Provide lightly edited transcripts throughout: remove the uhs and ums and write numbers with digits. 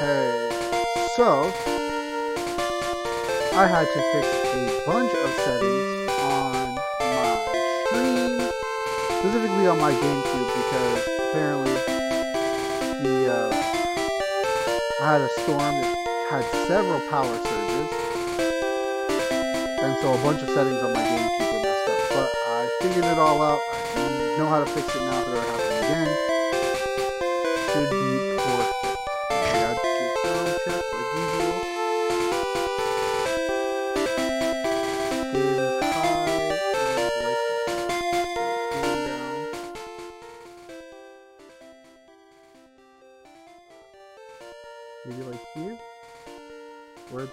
Okay, so I had to fix a bunch of settings on my stream, specifically on my GameCube, because apparently I had a storm that had several power surges, and so a bunch of settings on my GameCube were messed up. But I figured it all out. I know how to fix it now if it ever happens again. Should be perfect. I got to do a sound check like usual. Gain is high and voice is low. So gain down. Maybe like here? Words.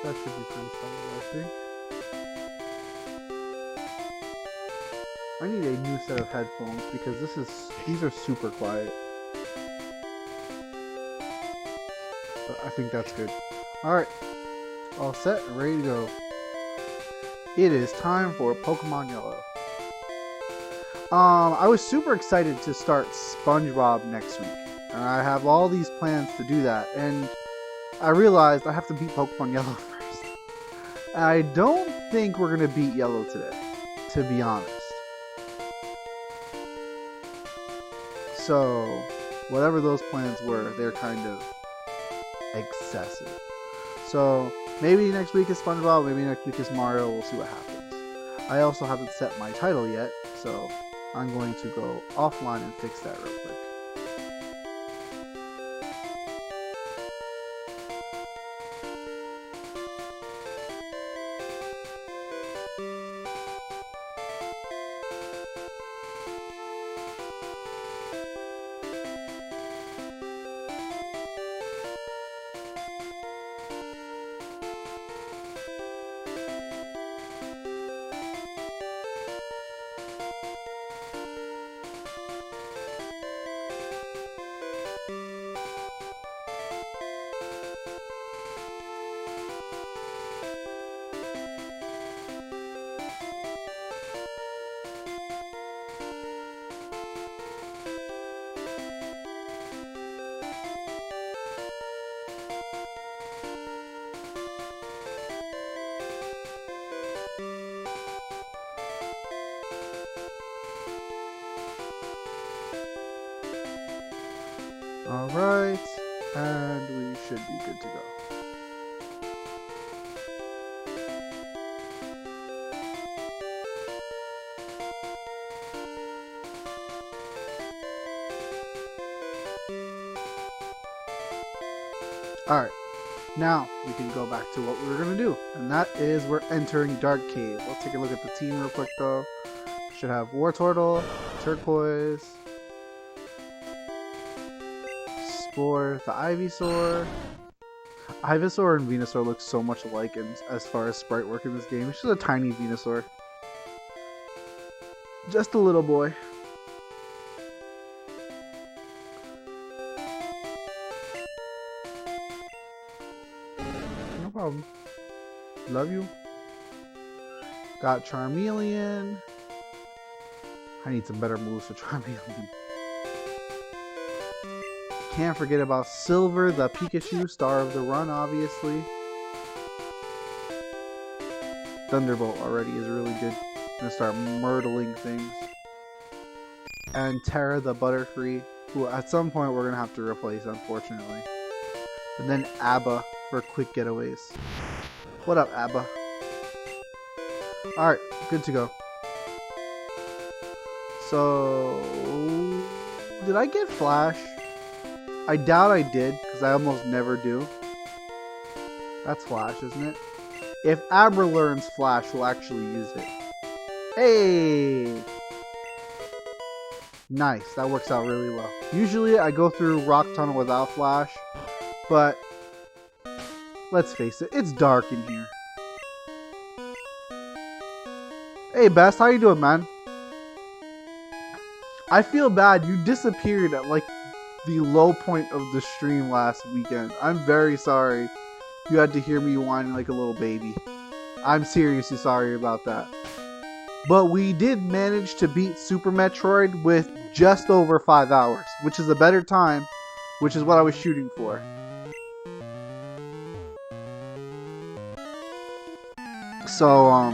That should be pretty solid, I think. I need a new set of headphones because these are super quiet. But I think that's good. Alright. All set and ready to go. It is time for Pokemon Yellow. I was super excited to start SpongeBob next week. And I have all these plans to do that. And I realized I have to beat Pokemon Yellow first. And I don't think we're going to beat Yellow today, to be honest. So, whatever those plans were, they're kind of excessive. So, maybe next week is SpongeBob, maybe next week is Mario, we'll see what happens. I also haven't set my title yet, so I'm going to go offline and fix that real quick. Alright, and we should be good to go. Alright, now we can go back to what we were going to do, and that is we're entering Dark Cave. Let's take a look at the team real quick though. Should have Wartortle, Turquoise, Spore, the Ivysaur. Ivysaur and Venusaur look so much alike as far as sprite work in this game. It's just a tiny Venusaur. Just a little boy. No problem. Love you. Got Charmeleon. I need some better moves for Charmeleon. Can't forget about Silver, the Pikachu, star of the run, obviously. Thunderbolt already is really good. Gonna start murdling things. And Terra, the Butterfree, who at some point we're gonna have to replace, unfortunately. And then Abba for quick getaways. What up, Abba? Alright, good to go. So, did I get Flash? I doubt I did, because I almost never do. That's Flash, isn't it? If Abra learns Flash, we'll actually use it. Hey! Nice, that works out really well. Usually I go through Rock Tunnel without Flash, but let's face it, it's dark in here. Hey Best, how you doing, man? I feel bad, you disappeared at like the low point of the stream last weekend. I'm very sorry you had to hear me whining like a little baby. I'm seriously sorry about that. but we did manage to beat Super Metroid with just over 5 hours, which is a better time, which is what I was shooting for. So,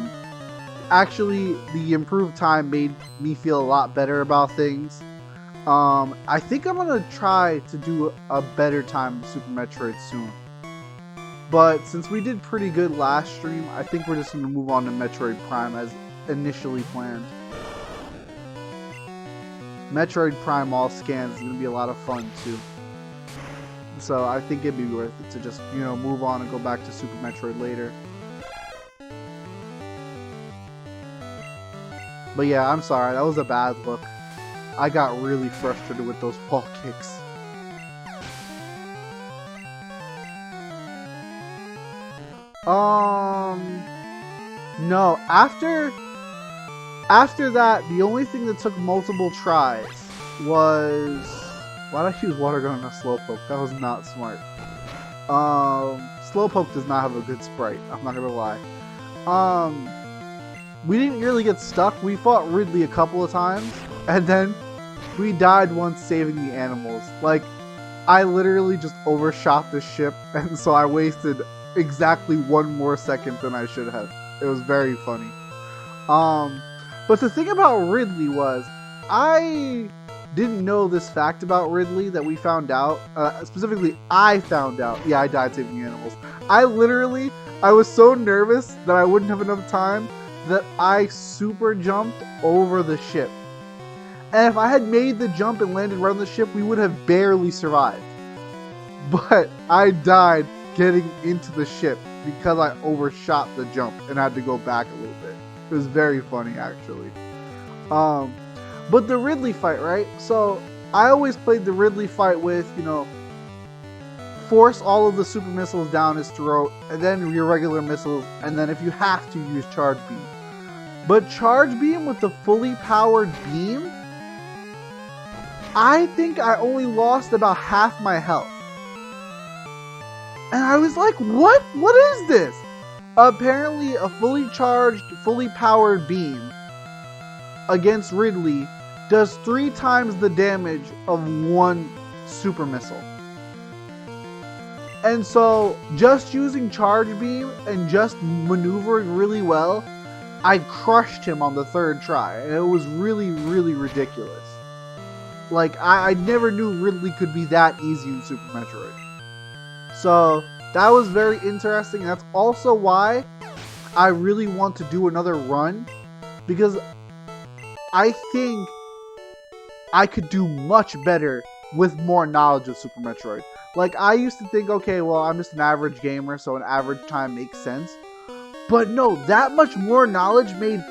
actually, the improved time made me feel a lot better about things. I think I'm gonna try to do a better time with Super Metroid soon. But since we did pretty good last stream, I think we're just gonna move on to Metroid Prime as initially planned. Metroid Prime all scans is gonna be a lot of fun too. So I think it'd be worth it to just, you know, move on and go back to Super Metroid later. But yeah, I'm sorry, that was a bad look. I got really frustrated with those wall kicks. No, after that, the only thing that took multiple tries was... Why'd I use water gun on a Slowpoke? That was not smart. Slowpoke does not have a good sprite, I'm not gonna lie. We didn't really get stuck. We fought Ridley a couple of times, and then we died once saving the animals. Like, I literally just overshot the ship, and so I wasted exactly 1 more second than I should have. It was very funny. But the thing about Ridley was, I didn't know this fact about Ridley that we found out. Specifically, I found out. Yeah, I died saving the animals. I was so nervous that I wouldn't have enough time that I super jumped over the ship. And if I had made the jump and landed right on the ship, we would have barely survived. But I died getting into the ship because I overshot the jump and had to go back a little bit. It was very funny, actually. But the Ridley fight, right? So I always played the Ridley fight with, you know, force all of the super missiles down his throat, and then your regular missiles, and then if you have to, use Charge Beam. But Charge Beam with the fully powered beam, I think I only lost about half my health. And I was like, what? What is this? Apparently a fully charged, fully powered beam against Ridley does 3 times the damage of 1 super missile. And so, just using Charge Beam and just maneuvering really well, I crushed him on the 3rd try, and it was really, really ridiculous. Like, I never knew Ridley could be that easy in Super Metroid. So, that was very interesting. That's also why I really want to do another run, because I think I could do much better with more knowledge of Super Metroid. Like, I used to think, okay, well, I'm just an average gamer, so an average time makes sense. But no, that much more knowledge made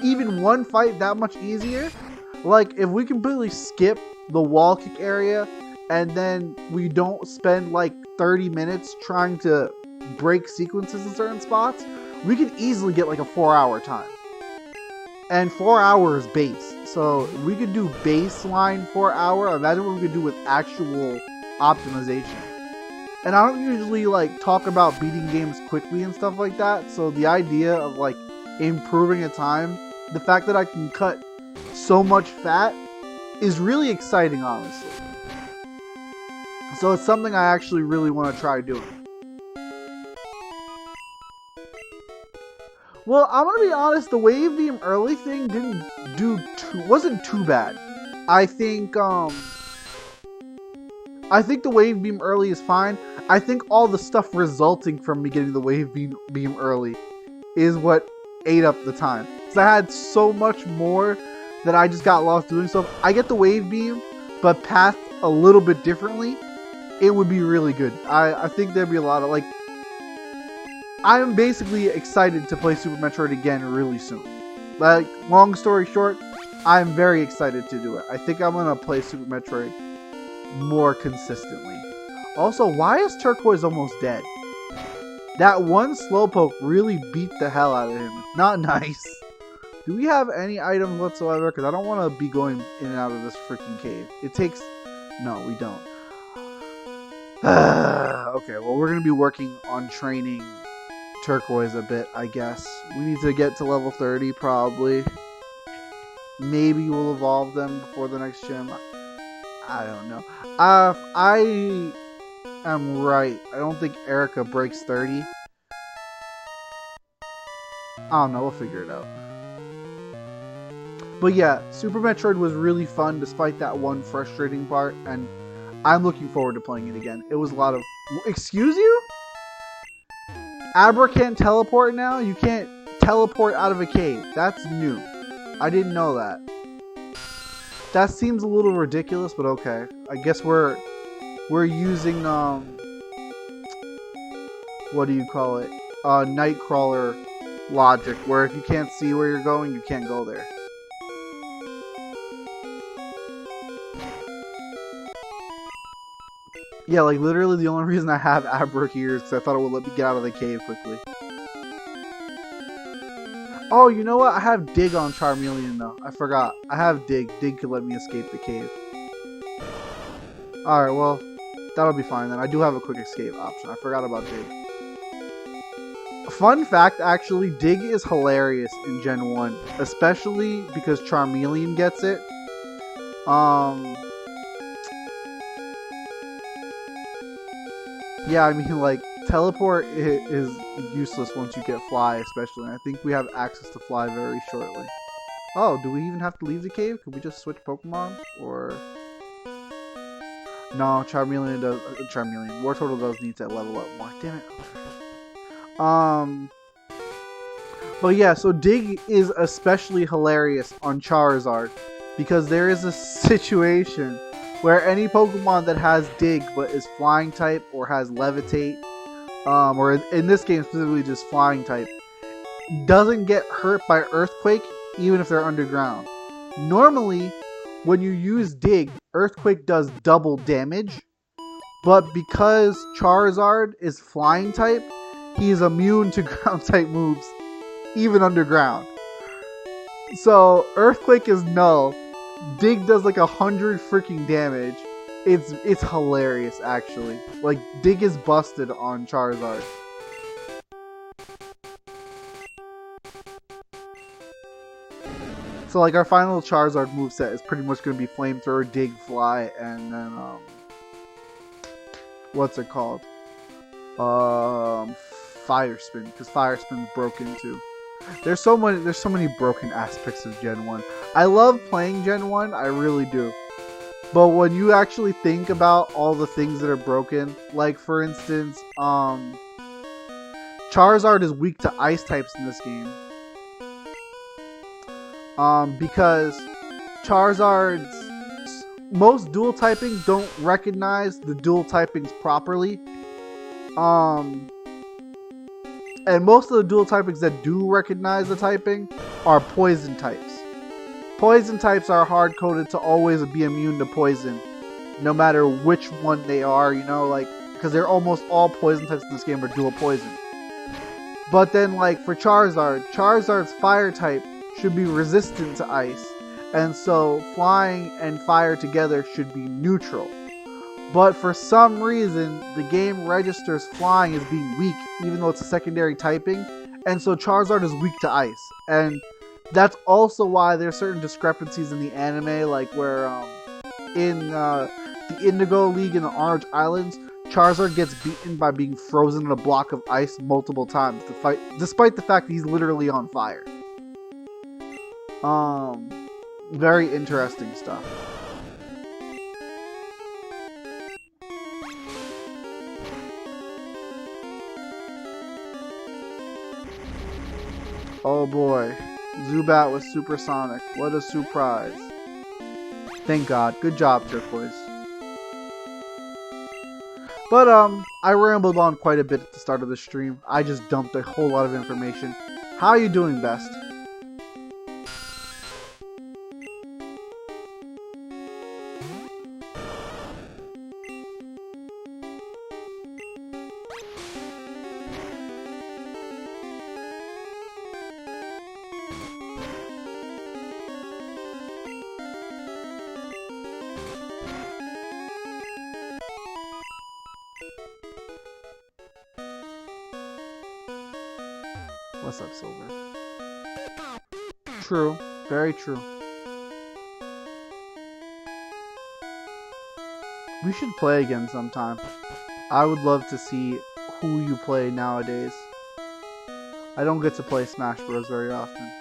even one fight that much easier. Like, if we completely skip the wall kick area, and then we don't spend like 30 minutes trying to break sequences in certain spots, we could easily get like a 4-hour time. And 4 hours base. So we could do baseline 4 hour. Imagine what we could do with actual optimization. And I don't usually like talk about beating games quickly and stuff like that. So the idea of like improving a time, the fact that I can cut so much fat is really exciting, honestly. So it's something I actually really want to try doing. Well, I'm gonna be honest, the Wave Beam early thing wasn't too bad. I think the Wave Beam early is fine. I think all the stuff resulting from me getting the Wave Beam early is what ate up the time. Because I had so much more that I just got lost doing stuff. I get the Wave Beam, but pathed a little bit differently, it would be really good. I think there'd be a lot of, like, I'm basically excited to play Super Metroid again really soon. Like, long story short, I'm very excited to do it. I think I'm gonna play Super Metroid more consistently. Also, why is Turquoise almost dead? That one Slowpoke really beat the hell out of him. It's not nice. Do we have any items whatsoever? Because I don't want to be going in and out of this freaking cave. It takes... No, we don't. Okay, well, we're going to be working on training Turquoise a bit, I guess. We need to get to level 30, probably. Maybe we'll evolve them before the next gym. I don't know. I am right. I don't think Erica breaks 30. I don't know. We'll figure it out. But yeah, Super Metroid was really fun despite that one frustrating part, and I'm looking forward to playing it again. It was a lot of... Excuse you? Abra can't teleport now? You can't teleport out of a cave. That's new. I didn't know that. That seems a little ridiculous, but okay. I guess we're using what do you call it? Nightcrawler logic, where if you can't see where you're going, you can't go there. Yeah, like literally the only reason I have Abra here is because I thought it would let me get out of the cave quickly. Oh, you know what? I have Dig on Charmeleon though. I forgot. I have Dig. Dig could let me escape the cave. Alright, well, that'll be fine then. I do have a quick escape option. I forgot about Dig. Fun fact, actually, Dig is hilarious in Gen 1. Especially because Charmeleon gets it. Yeah, I mean, like, teleport is useless once you get Fly, especially. And I think we have access to Fly very shortly. Oh, do we even have to leave the cave? Could we just switch Pokemon? Or... No, Charmeleon does... Charmeleon. Wartortle does need to level up more. Damn it. But yeah, so Dig is especially hilarious on Charizard. Because there is a situation where any Pokemon that has Dig but is Flying type or has Levitate, or in this game specifically just Flying type, doesn't get hurt by Earthquake even if they're underground. Normally, when you use Dig, Earthquake does double damage, but because Charizard is Flying type, he is immune to ground type moves, even underground. So, Earthquake is null. Dig does like 100 freaking damage. It's hilarious, actually. Like, Dig is busted on Charizard. So, like, our final Charizard moveset is pretty much going to be Flamethrower, Dig, Fly, and then, what's it called? Fire Spin, because Fire Spin's broken too. There's so many broken aspects of Gen 1. I love playing Gen 1, I really do. But when you actually think about all the things that are broken, like for instance, Charizard is weak to ice types in this game. Because Charizard's most dual typings don't recognize the dual typings properly. And most of the dual typings that do recognize the typing are poison types. Poison types are hard-coded to always be immune to poison, no matter which one they are, you know, like, because they're almost all poison types in this game are dual poison. But then, like, for Charizard's fire type should be resistant to ice, and so flying and fire together should be neutral. But for some reason, the game registers flying as being weak, even though it's a secondary typing, and so Charizard is weak to ice. And that's also why there's certain discrepancies in the anime, like where in the Indigo League in the Orange Islands, Charizard gets beaten by being frozen in a block of ice multiple times, despite the fact that he's literally on fire. Very interesting stuff. Oh boy, Zubat was supersonic. What a surprise. Thank God. Good job, Turquoise. But, I rambled on quite a bit at the start of the stream. I just dumped a whole lot of information. How are you doing, Best? What's up, Silver? True. Very true. We should play again sometime. I would love to see who you play nowadays. I don't get to play Smash Bros. Very often.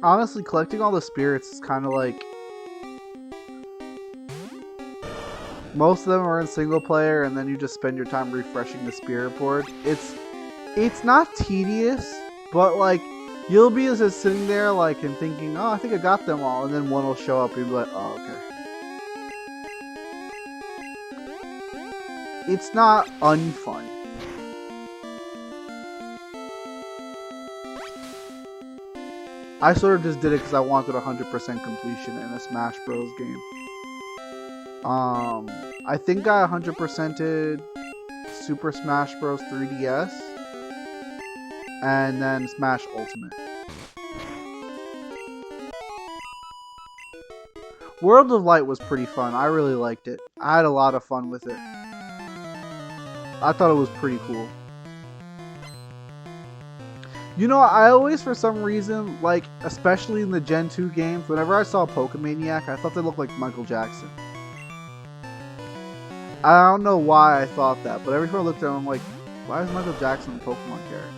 Honestly, collecting all the spirits is kind of like... Most of them are in single player, and then you just spend your time refreshing the spirit board. It's not tedious, but like, you'll be just sitting there like and thinking, oh, I think I got them all, and then one will show up and you'll be like, oh, okay. It's not unfun. I sort of just did it because I wanted 100% completion in a Smash Bros. Game. I think I 100%ed Super Smash Bros. 3DS, and then Smash Ultimate. World of Light was pretty fun. I really liked it. I had a lot of fun with it. I thought it was pretty cool. You know, I always, for some reason, like, especially in the Gen 2 games, whenever I saw Pokemaniac, I thought they looked like Michael Jackson. I don't know why I thought that, but every time I looked at him, I'm like, why is Michael Jackson a Pokemon character?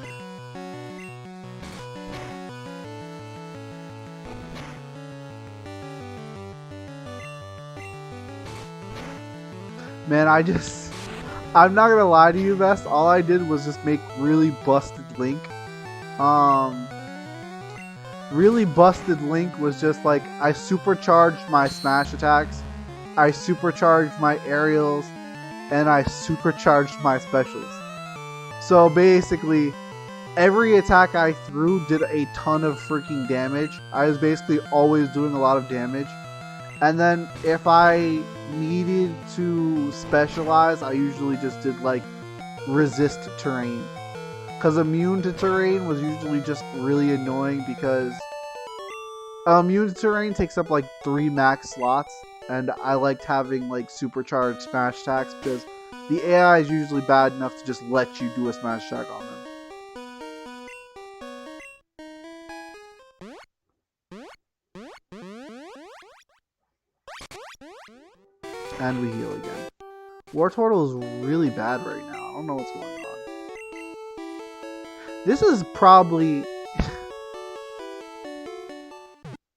Man, I'm not gonna lie to you, Vest. All I did was just make really busted Link. Really busted Link was just like, I supercharged my smash attacks, I supercharged my aerials, and I supercharged my specials. So basically, every attack I threw did a ton of freaking damage. I was basically always doing a lot of damage. And then if I needed to specialize, I usually just did like resist terrain. Because immune to terrain was usually just really annoying because immune to terrain takes up like 3 max slots. And I liked having like supercharged smash attacks because the AI is usually bad enough to just let you do a smash attack on them. And we heal again. War Turtle is really bad right now. I don't know what's going on. This is probably...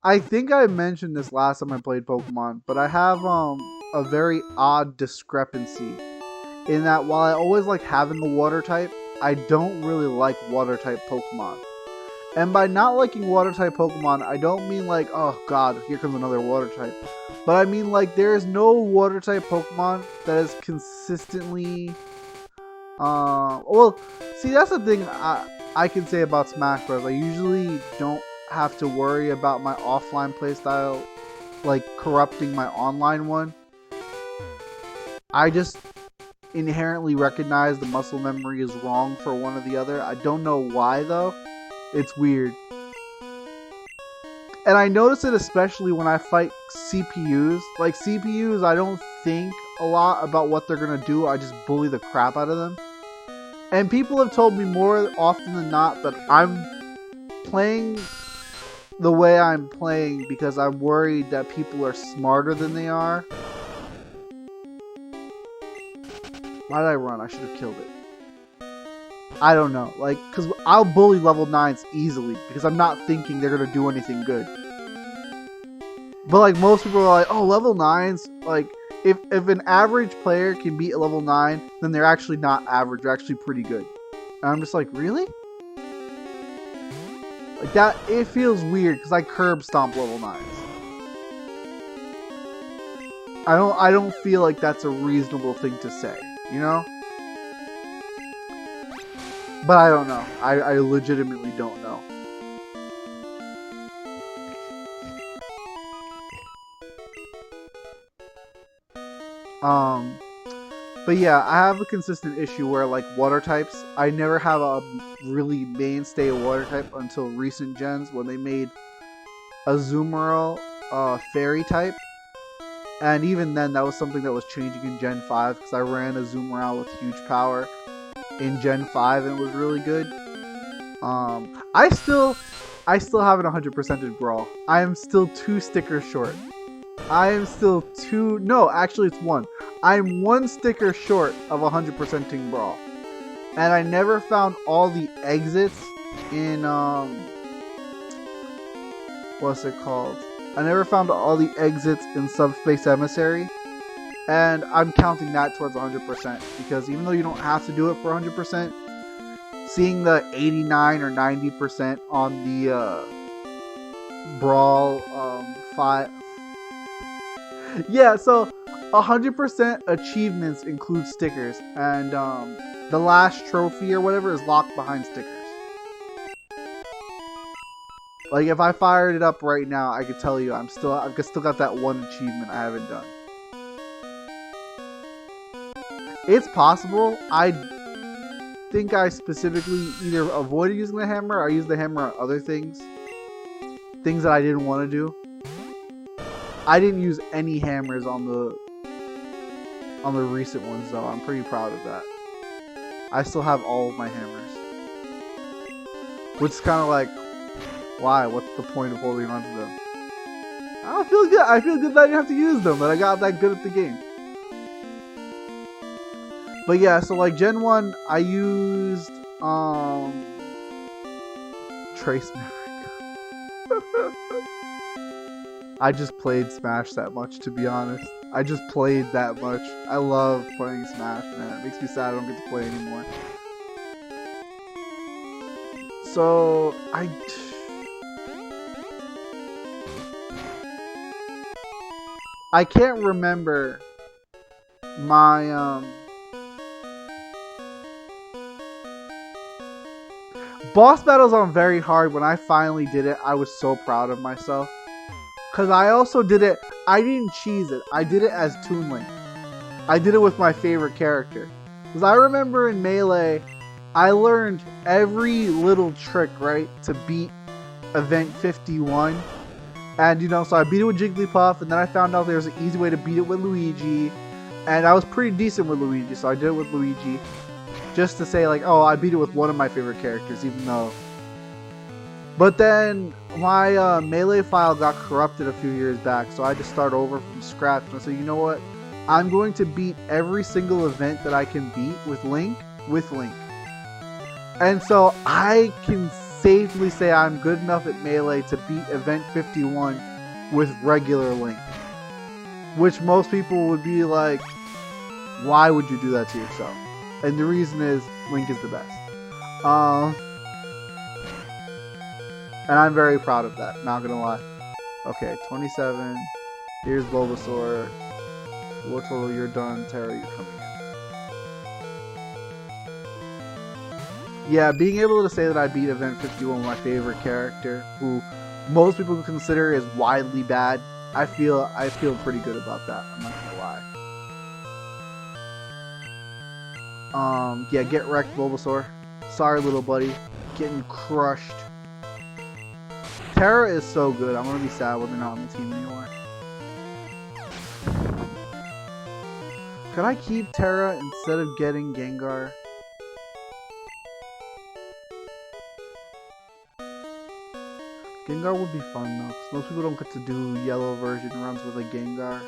I think I mentioned this last time I played Pokemon, but I have a very odd discrepancy in that while I always like having the water type, I don't really like water type Pokemon. And by not liking water type Pokemon, I don't mean like, oh god, here comes another water type. But I mean like there is no water type Pokemon that is consistently well, see, that's the thing I can say about Smash Bros. I usually don't have to worry about my offline playstyle like corrupting my online one. I just inherently recognize the muscle memory is wrong for one or the other. I don't know why though. It's weird. And I notice it especially when I fight CPUs. Like CPUs, I don't think a lot about what they're gonna do. I just bully the crap out of them. And people have told me more often than not that I'm playing the way I'm playing because I'm worried that people are smarter than they are. Why did I run? I should have killed it. I don't know. Like, because I'll bully level 9s easily because I'm not thinking they're going to do anything good. But like most people are like, oh, level 9s, like, if an average player can beat a level 9, then they're actually not average. They're actually pretty good. And I'm just like, really? Like that, it feels weird because I curb stomp level 9s. I don't feel like that's a reasonable thing to say, you know? But I don't know. I legitimately don't know. But yeah, I have a consistent issue where like water types, I never have a really mainstay water type until recent gens when they made Azumarill fairy type. And even then, that was something that was changing in Gen 5 because I ran Azumarill with huge power. in Gen 5 and it was really good. I still haven't 100%ed Brawl. I am still 2 stickers short. I am still 2, no, actually it's 1. I'm 1 sticker short of 100%ing Brawl. And I never found all the exits in, what's it called? I never found all the exits in Subspace Emissary. And I'm counting that towards 100% because even though you don't have to do it for 100%, seeing the 89 or 90% on the Brawl 5. Yeah, so 100% achievements include stickers, and the last trophy or whatever is locked behind stickers. Like if I fired it up right now, I could tell you I've still got that 1 achievement I haven't done. It's possible. I think I specifically either avoided using the hammer or I used the hammer on other things. Things that I didn't want to do. I didn't use any hammers on the recent ones though. I'm pretty proud of that. I still have all of my hammers. Which is kind of like, why? What's the point of holding on to them? I don't feel good. I feel good that I didn't have to use them, that I got that good at the game. But yeah, so like Gen 1, I used Trace Maverick. I just played Smash that much, to be honest. I just played that much. I love playing Smash, man. It makes me sad I don't get to play anymore. So I can't remember my boss battles on very hard. When I finally did it, I was so proud of myself. Because I also did it, I didn't cheese it. I did it as Toon Link. I did it with my favorite character. Because I remember in Melee, I learned every little trick, right, to beat Event 51. And, you know, so I beat it with Jigglypuff, and then I found out there was an easy way to beat it with Luigi. And I was pretty decent with Luigi, so I did it with Luigi. Just to say, like, oh, I beat it with one of my favorite characters, even though... But then my Melee file got corrupted a few years back, so I had to start over from scratch. And I said, you know what? I'm going to beat every single event that I can beat with Link. And so I can safely say I'm good enough at Melee to beat Event 51 with regular Link. Which most people would be like, why would you do that to yourself? And the reason is, Link is the best. And I'm very proud of that, not gonna lie. Okay, 27. Here's Bulbasaur. Whirlpool, you're done. Terra, you're coming in. Yeah, being able to say that I beat Event 51 with my favorite character, who most people consider is widely bad, I feel pretty good about that. I'm not gonna lie. Yeah, get wrecked, Bulbasaur. Sorry, little buddy. Getting crushed. Terra is so good. I'm gonna be sad when they're not on the team anymore. Could I keep Terra instead of getting Gengar? Gengar would be fun though, because most people don't get to do yellow version runs with a Gengar.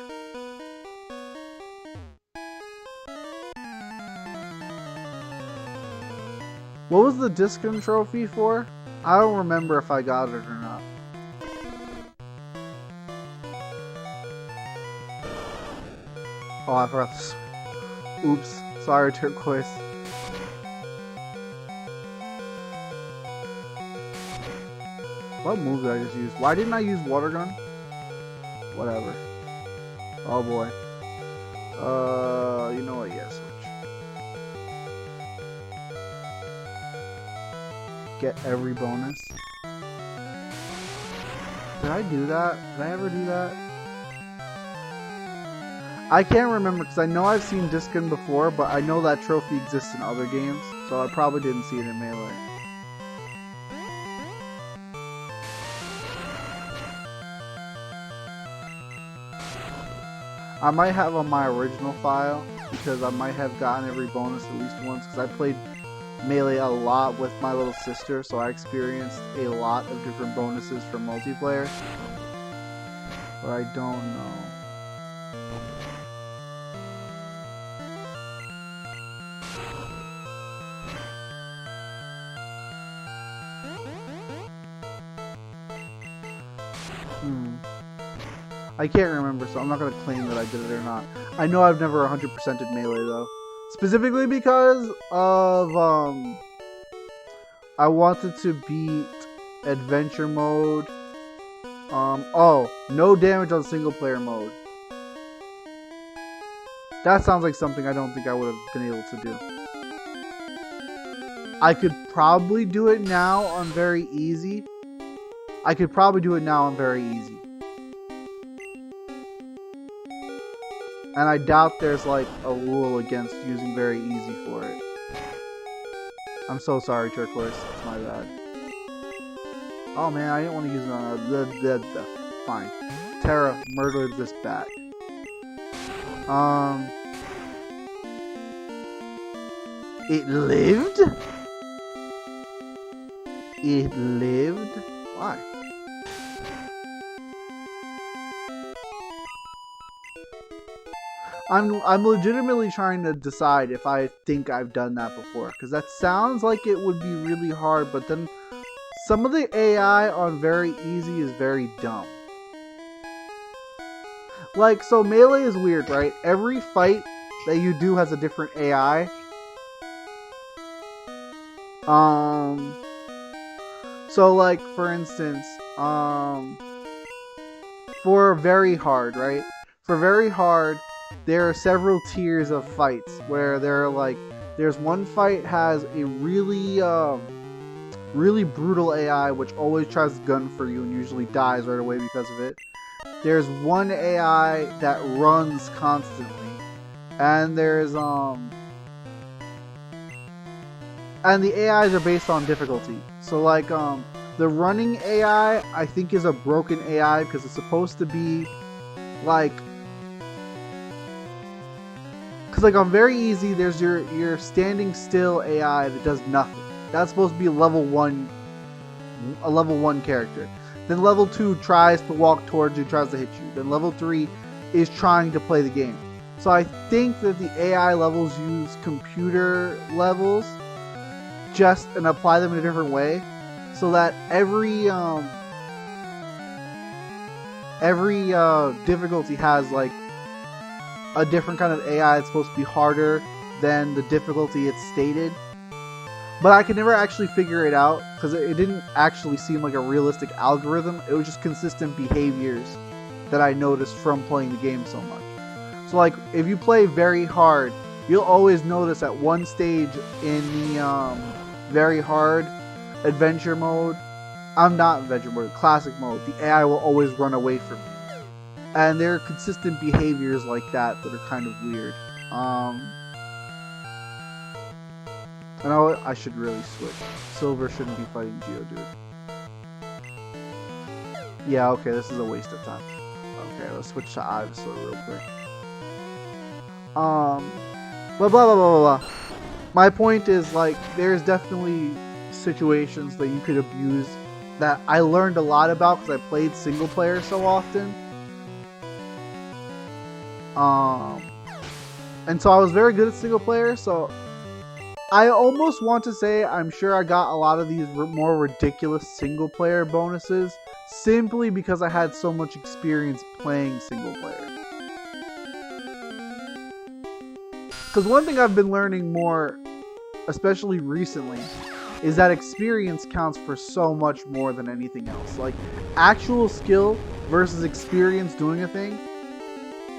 What was the Discon trophy for? I don't remember if I got it or not. Oh, I forgot this. Oops. Sorry, Turquoise. What move did I just use? Why didn't I use Water Gun? Whatever. Oh boy. You know what? Yeah, switch. Get every bonus. Did I do that? Did I ever do that? I can't remember because I know I've seen Discon before, but I know that trophy exists in other games, so I probably didn't see it in Melee. I might have on my original file because I might have gotten every bonus at least once because I played Melee a lot with my little sister, so I experienced a lot of different bonuses for multiplayer. But I don't know. I can't remember, so I'm not going to claim that I did it or not. I know I've never 100%ed Melee, though. Specifically because of, I wanted to beat Adventure Mode. Oh, no damage on single player mode. That sounds like something I don't think I would have been able to do. I could probably do it now on very easy. And I doubt there's like a rule against using very easy for it. I'm so sorry, Turquoise. It's my bad. Oh man, I didn't want to use it on fine. Terra murdered this bat. It lived? It lived? Why? I'm legitimately trying to decide if I think I've done that before, because that sounds like it would be really hard, but then some of the AI on very easy is very dumb. Like, so Melee is weird, right? Every fight that you do has a different AI. So like, for instance, for very hard, right? For very hard, there are several tiers of fights where there are like, there's one fight has a really brutal AI which always tries to gun for you and usually dies right away because of it. There's one AI that runs constantly, and there's and the AIs are based on difficulty. So like the running AI I think is a broken AI because it's supposed to be like, because like on very easy there's your standing still AI that does nothing. That's supposed to be a level 1 character. Then level 2 tries to walk towards you, tries to hit you. Then level 3 is trying to play the game. So I think that the AI levels use computer levels just and apply them in a different way, so that every difficulty has like a different kind of AI that's supposed to be harder than the difficulty it's stated. But I could never actually figure it out because it didn't actually seem like a realistic algorithm. It was just consistent behaviors that I noticed from playing the game so much. So like, if you play very hard, you'll always notice at one stage in the very hard adventure mode, classic mode, the AI will always run away from you. And there are consistent behaviors like that are kind of weird. You know what? I should really switch. Silver shouldn't be fighting Geodude. Yeah, okay, this is a waste of time. Okay, let's switch to Ivysaur real quick. Blah blah blah blah blah. My point is, like, there's definitely situations that you could abuse that I learned a lot about because I played single player so often. And so I was very good at single player, so I almost want to say I'm sure I got a lot of these more ridiculous single player bonuses simply because I had so much experience playing single player. Because one thing I've been learning more, especially recently, is that experience counts for so much more than anything else. Like, actual skill versus experience doing a thing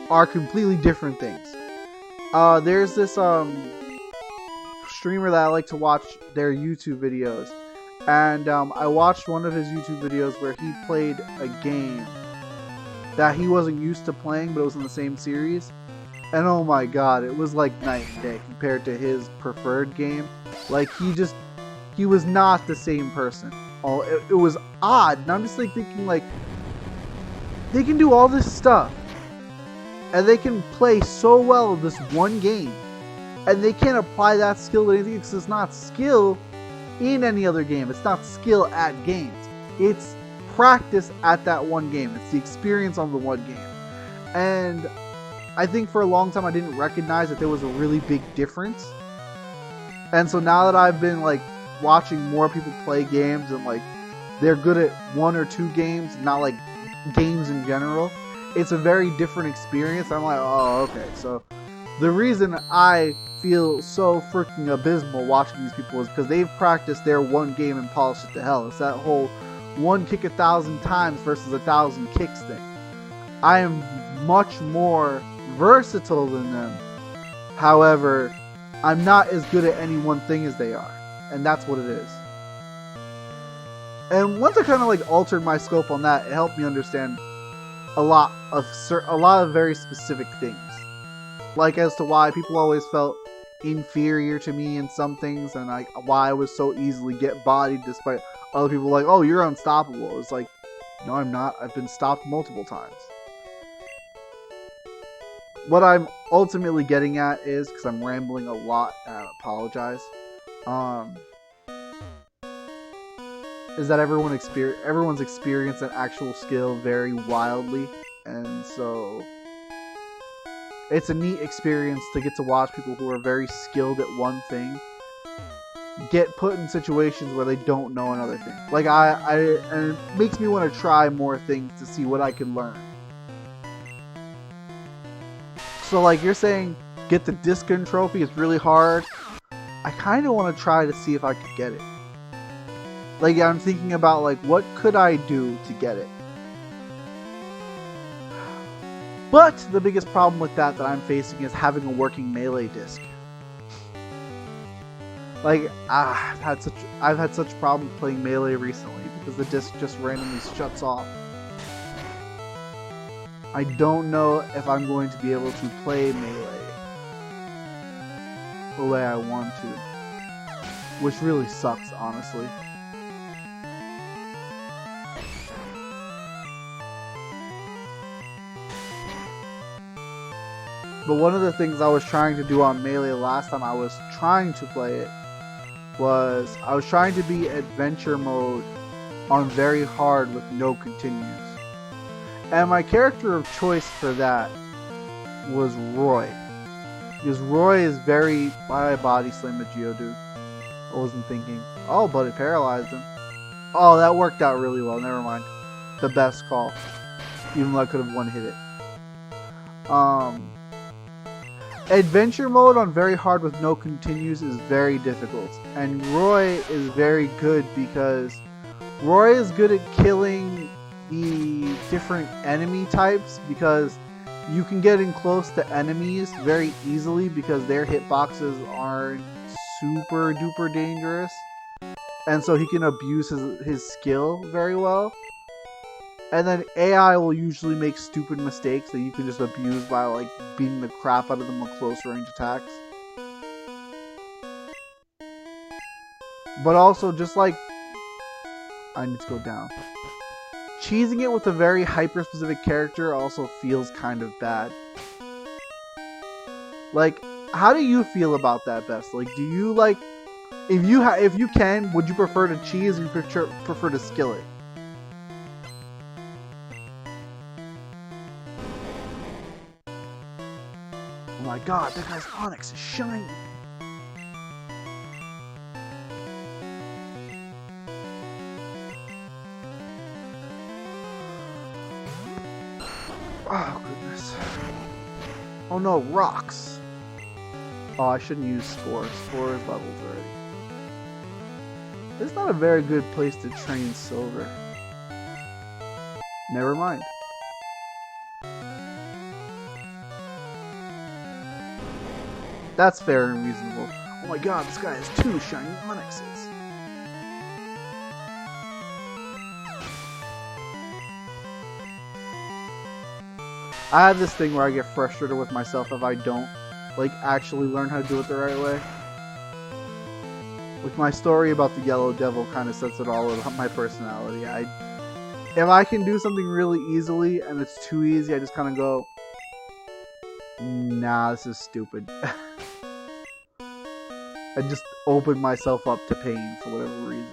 are completely different things. There's this streamer that I like to watch their YouTube videos, and I watched one of his YouTube videos where he played a game that he wasn't used to playing, but it was in the same series, and oh my god, it was like night and day compared to his preferred game. Like, he was not the same person. It was odd, and I'm just like thinking, like, they can do all this stuff and they can play so well this one game, And they can't apply that skill to anything because it's not skill in any other game. It's not skill at games. It's practice at that one game. It's the experience on the one game. And I think for a long time I didn't recognize that there was a really big difference. And so now that I've been like watching more people play games and like they're good at one or two games, not like games in general, it's a very different experience. I'm like, oh, okay. So the reason I feel so freaking abysmal watching these people is because they've practiced their one game and polished it to hell. It's that whole one kick 1,000 times versus 1,000 kicks thing. I am much more versatile than them. However, I'm not as good at any one thing as they are. And that's what it is. And once I kind of like altered my scope on that, it helped me understand a lot of very specific things. Like as to why people always felt inferior to me in some things, and like why I was so easily get bodied despite other people like, oh, you're unstoppable. It's like, no, I'm not. I've been stopped multiple times. What I'm ultimately getting at is, because I'm rambling a lot, and I apologize, is that everyone's experience and actual skill vary wildly, and so it's a neat experience to get to watch people who are very skilled at one thing get put in situations where they don't know another thing. Like and it makes me want to try more things to see what I can learn. So like you're saying, get the Discon trophy, it's really hard. I kind of want to try to see if I could get it. Like I'm thinking about like what could I do to get it. But the biggest problem with that I'm facing is having a working melee disc. Like I've had such problems playing melee recently because the disc just randomly shuts off. I don't know if I'm going to be able to play melee the way I want to, which really sucks, honestly. But one of the things I was trying to do on Melee last time I was trying to play it was I was trying to be adventure mode on very hard with no continues. And my character of choice for that was Roy. Because Roy is very... Why did I body slam the Geodude? I wasn't thinking. Oh, but it paralyzed him. Oh, that worked out really well. Never mind. The best call. Even though I could have one-hit it. Adventure mode on very hard with no continues is very difficult. And Roy is very good because Roy is good at killing the different enemy types because you can get in close to enemies very easily because their hitboxes aren't super duper dangerous. And so he can abuse his skill very well. And then AI will usually make stupid mistakes that you can just abuse by like beating the crap out of them with close range attacks. But also just like... I need to go down. Cheesing it with a very hyper-specific character also feels kind of bad. Like, how do you feel about that, Best? Like, do you like... If you can, would you prefer to cheese or prefer to skill it? Oh my god, that guy's Onyx is shiny! Oh goodness. Oh no, rocks! Oh, I shouldn't use Spore. Spore is levels already. It's not a very good place to train Silver. Never mind. That's fair and reasonable. Oh my god, this guy has 2 shiny Onyxes. I have this thing where I get frustrated with myself if I don't, like, actually learn how to do it the right way. Like, my story about the Yellow Devil kind of sets it all about my personality. If I can do something really easily and it's too easy, I just kind of go, nah, this is stupid. and just open myself up to pain for whatever reason.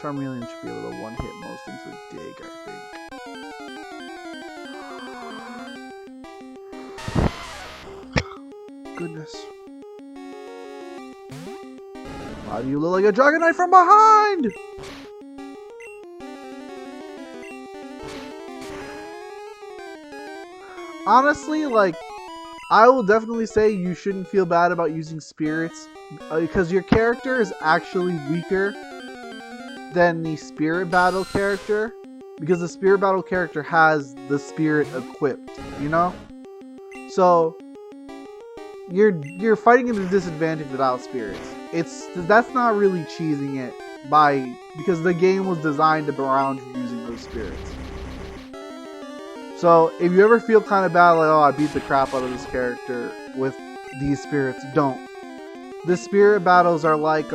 Charmeleon should be able to one-hit most things with Dig, I think. Goodness. Why do you look like a Dragonite from behind? Honestly, like, I will definitely say you shouldn't feel bad about using spirits because your character is actually weaker than the spirit battle character because the spirit battle character has the spirit equipped, you know? So you're fighting at a disadvantage without spirits. That's not really cheesing it because the game was designed around you using those spirits. So if you ever feel kind of bad, like, oh, I beat the crap out of this character with these spirits, don't. The spirit battles are like,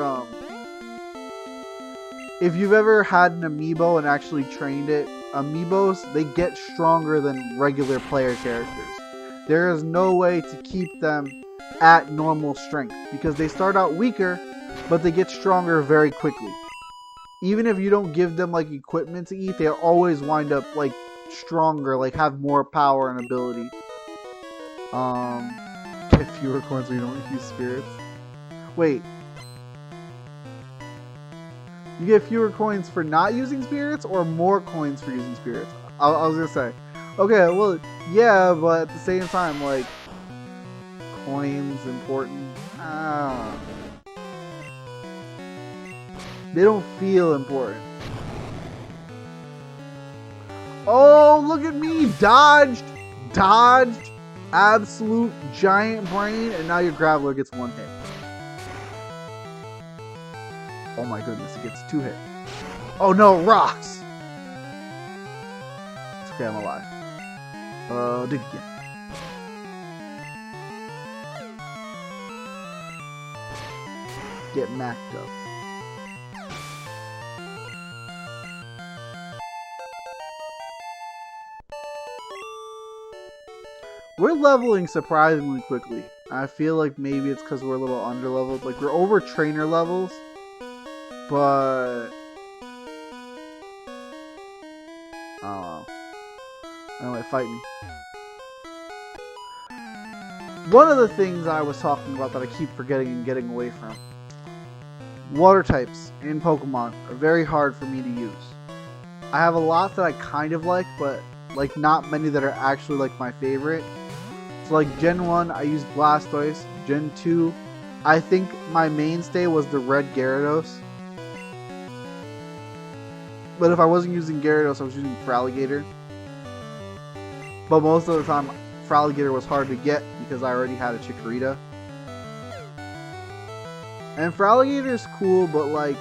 if you've ever had an amiibo and actually trained it, amiibos, they get stronger than regular player characters. There is no way to keep them at normal strength because they start out weaker, but they get stronger very quickly. Even if you don't give them like equipment to eat, they always wind up like stronger, like have more power and ability. Get fewer coins so you don't use spirits. Wait. You get fewer coins for not using spirits or more coins for using spirits? I was gonna say. Okay, well, yeah, but at the same time, like, coins important. They don't feel important. Oh, look at me! Dodged! Absolute giant brain, and now your Graveler gets one hit. Oh my goodness, it gets 2 hits. Oh no, rocks! It's okay, I'm alive. Dig again. Get macked up. We're leveling surprisingly quickly. I feel like maybe it's because we're a little underleveled. Like, we're over trainer levels, but I don't know. Anyway, fight me. One of the things I was talking about that I keep forgetting and getting away from. Water types in Pokemon are very hard for me to use. I have a lot that I kind of like, but like not many that are actually like my favorite. So like Gen 1, I used Blastoise. Gen 2, I think my mainstay was the red Gyarados. But if I wasn't using Gyarados, I was using Feraligatr. But most of the time, Feraligatr was hard to get because I already had a Chikorita. And Feraligatr is cool, but like,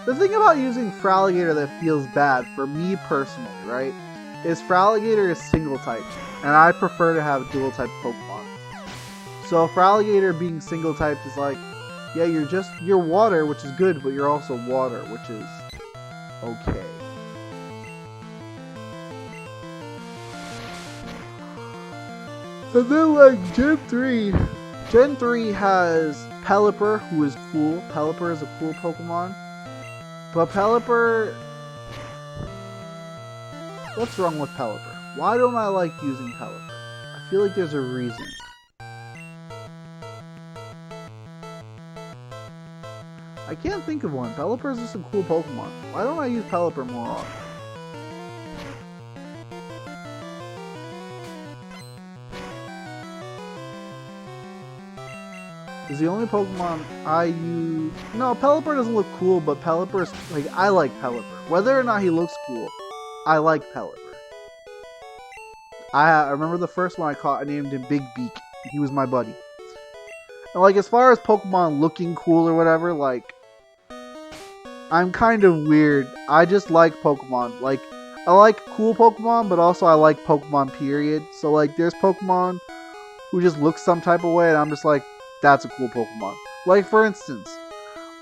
the thing about using Feraligatr that feels bad, for me personally, right, is Feraligatr is single type, and I prefer to have dual type Pokemon. So Feraligatr being single type is like, yeah, you're water, which is good, but you're also water, which is okay. And then like Gen 3 has Pelipper, who is cool. Pelipper is a cool Pokemon. But Pelipper, what's wrong with Pelipper? Why don't I like using Pelipper? I feel like there's a reason. I can't think of one. Pelipper is just a cool Pokemon. Why don't I use Pelipper more often? Is the only Pokemon I use... No, Pelipper doesn't look cool, but Pelipper's... Like, I like Pelipper. Whether or not he looks cool, I like Pelipper. I remember the first one I caught, I named him Big Beak. He was my buddy. And, like, as far as Pokemon looking cool or whatever, like... I'm kind of weird. I just like Pokemon. Like, I like cool Pokemon, but also I like Pokemon, period. So, like, there's Pokemon who just look some type of way, and I'm just like, that's a cool Pokemon. Like, for instance,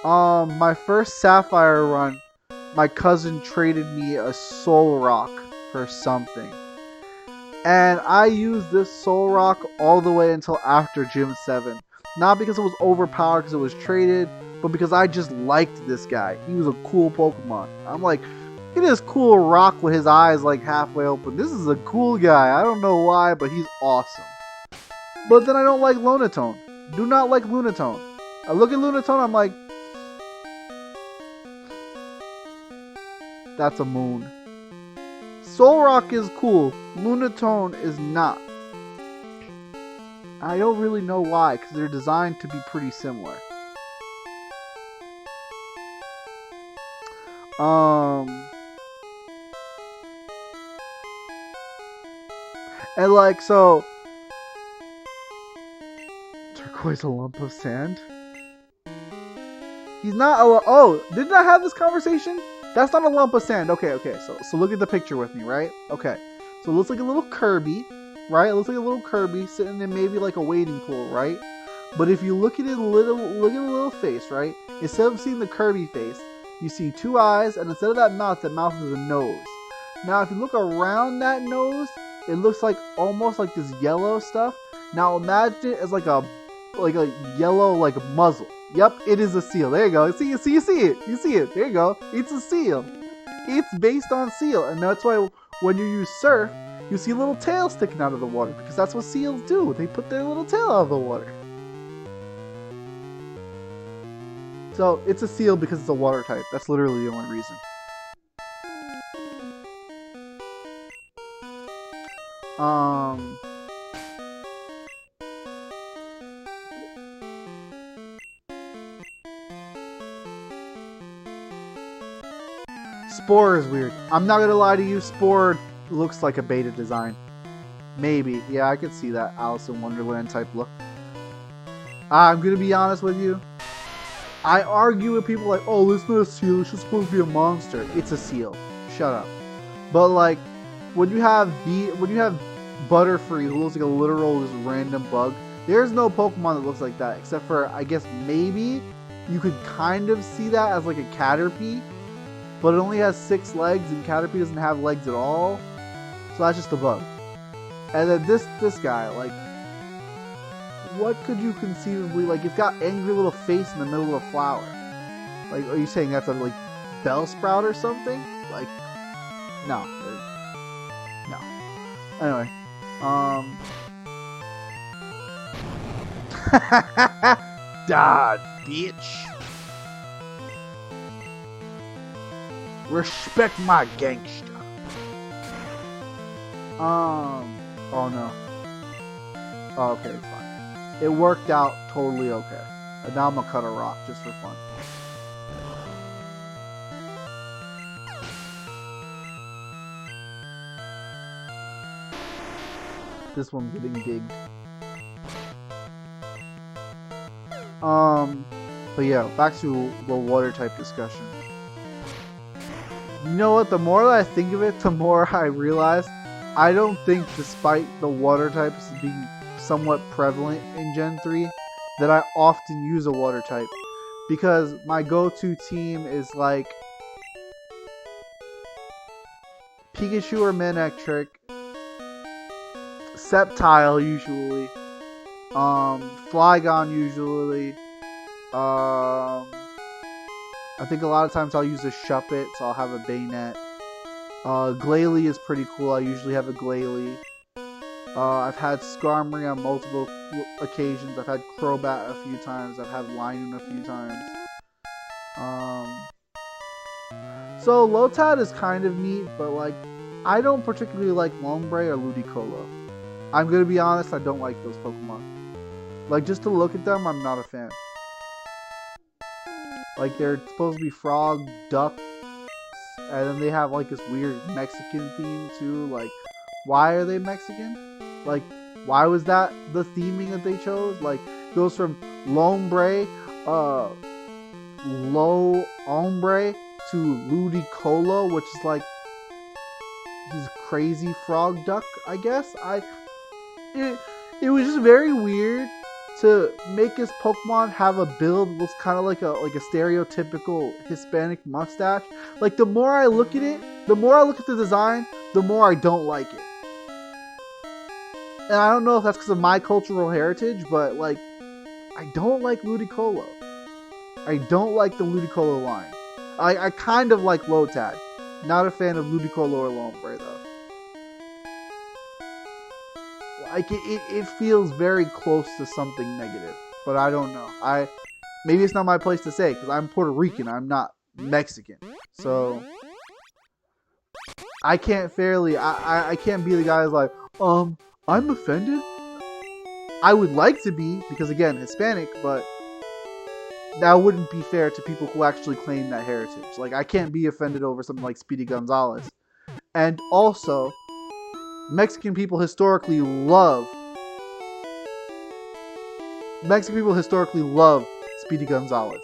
my first Sapphire run, my cousin traded me a Soul Rock for something. And I used this Soul Rock all the way until after Gym 7. Not because it was overpowered because it was traded, but because I just liked this guy. He was a cool Pokemon. I'm like, look at this cool rock with his eyes like halfway open. This is a cool guy. I don't know why, but he's awesome. But then I don't like Lunatone. Do not like Lunatone. I look at Lunatone, I'm like, that's a moon. Soul Rock is cool. Lunatone is not. I don't really know why, because they're designed to be pretty similar. And like, so turquoise, a lump of sand? He's not a, oh, didn't I have this conversation? That's not a lump of sand. Okay, so look at the picture with me, right? Okay, so it looks like a little Kirby, right? It looks like a little Kirby sitting in maybe like a wading pool, right? But if you look at it look at the little face, right? Instead of seeing the Kirby face, you see two eyes, and instead of that mouth is a nose. Now, if you look around that nose, it looks like almost like this yellow stuff. Now imagine it as like a yellow like muzzle. Yep, it is a seal. There you go. You see it. You see it. There you go. It's a seal. It's based on seal, and that's why when you use surf, you see a little tail sticking out of the water, because that's what seals do. They put their little tail out of the water. So it's a seal because it's a water type. That's literally the only reason. Spore is weird. I'm not gonna lie to you, Spore looks like a beta design. Maybe. Yeah, I could see that Alice in Wonderland type look. I'm gonna be honest with you. I argue with people like, oh, it's not a seal, it's just supposed to be a monster. It's a seal. Shut up. But like, when you have Butterfree, who looks like a literal just random bug, there's no Pokemon that looks like that, except for, I guess maybe you could kind of see that as like a Caterpie, but it only has 6 legs, and Caterpie doesn't have legs at all, so that's just a bug. And then this guy, like, what could you conceivably, like, it's got angry little face in the middle of a flower. Like, are you saying that's a, like, Bellsprout or something? Like, no. No. Anyway. Dad, bitch. Respect my gangster. Oh no. Oh, okay, it's fine. It worked out totally okay. And now I'm gonna cut a rock just for fun. This one's getting digged. But yeah, back to the water type discussion. You know what? The more that I think of it, the more I realize I don't think, despite the water types being somewhat prevalent in Gen 3, that I often use a water type. Because my go-to team is like Pikachu or Manectric, Sceptile usually, Flygon usually, I think a lot of times I'll use a Shuppet, so I'll have a Bayonet. Glalie is pretty cool. I usually have a Glalie. I've had Skarmory on multiple occasions. I've had Crobat a few times. I've had Linoone a few times. So Lotad is kind of neat, but like, I don't particularly like Lombre or Ludicolo. I'm gonna be honest, I don't like those Pokemon. Like, just to look at them, I'm not a fan. Like, they're supposed to be frog, duck, and then they have like this weird Mexican theme too. Like, why are they Mexican? Like, why was that the theming that they chose? Like, it goes from Lombre, Low Ombre to Ludicolo, which is like, he's crazy frog duck, I guess. It was just very weird to make his Pokemon have a build that looks kind of like a stereotypical Hispanic mustache. Like, the more I look at it, the more I look at the design, the more I don't like it. And I don't know if that's because of my cultural heritage, but like, I don't like Ludicolo. I don't like the Ludicolo line. I kind of like Lotad. Not a fan of Ludicolo or Lombre though. Like it feels very close to something negative, but I don't know. Maybe it's not my place to say because I'm Puerto Rican. I'm not Mexican, so I can't fairly. I can't be the guy who's like, I'm offended. I would like to be because again, Hispanic, but that wouldn't be fair to people who actually claim that heritage. Like I can't be offended over something like Speedy Gonzalez, and also. Mexican people historically love Speedy Gonzalez.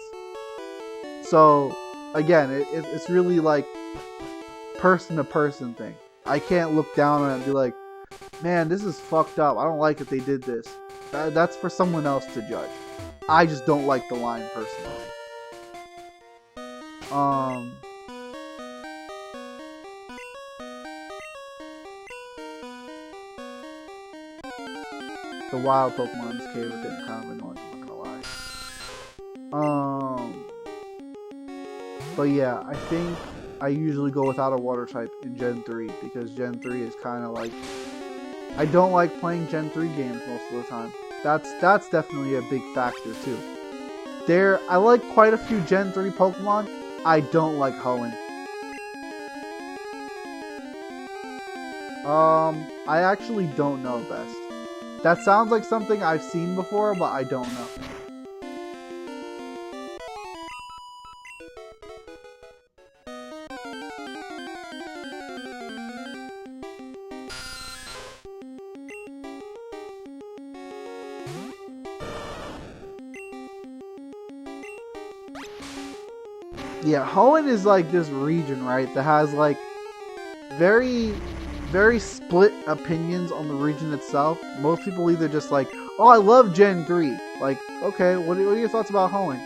So again, it's really like person to person thing. I can't look down on it and be like, man, this is fucked up. I don't like that they did this. That's for someone else to judge. I just don't like the line personally. The wild Pokemon in this cave are getting kind of annoying, I'm not gonna lie. But yeah, I think I usually go without a water type in Gen 3 because Gen 3 is kind of like... I don't like playing Gen 3 games most of the time. That's definitely a big factor too. I like quite a few Gen 3 Pokemon. I don't like Hoenn. I actually don't know best. That sounds like something I've seen before, but I don't know. Yeah, Hoenn is like this region, right, that has like very split opinions on the region itself. Most people either just like, oh, I love Gen 3. Like, okay, what are your thoughts about Hoenn?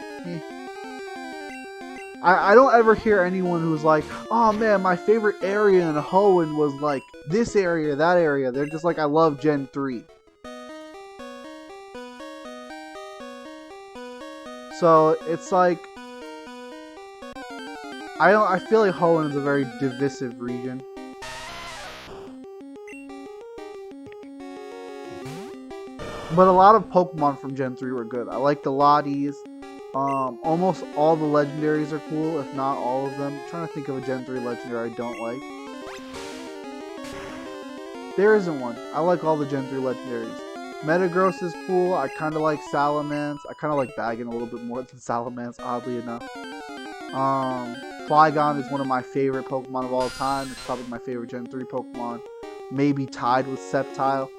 I don't ever hear anyone who's like, oh man, my favorite area in Hoenn was like this area, that area. They're just like, I love Gen 3. So it's like, I feel like Hoenn is a very divisive region. But a lot of Pokemon from Gen 3 were good. I like the Lotties. Almost all the legendaries are cool, if not all of them. I'm trying to think of a Gen 3 legendary I don't like. There isn't one. I like all the Gen 3 legendaries. Metagross is cool. I kind of like Salamence. I kind of like Bagon a little bit more than Salamence, oddly enough. Flygon is one of my favorite Pokemon of all time. It's probably my favorite Gen 3 Pokemon. Maybe tied with Sceptile.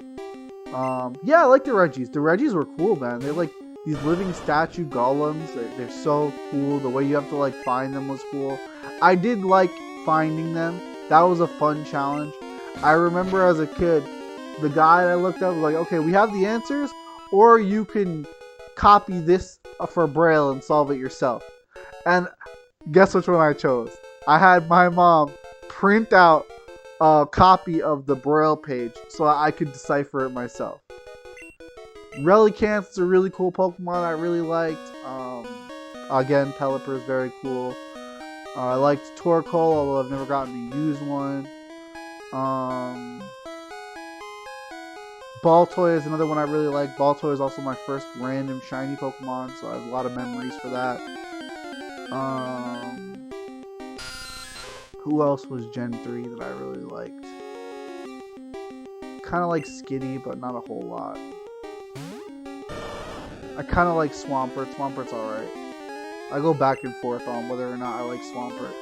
Yeah, I like the Regis. The Regis were cool, man. They're like these living statue golems. They're so cool. The way you have to like find them was cool. I did like finding them. That was a fun challenge. I remember as a kid, the guy I looked up was like, okay, we have the answers, or you can copy this for Braille and solve it yourself. And guess which one I chose? I had my mom print out a copy of the Braille page so I could decipher it myself. Relicanth is a really cool Pokemon I really liked. Again, Pelipper is very cool. I liked Torkoal, although I've never gotten to use one. Baltoy is another one I really like. Baltoy is also my first random shiny Pokemon, so I have a lot of memories for that. Who else was Gen 3 that I really liked? Kind of like Skitty, but not a whole lot. I kind of like Swampert. Swampert's alright. I go back and forth on whether or not I like Swampert.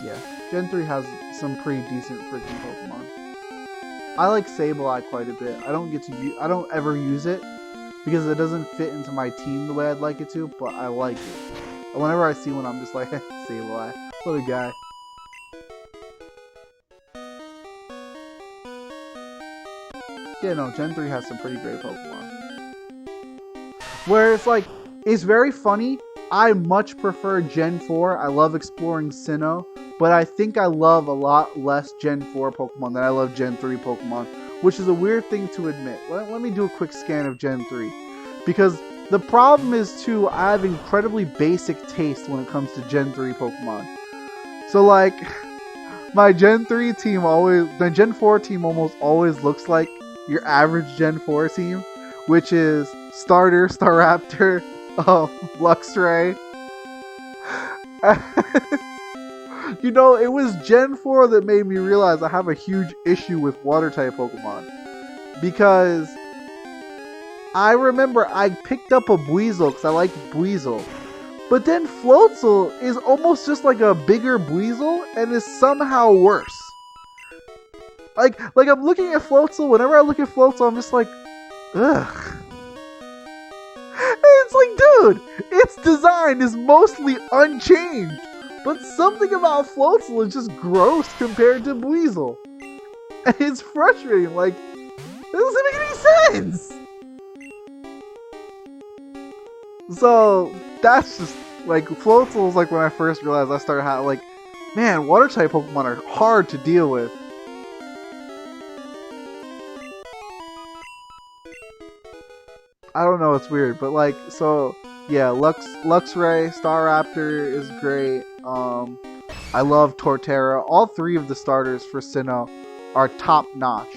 Yeah, Gen 3 has some pretty decent freaking Pokemon. I like Sableye quite a bit. I don't ever use it because it doesn't fit into my team the way I'd like it to, but I like it. And whenever I see one, I'm just like, Sableye, what a guy. Yeah, no, Gen 3 has some pretty great Pokemon. Where it's like, it's very funny. I much prefer Gen 4. I love exploring Sinnoh but I think I love a lot less Gen 4 Pokemon than I love Gen 3 Pokemon, which is a weird thing to admit. Let me do a quick scan of Gen 3, because the problem is too, I have incredibly basic taste when it comes to Gen 3 Pokemon. So like, my Gen 4 team almost always looks like your average Gen 4 team, which is Starter, Staraptor, Luxray. You know, it was Gen 4 that made me realize I have a huge issue with Water-type Pokemon. Because I remember I picked up a Buizel because I like Buizel. But then Floatzel is almost just like a bigger Buizel and is somehow worse. Like I'm looking at Floatzel, whenever I look at Floatzel, I'm just like, ugh. It's like, dude, its design is mostly unchanged. But something about Floatzel is just gross compared to Buizel. And it's frustrating, like, it doesn't make any sense. So, that's just, like, Floatzel is like when I first realized I started having, like, man, Water-type Pokemon are hard to deal with. I don't know, it's weird, but like, so, yeah, Luxray, Staraptor is great. I love Torterra. All three of the starters for Sinnoh are top notch.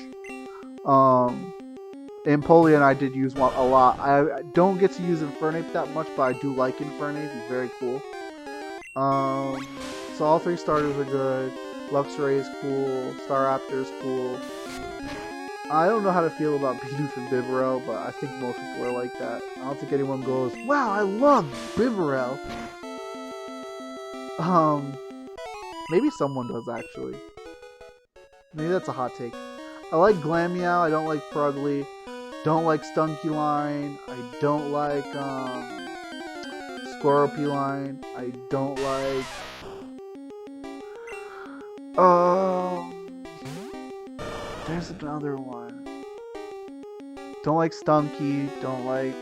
Empoleon I did use one a lot. I don't get to use Infernape that much, but I do like Infernape. He's very cool. So all three starters are good. Luxray is cool. Staraptor is cool. I don't know how to feel about Bidoof and Bibarel, but I think most people are like that. I don't think anyone goes, wow, I love Bibarel. Maybe someone does, actually. Maybe that's a hot take. I like Glameow, I don't like Frugly. Don't like Stunkyline. I don't like, Scorpiline. I don't like... There's another one. Don't like Stunky. Don't like...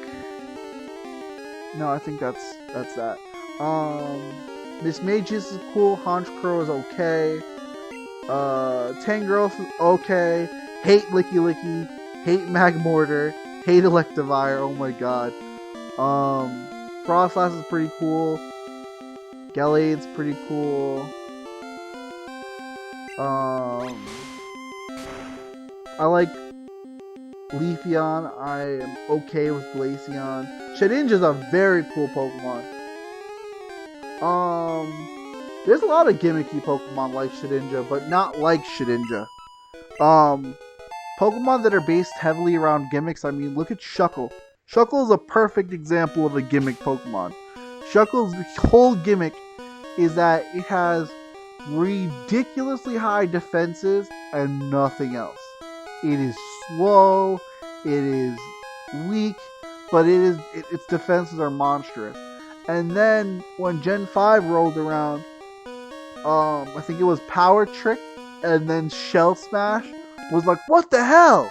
No, I think that's that. Miss Mages is cool. Honchkrow is okay. Tangrowth is okay. Hate Licky Licky. Hate Magmortar. Hate Electivire. Oh my god. Frostlass is pretty cool. Gallade's pretty cool. I like Leafeon. I am okay with Glaceon. Shedinja's a very cool Pokemon. There's a lot of gimmicky Pokemon like Shedinja, but not like Shedinja. Pokemon that are based heavily around gimmicks, I mean, look at Shuckle. Shuckle is a perfect example of a gimmick Pokemon. Shuckle's whole gimmick is that it has ridiculously high defenses and nothing else. It is slow, it is weak, but its defenses are monstrous. And then when Gen 5 rolled around, I think it was Power Trick and then Shell Smash was like, what the hell?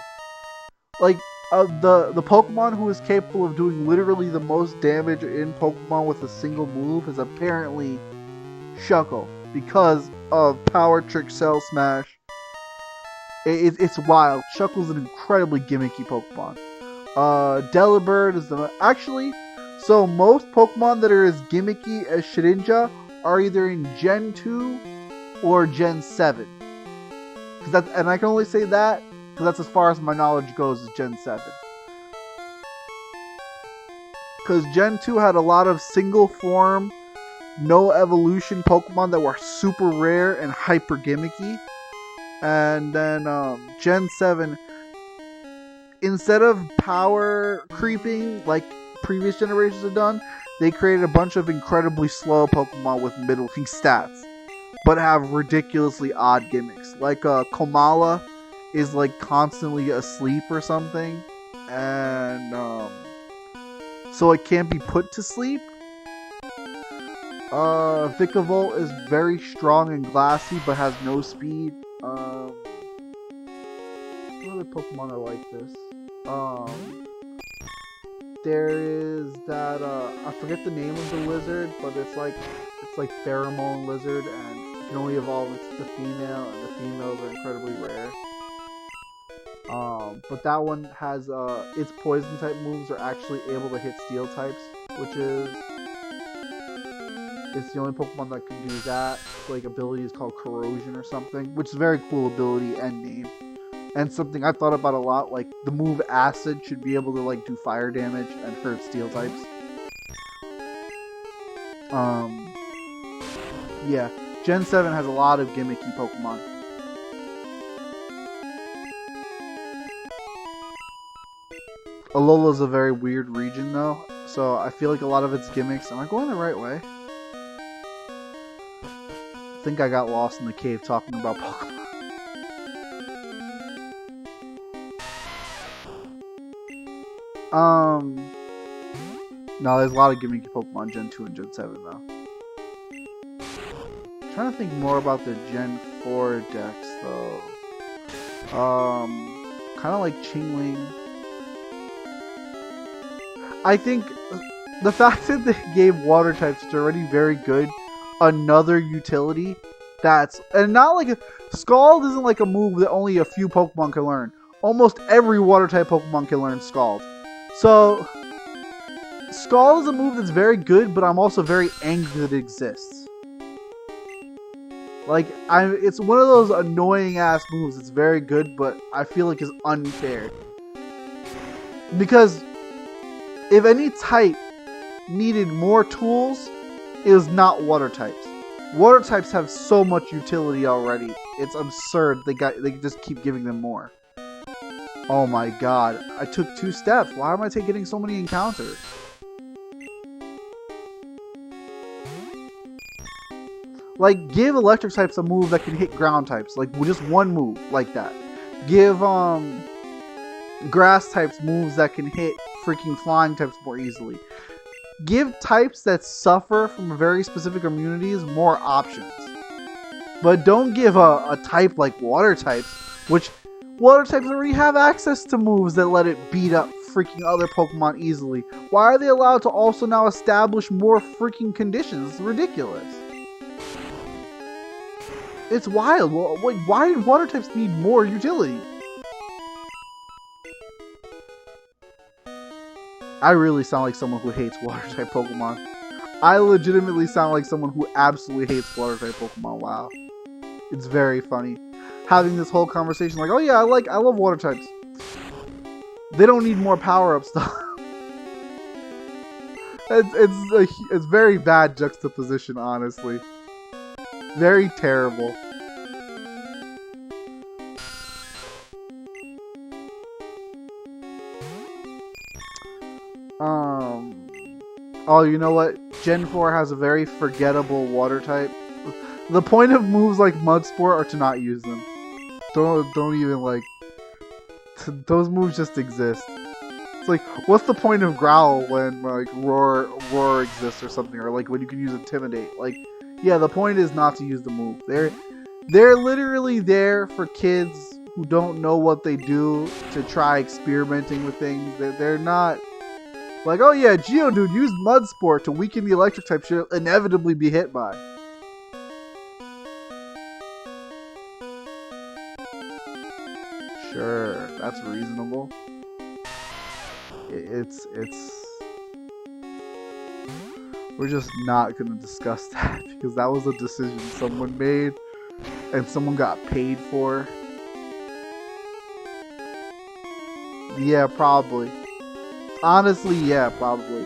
Like, the Pokemon who is capable of doing literally the most damage in Pokemon with a single move is apparently Shuckle because of Power Trick, Shell Smash. It's wild. Shuckle's an incredibly gimmicky Pokemon. Delibird is actually, so most Pokemon that are as gimmicky as Shedinja are either in Gen 2 or Gen 7. And I can only say that because that's as far as my knowledge goes, is Gen 7. Because Gen 2 had a lot of single form, no evolution Pokemon that were super rare and hyper gimmicky. And then Gen 7, instead of power creeping like previous generations have done, they created a bunch of incredibly slow Pokemon with middling stats, but have ridiculously odd gimmicks. Like Komala is like constantly asleep or something, and so it can't be put to sleep. Vikavolt is very strong and glassy, but has no speed. What other Pokemon are like this? There is that I forget the name of the lizard, but it's like pheromone lizard, and can only evolve into the female, and the females are incredibly rare. But that one has its poison type moves are actually able to hit steel types, which is it's the only Pokemon that can do that. Like ability is called Corrosion or something, which is a very cool ability and name. And something I thought about a lot, like the move Acid should be able to like do fire damage and hurt steel types. Yeah, Gen 7 has a lot of gimmicky Pokemon. Alola's a very weird region though, so I feel like a lot of its gimmicks, am I going the right way? I think I got lost in the cave talking about Pokemon. No, there's a lot of gimmicky Pokemon Gen 2 and Gen 7 though. I'm trying to think more about the Gen 4 decks though. Kind of like Chingling. I think the fact that they gave water types, which are already very good, another utility that's, and not like Scald isn't like a move that only a few Pokemon can learn. Almost every water type Pokemon can learn Scald. So Scald is a move that's very good, but I'm also very angry that it exists. Like it's one of those annoying ass moves. It's very good, but I feel like it's unfair. Because if any type needed more tools, it was not water types. Water types have so much utility already. It's absurd. They just keep giving them more. Oh my god. I took 2 steps. Why am I getting so many encounters? Like, give electric types a move that can hit ground types. Like, just one move like that. Give grass types moves that can hit freaking flying types more easily. Give types that suffer from very specific immunities more options. But don't give a type like water types, which water types already have access to moves that let it beat up freaking other Pokemon easily. Why are they allowed to also now establish more freaking conditions? It's ridiculous. It's wild. Why did water types need more utility? I really sound like someone who hates water type Pokemon. I legitimately sound like someone who absolutely hates water type Pokemon. Wow. It's very funny. Having this whole conversation like, oh yeah, I love water types. They don't need more power-ups though. It's very bad juxtaposition, honestly. Very terrible. Oh, you know what? Gen 4 has a very forgettable water type. The point of moves like Mud Sport are to not use them. Don't even like. Those moves just exist. It's like, what's the point of Growl when like Roar exists or something, or like when you can use Intimidate? Like, yeah, the point is not to use the move. They're literally there for kids who don't know what they do to try experimenting with things. They're not like, oh yeah, Geodude used Mud Sport to weaken the electric type she'll inevitably be hit by. Sure, that's reasonable. We're just not gonna discuss that because that was a decision someone made and someone got paid for. Yeah, probably. Honestly, yeah, probably.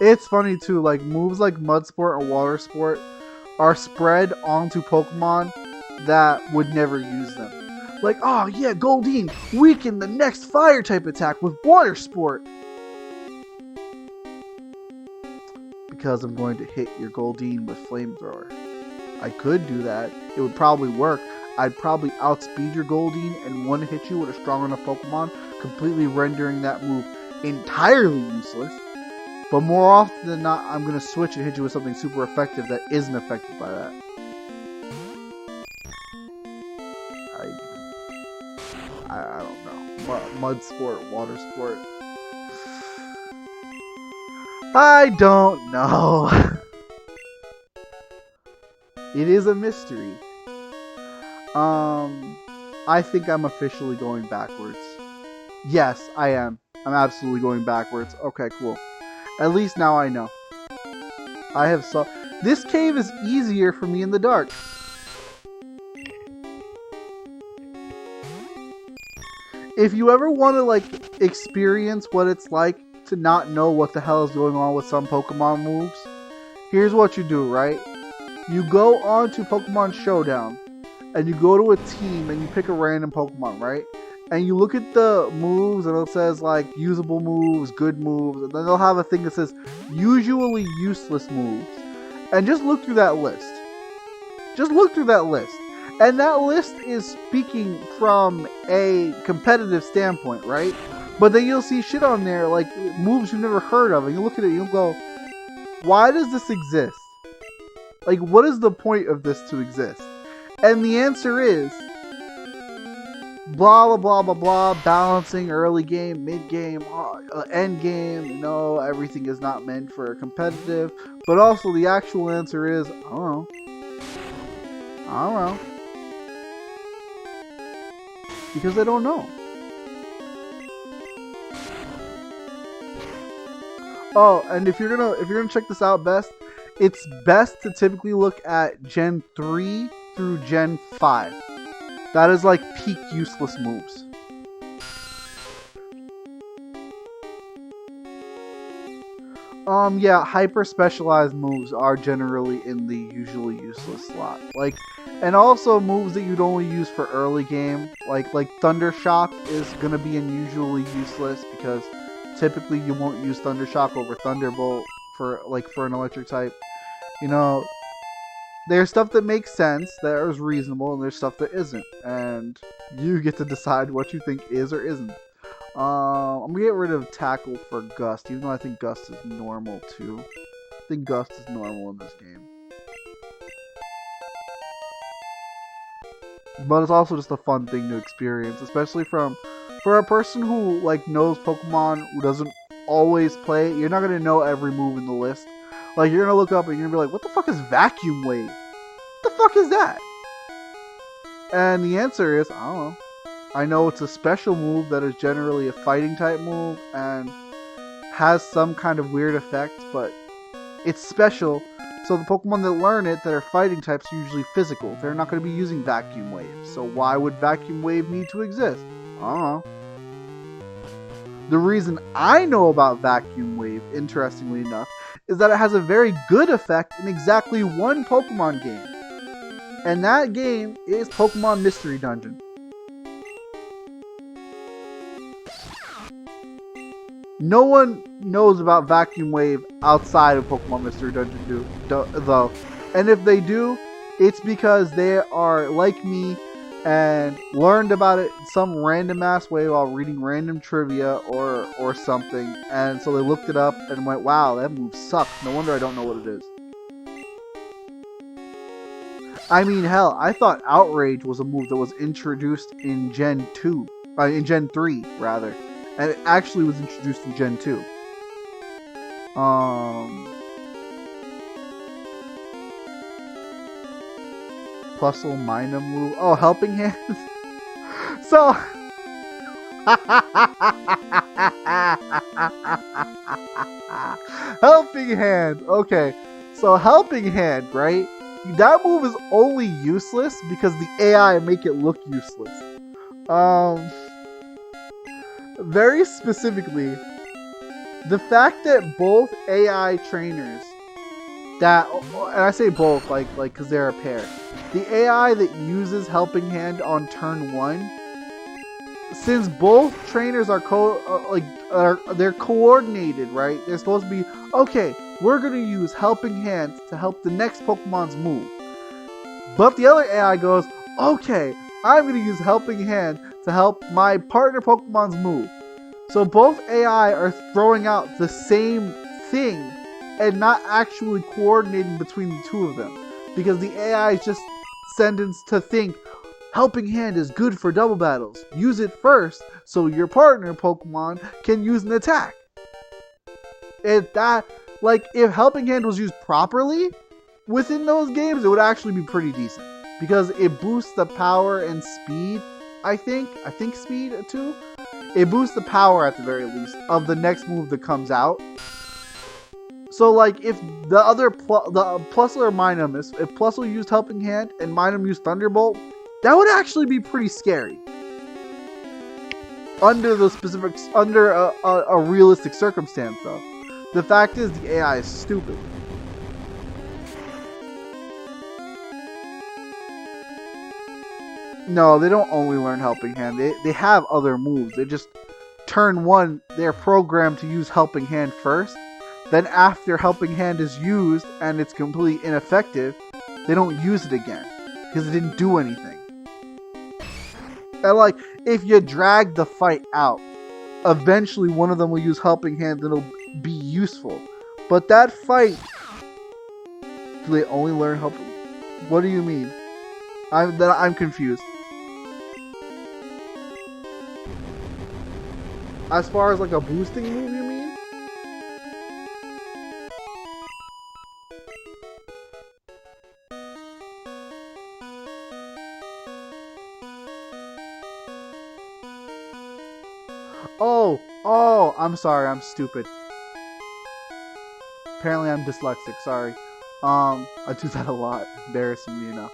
It's funny too, like moves like Mud Sport or Water Sport are spread onto Pokemon that would never use them. Like, oh yeah, Goldeen, weaken the next fire type attack with Water Sport. Because I'm going to hit your Goldeen with Flamethrower. I could do that. It would probably work. I'd probably outspeed your Goldeen and one hit you with a strong enough Pokemon, completely rendering that move entirely useless. But more often than not, I'm going to switch and hit you with something super effective that isn't affected by that. I don't know. Mud Sport, Water Sport. I don't know. It is a mystery. I think I'm officially going backwards. Yes, I am. I'm absolutely going backwards. Okay, cool. At least now I know. I have this cave is easier for me in the dark. If you ever want to like experience what it's like to not know what the hell is going on with some Pokemon moves, here's what you do, right? You go on to Pokemon Showdown and you go to a team and you pick a random Pokemon, right? And you look at the moves and it says like usable moves, good moves, and then they'll have a thing that says usually useless moves. And just look through that list. Just look through that list. And that list is speaking from a competitive standpoint, right? But then you'll see shit on there like moves you've never heard of, and you look at it and you'll go, why does this exist? Like, what is the point of this to exist? And the answer is blah, blah, blah, blah, blah, balancing early game, mid game, end game. No, everything is not meant for competitive. But also the actual answer is, I don't know. Because I don't know. Oh, and if you're gonna check this out best, it's best to typically look at Gen 3 through Gen 5. That is like peak useless moves. Yeah, hyper specialized moves are generally in the usually useless slot. Like, and also moves that you'd only use for early game, like Thunder Shock is gonna be unusually useless because typically you won't use Thunder Shock over Thunderbolt for an electric type. You know, there's stuff that makes sense, that is reasonable, and there's stuff that isn't, and you get to decide what you think is or isn't. I'm gonna get rid of Tackle for Gust, even though I think Gust is normal too. I think Gust is normal in this game. But it's also just a fun thing to experience, especially for a person who like knows Pokemon, who doesn't always play. You're not gonna know every move in the list. Like, you're gonna look up and you're gonna be like, what the fuck is Vacuum Wave? What the fuck is that? And the answer is, I don't know. I know it's a special move that is generally a fighting type move and has some kind of weird effect, but it's special. So the Pokemon that learn it that are fighting types are usually physical. They're not going to be using Vacuum Wave. So why would Vacuum Wave need to exist? I don't know. The reason I know about Vacuum Wave, interestingly enough, is that it has a very good effect in exactly one Pokemon game. And that game is Pokemon Mystery Dungeon. No one knows about Vacuum Wave outside of Pokemon Mystery Dungeon though. And if they do, it's because they are like me and learned about it in some random ass way while reading random trivia or something. And so they looked it up and went, wow, that move sucks. No wonder I don't know what it is. I mean, hell, I thought Outrage was a move that was introduced in Gen 3, rather. And it actually was introduced in Gen 2. Plusle Minor move. Oh, Helping Hand. So... Helping Hand. Okay. So Helping Hand, right? That move is only useless because the AI make it look useless. Very specifically, the fact that both AI trainers and I say both like because they're a pair, the AI that uses Helping Hand on turn 1, since both trainers are they're coordinated, right? They're supposed to be, okay, we're gonna use Helping Hand to help the next Pokemon's move. But the other AI goes, okay, I'm gonna use Helping Hand to help my partner Pokemon's move. So both AI are throwing out the same thing and not actually coordinating between the two of them. Because the AI is just sentenced to think, Helping Hand is good for double battles. Use it first so your partner Pokemon can use an attack. If Helping Hand was used properly, within those games, it would actually be pretty decent. Because it boosts the power and speed, I think speed too. It boosts the power at the very least of the next move that comes out. So like if the other the Plusle or Minun, if Plusle used Helping Hand and Minun used Thunderbolt, that would actually be pretty scary. Under the specifics, under a realistic circumstance though. The fact is the AI is stupid. No, they don't only learn Helping Hand. They have other moves. They just turn 1, they're programmed to use Helping Hand first. Then after Helping Hand is used and it's completely ineffective, they don't use it again because it didn't do anything. And like, if you drag the fight out, eventually one of them will use Helping Hand that'll be useful. But that fight, do they only learn Helping? What do you mean? I'm confused. As far as like a boosting move, you mean? Oh, I'm sorry, I'm stupid. Apparently I'm dyslexic, sorry. I do that a lot, embarrassingly enough.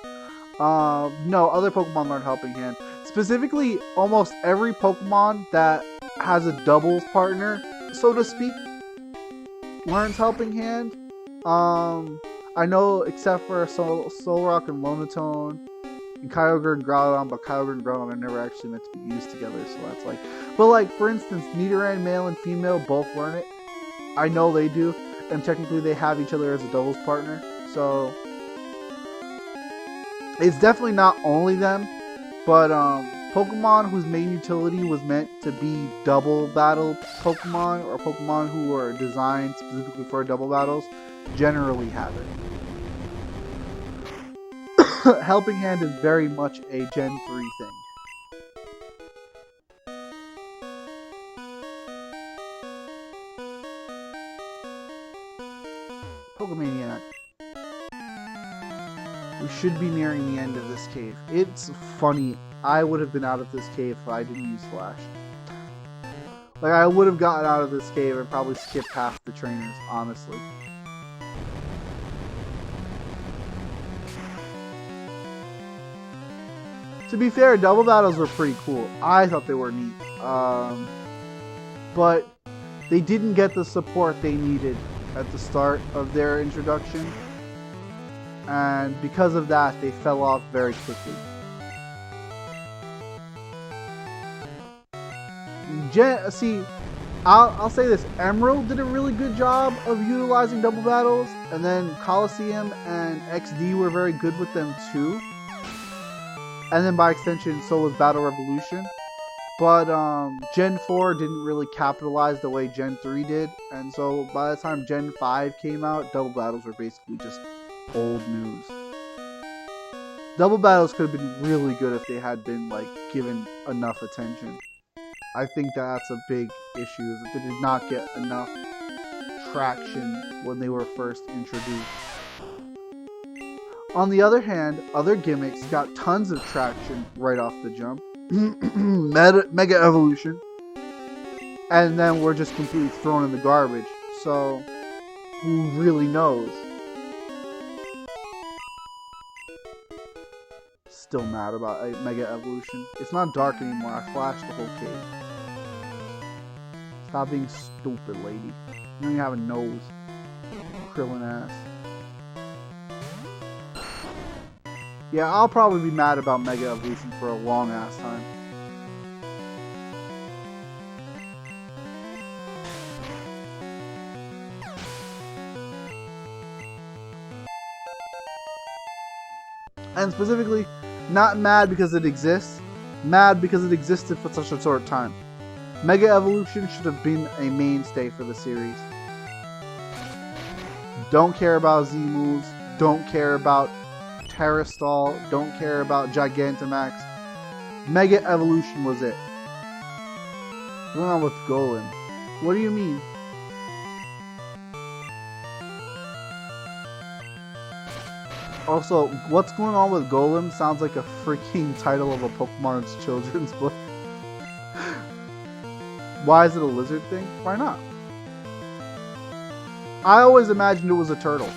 No, other Pokemon learn Helping Hand. Specifically, almost every Pokemon that has a doubles partner, so to speak, learns Helping Hand. I know except for Solrock and Lonotone, and Kyogre and Groudon, but Kyogre and Groudon are never actually meant to be used together, so that's like... But like, for instance, Nidoran, male and female, both learn it. I know they do, and technically they have each other as a doubles partner, so... It's definitely not only them, but Pokemon whose main utility was meant to be double battle Pokemon, or Pokemon who are designed specifically for double battles, generally have it. Helping Hand is very much a Gen 3 thing. Pokemaniac. We should be nearing the end of this cave. It's funny. I would have been out of this cave if I didn't use Flash. Like, I would have gotten out of this cave and probably skipped half the trainers, honestly. To be fair, double battles were pretty cool. I thought they were neat. But they didn't get the support they needed at the start of their introduction. And because of that, they fell off very quickly. See, I'll say this. Emerald did a really good job of utilizing double battles. And then Coliseum and XD were very good with them too. And then by extension, so was Battle Revolution. But Gen 4 didn't really capitalize the way Gen 3 did. And so by the time Gen 5 came out, double battles were basically just old news. Double battles could have been really good if they had been like given enough attention. I think that's a big issue, is that they did not get enough traction when they were first introduced. On the other hand, other gimmicks got tons of traction right off the jump. Mega Evolution. And then we're just completely thrown in the garbage. So, who really knows? Still mad about Mega Evolution. It's not dark anymore. I flashed the whole cave. Stop being stupid, lady. You don't even have a nose. Krillin ass. Yeah, I'll probably be mad about Mega Evolution for a long ass time. And specifically, not mad because it exists, mad because it existed for such a short time. Mega Evolution should have been a mainstay for the series. Don't care about Z moves, don't care about Terrastall, don't care about Gigantamax. Mega Evolution was it. What's going on with Golem? What do you mean? Also, what's going on with Golem sounds like a freaking title of a Pokemon's children's book. Why is it a lizard thing? Why not? I always imagined it was a turtle.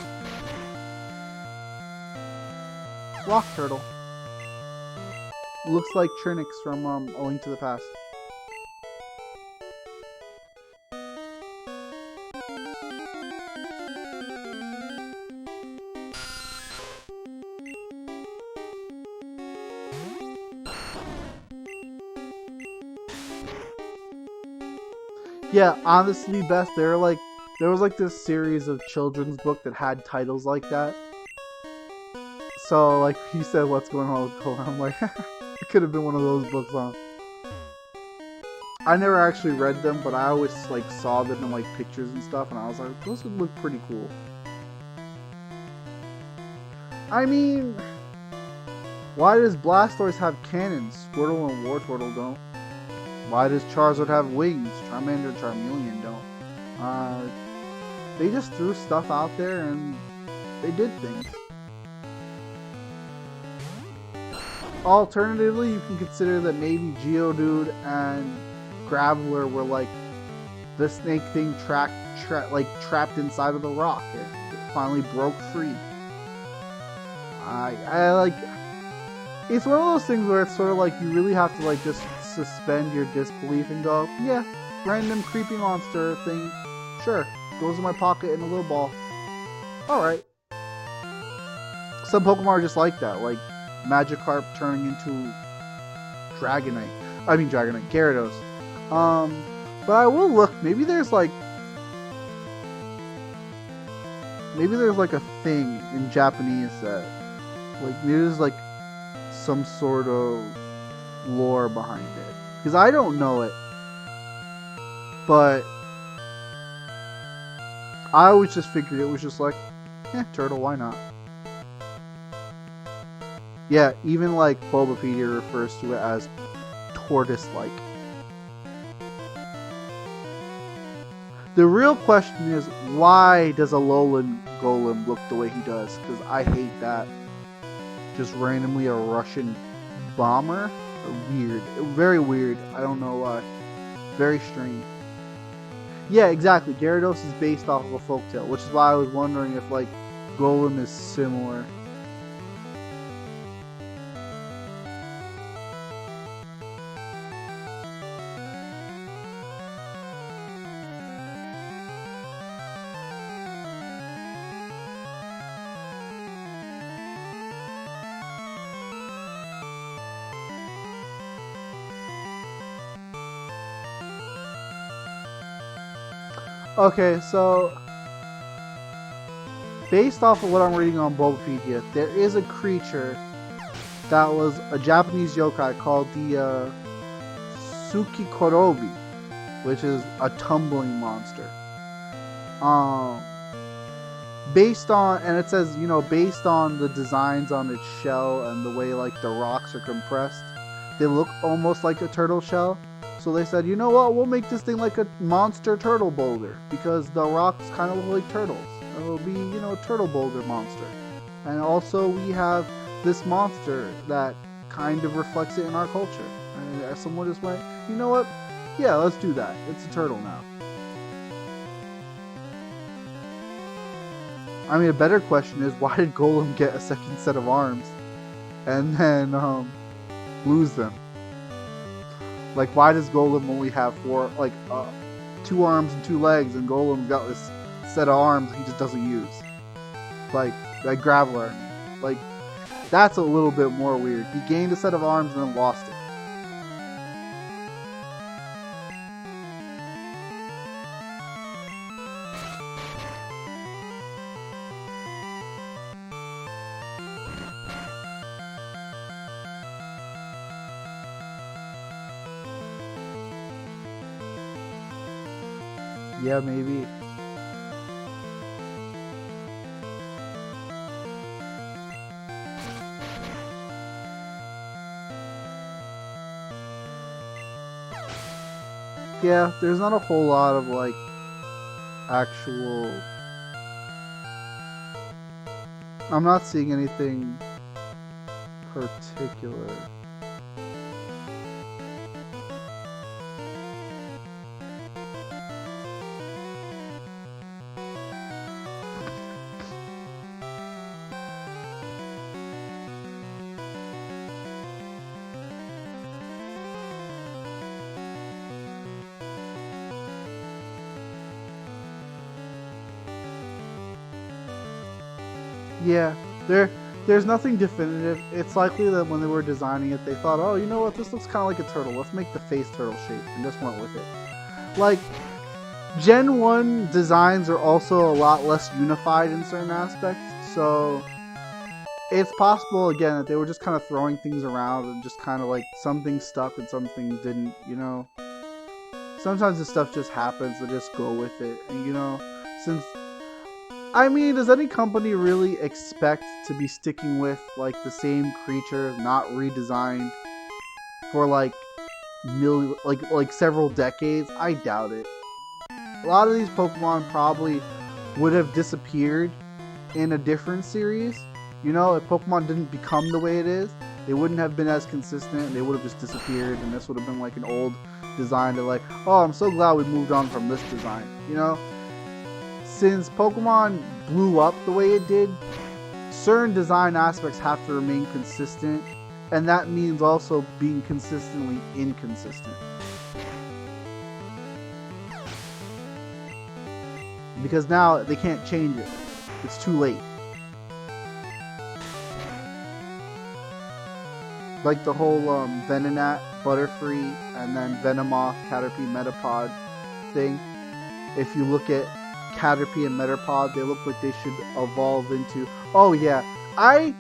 Rock turtle. Looks like Trinix from A Link to the Past. Yeah, honestly, Beth, there was like this series of children's book that had titles like that. So like he said, what's going on with Golem? I'm like, it could have been one of those books, huh? I never actually read them, but I always like saw them in like pictures and stuff, and I was like, those would look pretty cool. I mean, why does Blastoise have cannons? Squirtle and Wartortle don't. Why does Charizard have wings? Charmander and Charmeleon don't. They just threw stuff out there and they did things. Alternatively, you can consider that maybe Geodude and Graveler were like the snake thing trapped inside of the rock. It finally broke free. I like. It's one of those things where it's sort of like you really have to like just suspend your disbelief and go, yeah, random creepy monster thing, sure, goes in my pocket in a little ball. Alright. Some Pokemon are just like that, like Magikarp turning into Gyarados. But I will look, maybe there's like a thing in Japanese that, like, maybe there's like some sort of lore behind it, because I don't know it, but I always just figured it was just like, turtle, why not? Yeah, even like Bulbapedia refers to it as tortoise-like. The real question is, why does Alolan Golem look the way he does? Because I hate that. Just randomly a Russian bomber? Weird. Very weird. I don't know why. Very strange. Yeah, exactly. Gyarados is based off of a folktale, which is why I was wondering if, like, Golem is similar. Okay, so based off of what I'm reading on Bulbapedia, there is a creature that was a Japanese yokai called the Tsukikorobi, which is a tumbling monster. Based on, and it says, based on the designs on its shell and the way like the rocks are compressed, they look almost like a turtle shell. So they said, you know what, we'll make this thing like a monster turtle boulder, because the rocks kind of look like turtles. It'll be, a turtle boulder monster. And also we have this monster that kind of reflects it in our culture. And someone just went, you know what, yeah, let's do that. It's a turtle now. I mean, a better question is, why did Golem get a second set of arms and then lose them? Like, why does Golem only have 2 arms and 2 legs, and Golem's got this set of arms he just doesn't use? Like Graveler. Like, that's a little bit more weird. He gained a set of arms and then lost it. Yeah, maybe. Yeah, there's not a whole lot of, like, actual I'm not seeing anything particular. Yeah, there's nothing definitive. It's likely that when they were designing it, they thought, oh, you know what, this looks kind of like a turtle. Let's make the face turtle shape, and just went with it. Like, Gen 1 designs are also a lot less unified in certain aspects, so it's possible, again, that they were just kind of throwing things around and just kind of like something stuck and something didn't, you know? Sometimes this stuff just happens, they just go with it, and you know, since I mean, does any company really expect to be sticking with like the same creature, not redesigned for like several decades? I doubt it. A lot of these Pokemon probably would have disappeared in a different series. You know, if Pokemon didn't become the way it is, they wouldn't have been as consistent. They would have just disappeared, and this would have been like an old design to like, oh, I'm so glad we moved on from this design. You know? Since Pokemon blew up the way it did, certain design aspects have to remain consistent, and that means also being consistently inconsistent. Because now they can't change it. It's too late. Like the whole Venonat, Butterfree, and then Venomoth, Caterpie, Metapod thing. If you look at Caterpie and Metapod, they look like they should evolve into... Oh yeah, I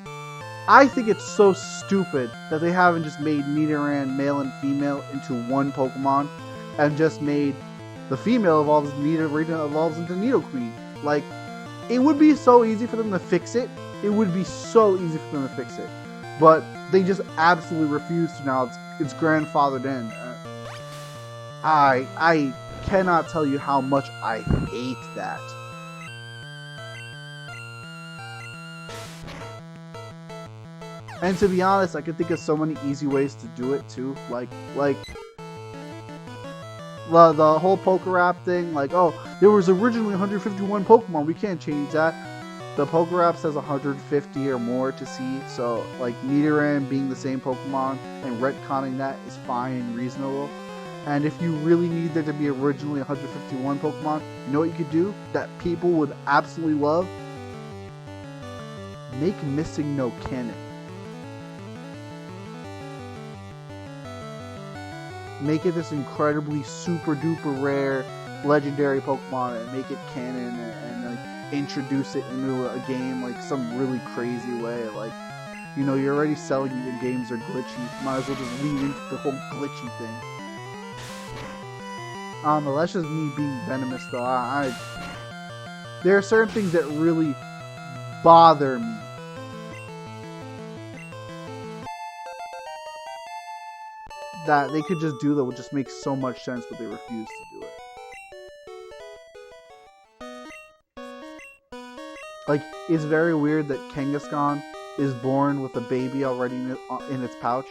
think it's so stupid that they haven't just made Nidoran male and female into one Pokemon and just made the female evolves into Nidoqueen. Like, it would be so easy for them to fix it. It would be so easy for them to fix it. But they just absolutely refuse to now. It's grandfathered in. I cannot tell you how much I hate that. And to be honest, I can think of so many easy ways to do it too. Like the whole Pokerap thing. Like, oh, there was originally 151 Pokemon. We can't change that. The Pokerap says 150 or more to see. So, like, Nidoran being the same Pokemon and retconning that is fine and reasonable. And if you really need there to be originally 151 Pokemon, you know what you could do that people would absolutely love? Make Missing No canon. Make it this incredibly super duper rare legendary Pokemon and make it canon and like introduce it into a game like some really crazy way. Like, you know, you're already selling your games are glitchy. Might as well just lean into the whole glitchy thing. I don't know, that's just me being venomous though. There are certain things that really bother me. That they could just do that would just make so much sense, but they refuse to do it. Like, it's very weird that Kangaskhan is born with a baby already in its pouch.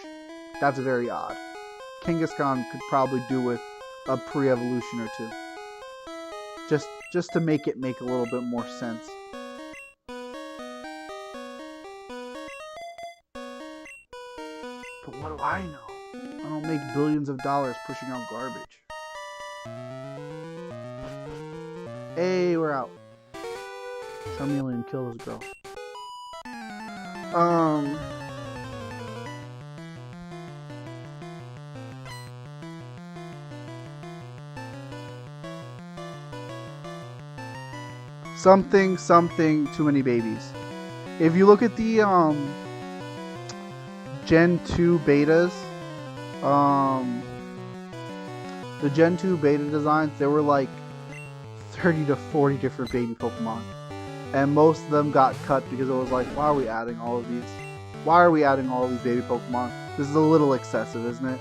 That's very odd. Kangaskhan could probably do with a pre-evolution or two. Just to make it make a little bit more sense. But what do I know? I don't make billions of dollars pushing out garbage. Hey, we're out. Charmeleon, kill this girl. Something, too many babies. If you look at the Gen 2 betas, the Gen 2 beta designs, there were like 30 to 40 different baby Pokemon. And most of them got cut because it was like, why are we adding all of these? Why are we adding all of these baby Pokemon? This is a little excessive, isn't it?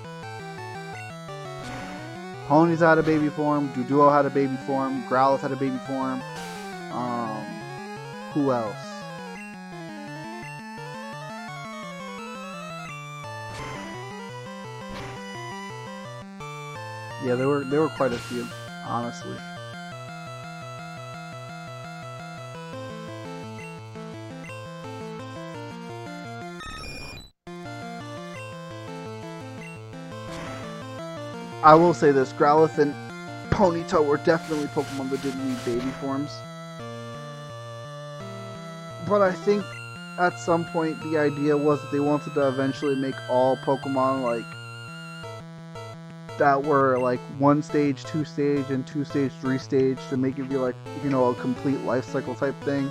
Ponyta had a baby form, Doduo had a baby form, Growlithe had a baby form. Who else? Yeah, there were quite a few, honestly. I will say this, Growlithe and Ponyta were definitely Pokemon that didn't need baby forms. But I think at some point the idea was that they wanted to eventually make all Pokemon like that were like 1 stage, 2 stage, and 2 stage, 3 stage to make it be like, you know, a complete life cycle type thing.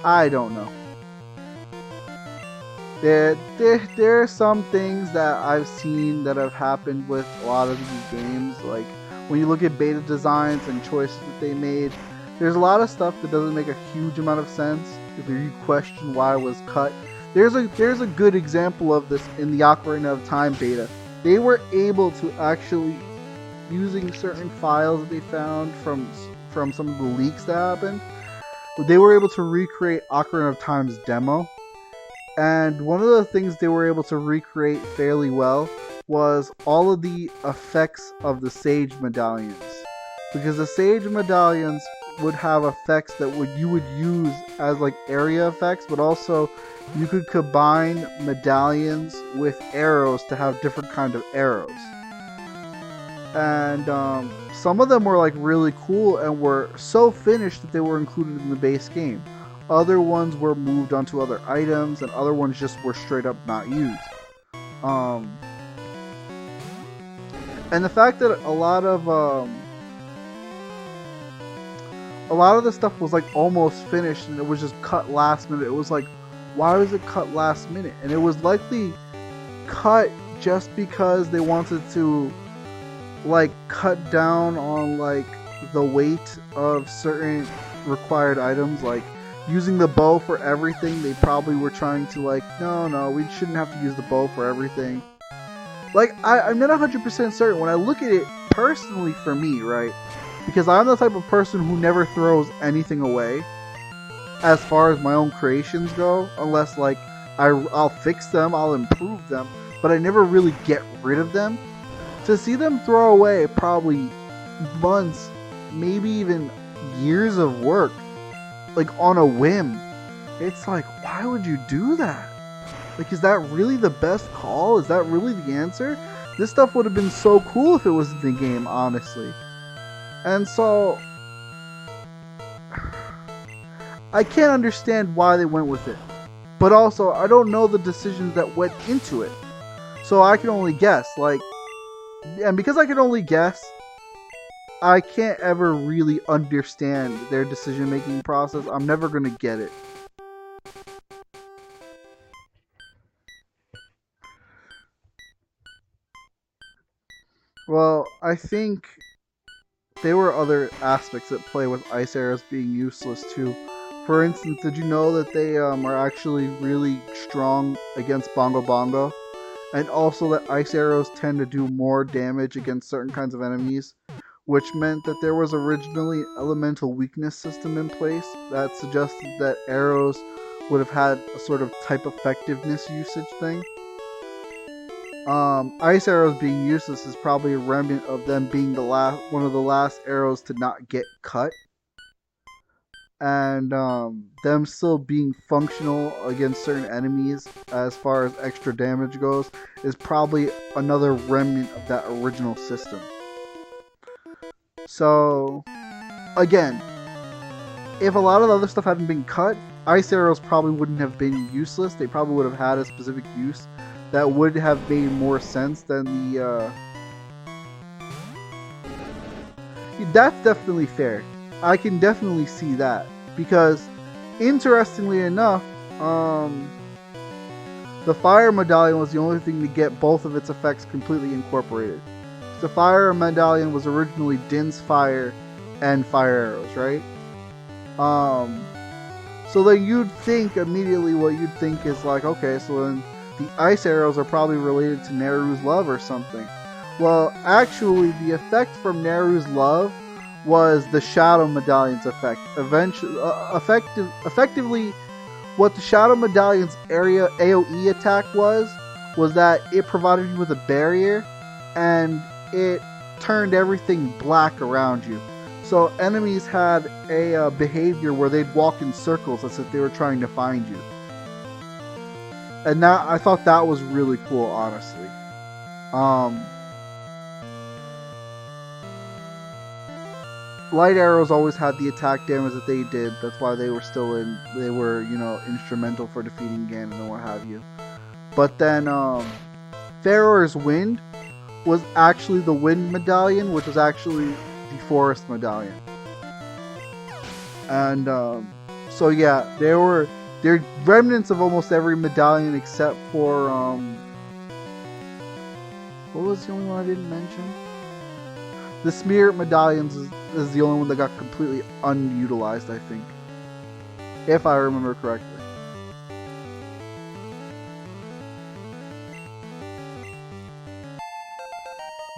I don't know. There are some things that I've seen that have happened with a lot of these games. Like when you look at beta designs and choices that they made, there's a lot of stuff that doesn't make a huge amount of sense if you question why it was cut. There's a good example of this in the Ocarina of Time beta. They were able to actually, using certain files that they found from some of the leaks that happened, they were able to recreate Ocarina of Time's demo. And one of the things they were able to recreate fairly well was all of the effects of the Sage medallions. Because the Sage medallions would have effects that you would use as like area effects, but also you could combine medallions with arrows to have different kind of arrows. And some of them were like really cool and were so finished that they were included in the base game. Other ones were moved onto other items, and other ones just were straight up not used. And the fact that a lot of the stuff was like almost finished and it was just cut last minute. It was like, why was it cut last minute? And it was likely cut just because they wanted to like cut down on like the weight of certain required items, like using the bow for everything. They probably were trying to like, no, we shouldn't have to use the bow for everything. Like, I'm not 100% certain. When I look at it personally for me, right? Because I'm the type of person who never throws anything away as far as my own creations go. Unless, like, I'll fix them, I'll improve them. But I never really get rid of them. To see them throw away probably months, maybe even years of work, like on a whim, it's like, why would you do that? Like, is that really the best call? Is that really the answer? This stuff would have been so cool if it was in the game, honestly. And so I can't understand why they went with it. But also, I don't know the decisions that went into it. So I can only guess. Like, and because I can only guess, I can't ever really understand their decision-making process. I'm never going to get it. Well, I think there were other aspects at play with ice arrows being useless too. For instance, did you know that they are actually really strong against Bongo Bongo? And also that ice arrows tend to do more damage against certain kinds of enemies, which meant that there was originally an elemental weakness system in place that suggested that arrows would have had a sort of type effectiveness usage thing. Ice arrows being useless is probably a remnant of them being one of the last arrows to not get cut. And them still being functional against certain enemies as far as extra damage goes is probably another remnant of that original system. So, again, if a lot of the other stuff hadn't been cut, ice arrows probably wouldn't have been useless. They probably would have had a specific use that would have made more sense than the... That's definitely fair. I can definitely see that. Because, interestingly enough, the fire medallion was the only thing to get both of its effects completely incorporated. The fire medallion was originally Din's fire and fire arrows, right? So then you'd think immediately what you'd think is like, okay, so then the ice arrows are probably related to Naru's love or something. Well, actually, the effect from Naru's love was the Shadow Medallion's effect. Effectively, what the Shadow Medallion's area AoE attack was that it provided you with a barrier, and it turned everything black around you. So enemies had a behavior where they'd walk in circles as if they were trying to find you. And that, I thought that was really cool, honestly. Light arrows always had the attack damage that they did. That's why they were still in. They were, you know, instrumental for defeating Ganon and what have you. But then, Faror's Wind was actually the Wind Medallion, which was actually the Forest Medallion. And so yeah, there are remnants of almost every medallion except for what was the only one I didn't mention? The Spirit Medallions is the only one that got completely unutilized, I think, if I remember correctly.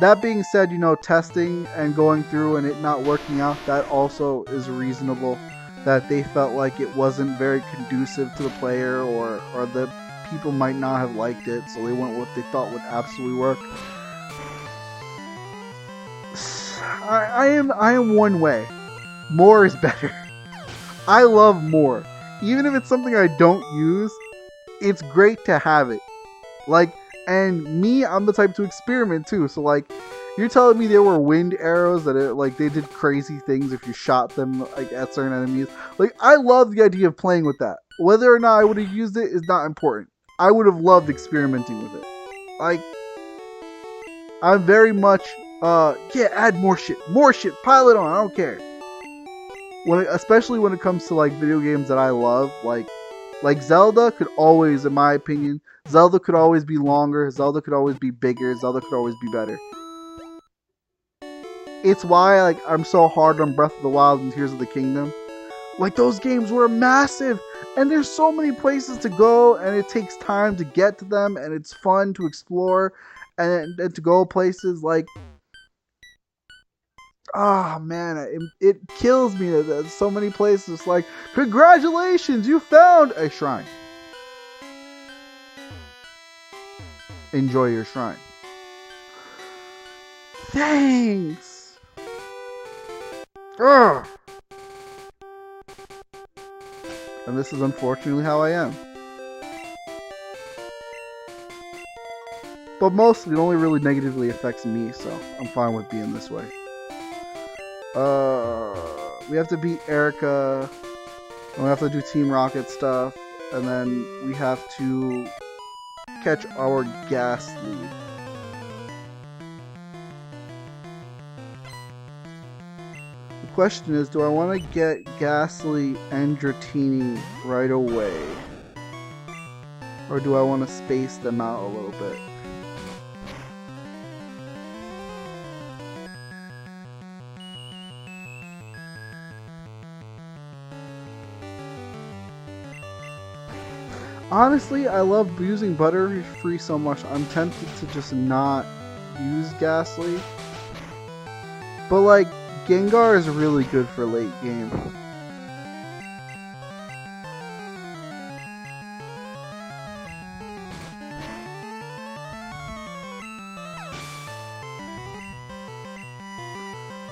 That being said, you know, testing and going through and it not working out, that also is reasonable. That they felt like it wasn't very conducive to the player, or the people might not have liked it, so they went with what they thought would absolutely work. I am one way. More is better. I love more. Even if it's something I don't use, it's great to have it. Like, and me, I'm the type to experiment too. So like, you're telling me there were wind arrows that they did crazy things if you shot them like at certain enemies. Like, I love the idea of playing with that. Whether or not I would have used it is not important. I would have loved experimenting with it. Like, I'm very much yeah, add more shit, pile it on. I don't care. Especially when it comes to like video games that I love, like Zelda could always, in my opinion, Zelda could always be longer. Zelda could always be bigger. Zelda could always be better. It's why like I'm so hard on Breath of the Wild and Tears of the Kingdom. Like, those games were massive, and there's so many places to go, and it takes time to get to them, and it's fun to explore, and to go places like. Oh man, it kills me that there's so many places like, congratulations, you found a shrine. Enjoy your shrine. Thanks. Ugh. And this is unfortunately how I am. But mostly it only really negatively affects me, so I'm fine with being this way. We have to beat Erica, and we have to do Team Rocket stuff, and then we have to catch our Ghastly. The question is, do I want to get Ghastly and Dratini right away? Or do I want to space them out a little bit? Honestly, I love using Butterfree so much, I'm tempted to just not use Ghastly. But like, Gengar is really good for late game.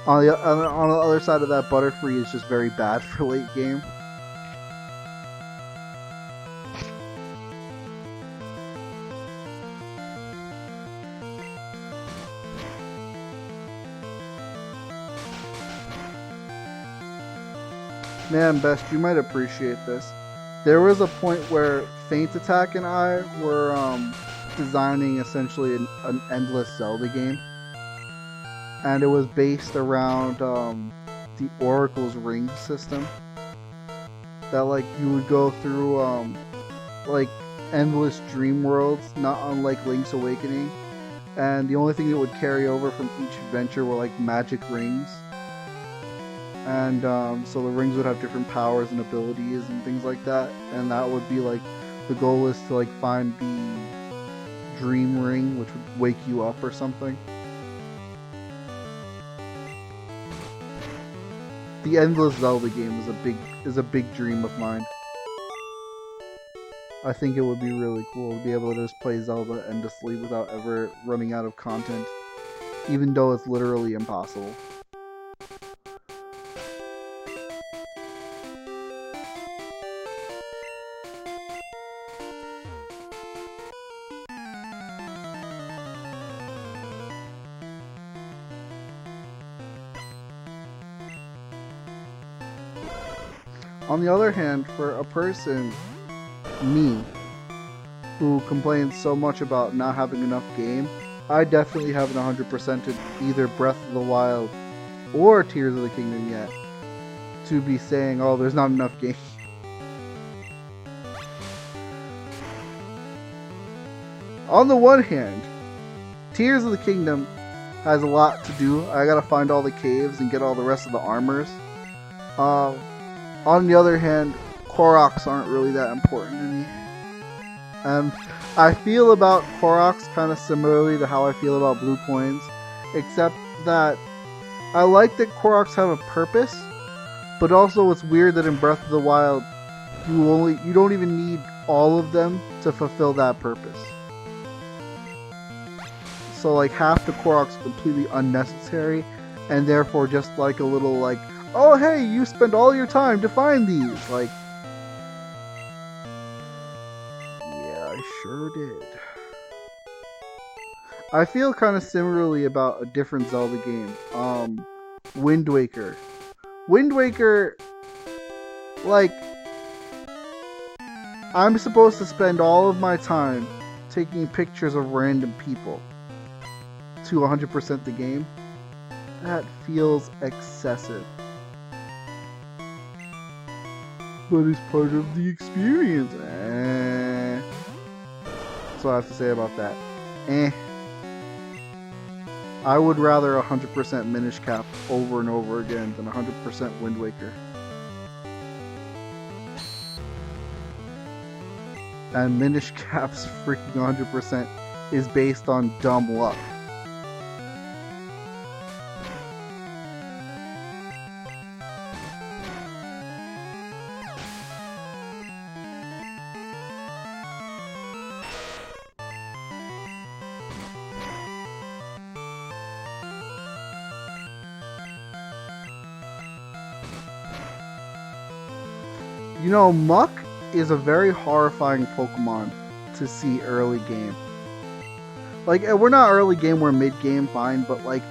On the other side of that, Butterfree is just very bad for late game. Man, Best, you might appreciate this. There was a point where Feint Attack and I were designing essentially an endless Zelda game. And it was based around the Oracle's Ring system. That like you would go through like endless dream worlds, not unlike Link's Awakening. And the only thing that would carry over from each adventure were like magic rings. And so the rings would have different powers and abilities and things like that. And that would be like, the goal is to like find the dream ring, which would wake you up or something. The endless Zelda game is a big dream of mine. I think it would be really cool to be able to just play Zelda endlessly without ever running out of content. even though it's literally impossible. On the other hand, for a person, me, who complains so much about not having enough game, I definitely haven't 100%ed either Breath of the Wild or Tears of the Kingdom yet to be saying, oh, there's not enough game. On the one hand, Tears of the Kingdom has a lot to do. I gotta find all the caves and get all the rest of the armors. On the other hand, Koroks aren't really that important to me. And I feel about Koroks kind of similarly to how I feel about blue coins, except that I like that Koroks have a purpose, but also it's weird that in Breath of the Wild, you don't even need all of them to fulfill that purpose. So like half the Koroks are completely unnecessary, and therefore just like a little like, oh hey, you spent all your time to find these. Like, yeah, I sure did. I feel kind of similarly about a different Zelda game. Wind Waker. Wind Waker, like, I'm supposed to spend all of my time taking pictures of random people to 100% the game. That feels excessive. But it's part of the experience. That's what I have to say about that. I would rather 100% Minish Cap over and over again than 100% Wind Waker. And Minish Cap's freaking 100% is based on dumb luck. You know, Muck is a very horrifying Pokemon to see early game. Like, we're not early game, we're mid game, fine, but like,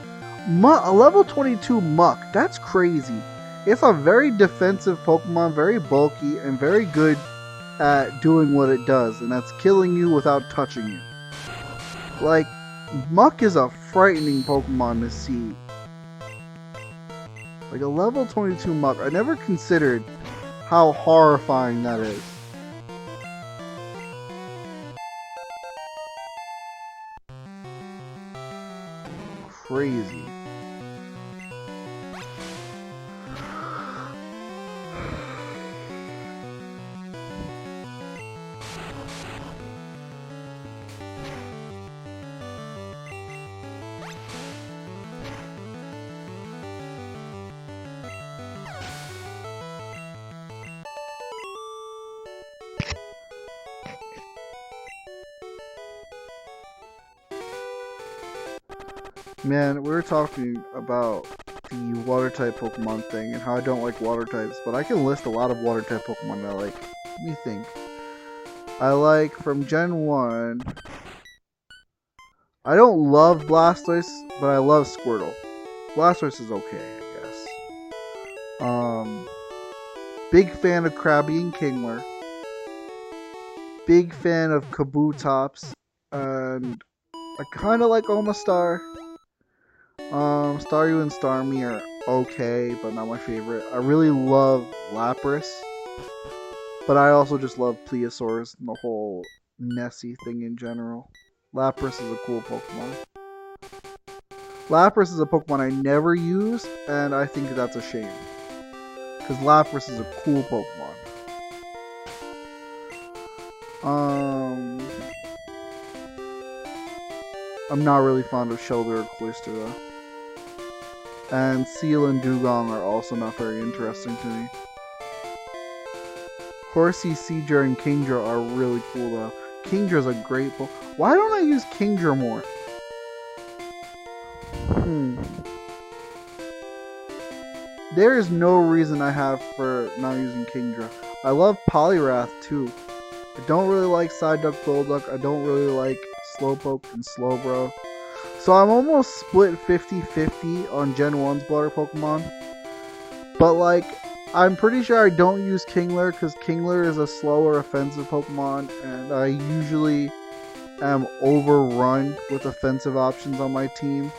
a level 22 Muck, that's crazy. It's a very defensive Pokemon, very bulky, and very good at doing what it does, and that's killing you without touching you. Like, Muck is a frightening Pokemon to see. Like, a level 22 Muck, I never considered how horrifying that is. Crazy. Man, we were talking about the water type Pokemon thing and how I don't like water types, but I can list a lot of water type Pokemon I like. Let me think. I like from Gen 1. I don't love Blastoise, but I love Squirtle. Blastoise is okay, I guess. Big fan of Krabby and Kingler. Big fan of Kabutops. And I kind of like Omastar. Staryu and Starmie are okay, but not my favorite. I really love Lapras, but I also just love Plesiosaurus and the whole Nessie thing in general. Lapras is a cool Pokemon. Lapras is a Pokemon I never use, and I think that's a shame. Because Lapras is a cool Pokemon. I'm not really fond of Shelder or Cloyster though. And Seal and Dugong are also not very interesting to me. Horsey, Seadra, and Kingdra are really cool though. Kingdra's a great Pokemon. Why don't I use Kingdra more? There is no reason I have for not using Kingdra. I love Poliwrath too. I don't really like Psyduck, Golduck. I don't really like Slowpoke and Slowbro. So I'm almost split 50-50 on Gen 1's water Pokemon. But like, I'm pretty sure I don't use Kingler because Kingler is a slower offensive Pokemon and I usually am overrun with offensive options on my team.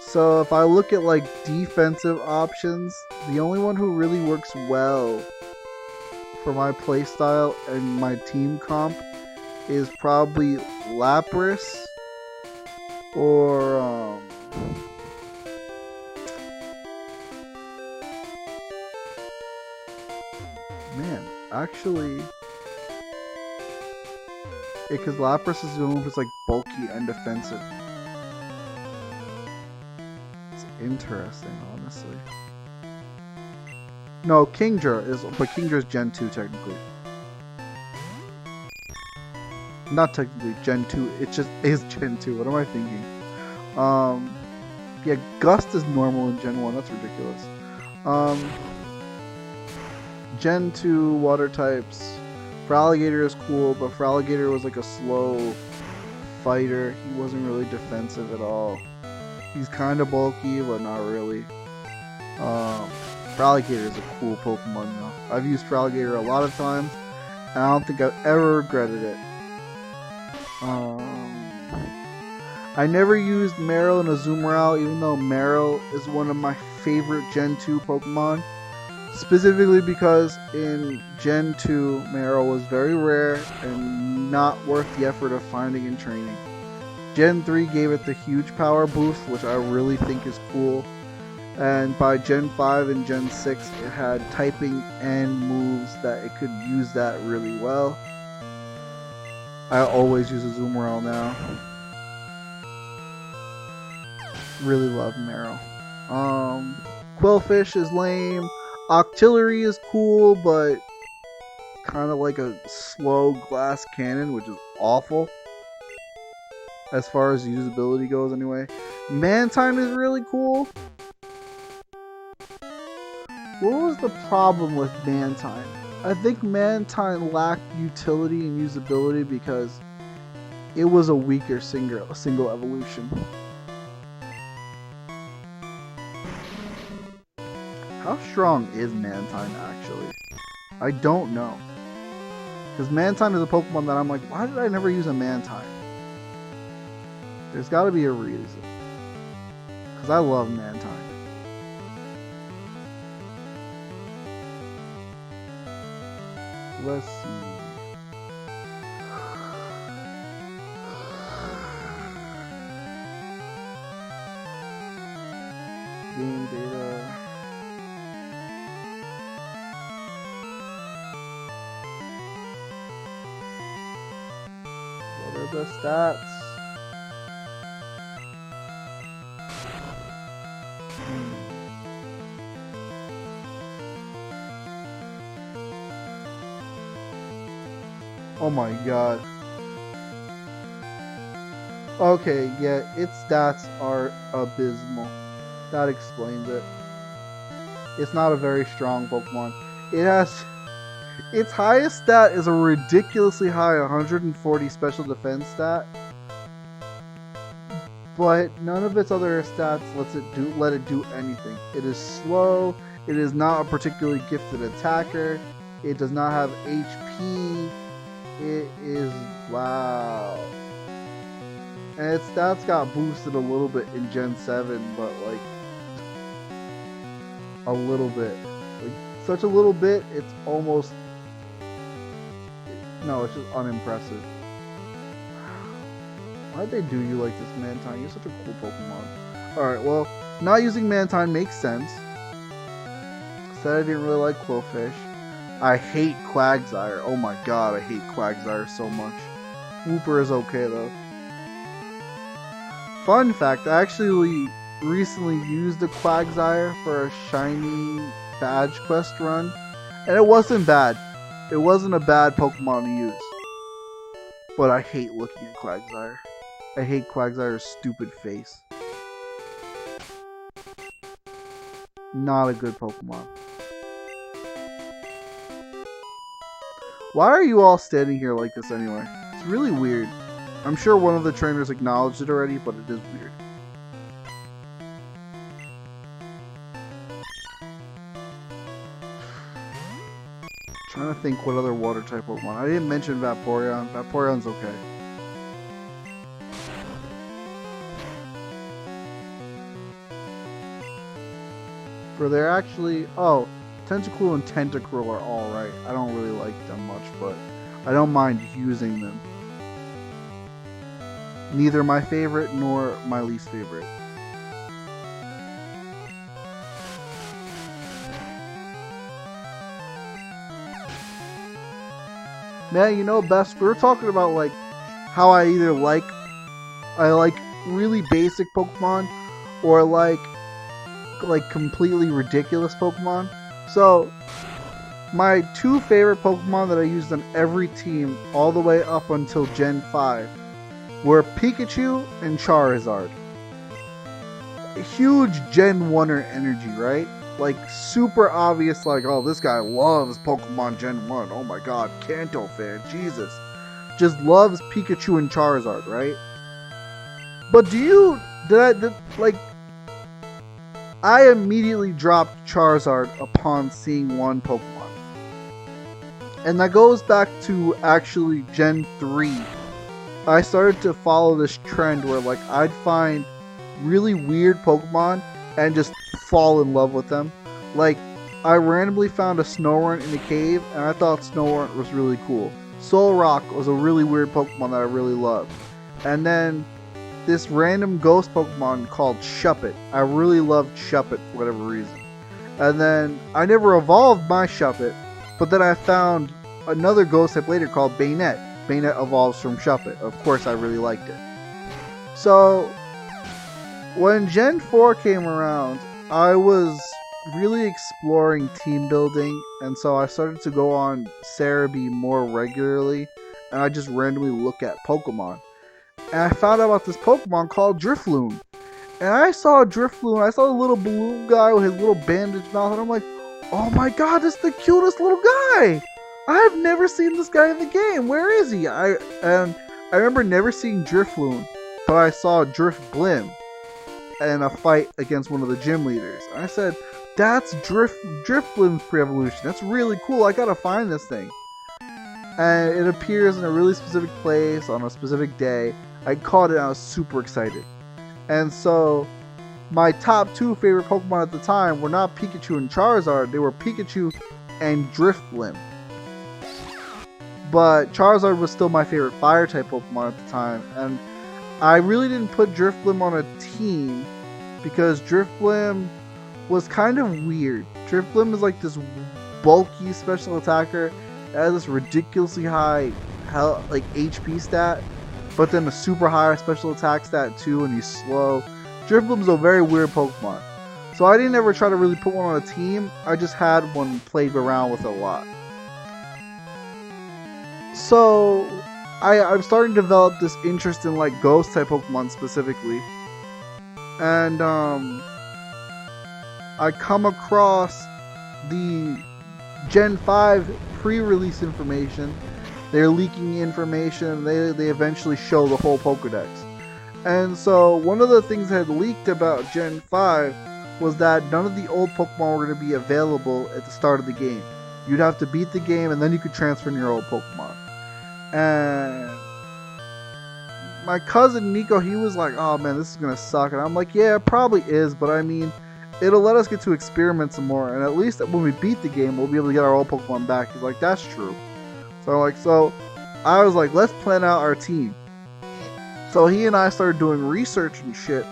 So if I look at like defensive options, the only one who really works well for my playstyle and my team comp is probably Lapras or man, actually, because Lapras is the one who's like bulky and defensive. It's interesting, honestly. No, Kingdra is, but Kingdra's Gen 2 technically. Not technically Gen 2, it just is Gen 2. What am I thinking? Yeah, Gust is normal in Gen 1, that's ridiculous. Gen 2 water types. Feraligatr is cool, but Feraligatr was like a slow fighter. He wasn't really defensive at all. He's kind of bulky, but not really. Feraligatr is a cool Pokemon though. I've used Feraligatr a lot of times, and I don't think I've ever regretted it. I never used Marill and Azumarill, even though Marill is one of my favorite Gen 2 Pokemon. Specifically because in Gen 2, Marill was very rare and not worth the effort of finding and training. Gen 3 gave it the huge power boost, which I really think is cool. And by Gen 5 and Gen 6, it had typing and moves that it could use that really well. I always use Azumarill now. Really love Marill. Quillfish is lame. Octillery is cool, but kind of like a slow glass cannon, which is awful. As far as usability goes, anyway. Mantine is really cool. What was the problem with Mantine? I think Mantine lacked utility and usability because it was a weaker single evolution. How strong is Mantine actually? I don't know. Because Mantine is a Pokemon that I'm like, why did I never use a Mantine? There's got to be a reason. Because I love Mantine. Let's see. Game data. What are the stats? Oh my god. Okay, yeah, its stats are abysmal. That explains it. It's not a very strong Pokemon. It has... Its highest stat is a ridiculously high 140 special defense stat. But none of its other stats let it do anything. It is slow. It is not a particularly gifted attacker. It does not have HP. It is wow. And its stats got boosted a little bit in Gen 7, but like a little bit. Like such a little bit, it's almost no, it's just unimpressive. Why'd they do you like this, Mantine? You're such a cool Pokemon. Alright, well, not using Mantine makes sense. Said I didn't really like Quillfish. I hate Quagsire. Oh my god, I hate Quagsire so much. Wooper is okay though. Fun fact, I actually recently used a Quagsire for a shiny badge quest run. And it wasn't bad. It wasn't a bad Pokemon to use. But I hate looking at Quagsire. I hate Quagsire's stupid face. Not a good Pokemon. Why are you all standing here like this anyway? It's really weird. I'm sure one of the trainers acknowledged it already, but it is weird. Trying to think what other water type Pokemon. I didn't mention Vaporeon. Vaporeon's okay. For they're actually, oh, Tentacool and Tentacruel are alright. I don't really like them much, but I don't mind using them. Neither my favorite nor my least favorite. Man, you know, best, we were talking about like how I either like really basic Pokemon or like completely ridiculous Pokemon. So my two favorite Pokemon that I used on every team all the way up until Gen 5 were Pikachu and Charizard. A huge Gen 1er energy, right? Like super obvious, like, oh, this guy loves Pokemon Gen 1. Oh my god, Kanto fan, Jesus. Just loves Pikachu and Charizard, right? But I immediately dropped Charizard upon seeing one Pokemon. And that goes back to actually Gen 3. I started to follow this trend where like I'd find really weird Pokemon and just fall in love with them. Like, I randomly found a Snorunt in a cave and I thought Snorunt was really cool. Solrock was a really weird Pokemon that I really loved. And then this random ghost Pokemon called Shuppet. I really loved Shuppet for whatever reason. And then I never evolved my Shuppet, but then I found another ghost type later called Bayonet. Bayonet evolves from Shuppet. Of course, I really liked it. So when Gen 4 came around, I was really exploring team building, and so I started to go on Cerebi more regularly, and I just randomly look at Pokemon. And I found out about this Pokemon called Drifloon. And I saw Drifloon, I saw the little balloon guy with his little bandage mouth, and I'm like, oh my god, this is the cutest little guy! I've never seen this guy in the game, where is he? I remember never seeing Drifloon, but I saw Drifblim in a fight against one of the gym leaders. And I said, that's Drifblim's pre-evolution, that's really cool, I gotta find this thing. And it appears in a really specific place on a specific day. I caught it and I was super excited. And so my top two favorite Pokemon at the time were not Pikachu and Charizard, they were Pikachu and Drifblim. But Charizard was still my favorite fire type Pokemon at the time, and I really didn't put Drifblim on a team because Drifblim was kind of weird. Drifblim is like this bulky special attacker that has this ridiculously high HP stat, but then a super high special attack stat too, and he's slow. Drifblim's a very weird Pokemon. So I didn't ever try to really put one on a team, I just had one played around with a lot. So I'm starting to develop this interest in like ghost type Pokemon specifically. And I come across the Gen 5 pre-release information. They're leaking information. They eventually show the whole Pokedex. And so one of the things that had leaked about Gen 5 was that none of the old Pokemon were going to be available at the start of the game. You'd have to beat the game and then you could transfer in your old Pokemon. And my cousin Nico, he was like, oh man, this is going to suck. And I'm like, yeah, it probably is, but I mean, it'll let us get to experiment some more. And at least when we beat the game, we'll be able to get our old Pokemon back. He's like, that's true. So I was like, let's plan out our team. So he and I started doing research and shit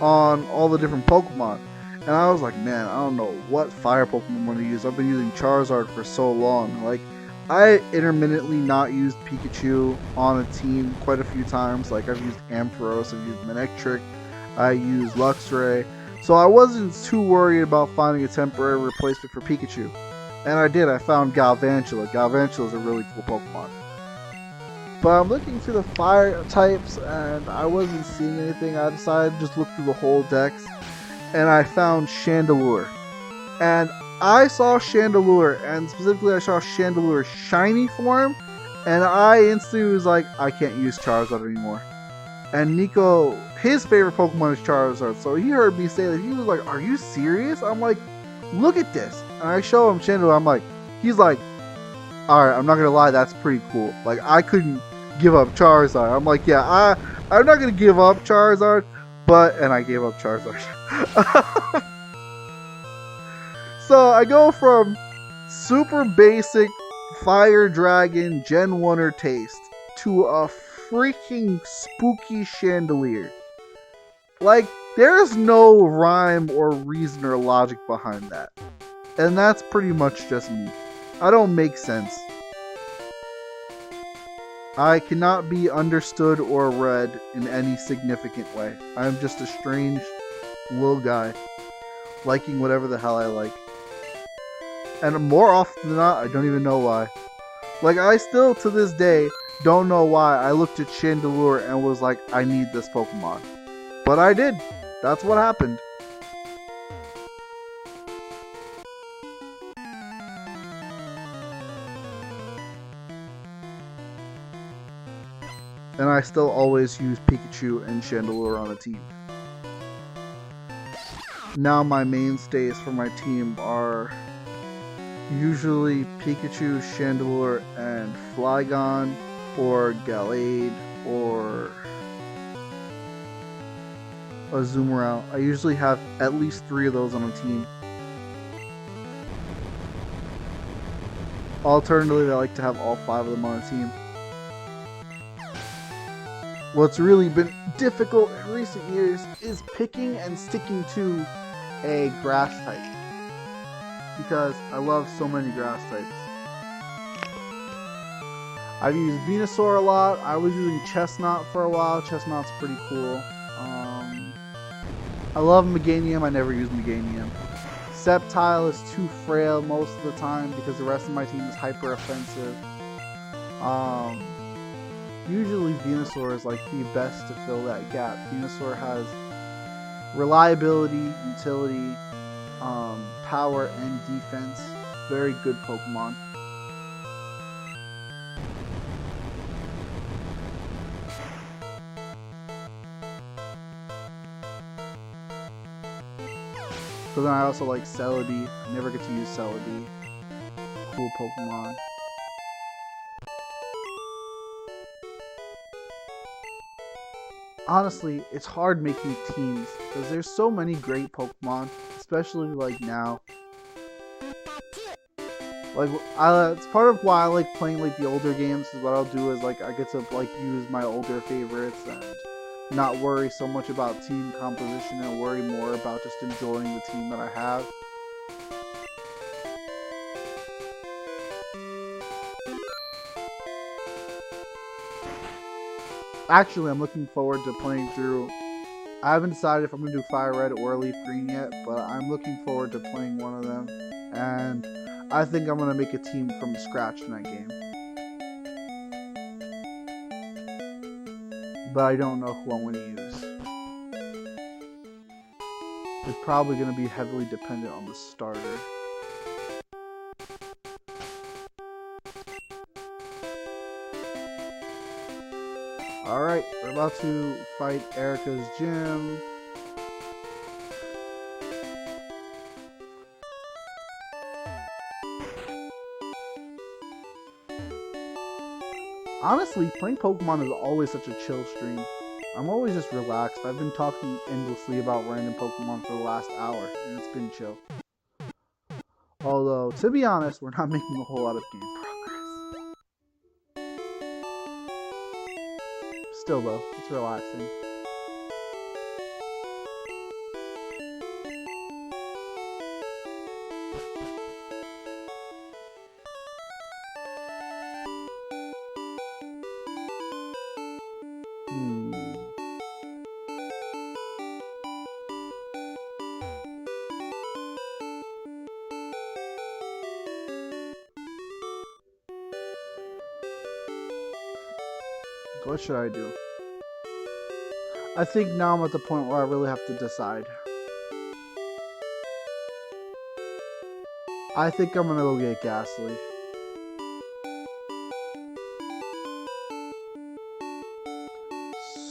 on all the different Pokemon. And I was like, man, I don't know what fire Pokemon I'm going to use. I've been using Charizard for so long. Like, I intermittently not used Pikachu on a team quite a few times. Like, I've used Ampharos, I've used Manectric, I used Luxray. So I wasn't too worried about finding a temporary replacement for Pikachu. And I did, I found Galvantula. Galvantula is a really cool Pokemon. But I'm looking through the fire types and I wasn't seeing anything. I decided to just look through the whole dex. and I found Chandelure. And I saw Chandelure, and specifically I saw Chandelure's shiny form, and I instantly was like, I can't use Charizard anymore. And Nico, his favorite Pokemon is Charizard, so he heard me say that. He was like, are you serious? I'm like, look at this. And I show him Chandelure, I'm like, he's like, alright, I'm not gonna lie, that's pretty cool. Like, I couldn't give up Charizard. I'm like, yeah, I'm not gonna give up Charizard, and I gave up Charizard. So I go from super basic Fire Dragon Gen 1er taste to a freaking spooky Chandelier. Like, there's no rhyme or reason or logic behind that. And that's pretty much just me. I don't make sense. I cannot be understood or read in any significant way. I'm just a strange little guy, liking whatever the hell I like. And more often than not, I don't even know why. Like, I still, to this day, don't know why I looked at Chandelure and was like, I need this Pokemon. But I did. That's what happened. And I still always use Pikachu and Chandelure on a team. Now my mainstays for my team are usually Pikachu, Chandelure, and Flygon, or Gallade, or Azumarill. I usually have at least 3 of those on a team. Alternatively, I like to have all 5 of them on a team. What's really been difficult in recent years is picking and sticking to a grass type, because I love so many grass types. I've used Venusaur a lot. I was using Chestnut for a while. Chestnut's pretty cool. I love Meganium. I never use Meganium. Sceptile is too frail most of the time because the rest of my team is hyper offensive. Usually Venusaur is like the best to fill that gap. Venusaur has reliability, utility, power, and defense. Very good Pokemon. But then I also like Celebi. I never get to use Celebi. Cool Pokemon. Honestly, it's hard making teams because there's so many great Pokemon, especially like now. Like, it's part of why I like playing like the older games. Is what I'll do is like I get to like use my older favorites and not worry so much about team composition and worry more about just enjoying the team that I have. Actually, I'm looking forward to playing through. I haven't decided if I'm going to do Fire Red or Leaf Green yet, but I'm looking forward to playing one of them. And I think I'm going to make a team from scratch in that game. But I don't know who I'm going to use. It's probably going to be heavily dependent on the starter. Alright, we're about to fight Erica's gym. Honestly, playing Pokemon is always such a chill stream. I'm always just relaxed. I've been talking endlessly about random Pokemon for the last hour, and it's been chill. Although, to be honest, we're not making a whole lot of game progress. Still though, it's relaxing. What should I do? I think now I'm at the point where I really have to decide. I think I'm gonna go get Ghastly.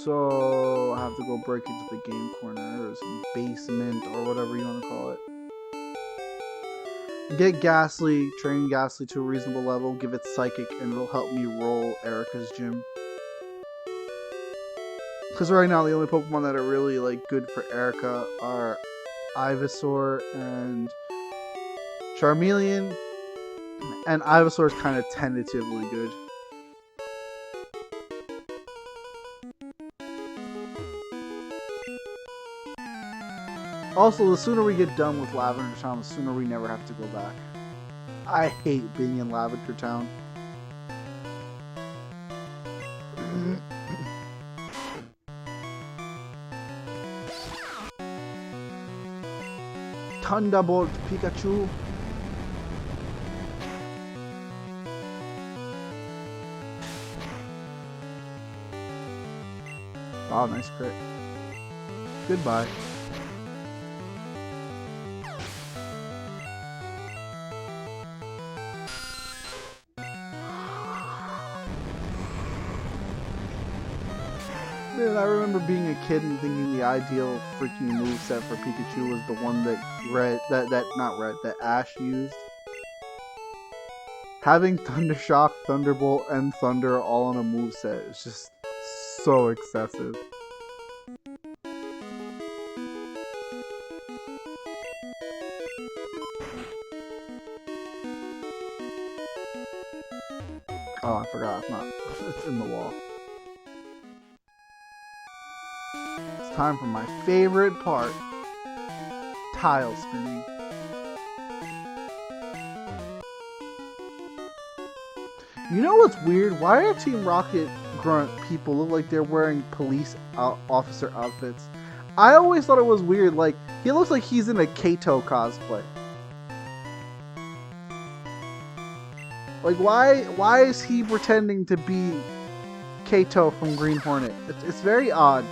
So I have to go break into the game corners, basement, or whatever you want to call it. Get Ghastly, train Ghastly to a reasonable level, give it Psychic, and it'll help me roll Erica's gym. Because right now the only Pokemon that are really like good for Erica are Ivysaur and Charmeleon, and Ivysaur is kind of tentatively good. Also, the sooner we get done with Lavender Town, the sooner we never have to go back. I hate being in Lavender Town. Thunderbolt Pikachu. Oh, nice crit. Goodbye. Man, I remember being a kid and thinking the ideal freaking moveset for Pikachu was the one that that Ash used. Having Thundershock, Thunderbolt, and Thunder all on a moveset is just so excessive. Oh, I forgot. It's not. It's in the wall. It's time for my favorite part. Tile spinning. You know what's weird? Why are Team Rocket Grunt people look like they're wearing police officer outfits? I always thought it was weird. Like, he looks like he's in a Kato cosplay. Like, why is he pretending to be Kato from Green Hornet? It's very odd.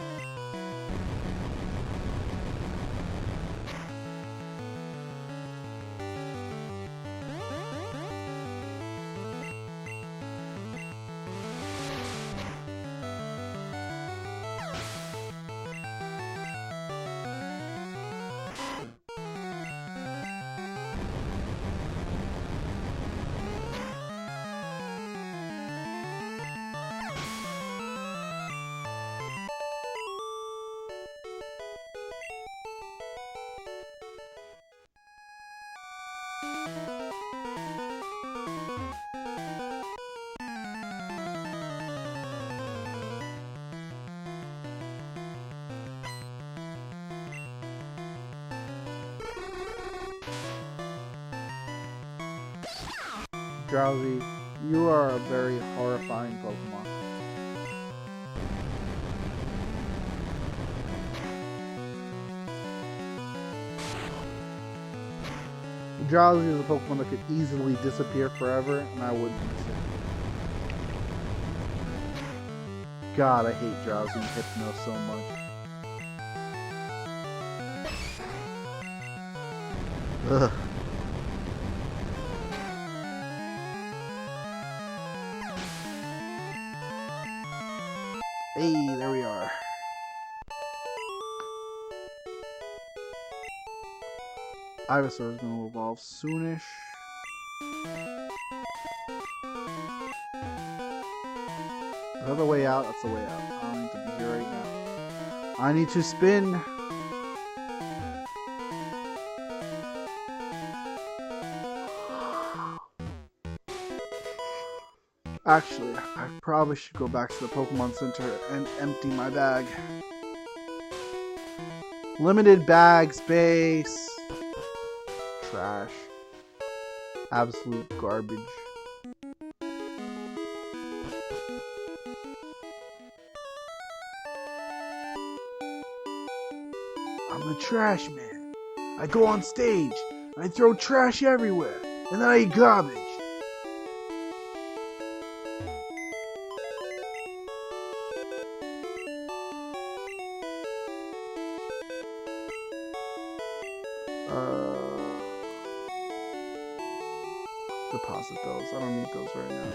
Drowsy, you are a very horrifying Pokemon. Drowsy is a Pokemon that could easily disappear forever, and I wouldn't miss it. God, I hate Drowsy and Hypno so much. Ugh. Hey, there we are. Ivysaur is going to evolve soonish. Is that the way out? That's the way out. I don't need to be here right now. I need to spin. Actually, I probably should go back to the Pokemon Center and empty my bag. Limited bag space. Trash. Absolute garbage. I'm the trash man. I go on stage, and I throw trash everywhere, and then I eat garbage. deposit those. I don't need those right now.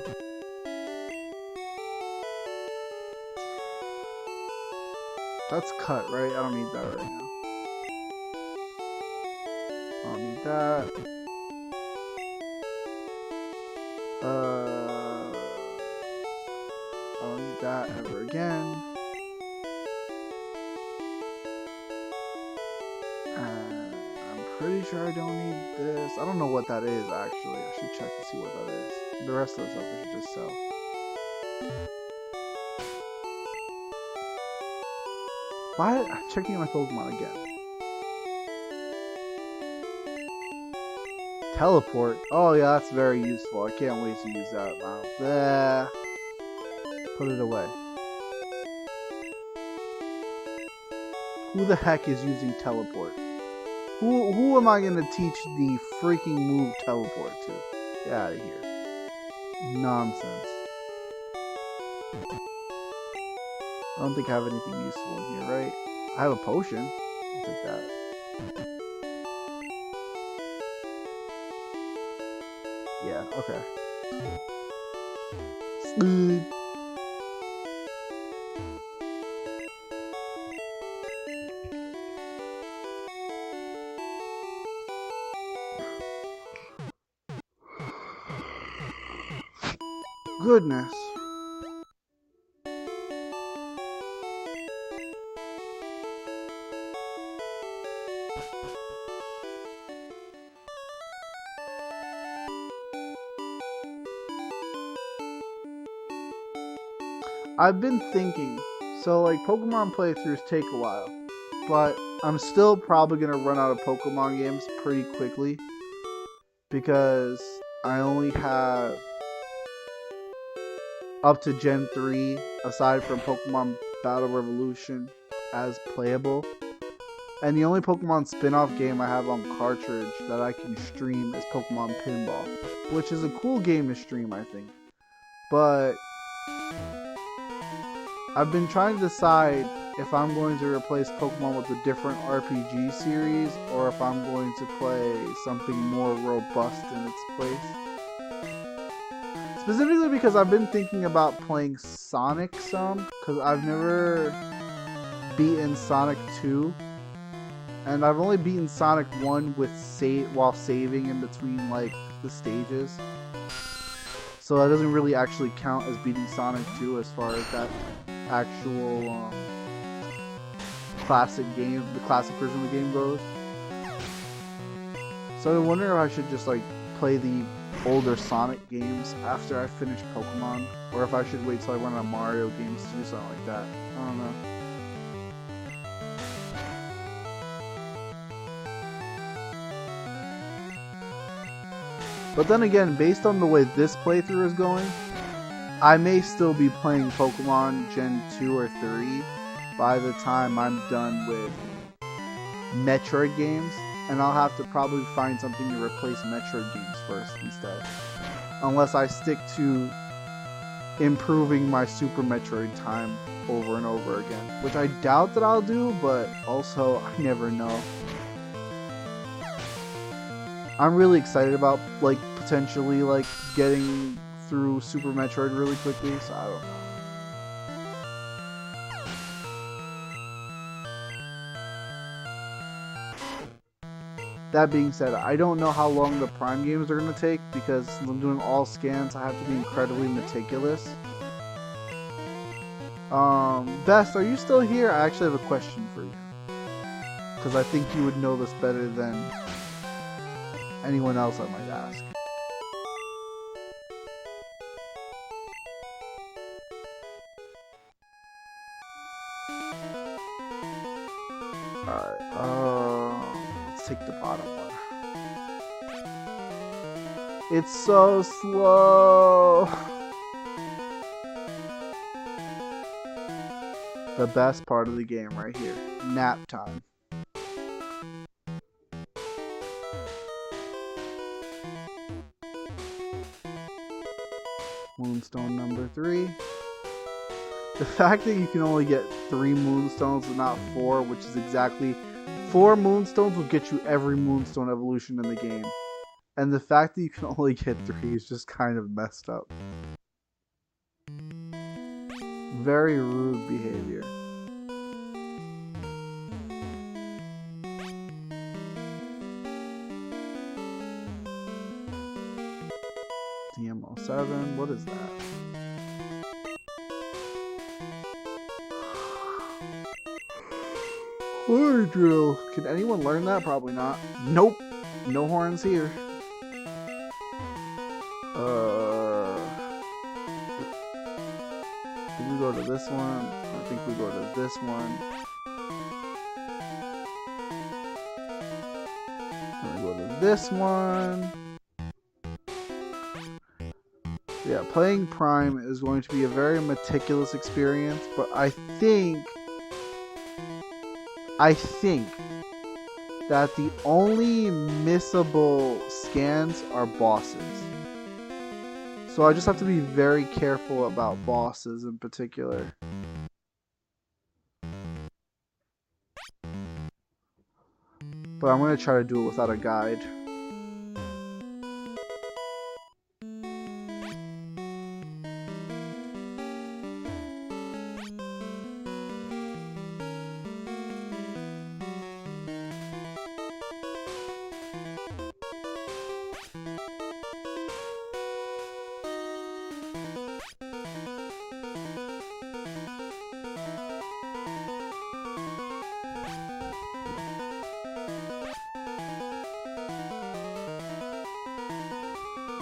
That's cut, right? I don't need that right now. I don't need that. I don't need that ever again. I'm pretty sure I don't need this. I don't know what that is, actually. I should check to see what that is. The rest of the stuff I should just sell. Why? I'm checking my Pokemon again. Teleport. Oh yeah, that's very useful. I can't wait to use that now. There. Put it away. Who the heck is using teleport? Who am I gonna teach the freaking move teleport to? Get out of here. Nonsense. I don't think I have anything useful in here, right? I have a potion. I'll take that. Yeah, okay. Smooth. Goodness. I've been thinking, so like Pokemon playthroughs take a while, but I'm still probably gonna run out of Pokemon games pretty quickly because I only have up to Gen 3 aside from Pokemon Battle Revolution as playable. And the only Pokemon spin-off game I have on cartridge that I can stream is Pokemon Pinball, which is a cool game to stream, I think. But I've been trying to decide if I'm going to replace Pokemon with a different RPG series or if I'm going to play something more robust in its place. Specifically because I've been thinking about playing Sonic some, because I've never beaten Sonic 2. And I've only beaten Sonic 1 with while saving in between like the stages. So that doesn't really actually count as beating Sonic 2 as far as that actual classic game, the classic version of the game goes. So I wonder if I should just like play the older Sonic games after I finish Pokemon, or if I should wait till I run out of Mario games to do something like that. I don't know. But then again, based on the way this playthrough is going, I may still be playing Pokemon Gen 2 or 3 by the time I'm done with Metroid games, and I'll have to probably find something to replace Metroid games first instead. Unless I stick to improving my Super Metroid time over and over again, which I doubt that I'll do, but also I never know. I'm really excited about like potentially like getting through Super Metroid really quickly, so I don't know. That being said, I don't know how long the Prime games are going to take because I'm doing all scans. I have to be incredibly meticulous. Best, are you still here? I actually have a question for you, because I think you would know this better than anyone else I might ask. Alright, let's take the bottom one. It's so slow! The best part of the game right here. Nap time. Moonstone number 3. The fact that you can only get 3 Moonstones and not 4, which is exactly 4 Moonstones will get you every Moonstone evolution in the game. And the fact that you can only get 3 is just kind of messed up. Very rude behavior. DMO7, what is that? Horn drill. Can anyone learn that? Probably not. Nope. No horns here. I think we go to this one. I think we go to this one. Then we go to this one. Yeah, playing Prime is going to be a very meticulous experience, but I think that the only missable scans are bosses. So I just have to be very careful about bosses in particular. But I'm going to try to do it without a guide.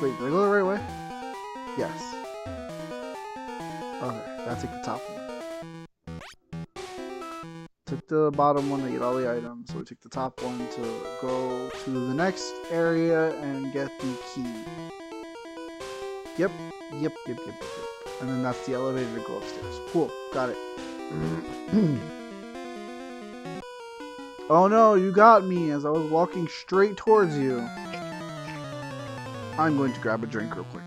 Wait, did I go the right way? Yes. Okay, gotta take the top one. Took the bottom one to get all the items, so we took the top one to go to the next area and get the key. Yep. And then that's the elevator to go upstairs. Cool, got it. Oh no, you got me as I was walking straight towards you. I'm going to grab a drink real quick.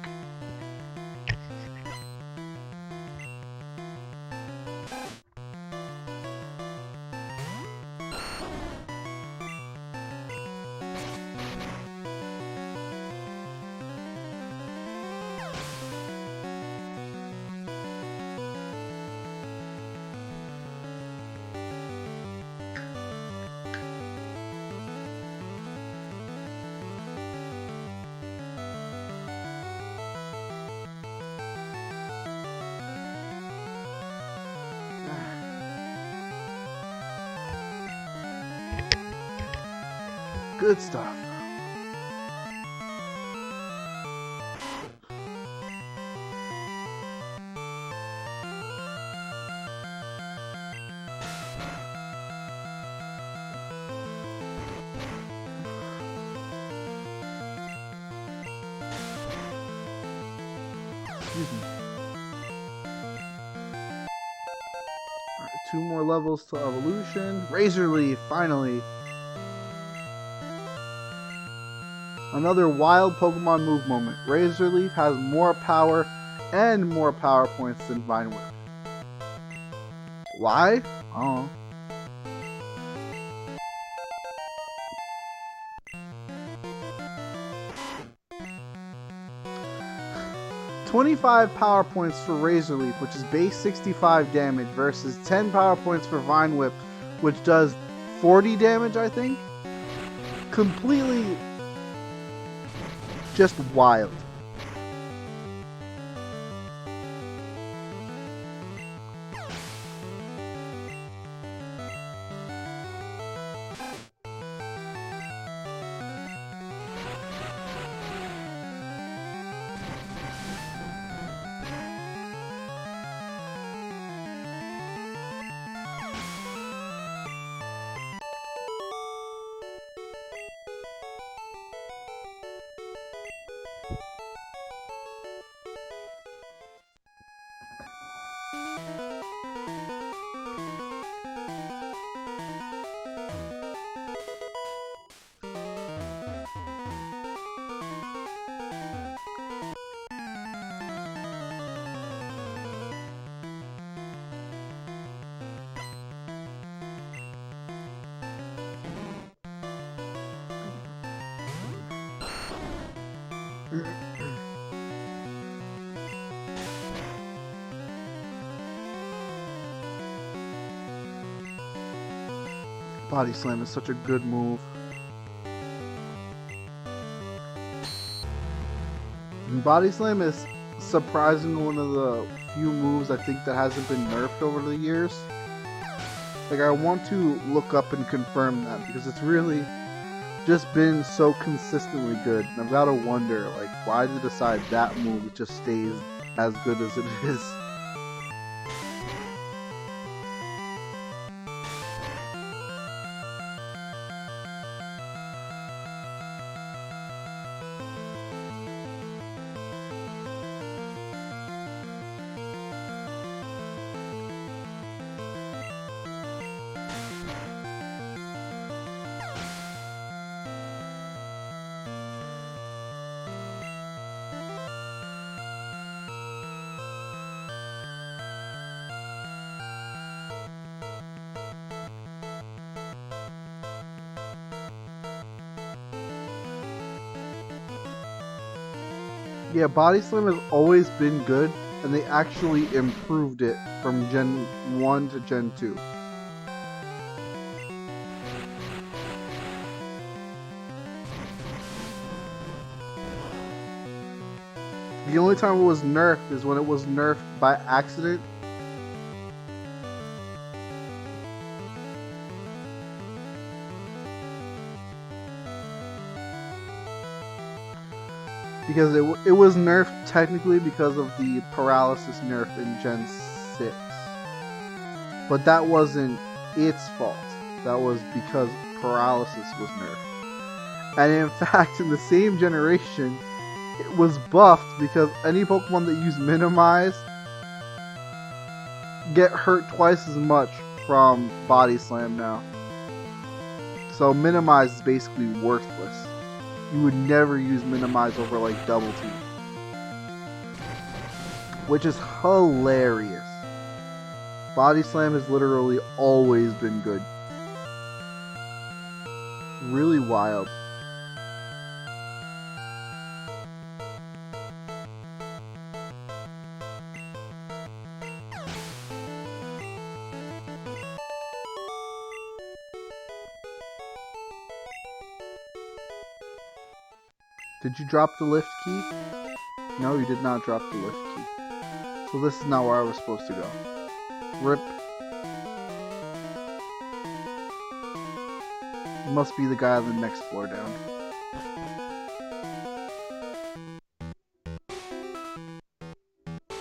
Good stuff. Excuse me. Alright, 2 more levels to evolution. Razor Leaf, finally. Another wild Pokemon move moment. Razor Leaf has more power and more power points than Vine Whip. Why? I don't know. $25 power points for Razor Leaf, which is base 65 damage, versus 10 power points for Vine Whip, which does 40 damage, I think? Completely just wild. Body Slam is such a good move. And Body Slam is surprisingly one of the few moves I think that hasn't been nerfed over the years. Like, I want to look up and confirm that because it's really just been so consistently good. And I've got to wonder, like, why they decide that move just stays as good as it is. Yeah, Body Slam has always been good, and they actually improved it from Gen 1 to Gen 2. The only time it was nerfed is when it was nerfed by accident. Because it was nerfed technically because of the paralysis nerf in Gen 6. But that wasn't its fault. That was because paralysis was nerfed. And in fact, in the same generation, it was buffed because any Pokemon that use Minimize get hurt twice as much from Body Slam now. So Minimize is basically worthless. You would never use Minimize over like Double Team. Which is hilarious. Body Slam has literally always been good. Really wild. Did you drop the lift key? No, you did not drop the lift key. So this is not where I was supposed to go. RIP. It must be the guy on the next floor down.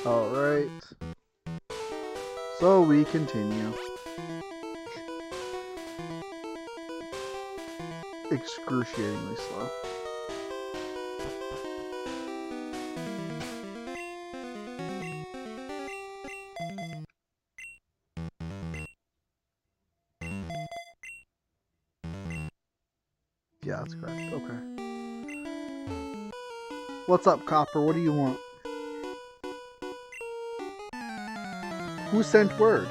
Alright. So we continue. Excruciatingly slow. Yeah, that's correct. Okay. What's up, Copper? What do you want? Who sent word?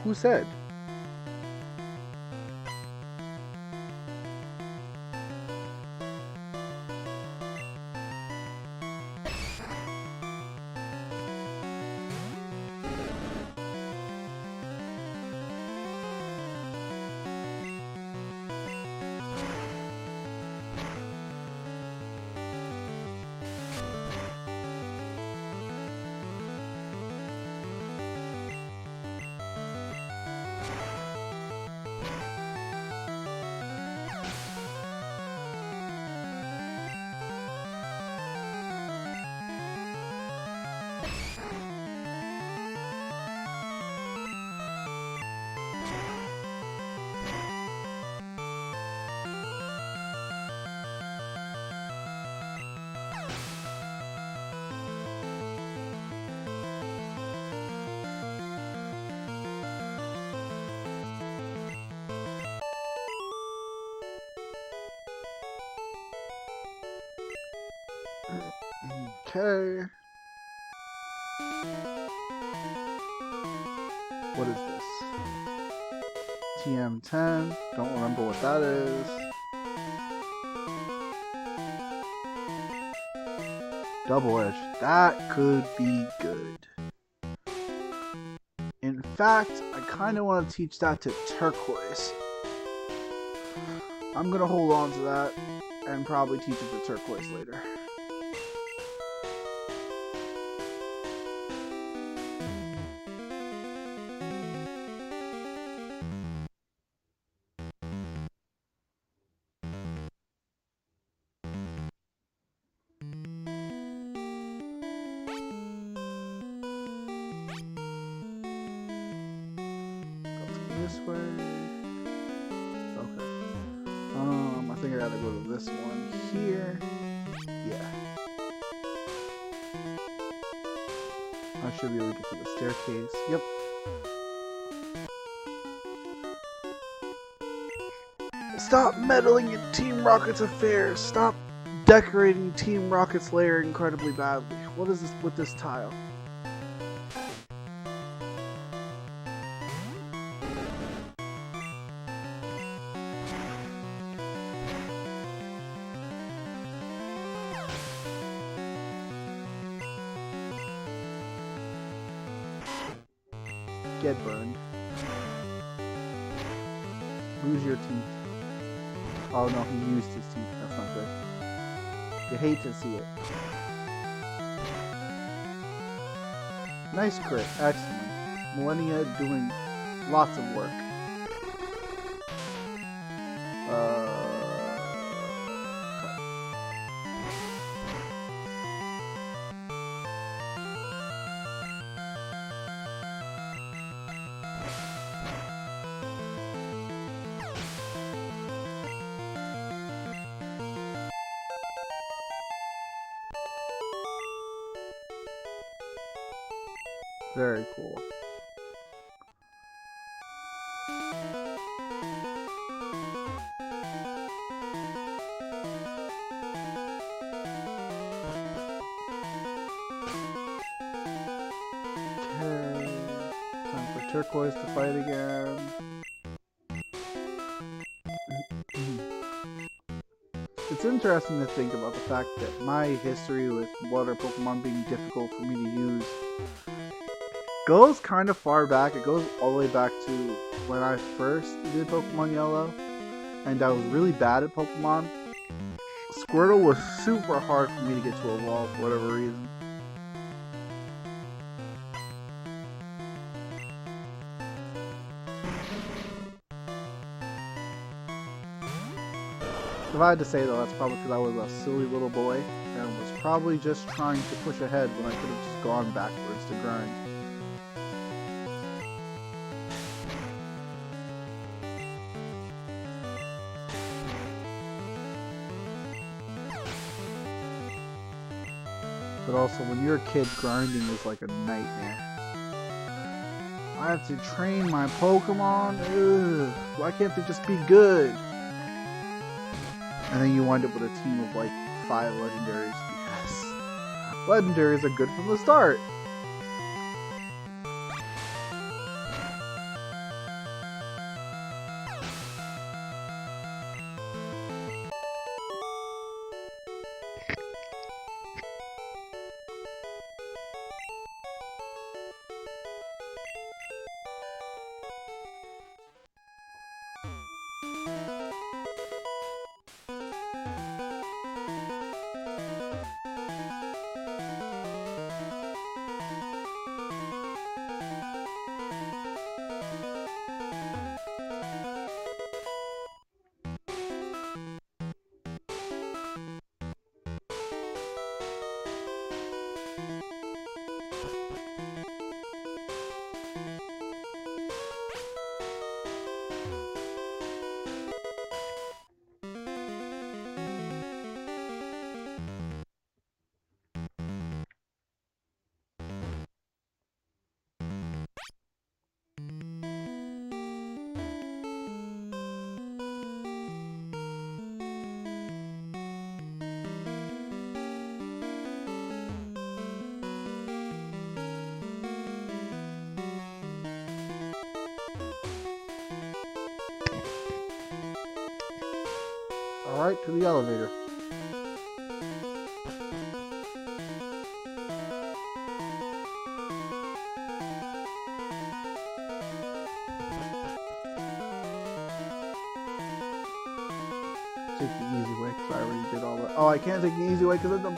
Who said? Okay. What is this? TM10. Don't remember what that is. Double edge. That could be good. In fact, I kind of want to teach that to turquoise. I'm going to hold on to that and probably teach it to turquoise later. This way. Okay. I think I gotta go to this one here. Yeah. I should be able to get to the staircase. Yep. Stop meddling in Team Rocket's affairs. Stop decorating Team Rocket's lair incredibly badly. What is this with this tile? Get burned. Lose your teeth. Oh no, he used his teeth. That's not good. You hate to see it. Nice crit. Excellent. Millennia doing lots of work. Very cool. Okay. Time for turquoise to fight again. It's interesting to think about the fact that my history with water Pokemon being difficult for me to use goes kind of far back. It goes all the way back to when I first did Pokemon Yellow, and I was really bad at Pokemon. Squirtle was super hard for me to get to evolve for whatever reason. If I had to say though, that's probably because I was a silly little boy and was probably just trying to push ahead when I could have just gone backwards to grind. But also, when you're a kid, grinding is like a nightmare. I have to train my Pokemon? Ugh. Why can't they just be good? And then you wind up with a team of like 5 legendaries because legendaries are good from the start. Alright, to the elevator. take the easy way because I already did all that. Oh, I can't take the easy way because it's a...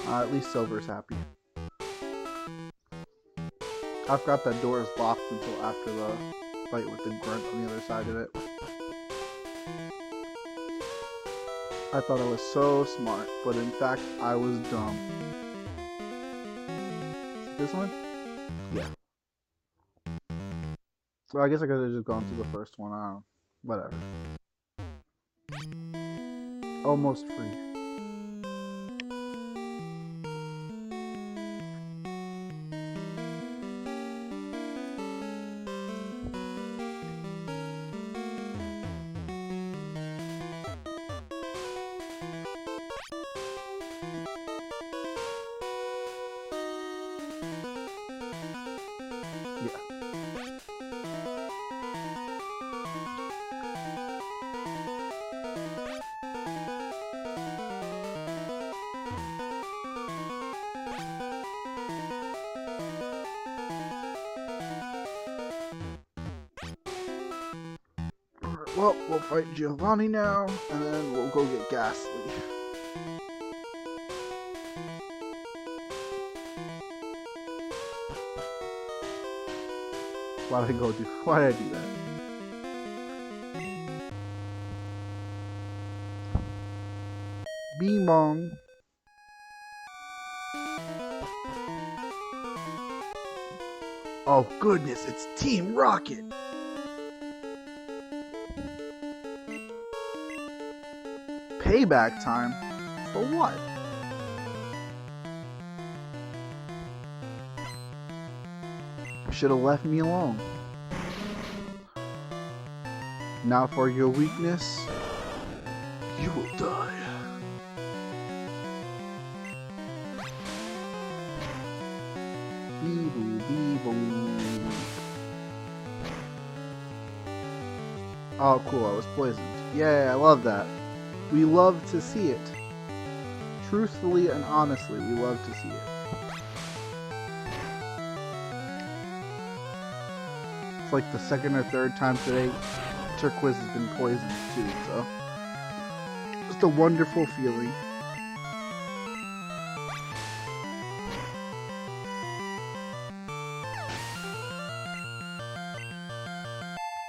at least Silver's happy. I forgot that door is locked until after the fight with the grunt on the other side of it. I thought I was so smart, but in fact, I was dumb. This one? Yeah. So I guess I could have just gone to the first one. I don't know. Whatever. Almost free. Well, we'll fight Giovanni now, and then we'll go get Ghastly. Why did I do that? Bing bong. Oh goodness, it's Team Rocket! Payback time? For what? Should have left me alone. Now for your weakness, you will die. Bee-boo, bee-boo. Oh cool, I was poisoned. Yeah, I love that. We love to see it. Truthfully and honestly, we love to see it. It's like the second or third time today Turquoise has been poisoned too, so just a wonderful feeling.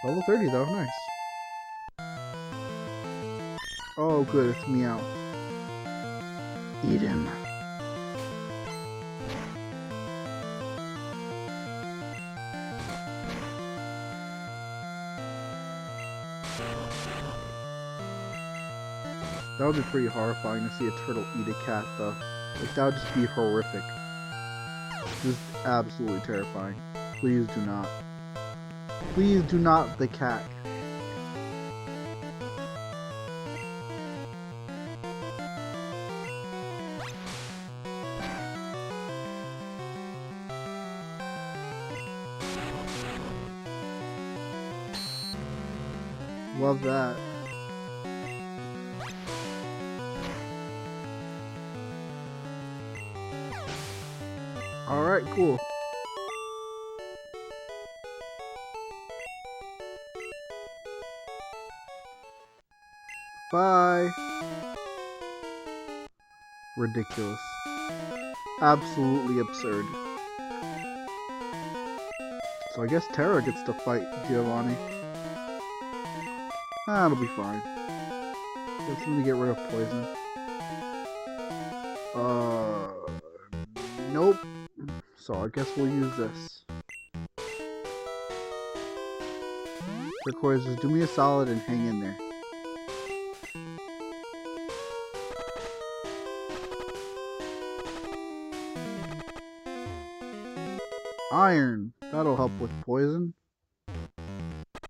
Level 30 though, nice. Oh good, it's Meow. Eat him. That would be pretty horrifying to see a turtle eat a cat though. Like that would just be horrific. Just absolutely terrifying. Please do not. Please do not the cat. Love that. Alright, cool. Bye. Ridiculous. Absolutely absurd. So I guess Terra gets to fight Giovanni. That'll be fine. Just need to get rid of poison. Nope. So I guess we'll use this. Turquoise, just do me a solid and hang in there. Iron. That'll help with poison.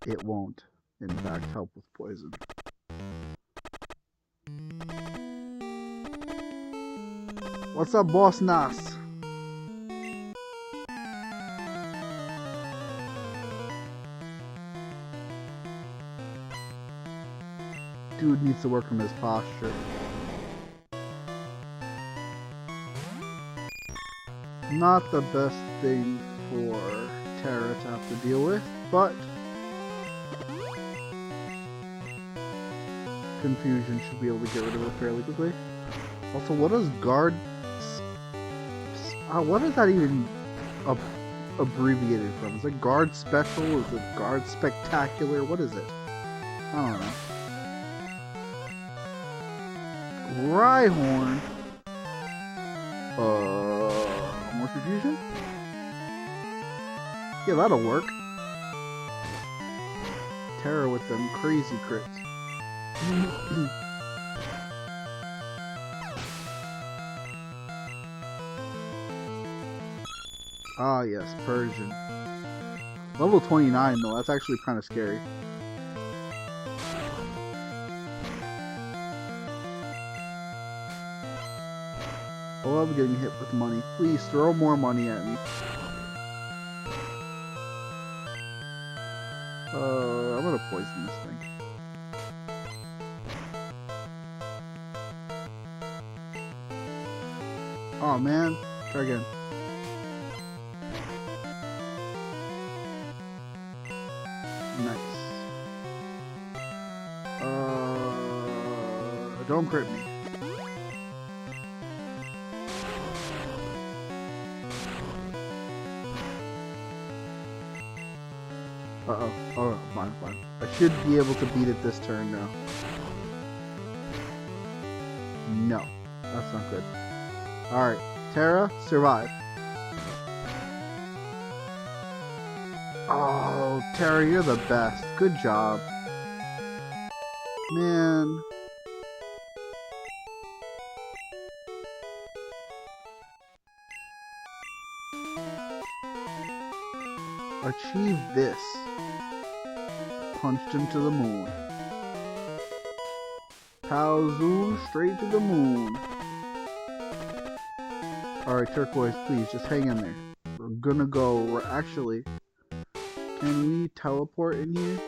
It won't, in fact, help with poison. What's up, Boss Nas? Dude needs to work on his posture. Not the best thing for Terra to have to deal with, but Confusion should be able to get rid of it fairly quickly. Also, what is guard? What is that even abbreviated from? Is it guard special? Is it guard spectacular? What is it? I don't know. Rhyhorn. More confusion? Yeah, that'll work. Terra with them crazy crits. Ah, yes, Persian. Level 29, though. That's actually kind of scary. I love getting hit with money. Please throw more money at me. I'm gonna poison this thing. Oh man, try again. Nice. Don't crit me. Uh-oh. Oh, fine. I should be able to beat it this turn now. No. That's not good. Alright. Terra, survive. Oh, Terra, you're the best. Good job. Man. Achieve this. Punched him to the moon. Paozu straight to the moon. Alright, Turquoise, please, just hang in there. We're gonna go... Actually, can we teleport in here?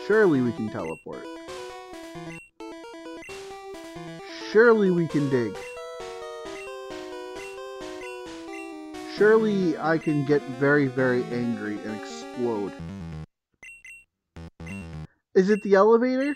Surely we can teleport. Surely we can dig. Surely I can get very, very angry and explode. Is it the elevator?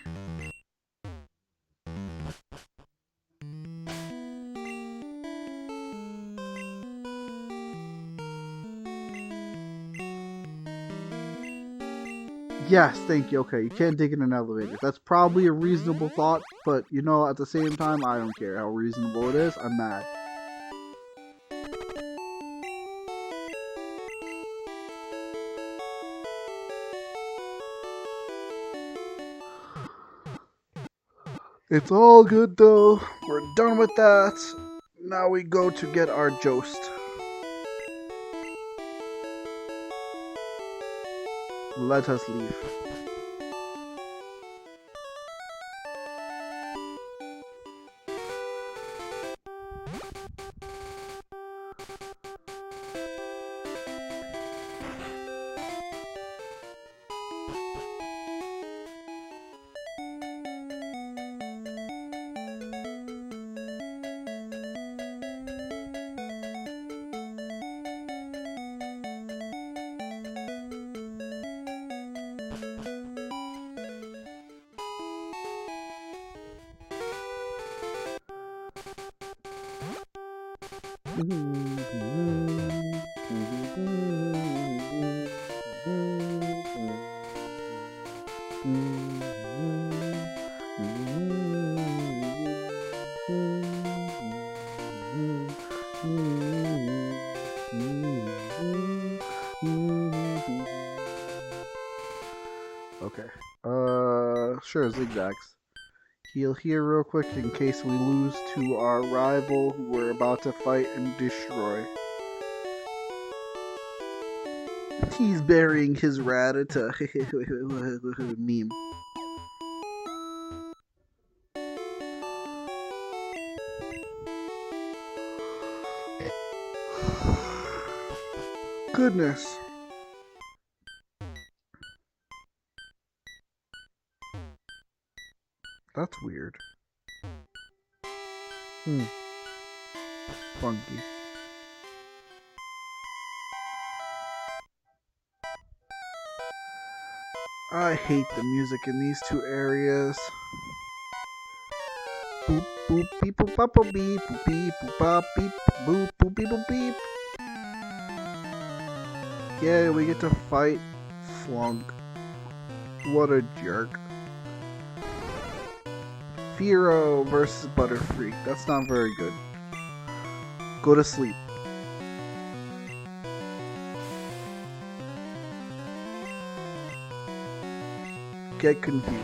Yes, thank you. Okay, you can't dig in an elevator. That's probably a reasonable thought, but you know, at the same time, I don't care how reasonable it is. I'm mad. It's all good though. We're done with that. Now we go to get our Joust. Let us leave. Okay. Sure, zigzags. Heal here real quick in case we lose to our rival who we're about to fight and destroy. He's burying his Rattata meme. Goodness. That's weird. Funky. I hate the music in these two areas. Boop boop beep boop bop boop beep boop beep boop bop beep boop boop beep boop beep. Yeah, we get to fight Flunk. What a jerk. Firo versus Butterfree. That's not very good. Go to sleep. Get confused.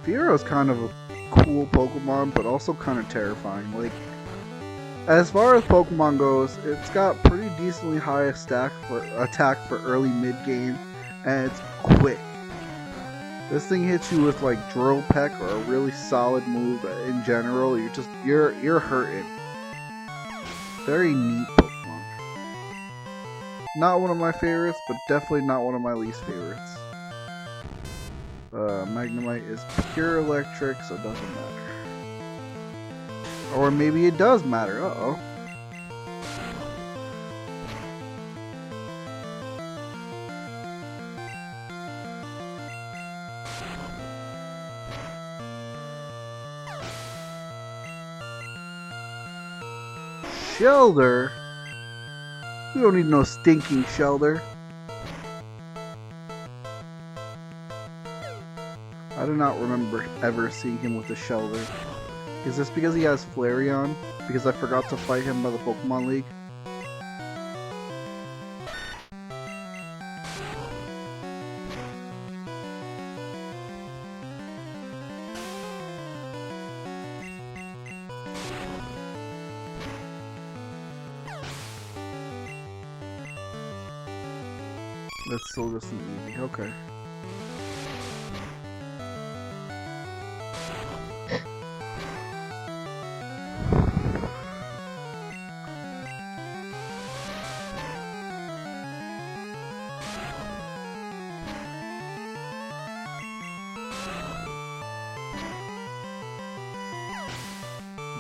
Firo's kind of a cool Pokemon, but also kind of terrifying. Like, as far as Pokemon goes, it's got pretty decently high attack for early mid-game, and it's quick. This thing hits you with like Drill Peck or a really solid move in general. You're hurting. Very neat Pokemon. Not one of my favorites, but definitely not one of my least favorites. Magnemite is pure electric, so it doesn't matter. Or maybe it does matter. Uh-oh. Shelter? We don't need no stinking Shelter. I do not remember ever seeing him with a Shelter. Is this because he has Flareon? Because I forgot to fight him by the Pokemon League? That's still just an easy. Okay.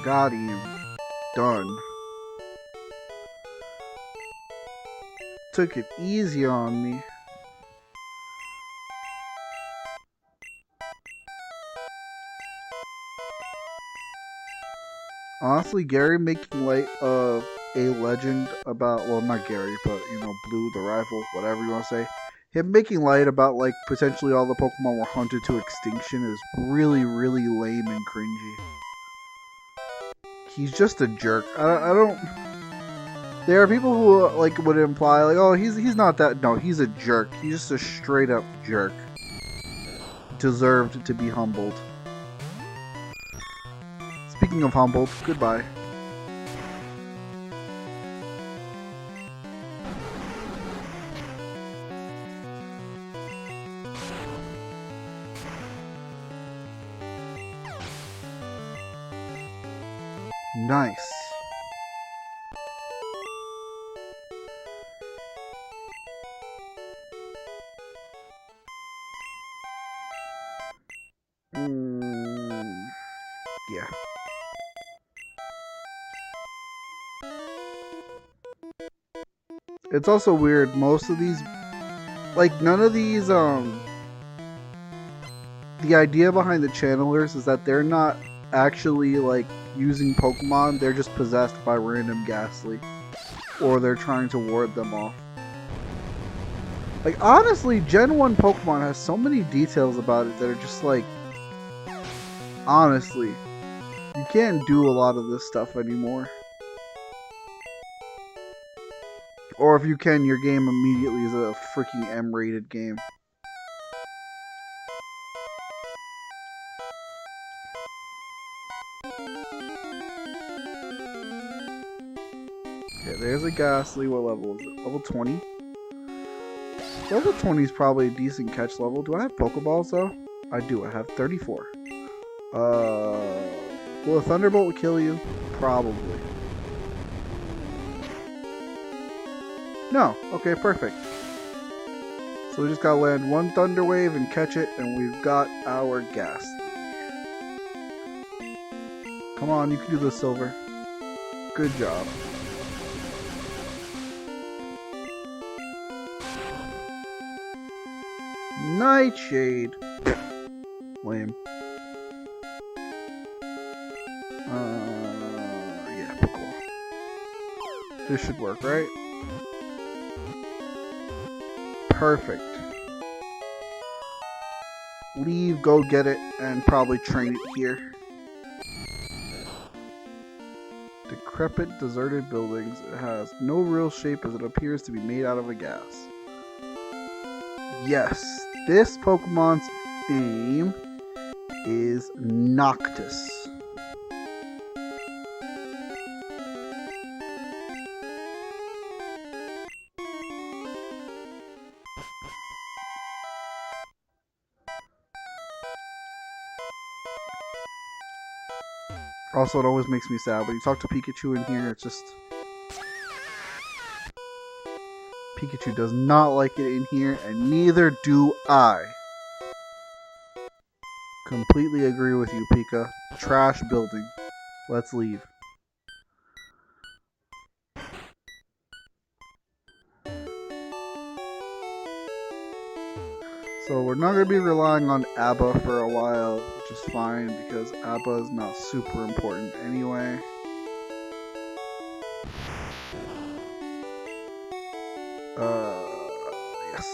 Got him. Done. Took it easy on me. Honestly, Gary making light of a legend about, well, not Gary, but, you know, Blue, the rival, whatever you want to say. Him making light about, like, potentially all the Pokemon were hunted to extinction is really, really lame and cringy. He's just a jerk. I don't... There are people who, like, would imply, like, oh, he's not that... No, he's a jerk. He's just a straight-up jerk. Deserved to be humbled. Speaking of humbled, goodbye. Nice. Yeah. It's also weird, most of these, like, none of these, the idea behind the channelers is that they're not actually, like, using Pokemon, they're just possessed by random Ghastly. Or they're trying to ward them off. Like, honestly, Gen 1 Pokemon has so many details about it that are just like, honestly, you can't do a lot of this stuff anymore. Or if you can, your game immediately is a freaking M-rated game. Okay, there's a Ghastly. What level is it? Level 20? Level 20 is probably a decent catch level. Do I have Pokeballs though? I do. I have 34. Will a Thunderbolt kill you? Probably. No. Okay, perfect. So we just gotta land one Thunder Wave and catch it, and we've got our Ghastly. Come on, you can do this, Silver. Good job. Nightshade. Lame. Yeah, cool. This should work, right? Perfect. Leave, go get it, and probably train it here. Decrepit, deserted buildings. It has no real shape as it appears to be made out of a gas. Yes, this Pokemon's name is Noctis. Also, it always makes me sad when you talk to Pikachu in here. It's just Pikachu does not like it in here, and neither do I. Completely agree with you, Pika. Trash building. Let's leave. So we're not going to be relying on Abba for a while, which is fine because Abba is not super important anyway. Yes.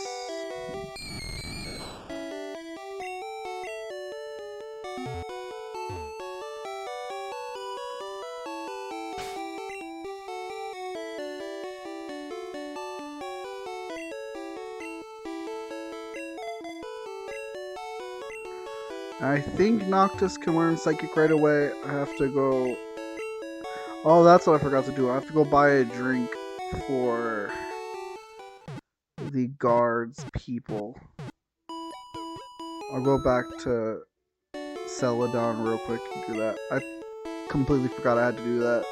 I think Noctis can learn Psychic right away. I have to go... Oh, that's what I forgot to do. I have to go buy a drink for the guards people. I'll go back to Celadon real quick and do that. I completely forgot I had to do that.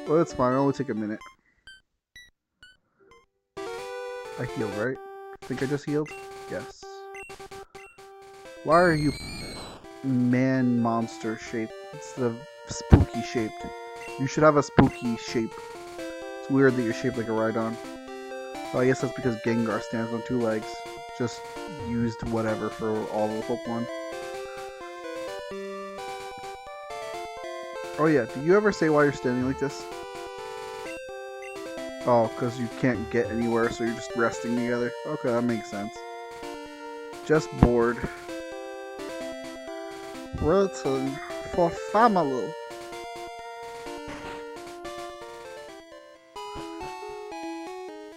Well, that's fine. It'll only take a minute. I healed, right? I think I just healed? Yes. Why are you man monster shaped instead of spooky shaped? You should have a spooky shape. It's weird that you're shaped like a Rhydon. Well, I guess that's because Gengar stands on 2 legs. Just used whatever for all of the Pokemon. Oh yeah, do you ever say why you're standing like this? Oh, because you can't get anywhere, so you're just resting together. Okay, that makes sense. Just bored. Waiting for family.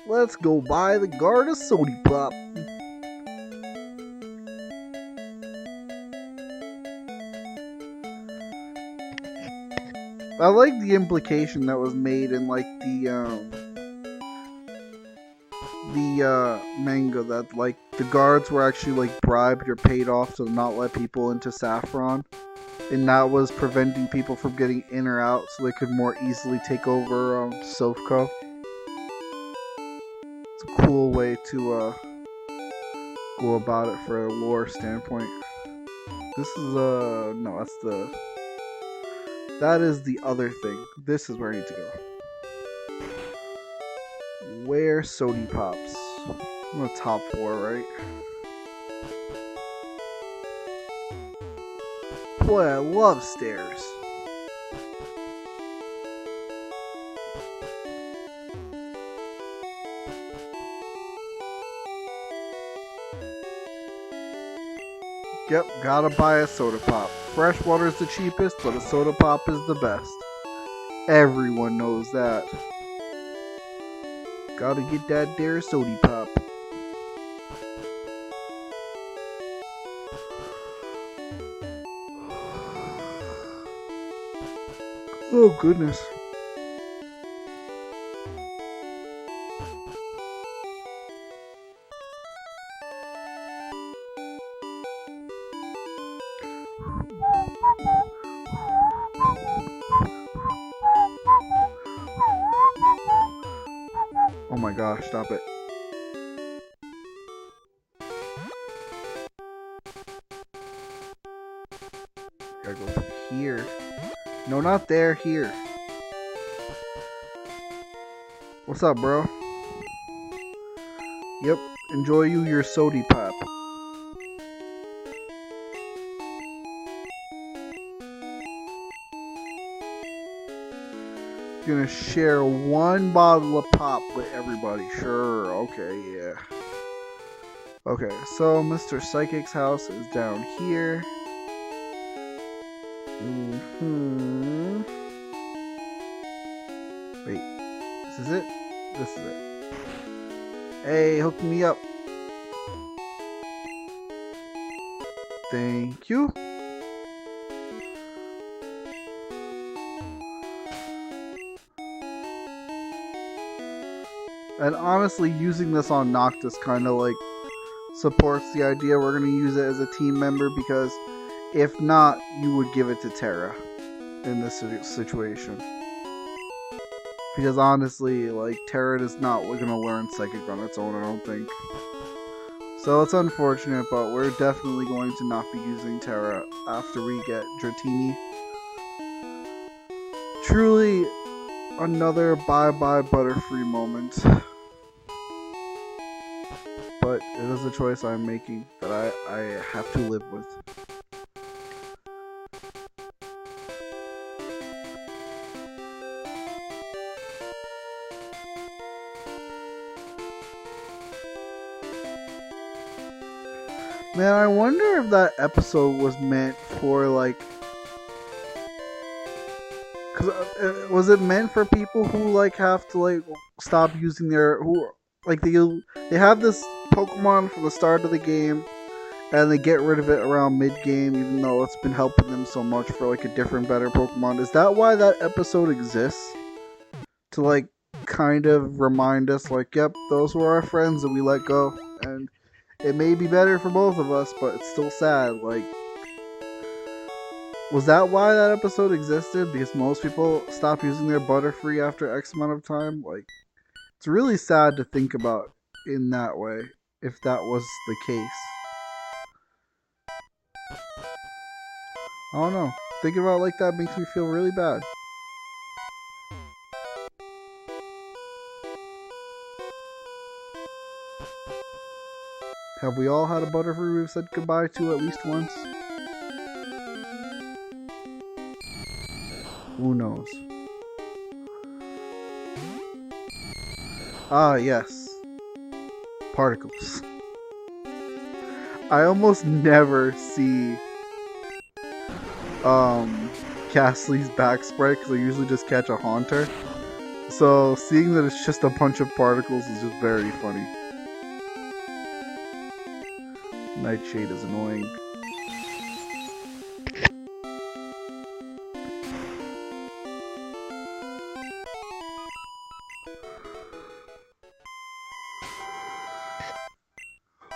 Let's go buy the guard a Sody Pop. I like the implication that was made in like the manga that like the guards were actually like bribed or paid off to not let people into Saffron, and that was preventing people from getting in or out so they could more easily take over Sofco. It's a cool way to go about it for a lore standpoint. This is no, that is the other thing. This is where I need to go. Where Sody Pops? I'm on the top 4, right? Boy, I love stairs. Yep, gotta buy a soda pop. Fresh water is the cheapest, but a soda pop is the best. Everyone knows that. Gotta get that there Sody Pop. Oh goodness. Oh my gosh, stop it. Gotta go from here. No, not there, here. What's up, bro? Yep, enjoy you your sody pop. Gonna share one bottle of pop with everybody. Sure, okay, yeah. Okay, so Mr. Psychic's house is down here. Wait, this is it? This is it. Hey, hook me up. Thank you. And honestly, using this on Noctis kind of like supports the idea we're going to use it as a team member, because if not, you would give it to Terra in this situation. Because honestly, like, Terra is not going to learn Psychic on its own, I don't think. So it's unfortunate, but we're definitely going to not be using Terra after we get Dratini. Truly another bye-bye Butterfree moment. But it is a choice I'm making that I have to live with. Man, I wonder if that episode was meant for, like... was it meant for people who, like, have to, like, stop using their... who, like, they have this Pokemon from the start of the game, and they get rid of it around mid-game, even though it's been helping them so much for, like, a different, better Pokemon. Is that why that episode exists? To, like, kind of remind us, like, yep, those were our friends that we let go, and... it may be better for both of us, but it's still sad. Like, was that why that episode existed? Because most people stop using their Butterfree after X amount of time? Like, it's really sad to think about in that way, if that was the case. I don't know. Thinking about it like that makes me feel really bad. Have we all had a Butterfree we've said goodbye to at least once? Who knows? Ah, yes. Particles. I almost never see Ghastly's back sprite because I usually just catch a Haunter. So seeing that it's just a bunch of particles is just very funny. Nightshade is annoying.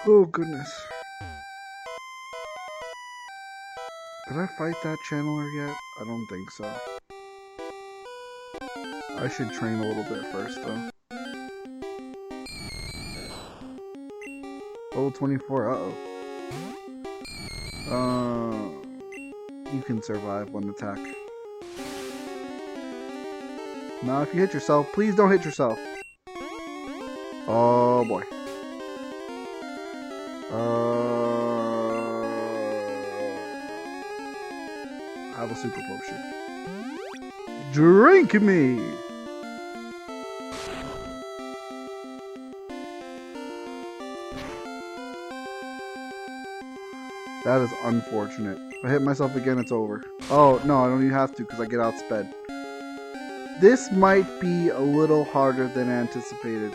Oh goodness. Did I fight that channeler yet? I don't think so. I should train a little bit first though. Level 24, uh-oh. You can survive one attack. Now if you hit yourself, please don't hit yourself. Oh boy. I have a super potion. Drink me! That is unfortunate. If I hit myself again, it's over. Oh, no, I don't even have to because I get outsped. This might be a little harder than anticipated.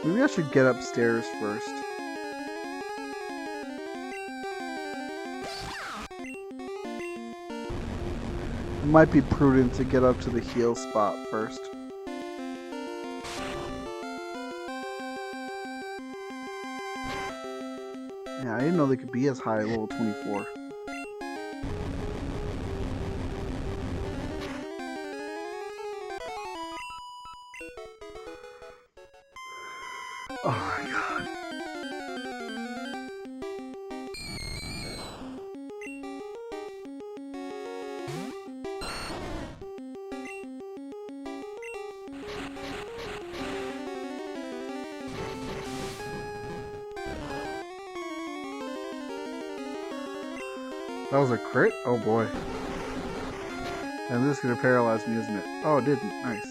Maybe I should get upstairs first. It might be prudent to get up to the heal spot first. Yeah, I didn't know they could be as high as level 24. Oh my god. That was a crit? Oh boy. And this is gonna paralyze me, isn't it? Oh, it didn't. Nice.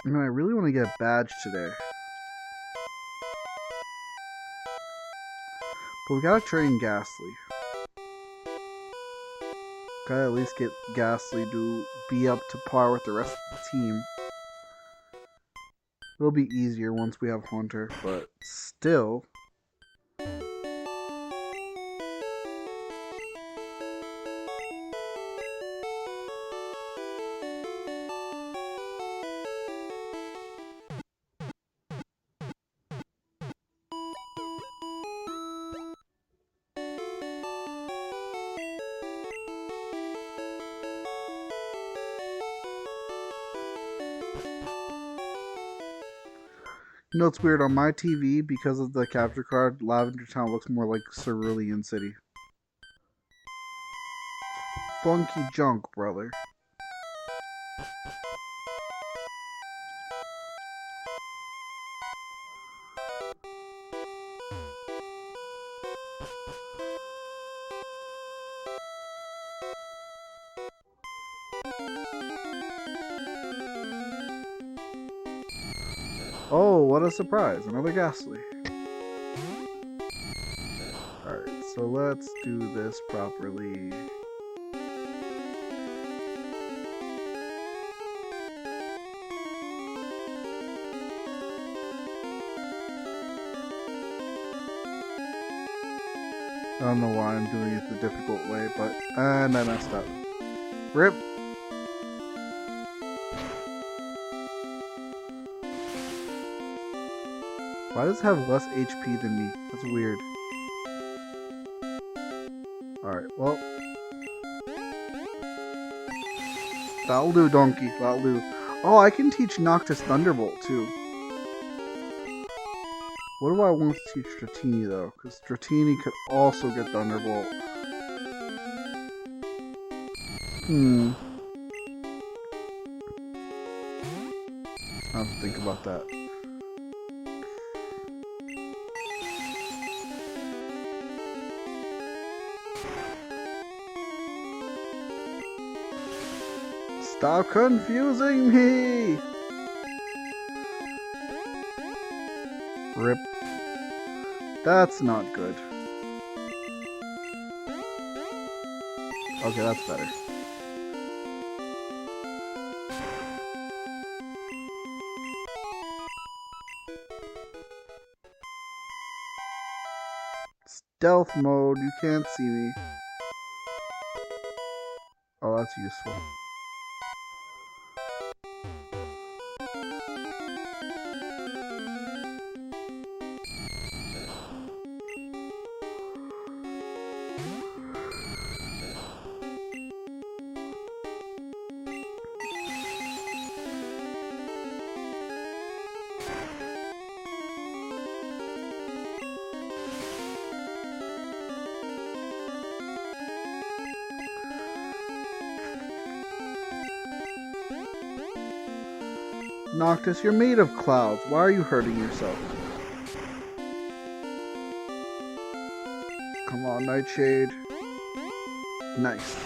Man, I really want to get a badge today. But we gotta train Ghastly. Gotta at least get Ghastly to be up to par with the rest of the team. It'll be easier once we have Haunter, but still. You know, it's weird. On my TV, because of the capture card, Lavender Town looks more like Cerulean City. Funky junk, brother. Oh, what a surprise. Another Ghastly. Alright, so let's do this properly. I don't know why I'm doing it the difficult way, but... And I messed up. RIP! Why does it have less HP than me? That's weird. Alright, well. That'll do, Donkey. That'll do. Oh, I can teach Noctis Thunderbolt, too. What do I want to teach Dratini, though? Because Dratini could also get Thunderbolt. I have to think about that. Stop confusing me! RIP. That's not good. Okay, that's better. Stealth mode, you can't see me. Oh, that's useful. Noctis, you're made of clouds. Why are you hurting yourself? Come on, Nightshade. Nice.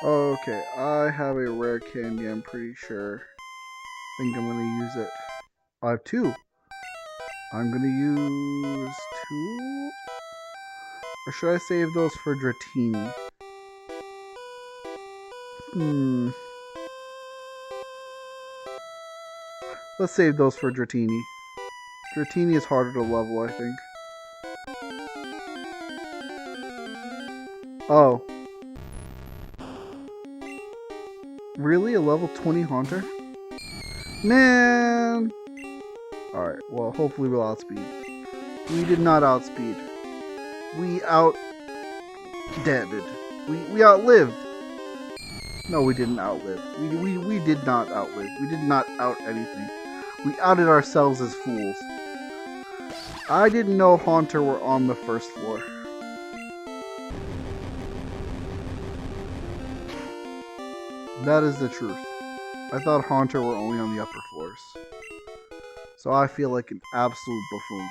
Okay, I have a rare candy, I'm pretty sure. I think I'm gonna use it. I have two. I'm gonna use two? Or should I save those for Dratini? Let's save those for Dratini. Dratini is harder to level, I think. Oh. Really? A level 20 Haunter? Man! Alright, well, hopefully we'll outspeed. We did not outspeed. We out-deaded. We outlived. No, we didn't outlive. We did not outlive. We did not out anything. We outed ourselves as fools. I didn't know Haunter were on the first floor. That is the truth. I thought Haunter were only on the upper floors. So I feel like an absolute buffoon.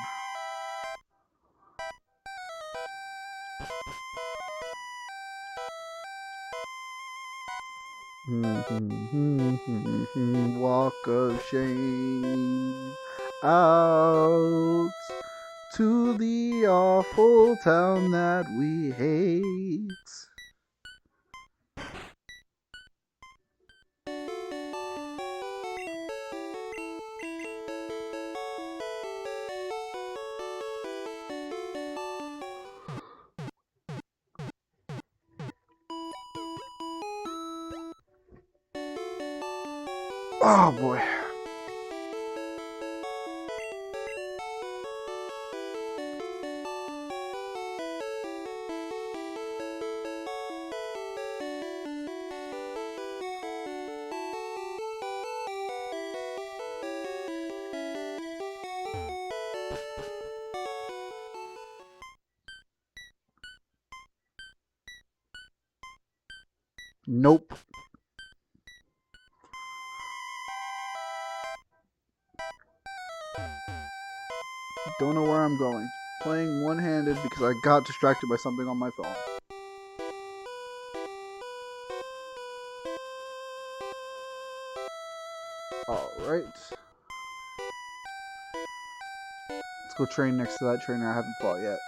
Walk of shame out to the awful town that we hate. Oh boy. Nope. Don't know where I'm going. Playing one-handed because I got distracted by something on my phone. Alright. Let's go train next to that trainer I haven't fought yet.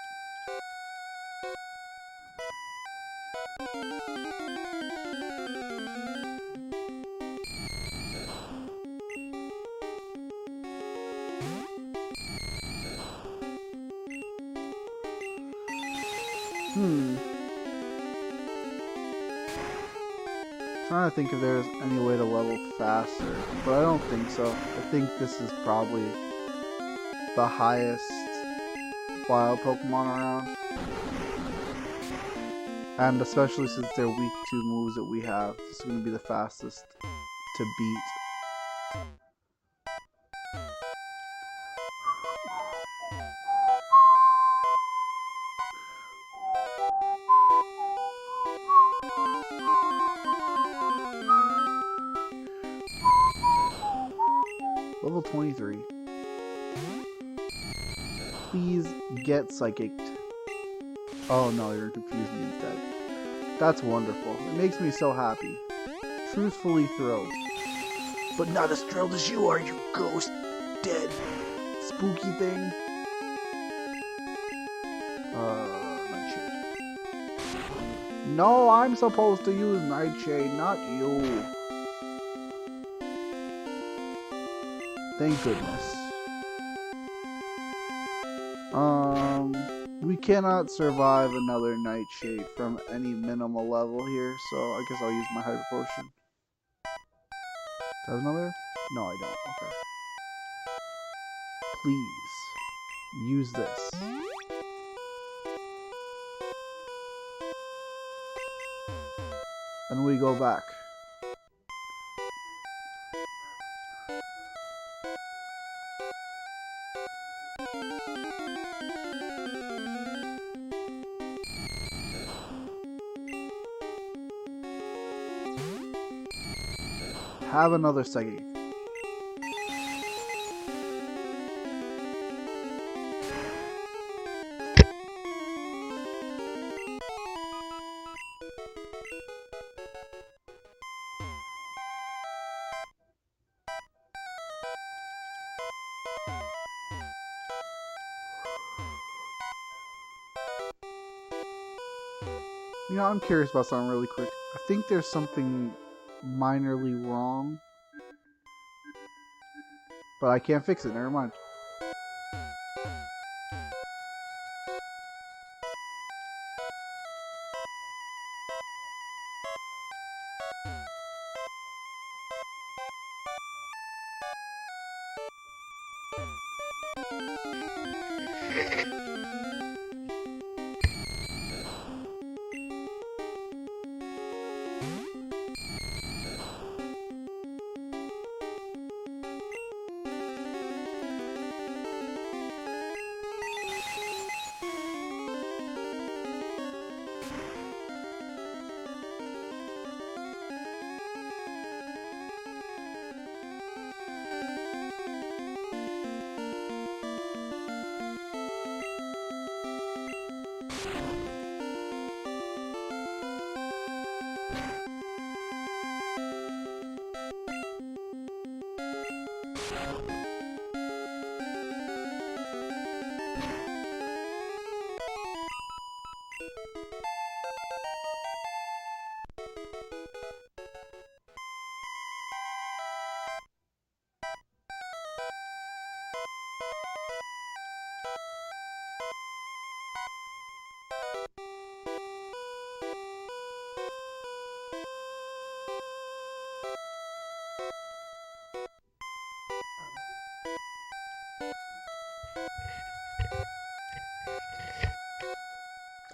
Trying to think if there's any way to level faster, but I don't think so. I think this is probably the highest wild Pokemon around. And especially since they're weak to moves that we have, this is going to be the fastest to beat. Level 23. Please get psychicked. Oh no, you're gonna confuse me instead. That's wonderful. It makes me so happy. Truthfully thrilled. But not as thrilled as you are, you ghost, dead, spooky thing. Nightshade. No, I'm supposed to use Nightshade, not you. Thank goodness. We cannot survive another Nightshade from any minimal level here, so I guess I'll use my Hyper Potion. Does another? No, I don't. Okay. Please, use this. And we go back. Have another psychic. You know, I'm curious about something really quick. I think there's something minorly wrong, but I can't fix it. Never mind.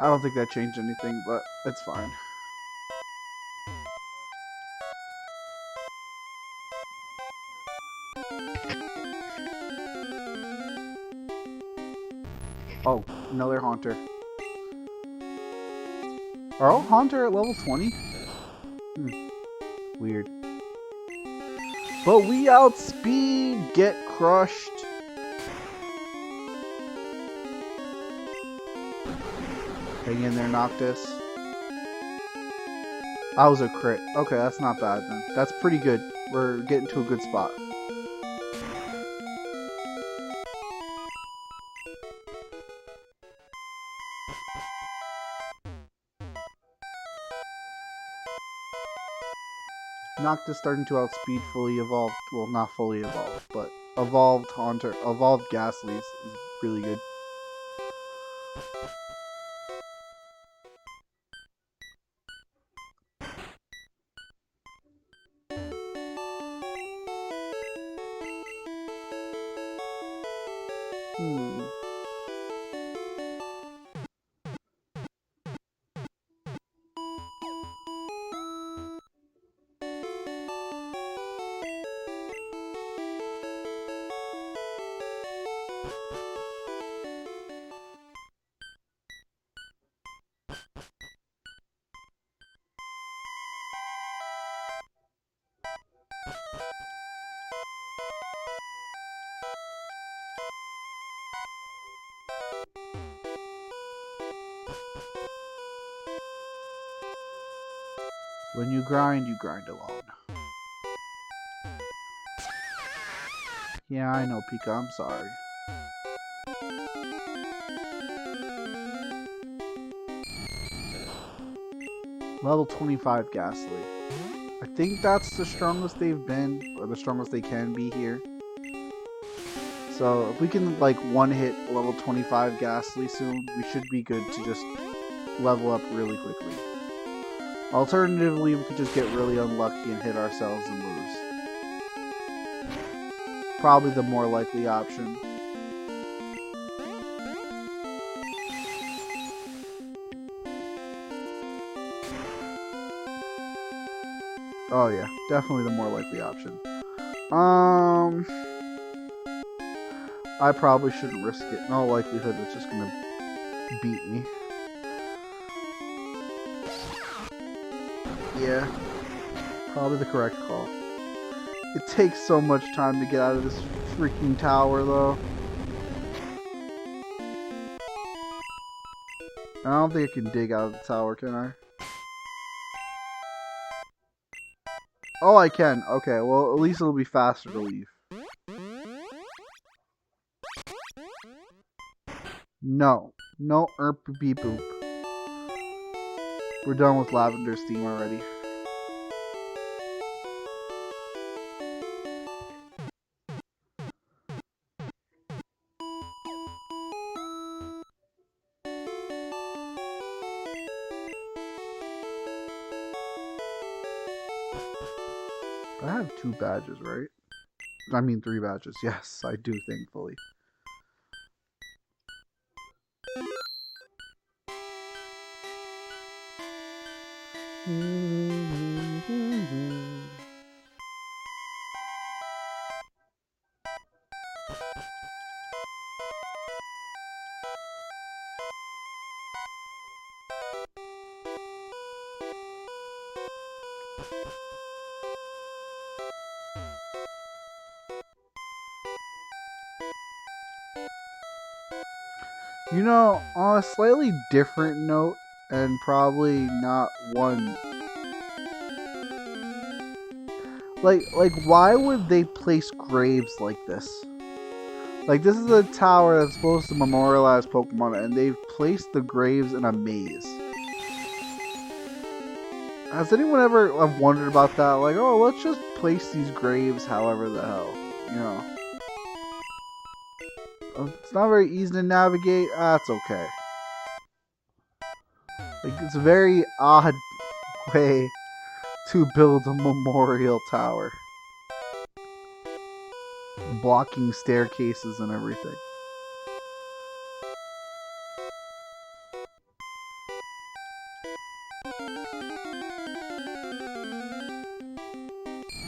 I don't think that changed anything, but it's fine. Oh, another Haunter. Are all Haunter at level 20? Weird. But we outspeed, get crushed. Hang in there, Noctis. That was a crit. Okay, that's not bad then. That's pretty good. We're getting to a good spot. Noctis starting to outspeed fully evolved. Well, not fully evolved, but evolved Haunter. Evolved Ghastlies is really good. When you grind alone. Yeah, I know, Pika, I'm sorry. Level 25 Ghastly. I think that's the strongest they've been, or the strongest they can be here. So if we can like one hit level 25 Ghastly soon, we should be good to just level up really quickly. Alternatively, we could just get really unlucky and hit ourselves and lose. Probably the more likely option. Oh yeah, definitely the more likely option. I probably shouldn't risk it. In all likelihood, it's just gonna beat me. Yeah, probably the correct call. It takes so much time to get out of this freaking tower, though. I don't think I can dig out of the tower, can I? Oh, I can. Okay, well, at least it'll be faster to leave. No. No, beep boop. We're done with Lavender's theme already. I have 2 badges, right? I mean 3 badges. Yes, I do, thankfully. You know, on a slightly different note, and probably not one... Like, why would they place graves like this? Like, this is a tower that's supposed to memorialize Pokemon, and they've placed the graves in a maze. Has anyone ever wondered about that? Like, oh, let's just place these graves however the hell, you know. It's not very easy to navigate. That's okay. Like, it's a very odd way to build a memorial tower. Blocking staircases and everything.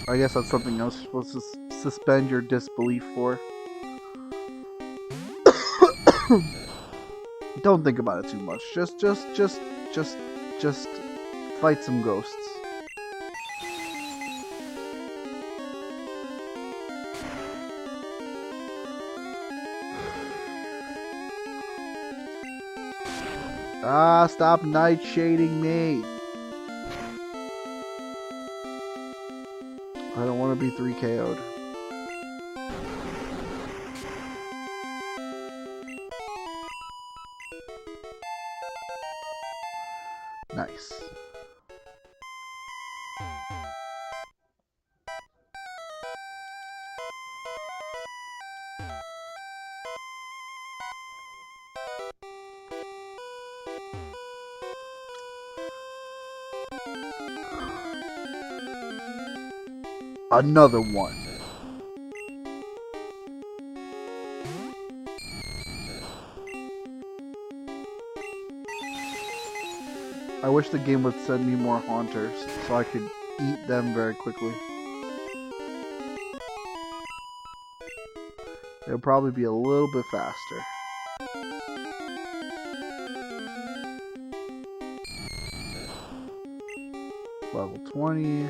I guess that's something else you're supposed to suspend your disbelief for. Don't think about it too much. Just fight some ghosts. Ah, stop nightshading me. I don't want to be 3 KO'd. Nice. Another one. I wish the game would send me more haunters so I could eat them very quickly. It would probably be a little bit faster. Level 20.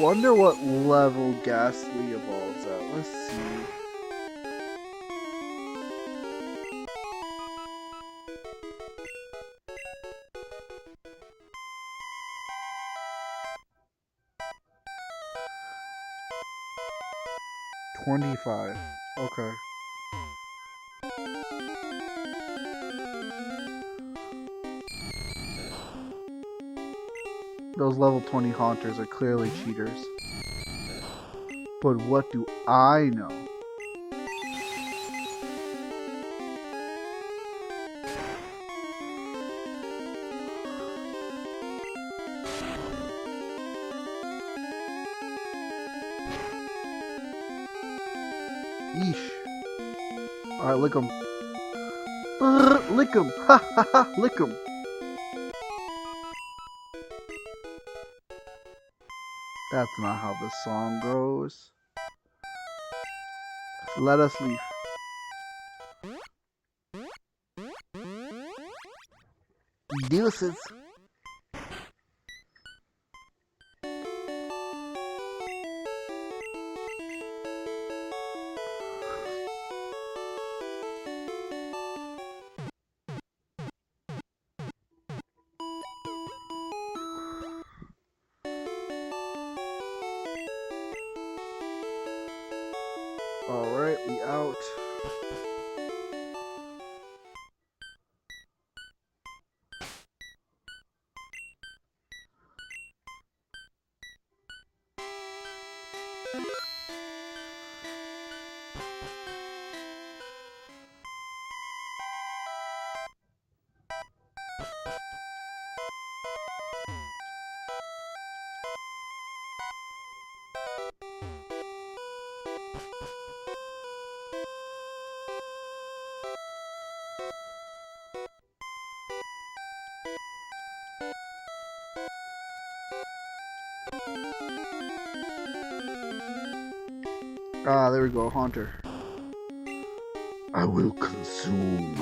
Wonder what level Ghastly evolves at. Let's see. $25. Okay. Those level 20 haunters are clearly cheaters. But what do I know? Yeesh. Alright, lick him. Lick him! Ha ha ha! Lick him! That's not how the song goes. Let us leave. Deuces. Alright, we out. Ah, there we go, Haunter. I will consume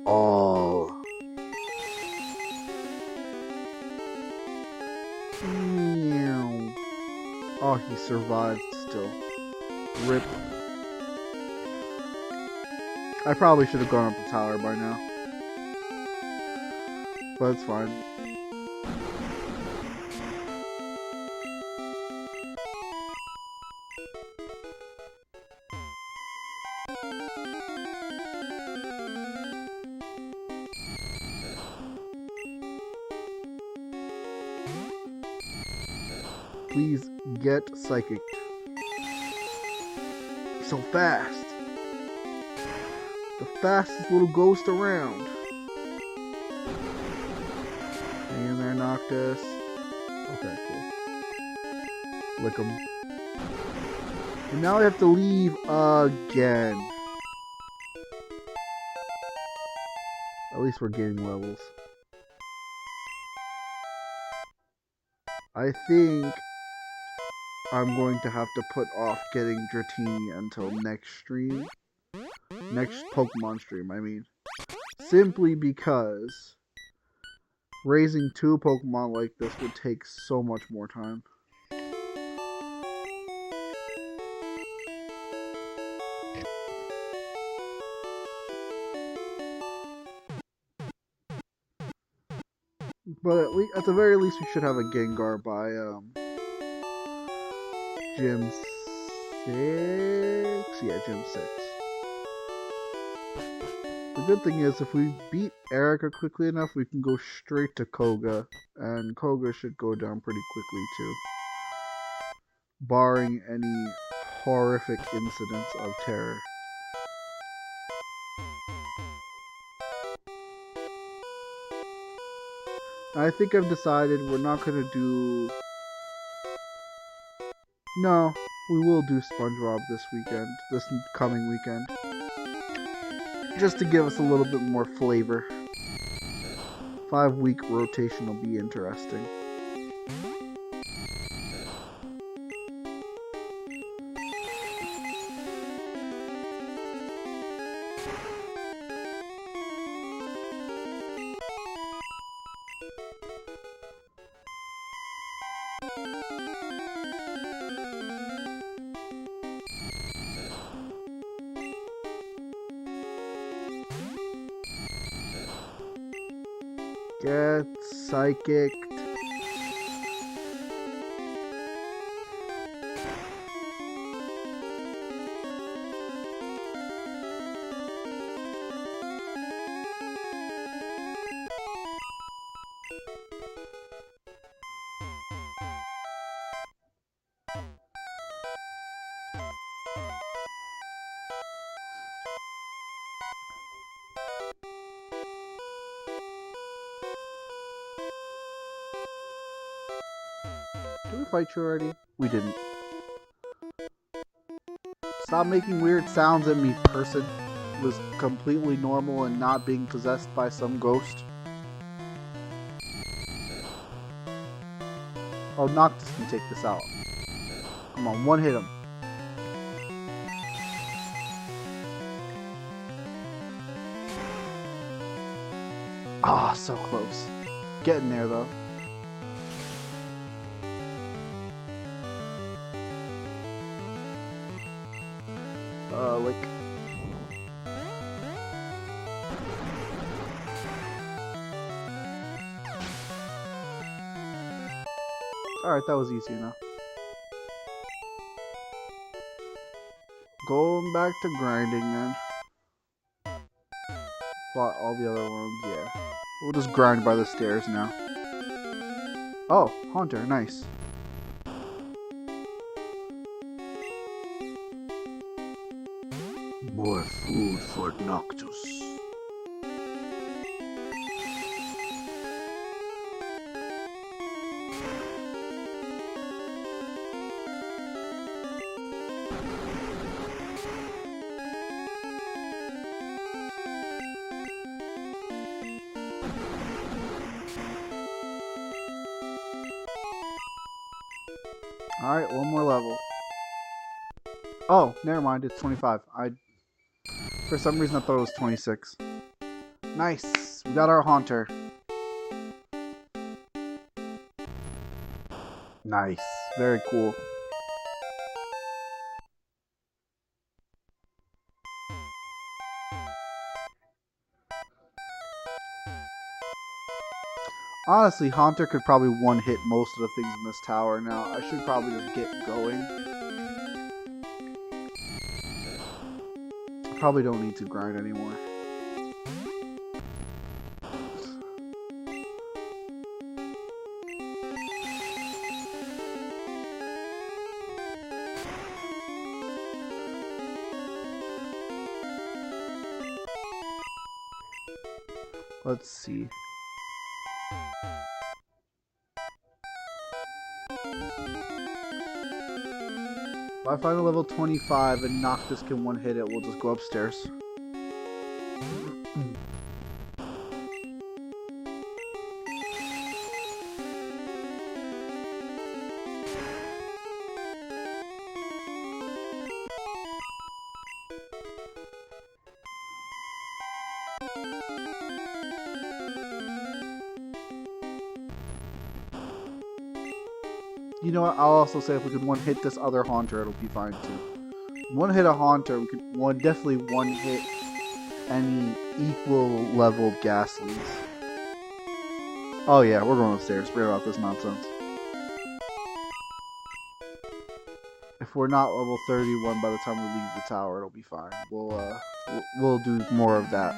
all. Meow. Oh, he survived still. Rip. I probably should have gone up the tower by now. but it's fine. Please get psychic. So fast. The fastest little ghost around. Hang in there, Noctis. Okay, cool. Lick him. And now I have to leave again. At least we're gaining levels. I think I'm going to have to put off getting Dratini until next stream. Next Pokemon stream, I mean. Simply because raising 2 Pokemon like this would take so much more time. But at the very least, we should have a Gengar by Gym 6. Yeah, Gym 6. The good thing is, if we beat Erica quickly enough, we can go straight to Koga, and Koga should go down pretty quickly too, barring any horrific incidents of terror. I think I've decided we're not going to do... No, we will do SpongeBob this weekend, this coming weekend. Just to give us a little bit more flavor. 5-week rotation will be interesting. Get psychic. Did we fight you already? We didn't. Stop making weird sounds at me, person. It was completely normal and not being possessed by some ghost. Oh, Noctis can take this out. Come on, one hit him. Ah, so close. Getting there, though. Like... Alright, that was easy enough. Going back to grinding, then. Fought all the other ones, yeah. We'll just grind by the stairs now. Oh, Haunter, nice. More food for Noctis. Alright, one more level. Oh, never mind, it's 25. For some reason I thought it was 26. Nice! We got our Haunter. Nice. Very cool. Honestly, Haunter could probably one-hit most of the things in this tower now. I should probably just get going. I probably don't need to grind anymore. Let's see. If I find a level 25 and Noctis can one-hit it, we'll just go upstairs. You know what? I'll also say if we could one-hit this other Haunter, it'll be fine too. One-hit a Haunter, we could definitely one-hit any equal level Ghastlies. Oh yeah, we're going upstairs. Forget about this nonsense. If we're not level 31 by the time we leave the tower, it'll be fine. We'll do more of that.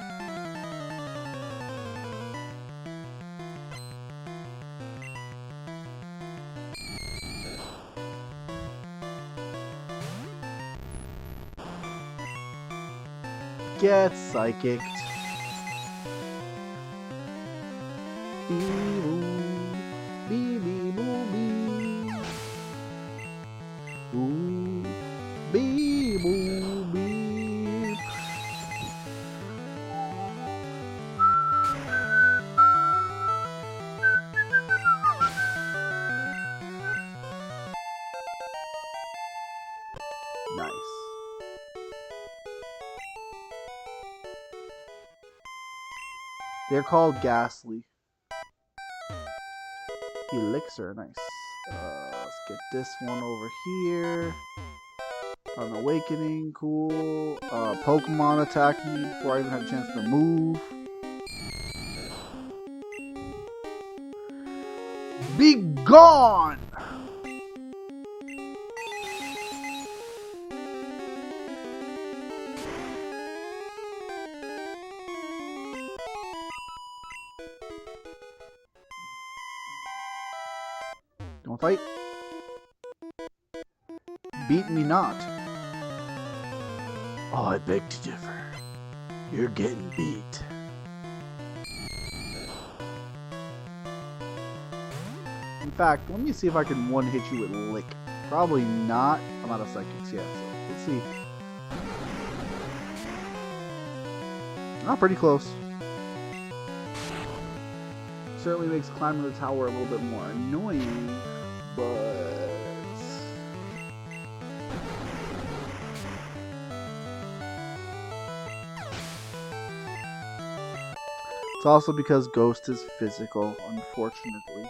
Get psychicked. Nice. They're called Ghastly. Elixir, nice. Let's get this one over here. An awakening, cool. Pokemon attacked me before I even had a chance to move. Be gone! Don't fight. Beat me not. Oh, I beg to differ. You're getting beat. In fact, let me see if I can one-hit you with Lick. Probably not. I'm out of psychics yet, so let's see. Not pretty close. Certainly makes climbing the tower a little bit more annoying, but it's also because Ghost is physical, unfortunately.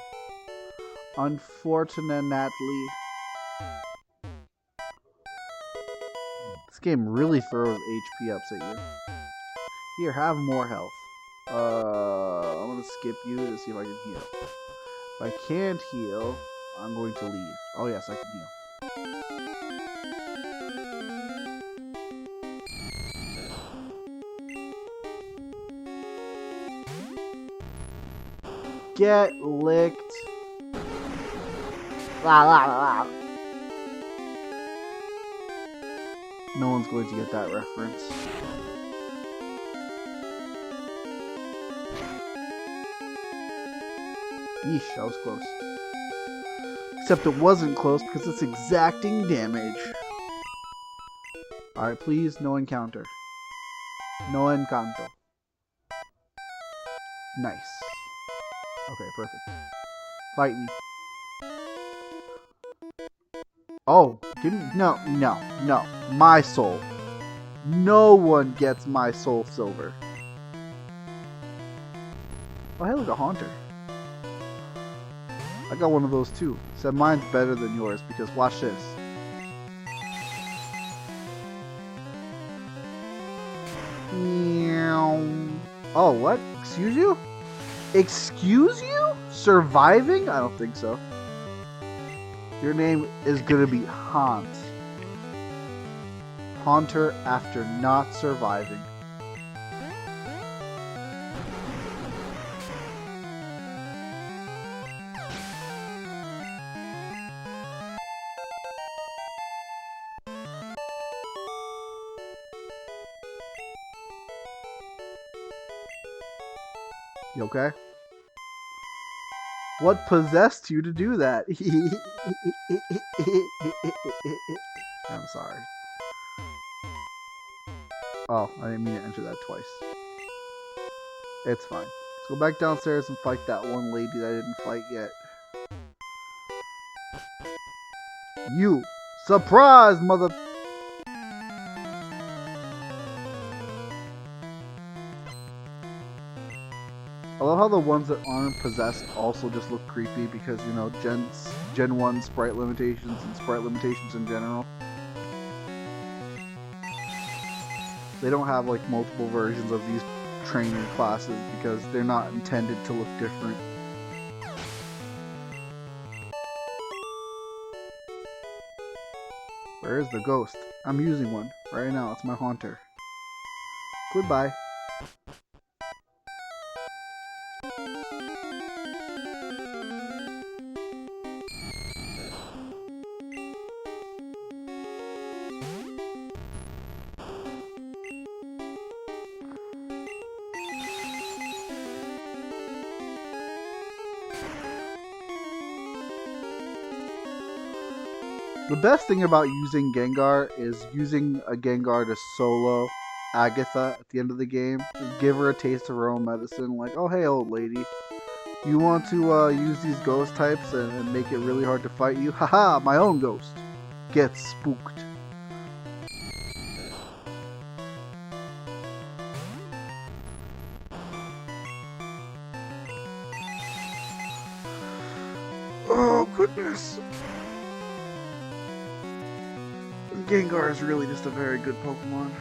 Unfortunately. This game really throws HP ups at you. Here, have more health. I'm gonna skip you to see if I can heal. If I can't heal, I'm going to leave. Oh yes, I can heal. Get licked. La, la, la. No one's going to get that reference. Yeesh, that was close. Except it wasn't close because it's exacting damage. Alright, please, no encounter. No encanto. Nice. Okay, perfect. Fight me. Oh, give me, no. My soul. No one gets my soul silver. Oh, hey, look, a Haunter. I got one of those too. Said mine's better than yours because watch this. Oh, what? Excuse you? Excuse you? Surviving? I don't think so. Your name is gonna be Haunt. Haunter after not surviving. You okay? What possessed you to do that? I'm sorry. Oh, I didn't mean to enter that twice. It's fine. Let's go back downstairs and fight that one lady that I didn't fight yet. You! Surprise, mother... I love how the ones that aren't possessed also just look creepy because, you know, Gen 1 sprite limitations and sprite limitations in general. They don't have, like, multiple versions of these trainer classes because they're not intended to look different. Where is the ghost? I'm using one right now. It's my haunter. Goodbye. The best thing about using Gengar is using a Gengar to solo Agatha at the end of the game. Just give her a taste of her own medicine. Like, oh hey old lady, you want to use these ghost types and make it really hard to fight you? Haha, my own ghost. Get spooked. Oh goodness. Gengar is really just a very good Pokemon.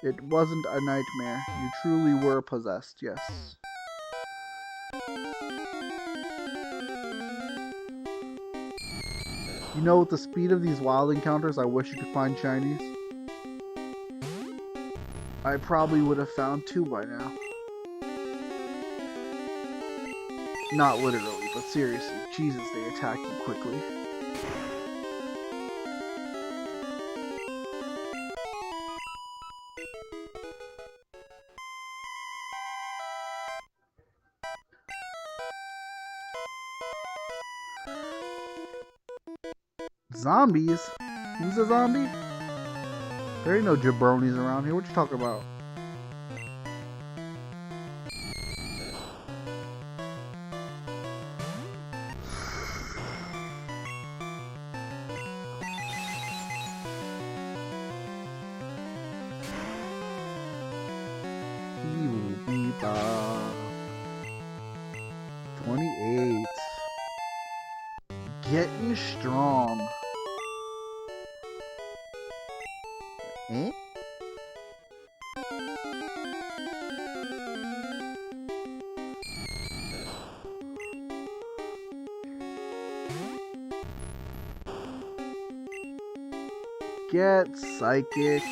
It wasn't a nightmare. You truly were possessed, yes. You know, with the speed of these wild encounters, I wish you could find shinies. I probably would have found 2 by now. Not literally, but seriously. Jesus, they attack you quickly. Zombies? Who's a zombie? There ain't no jabronis around here. What you talking about? Evil Bebop. 28. Getting strong. Eh? Get psychic.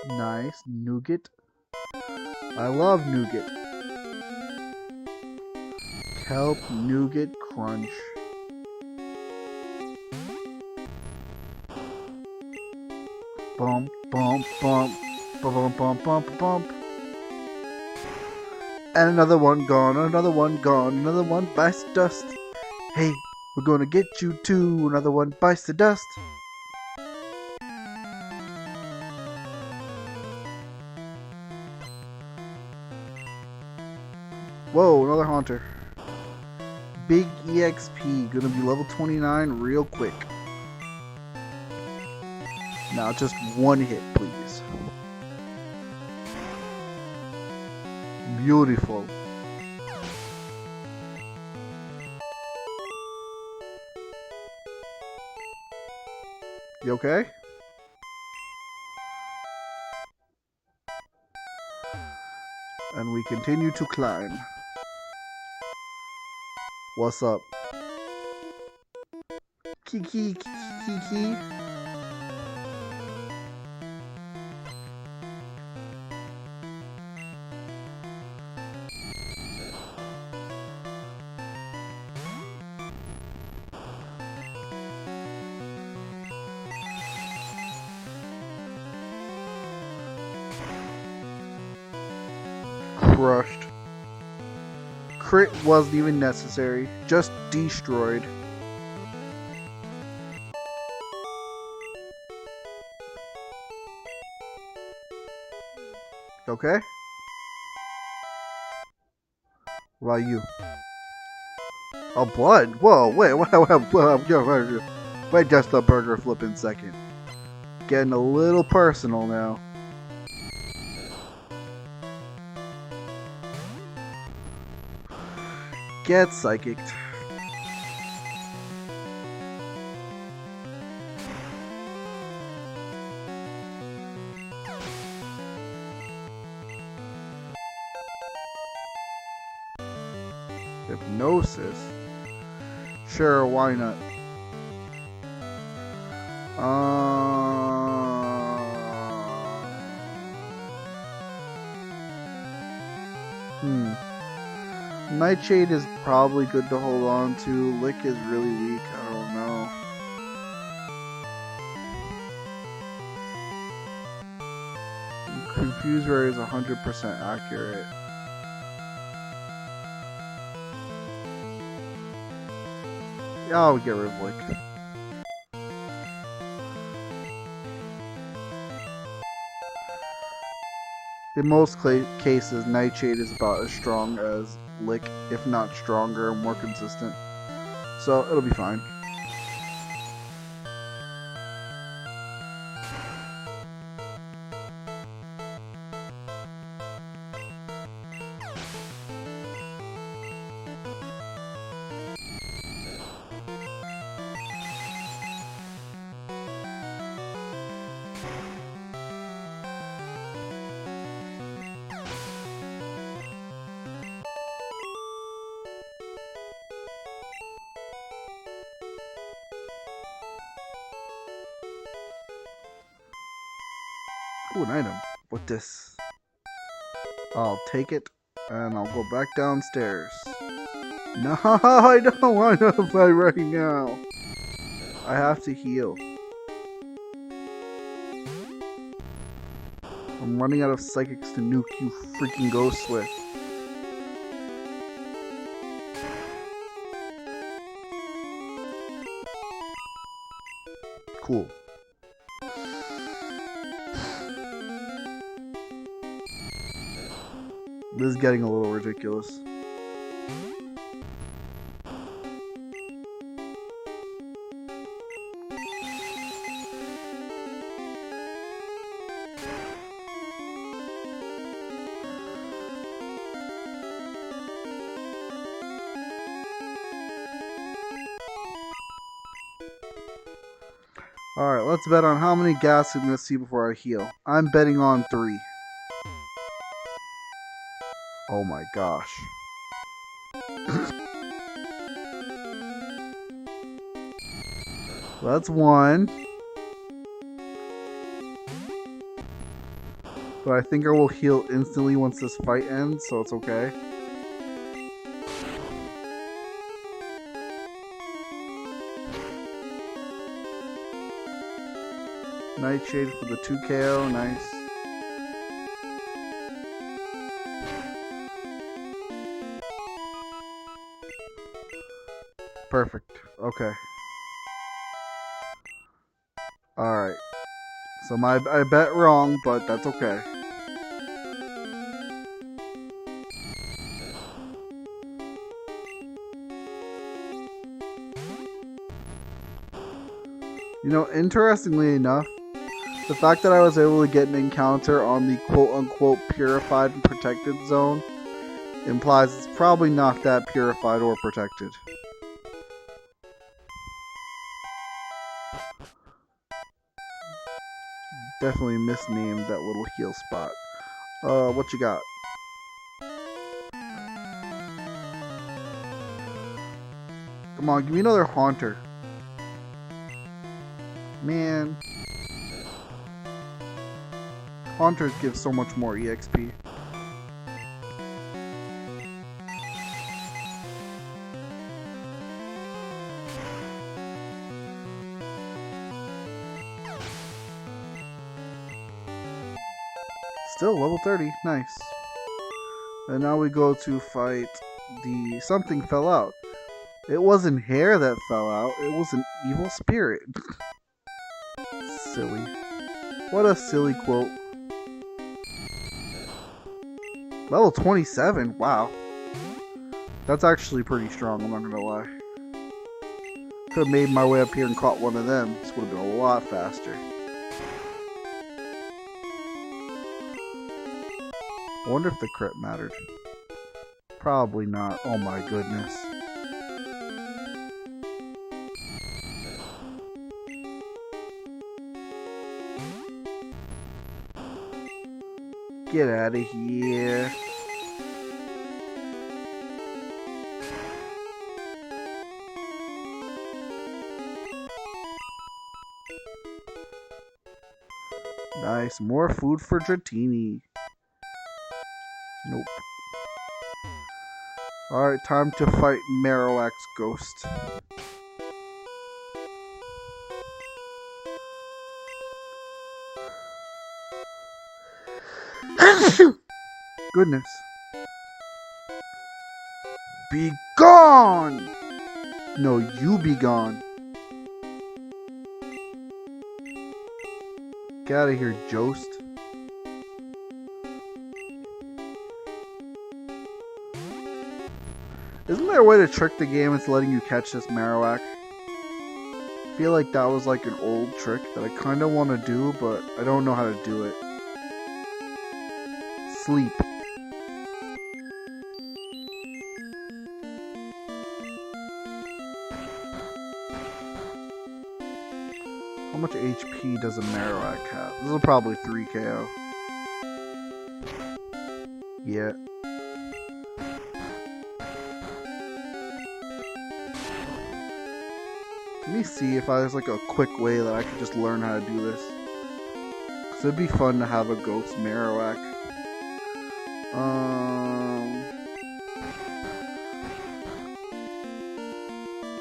Nice. Nougat. I love nougat. Kelp Nougat Crunch. Bump, bump, bump. Bump, bump, bump, bump. And another one gone, another one gone, another one bites the dust. Hey, we're gonna get you too. Another one bites the dust. Whoa, another Haunter. Big EXP, gonna be level 29 real quick. Now just one hit, please. Beautiful. You okay? And we continue to climb. What's up? Kiki, Kiki. Crushed. Crit wasn't even necessary, just destroyed. Okay? What about you? Oh, blood? Whoa, wait just a burger flipping second. Getting a little personal now. Get psychicked. Hypnosis? Sure, why not? Nightshade is probably good to hold on to. Lick is really weak. I don't know. Confuse Ray is 100% accurate. Yeah, I'll get rid of Lick. In most cases, Nightshade is about as strong as Lick, if not stronger and more consistent. So, it'll be fine. Ooh, an item. What this? I'll take it, and I'll go back downstairs. No, I don't want to fight right now. I have to heal. I'm running out of psychics to nuke you freaking ghosts with. Cool. This is getting a little ridiculous. Alright, let's bet on how many gas I'm going to see before I heal. I'm betting on 3. Oh my gosh. That's 1. But I think I will heal instantly once this fight ends, so it's okay. Nightshade for the 2 KO, nice. Perfect, okay. Alright. So I bet wrong, but that's okay. You know, interestingly enough, the fact that I was able to get an encounter on the quote-unquote purified and protected zone implies it's probably not that purified or protected. Definitely misnamed that little heal spot. What you got? Come on, give me another Haunter. Man. Haunters give so much more EXP. Still level 30, nice. And now we go to fight the something fell out. It wasn't hair that fell out, it was an evil spirit. Silly. What a silly quote. Level 27, wow. That's actually pretty strong, I'm not gonna lie. Could have made my way up here and caught one of them. This would have been a lot faster. I wonder if the crit mattered. Probably not. Oh my goodness. Get out of here. Nice. More food for Dratini. Nope. Alright, time to fight Marowak's ghost. Goodness. Be gone! No, you be gone. Get out of here, Jost. Isn't there a way to trick the game into letting you catch this Marowak? I feel like that was like an old trick that I kind of want to do, but I don't know how to do it. Sleep. How much HP does a Marowak have? This is probably 3 KO. Yeah. Let me see if there's like a quick way that I could just learn how to do this. Cause it'd be fun to have a ghost Marowak.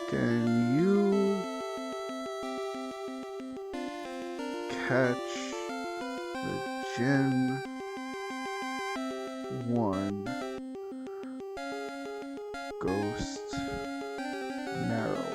Can you catch the Gen 1 ghost Marowak?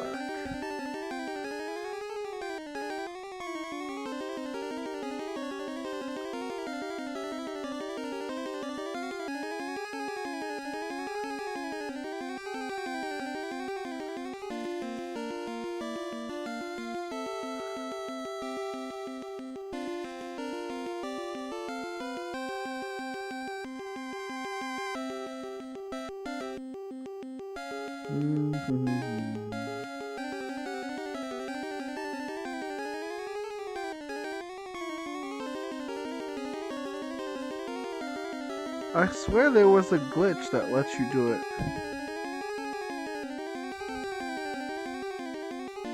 I swear there was a glitch that lets you do it.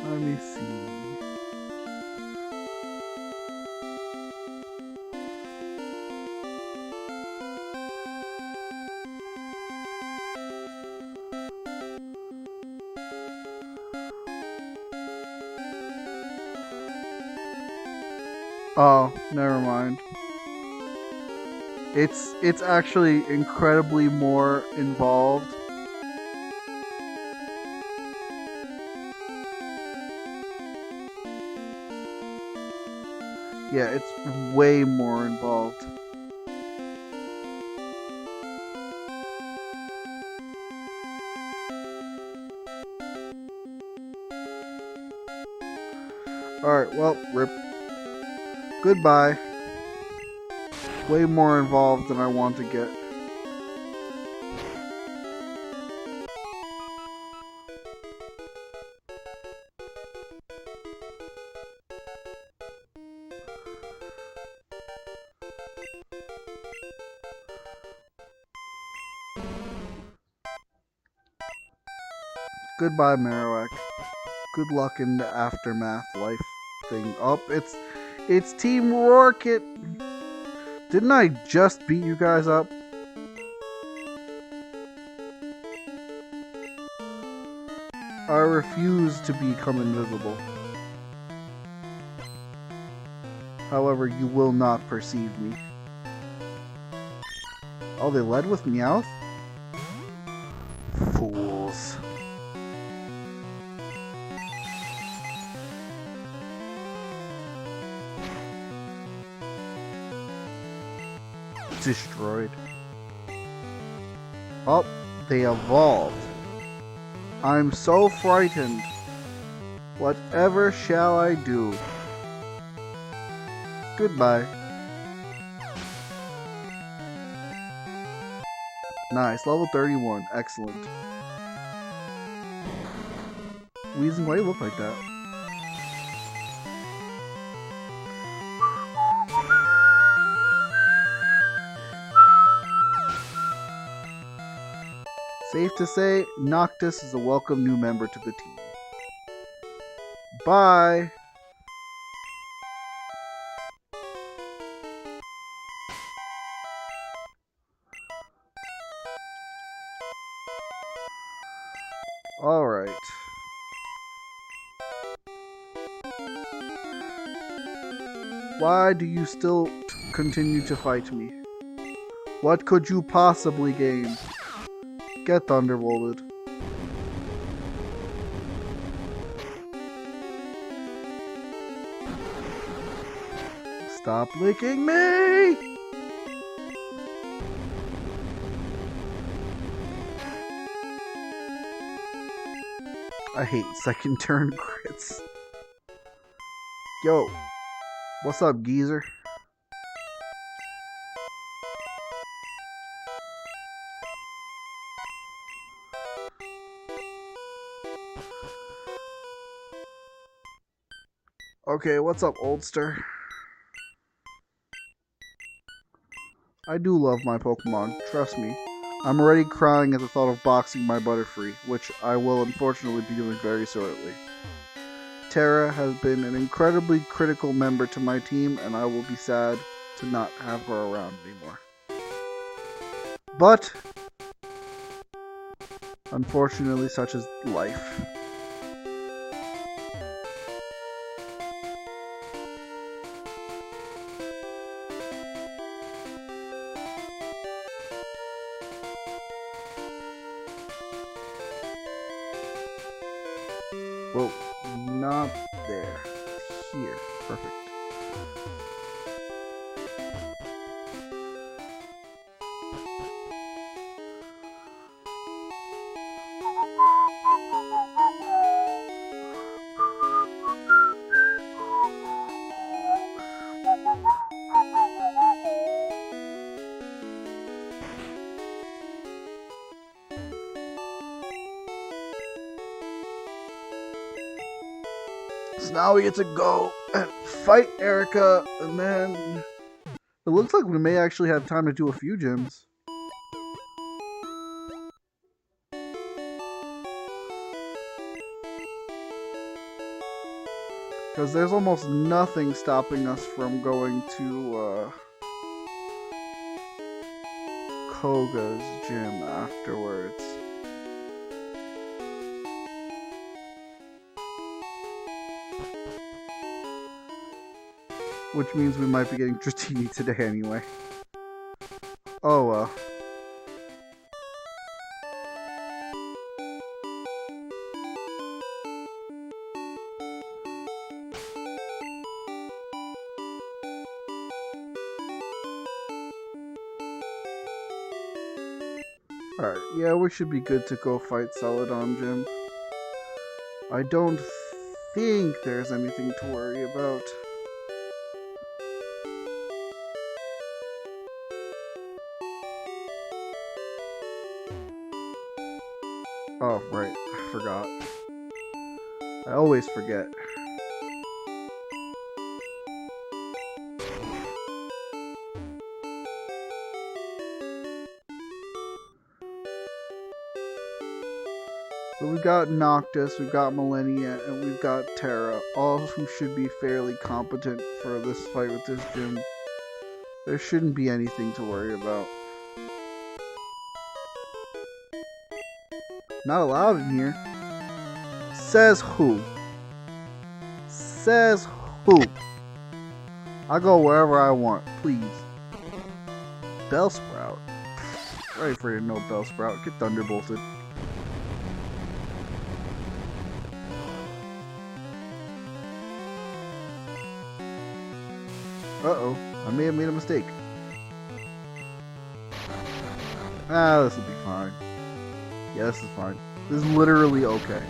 Let me see. Oh, never mind. It's actually incredibly more involved. Yeah, it's way more involved. Alright, well, rip. Goodbye. Way more involved than I want to get. Goodbye, Marowak. Good luck in the aftermath life thing. Oh, it's Team Rocket. Didn't I just beat you guys up? I refuse to become invisible. However, you will not perceive me. Oh, they led with Meowth? Fools. Destroyed. Oh, they evolved. I'm so frightened. Whatever shall I do? Goodbye. Nice, level 31. Excellent. Weezing, why do you look like that? Safe to say, Noctis is a welcome new member to the team. Bye! Alright. Why do you still continue to fight me? What could you possibly gain? Get thunderbolted. Stop licking me! I hate second turn crits. Yo, what's up, geezer? Okay, what's up, oldster? I do love my Pokemon, trust me. I'm already crying at the thought of boxing my Butterfree, which I will unfortunately be doing very shortly. Terra has been an incredibly critical member to my team, and I will be sad to not have her around anymore. But, unfortunately, such is life. Well, not there. Here. Perfect. So now we get to go and fight Erica, and then it looks like we may actually have time to do a few gyms. Because there's almost nothing stopping us from going to Koga's gym afterwards. Which means we might be getting Dratini today anyway. Oh well. Alright, yeah, we should be good to go fight Celadon Gym. I don't think there's anything to worry about. Oh, right, I forgot. I always forget. So we've got Noctis, we've got Millennia, and we've got Terra, all who should be fairly competent for this fight with this gym. There shouldn't be anything to worry about. Not allowed in here. Says who? Says who? I'll go wherever I want, please. Bellsprout. Right for you, no Bellsprout. Get thunderbolted. Uh-oh. I may have made a mistake. Ah, this will be fine. Yeah, this is fine. This is literally okay.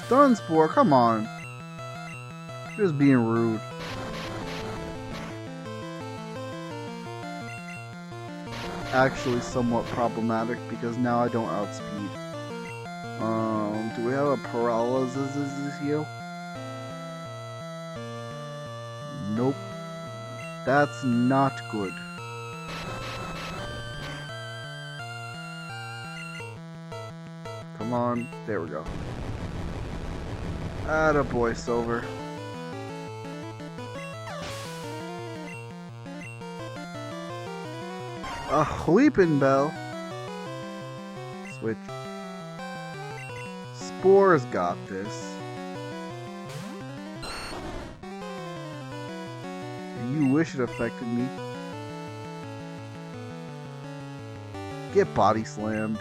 Stun Spore, come on. Just being rude. Actually somewhat problematic because now I don't outspeed. Do we have a paralysis here? Nope. That's not good. Come on, there we go. Attaboy, Silver. A Weeping Bell. Switch. Spore's got this. You wish it affected me. Get body slammed.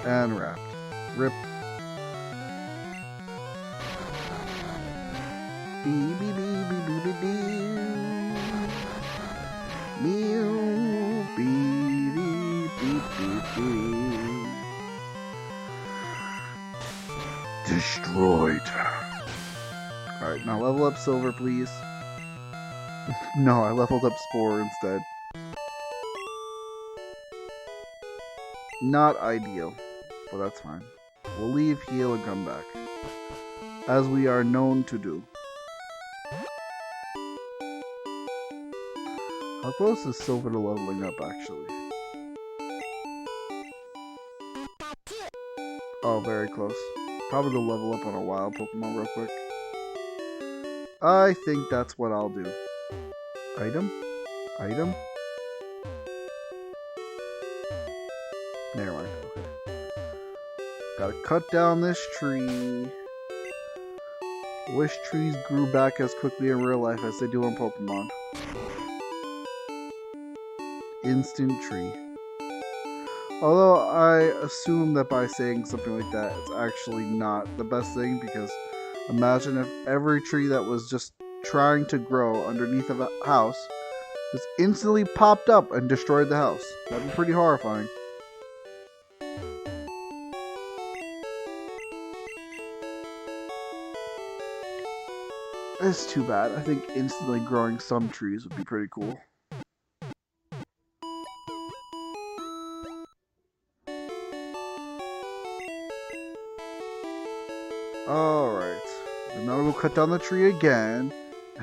And wrapped. Rip. Beep beep beep beep beep beep beep. Beep beep beep beep. Destroyed. Alright, now level up Silver, please. No, I leveled up Spore instead. Not ideal, but that's fine. We'll leave, heal, and come back. As we are known to do. How close is Silver to leveling up, actually? Oh, very close. Probably to level up on a wild Pokemon real quick. I think that's what I'll do. Item? Item? Never mind. Okay. Gotta cut down this tree. Wish trees grew back as quickly in real life as they do in Pokemon. Instant tree. Although I assume that by saying something like that, it's actually not the best thing, because imagine if every tree that was just trying to grow underneath of a house just instantly popped up and destroyed the house. That'd be pretty horrifying. It's too bad. I think instantly growing some trees would be pretty cool. Alright. And now we'll cut down the tree again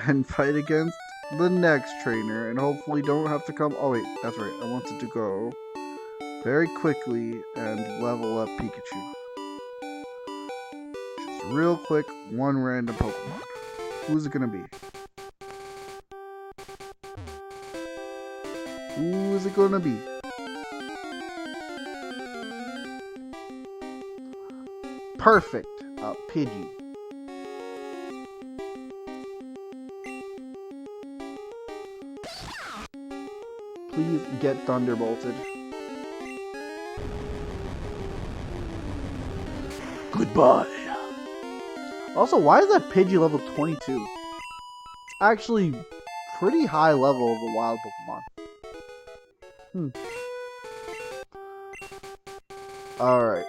and fight against the next trainer, and hopefully don't have to come. Oh wait, that's right. I wanted to go very quickly and level up Pikachu. Just real quick, one random Pokemon. Who's it gonna be? Who is it gonna be? Perfect. Pidgey. Please get thunderbolted. Goodbye. Also, why is that Pidgey level 22? It's actually pretty high level of a wild Pokemon. Alright.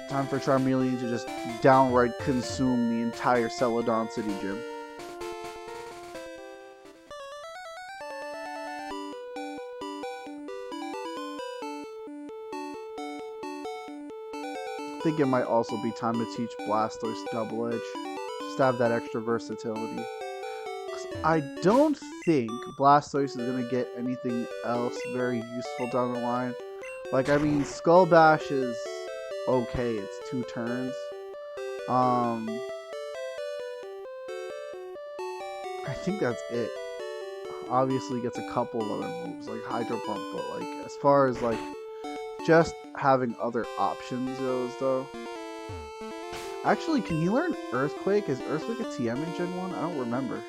Time for Charmeleon to just downright consume the entire Celadon City gym. I think it might also be time to teach Blastoise Double Edge. Just to have that extra versatility. I don't think Blastoise is going to get anything else very useful down the line. Like, I mean, Skull Bash is okay. It's 2 turns. I think that's it. Obviously gets a couple of other moves, like Hydro Pump, but like, as far as like, just having other options goes, though. Actually, can he learn Earthquake? Is Earthquake a TM in Gen 1? I don't remember.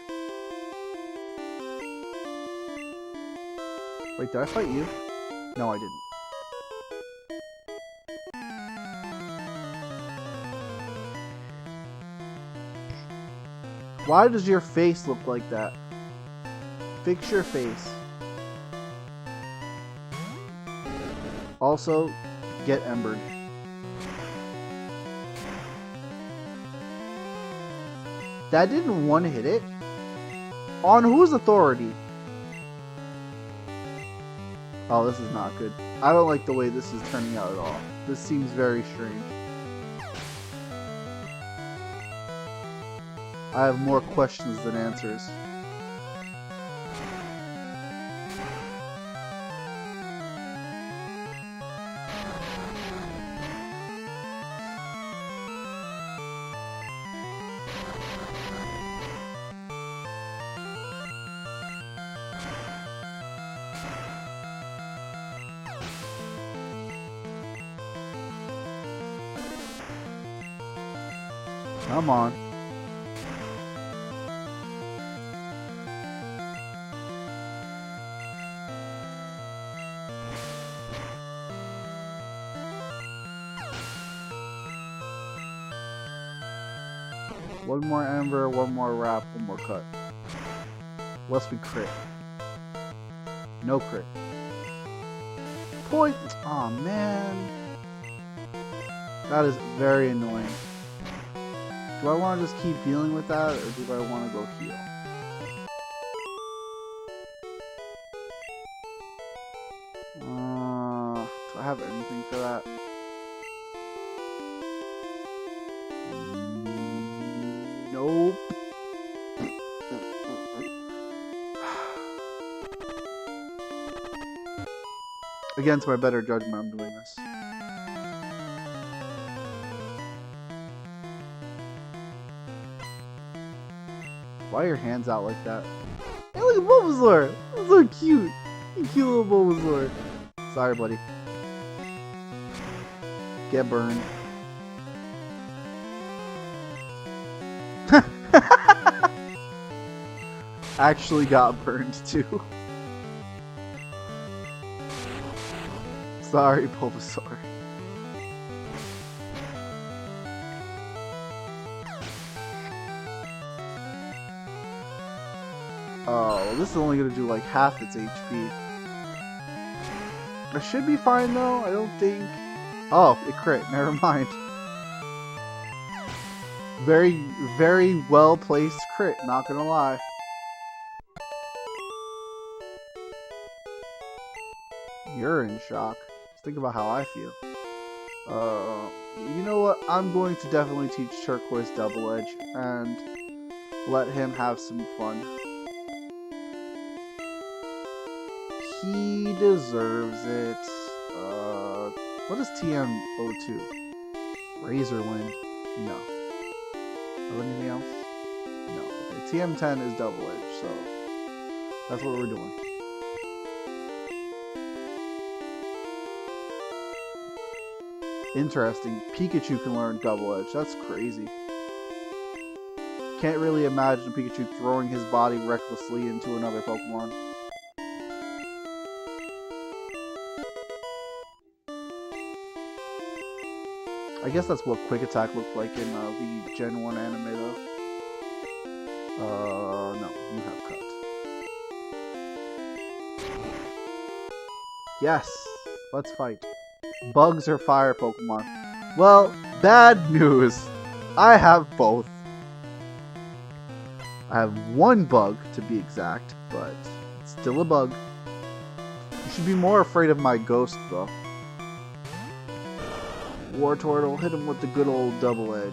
Wait, did I fight you? No, I didn't. Why does your face look like that? Fix your face. Also, get embered. That didn't one-hit it? On whose authority? Oh, this is not good. I don't like the way this is turning out at all. This seems very strange. I have more questions than answers. Come on. One more Ember, one more Wrap, one more Cut. Unless we crit. No crit. Point! Aw, man. That is very annoying. Do I want to just keep dealing with that, or do I want to go heal? Do I have anything for that? Nope. Against my better judgment, I'm doing this. Why are your hands out like that? Hey, look at Bulbasaur! That's so cute! You cute little Bulbasaur. Sorry, buddy. Get burned. Actually got burned too. Sorry, Bulbasaur. Oh, this is only gonna do like half its HP. It should be fine though, I don't think. Oh, it crit, never mind. Very, very well placed crit, not gonna lie. You're in shock. Just think about how I feel. You know what? I'm going to definitely teach Turquoise Double Edge and let him have some fun. He deserves it. What is TM02? Razor Wind? No. Or anything else? No. Okay, TM10 is Double Edge, so that's what we're doing. Interesting. Pikachu can learn Double Edge. That's crazy. Can't really imagine Pikachu throwing his body recklessly into another Pokemon. I guess that's what Quick Attack looked like in the Gen 1 anime, though. No, you have Cut. Yes! Let's fight. Bugs are fire Pokemon. Well, bad news. I have both. I have one bug to be exact, but it's still a bug. You should be more afraid of my ghost though. War Turtle, hit him with the good old double edge.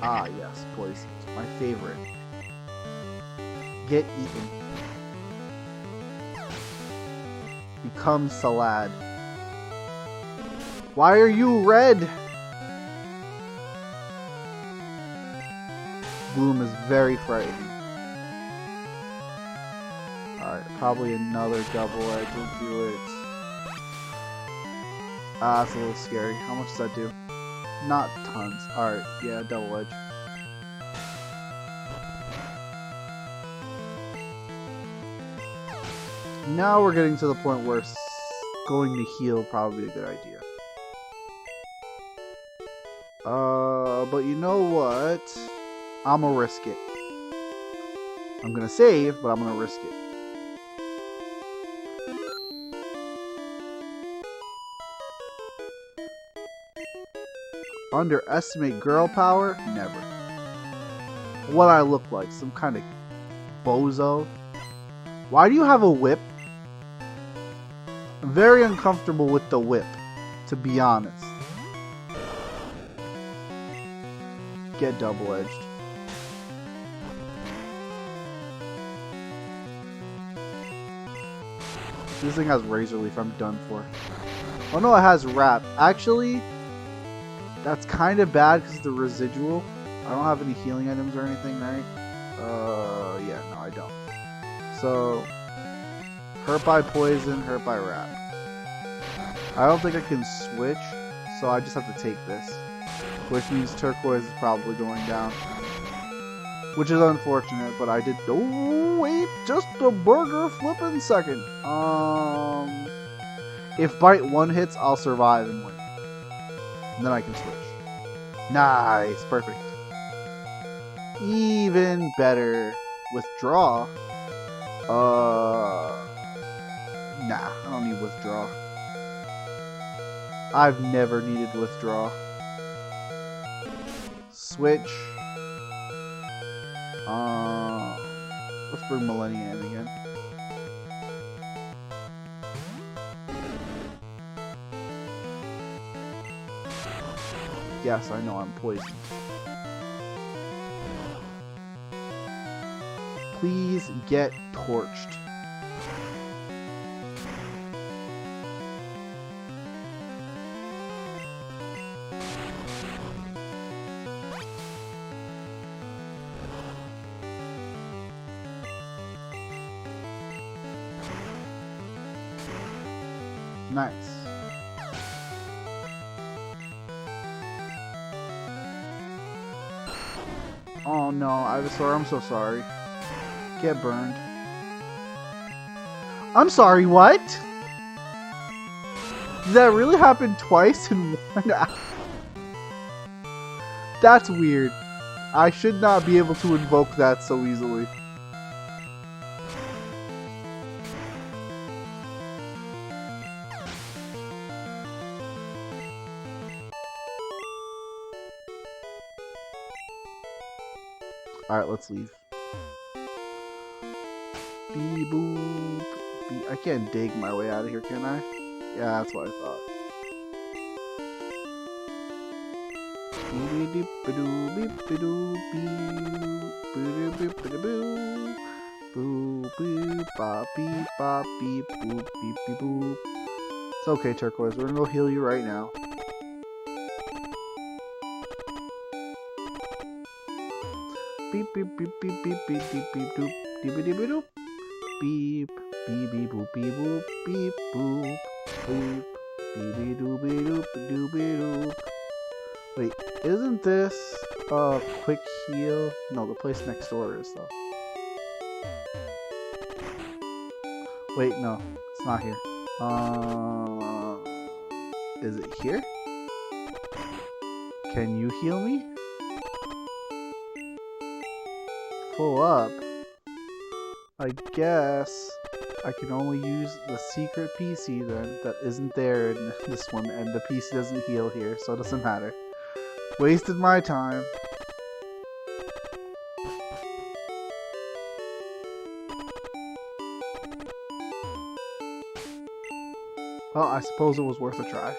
Ah yes, poison. My favorite. Get eaten. Become salad. Why are you red? Bloom is very frightening. Alright, probably another double edge will do it. Ah, it's a little scary. How much does that do? Not tons. Alright, yeah, double edge. Now we're getting to the point where going to heal probably a good idea. But you know what? I'm gonna risk it. I'm gonna save, but I'm gonna risk it. Underestimate girl power? Never. What I look like? Some kind of bozo? Why do you have a whip? I'm very uncomfortable with the whip, to be honest. Get double-edged. This thing has Razor Leaf, I'm done for. Oh no, it has Wrap. Actually, that's kind of bad because the residual. I don't have any healing items or anything, right? Yeah, no, I don't. So, hurt by poison, hurt by Wrap. I don't think I can switch, so I just have to take this. Which means Turquoise is probably going down. Which is unfortunate, but I did... Oh, wait, just a burger flipping second. If Bite 1 hits, I'll survive and win. And then I can switch. Nice, perfect. Even better. Withdraw? Nah, I don't need withdraw. I've never needed withdraw. Switch. Let's bring Millennia in again. Yes, I know I'm poisoned. Please get torched. Nice. Oh no, Ivysaur, I'm so sorry. Get burned. I'm sorry, what? Did that really happen twice in one hour? That's weird. I should not be able to invoke that so easily. Alright, let's leave. Beep boop. I can't dig my way out of here, can I? Yeah, that's what I thought. It's okay, Turquoise. We're gonna go heal you right now. Beep beep beep beep beep beep beep beep doop beep beep beep doop beep beep beep boop beep boop beep boop boop beep beep doop beep doop doop beep doop. Wait, isn't this a quick heal? No, the place next door is though. Wait, no, it's not here. Is it here? Can you heal me? Full up. I guess I can only use the secret PC then that isn't there in this one, and the PC doesn't heal here, so it doesn't matter. Wasted my time. Well, I suppose it was worth a try.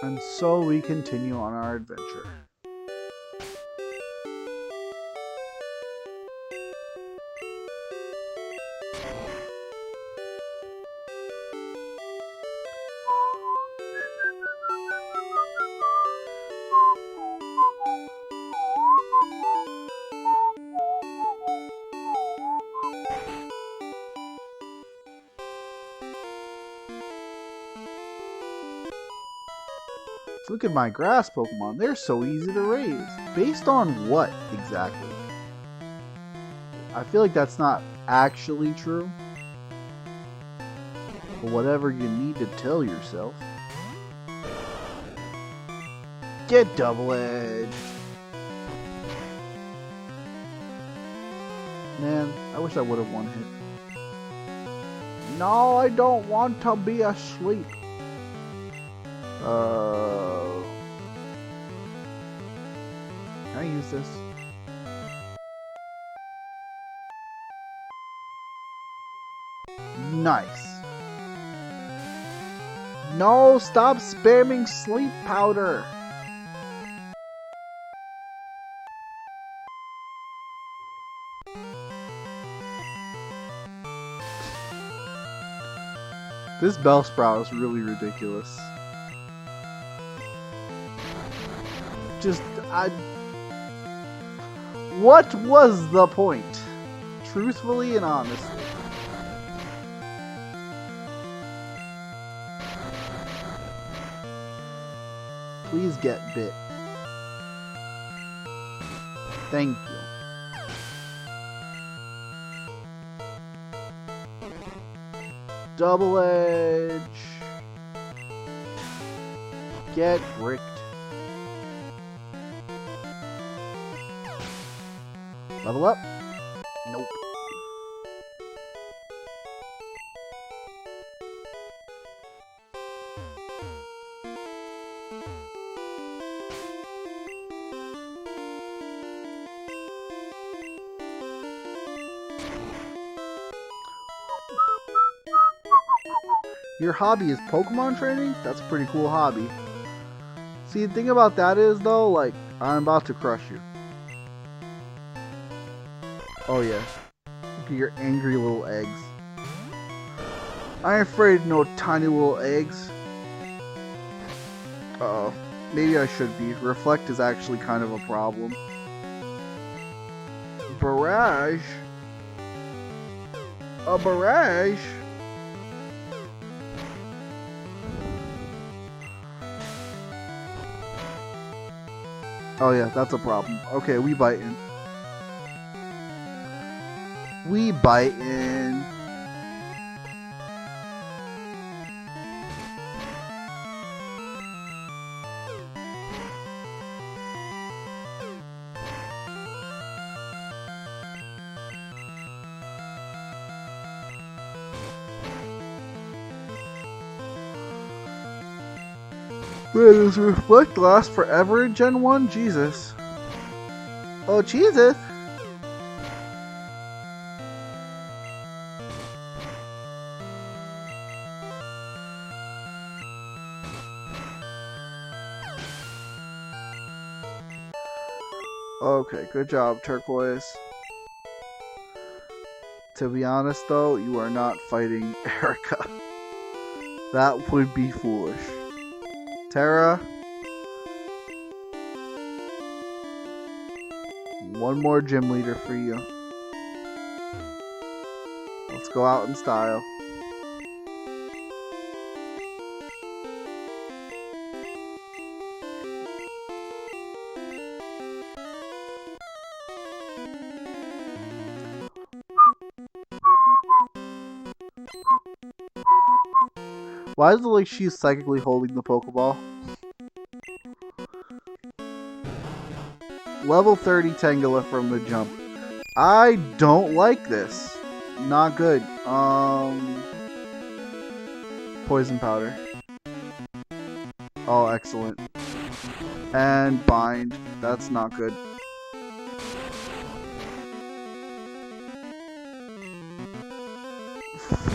And so we continue on our adventure. Look at my grass Pokemon, they're so easy to raise. Based on what, exactly? I feel like that's not actually true. But whatever you need to tell yourself. Get Double Edge! Man, I wish I would have one hit. No, I don't want to be asleep. Can I use this? Nice. No, stop spamming sleep powder. This Bellsprout is really ridiculous. What was the point? Truthfully and honestly. Please get bit. Thank you. Double Edge. Get bricked. Level up? Nope. Your hobby is Pokemon training? That's a pretty cool hobby. See, the thing about that is, though, like, I'm about to crush you. Oh yeah. Look at your angry little eggs. I ain't afraid of no tiny little eggs. Uh-oh. Maybe I should be. Reflect is actually kind of a problem. Barrage? A barrage? Oh yeah, that's a problem. Okay, we biting. We biting. Wait, does Reflect last forever in Gen 1? Jesus. Oh, Jesus! Okay, good job, Turquoise. To be honest though, you are not fighting Erica. That would be foolish. Terra, one more gym leader for you. Let's go out in style. Why is it like she's psychically holding the Pokeball? Level 30 Tangela from the jump. I don't like this. Not good. Poison powder. Oh, excellent. And bind. That's not good.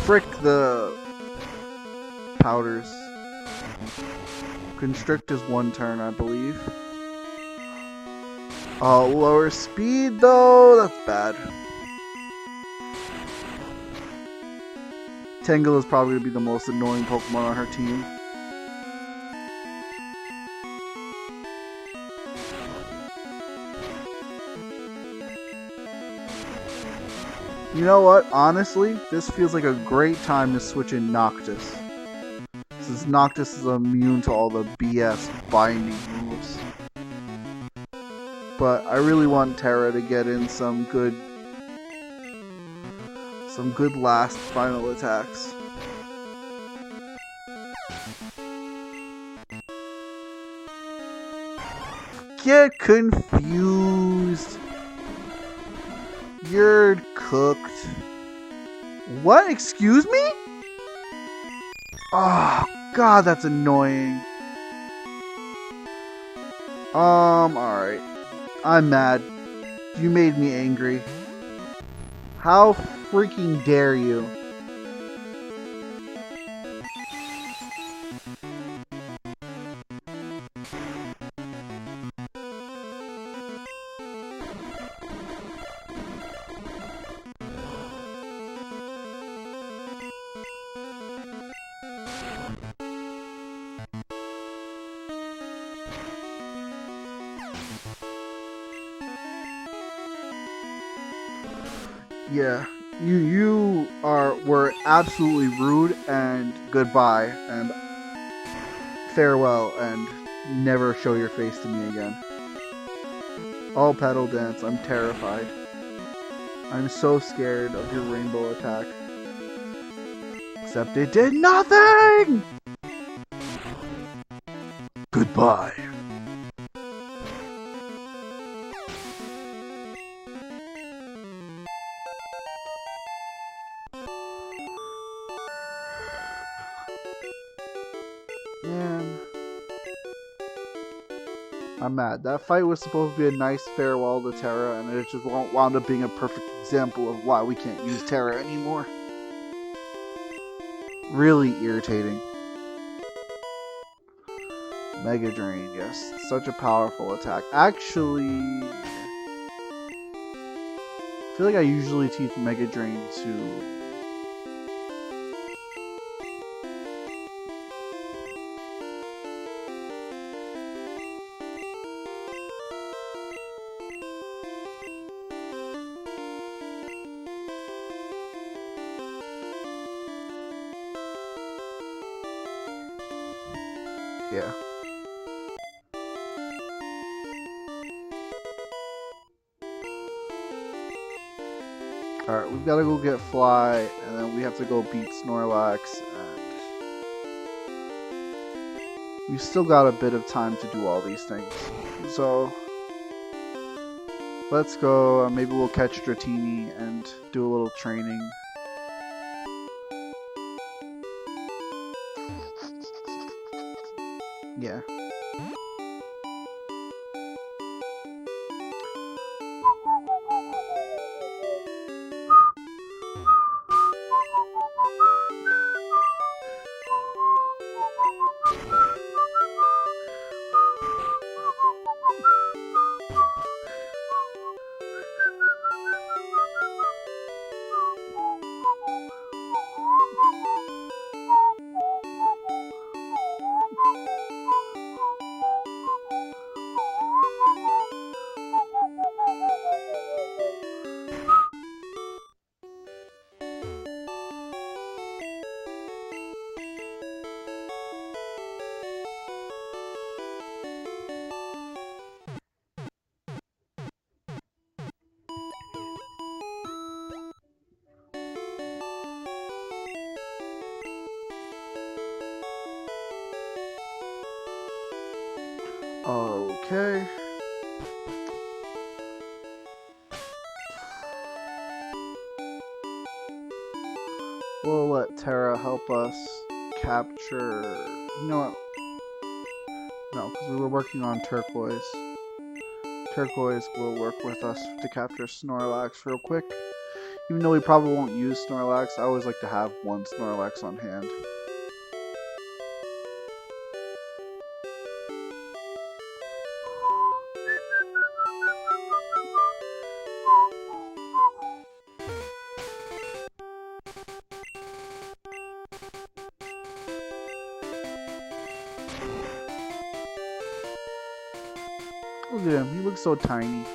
Frick the powders. Constrict is one turn, I believe. Oh, lower speed though? That's bad. Tangela is probably going to be the most annoying Pokemon on her team. You know what? Honestly, this feels like a great time to switch in Noctis. Since Noctis is immune to all the BS binding moves. But I really want Terra to get in some good last final attacks. Get confused. You're cooked. What? Excuse me? Oh, God, that's annoying. Alright. I'm mad. You made me angry. How freaking dare you? Yeah, you were absolutely rude, and goodbye and farewell, and never show your face to me again. All pedal dance. I'm terrified. I'm so scared of your rainbow attack. Except it did nothing! Goodbye. Man. I'm mad. That fight was supposed to be a nice farewell to Terra, and it just wound up being a perfect example of why we can't use Terra anymore. Really irritating. Mega Drain, yes. Such a powerful attack. Actually, I feel like I usually teach Mega Drain to... Yeah. Alright, we've got to go get Fly, and then we have to go beat Snorlax, and we've still got a bit of time to do all these things. So, let's go. Maybe we'll catch Dratini and do a little training. Yeah. Okay. We'll let Terra help us capture... You know what? No, because we were working on Turquoise. Turquoise will work with us to capture Snorlax real quick. Even though we probably won't use Snorlax, I always like to have one Snorlax on hand. Look at him, he looks so tiny.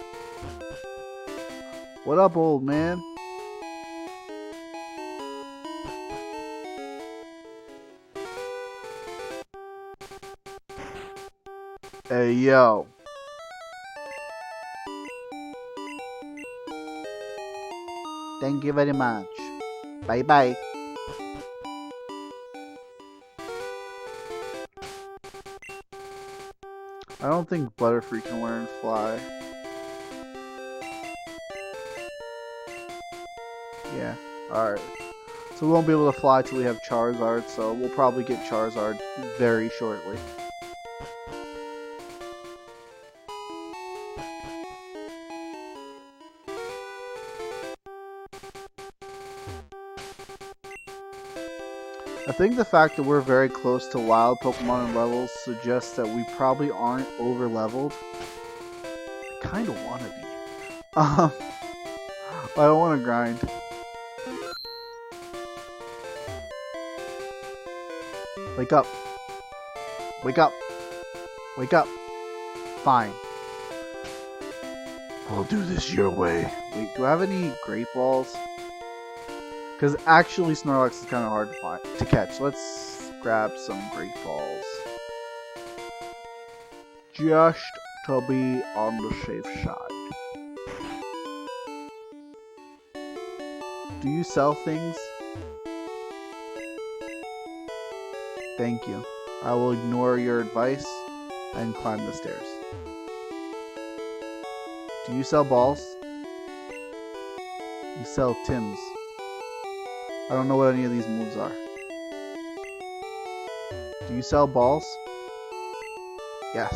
What up, old man? Hey, yo. Thank you very much. Bye-bye. I don't think Butterfree can learn Fly. Yeah, alright. So we won't be able to fly till we have Charizard, so we'll probably get Charizard very shortly. I think the fact that we're very close to wild Pokemon in levels suggests that we probably aren't over leveled. I kind of want to be. I don't want to grind. Wake up. Wake up. Wake up. Fine. We'll do this your way. Wait, do I have any Great Balls? Because actually Snorlax is kind of hard to catch. Let's grab some Great Balls. Just to be on the safe side. Do you sell things? Thank you. I will ignore your advice and climb the stairs. Do you sell balls? You sell Tims. I don't know what any of these moves are. Do you sell balls? Yes.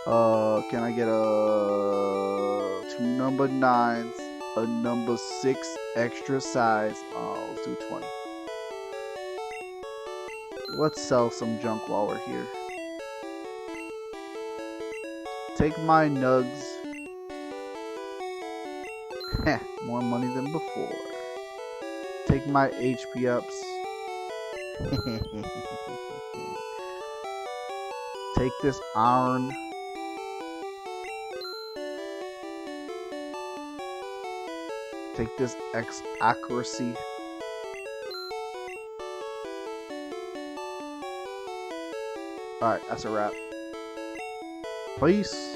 Can I get a 2 number 9s, a number 6 extra size? Oh, let's do 20. Let's sell some junk while we're here. Take my nugs. Heh, more money than before. Take my HP ups. Take this iron. Take this X accuracy. Alright, that's a wrap. Peace.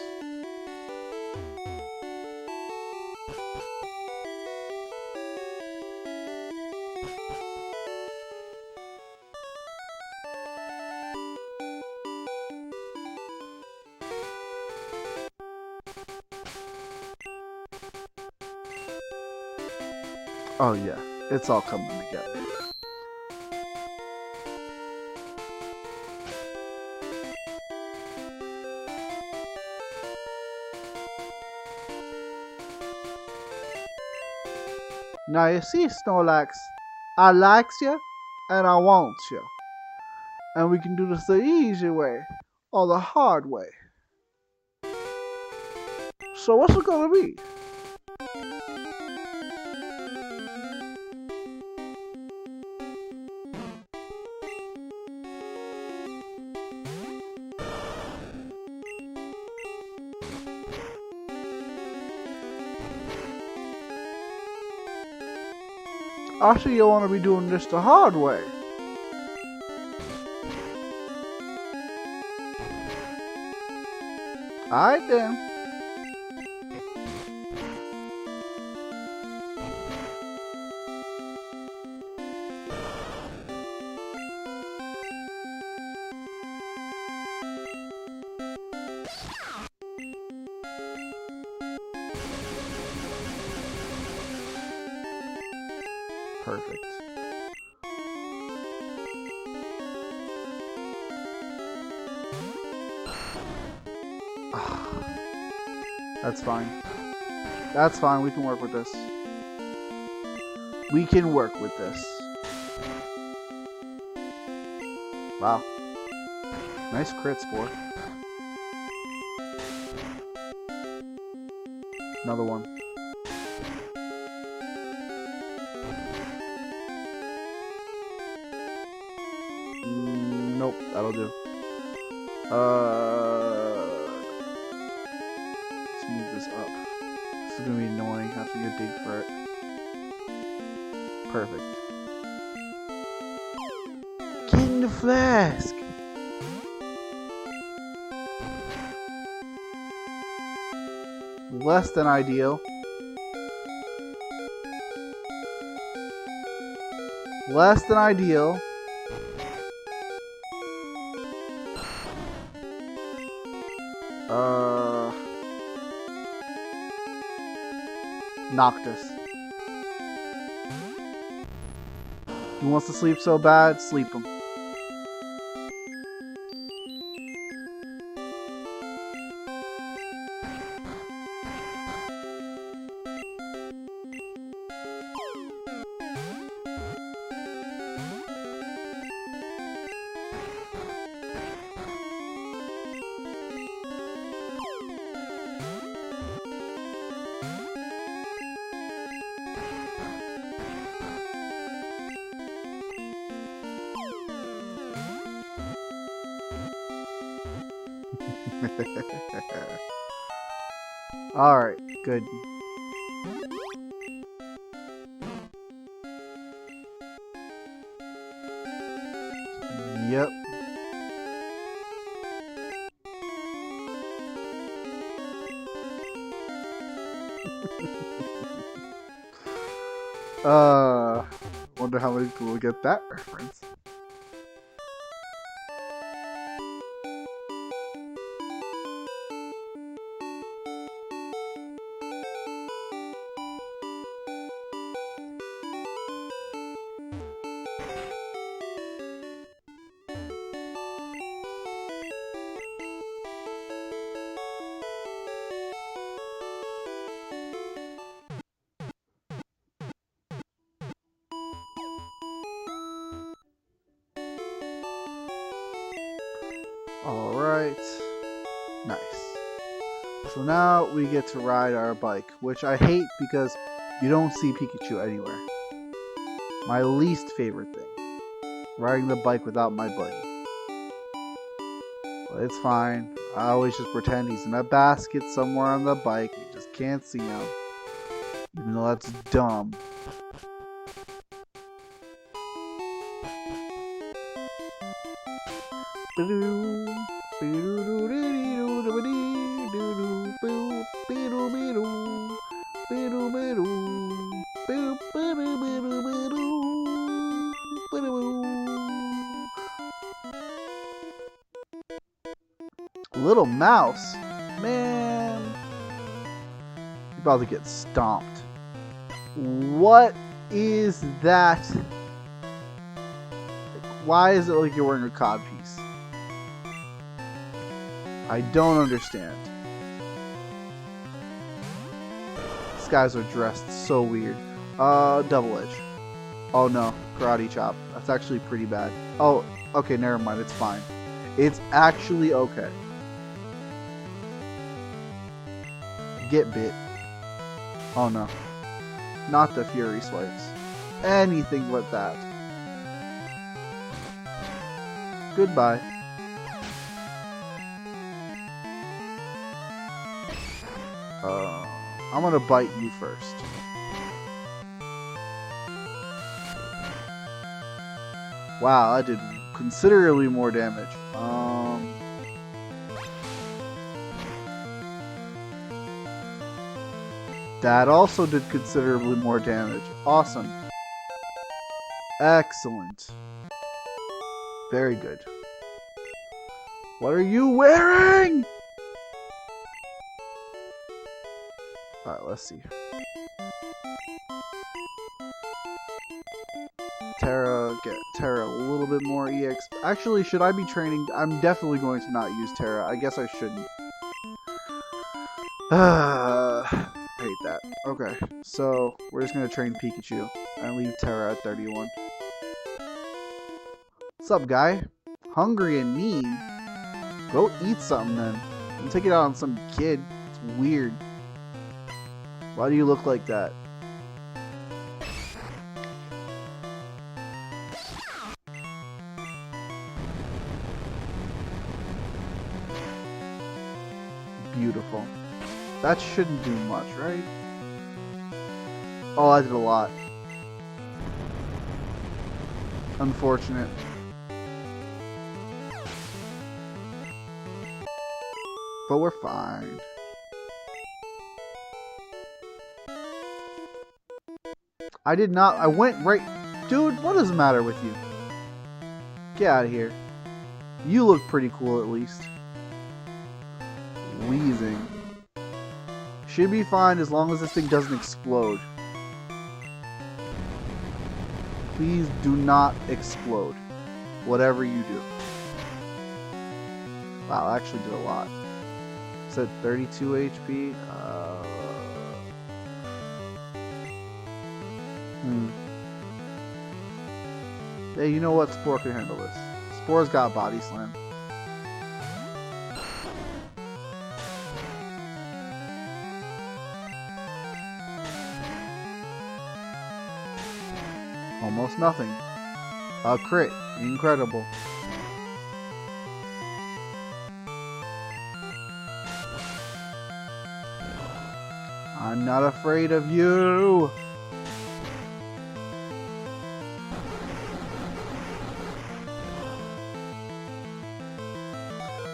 Oh yeah, it's all coming together. Now you see, Snorlax, I likes you, and I want you. And we can do this the easy way, or the hard way. So what's it gonna be? I see you want to be doing this the hard way. Alright then. Perfect. That's fine. That's fine. We can work with this. We can work with this. Wow. Nice crit, Spore. Another one. Nope, that'll do. Let's move this up. This is gonna be annoying having to dig for it. Perfect. King the Flask! Less than ideal. Less than ideal. Noctis. He wants to sleep so bad, sleep him. Alright, good. Yep. Wonder how many people will get that reference. Alright. Nice. So now we get to ride our bike, which I hate because you don't see Pikachu anywhere. My least favorite thing. Riding the bike without my buddy. But it's fine. I always just pretend he's in a basket somewhere on the bike. You just can't see him. Even though that's dumb. Little mouse? Man. You're about to get stomped. What is that? Why is it like you're wearing a codpiece? I don't understand. These guys are dressed so weird. Double edge. Oh no, karate chop. That's actually pretty bad. Oh, okay, never mind. It's fine. It's actually okay. Get bit. Oh no. Not the Fury Swipes. Anything but that. Goodbye. I'm gonna bite you first. Wow, I did considerably more damage. That also did considerably more damage. Awesome. Excellent. Very good. What are you wearing? Alright, let's see. Terra, get Terra a little bit more EX. Actually, should I be training? I'm definitely going to not use Terra. I guess I shouldn't. I hate that. Okay, so we're just gonna train Pikachu and leave Terra at 31. What's up, guy? Hungry and mean? Go eat something then. Don't take it out on some kid. It's weird. Why do you look like that? Beautiful. That shouldn't do much, right? Oh, I did a lot. Unfortunate. But we're fine. I did not. I went right. Dude, what is the matter with you? Get out of here. You look pretty cool at least. Wheezing. Should be fine as long as this thing doesn't explode. Please do not explode. Whatever you do. Wow, I actually did a lot. Said 32 HP. Hey, you know what? Spore can handle this. Spore's got body slam. Almost nothing. A crit. Incredible. I'm not afraid of you.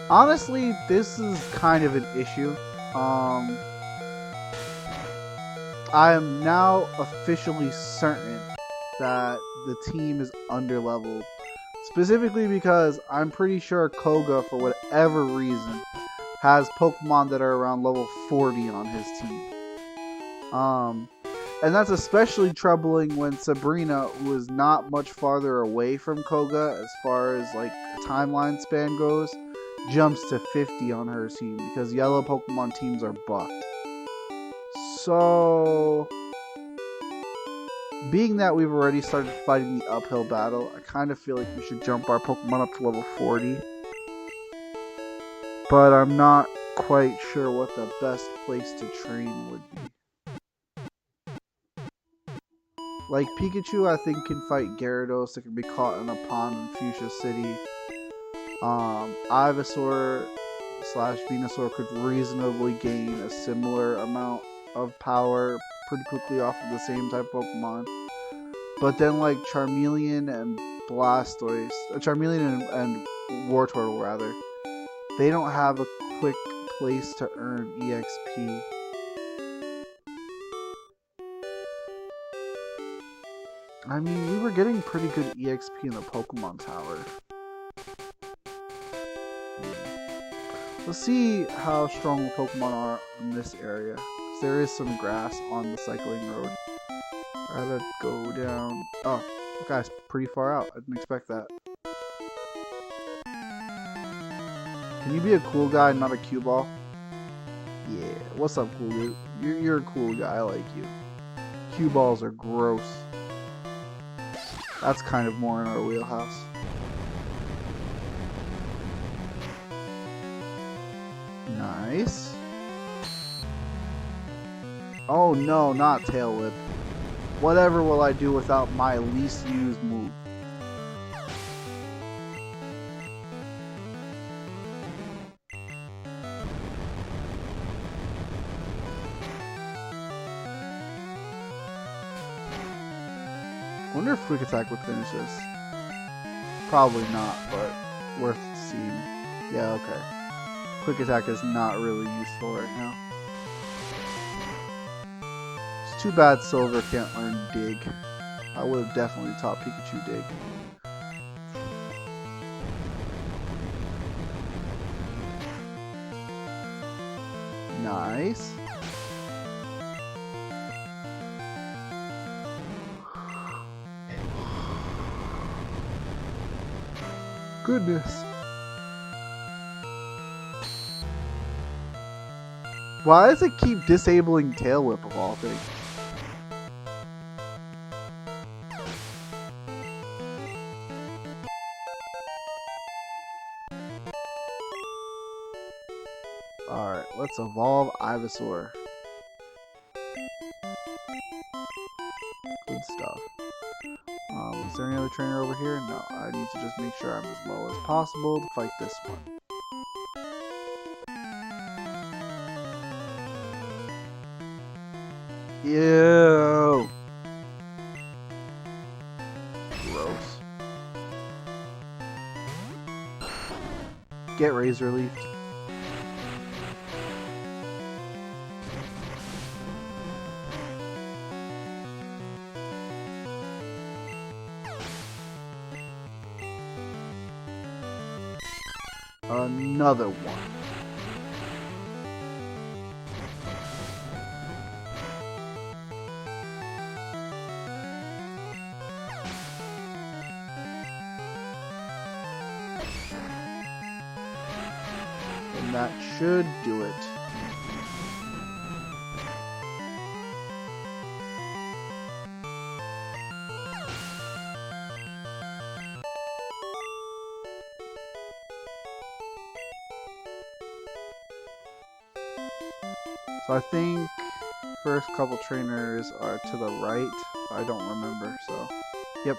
Honestly, this is kind of an issue. I am now officially certain that the team is underleveled. Specifically because I'm pretty sure Koga, for whatever reason, has Pokemon that are around level 40 on his team. And that's especially troubling when Sabrina, who is not much farther away from Koga as far as like the timeline span goes, jumps to 50 on her team because yellow Pokemon teams are buffed. So, being that we've already started fighting the uphill battle, I kind of feel like we should jump our Pokemon up to level 40. But I'm not quite sure what the best place to train would be. Like, Pikachu, I think, can fight Gyarados that can be caught in a pond in Fuchsia City. Ivysaur / Venusaur could reasonably gain a similar amount of power pretty quickly off of the same type of Pokemon. But then, like, Charmeleon and Blastoise, Charmeleon and Wartortle, rather, they don't have a quick place to earn EXP. I mean, we were getting pretty good EXP in the Pokemon Tower. Let's see how strong the Pokemon are in this area. There is some grass on the cycling road. I gotta go down. Oh, that guy's pretty far out. I didn't expect that. Can you be a cool guy and not a cue ball? Yeah. What's up, cool dude? You're a cool guy. I like you. Cue balls are gross. That's kind of more in our wheelhouse. Nice. Oh no, not Tail Whip. Whatever will I do without my least used move? I wonder if Quick Attack would finish this. Probably not, but worth seeing. Yeah, okay. Quick Attack is not really useful right now. It's too bad Silver can't learn Dig. I would have definitely taught Pikachu Dig. Nice. goodness. Why does it keep disabling Tail Whip of all things? Alright, let's evolve Ivysaur. Good stuff. Is there any other trainer over here? No, I need to just make sure I'm as low as possible to fight this one. Ew! Gross. Get Razor Leafed. Another one. And that should do it. So I think first couple trainers are to the right. I don't remember, so yep.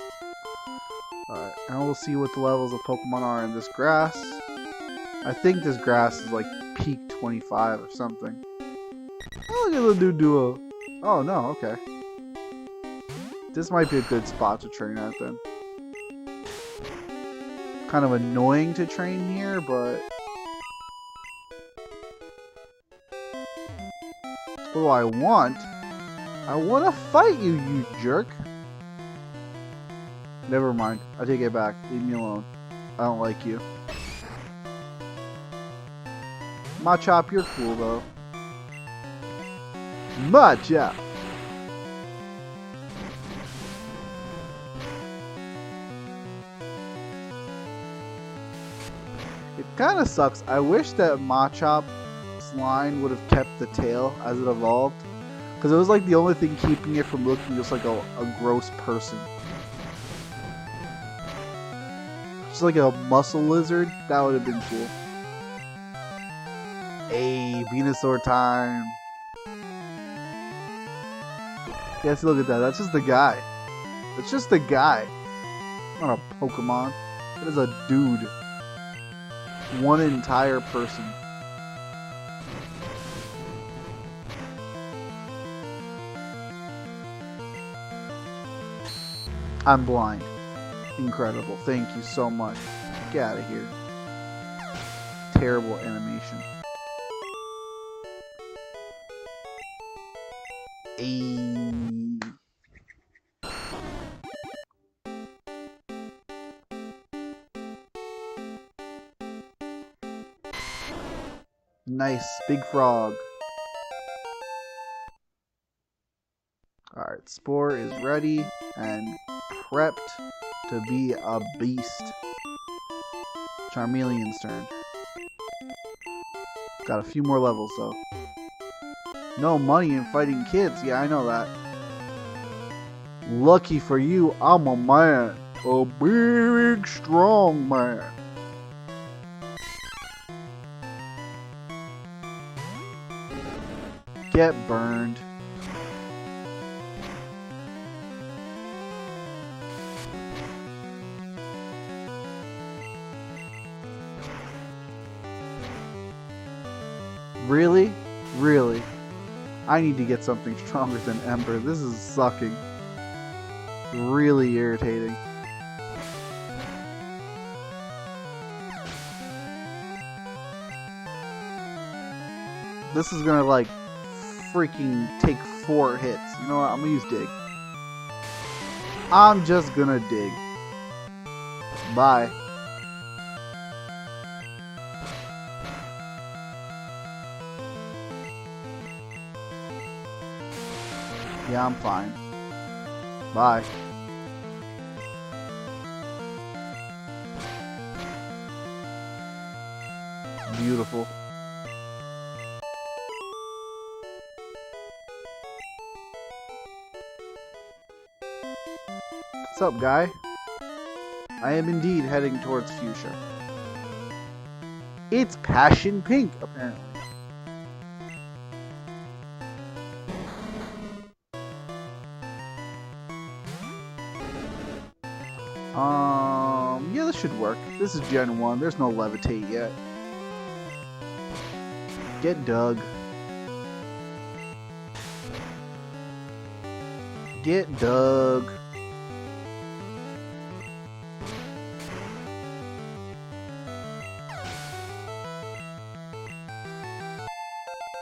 Alright, and we'll see what the levels of Pokemon are in this grass. I think this grass is like peak 25 or something. Oh, look at the duo. Oh no, okay. This might be a good spot to train at then. Kind of annoying to train here, but what do I want? I want to fight you, you jerk. Never mind. I take it back. Leave me alone. I don't like you. Machop, you're cool though. Machop! It kind of sucks. I wish that Machop's line would have kept the tail as it evolved. Because it was like the only thing keeping it from looking just like a gross person. Just like a muscle lizard. That would have been cool. Hey, Venusaur time. Yes, look at that. That's just the guy. That's just the guy. Not a Pokemon. That is a dude. One entire person. I'm blind. Incredible. Thank you so much. Get out of here. Terrible animation. Nice, big frog. Alright, Spore is ready and prepped to be a beast. Charmeleon's turn. Got a few more levels though. No money in fighting kids. Yeah, I know that. Lucky for you, I'm a man. A big, strong man. Get burned. Really? Really? I need to get something stronger than Ember. This is sucking. Really irritating. This is gonna like freaking take 4 hits. You know what? I'm gonna use Dig. I'm just gonna Dig. Bye. Yeah, I'm fine. Bye. Beautiful. What's up, guy? I am indeed heading towards Fuchsia. It's passion pink, apparently. Yeah, this should work. This is Gen 1. There's no levitate yet. Get dug. Get dug.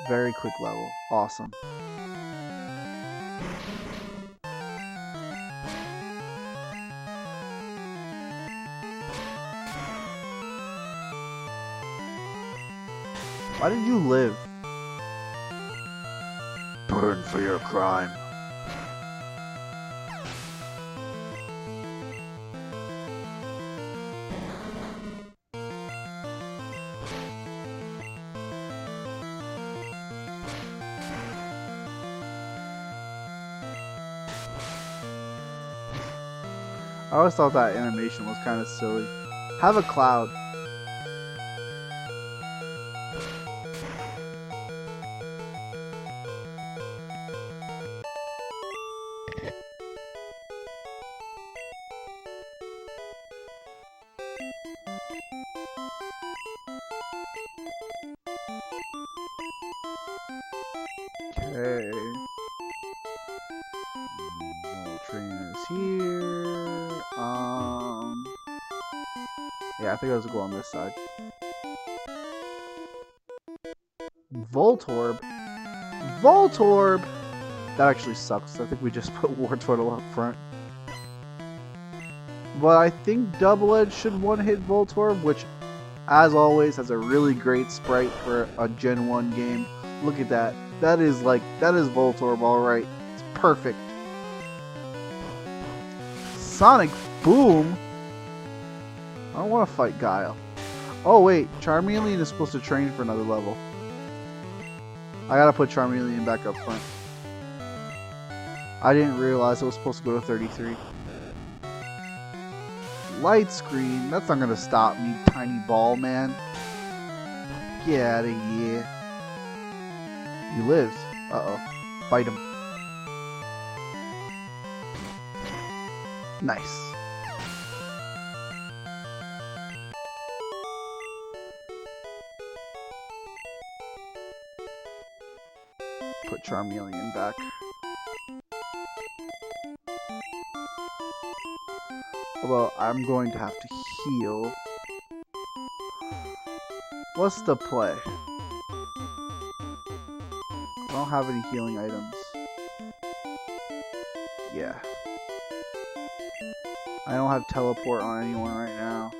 Very quick level. Awesome. Why did you live? Burn for your crime. I always thought that animation was kind of silly. Have a cloud. Okay. No trainers here. Yeah, I think I was going on this side. Voltorb? Voltorb! That actually sucks. I think we just put War Turtle up front. But I think Double Edge should one-hit Voltorb, which, as always, has a really great sprite for a Gen 1 game. Look at that. That is Voltorb, alright. It's perfect. Sonic Boom? I don't want to fight Guile. Oh wait, Charmeleon is supposed to train for another level. I gotta put Charmeleon back up front. I didn't realize it was supposed to go to 33. Light screen? That's not gonna stop me, tiny ball man. Get out of here. He lives. Uh-oh. Fight him. Nice. Put Charmeleon back. Although I'm going to have to heal. What's the play? I don't have any healing items. Yeah. I don't have teleport on anyone right now.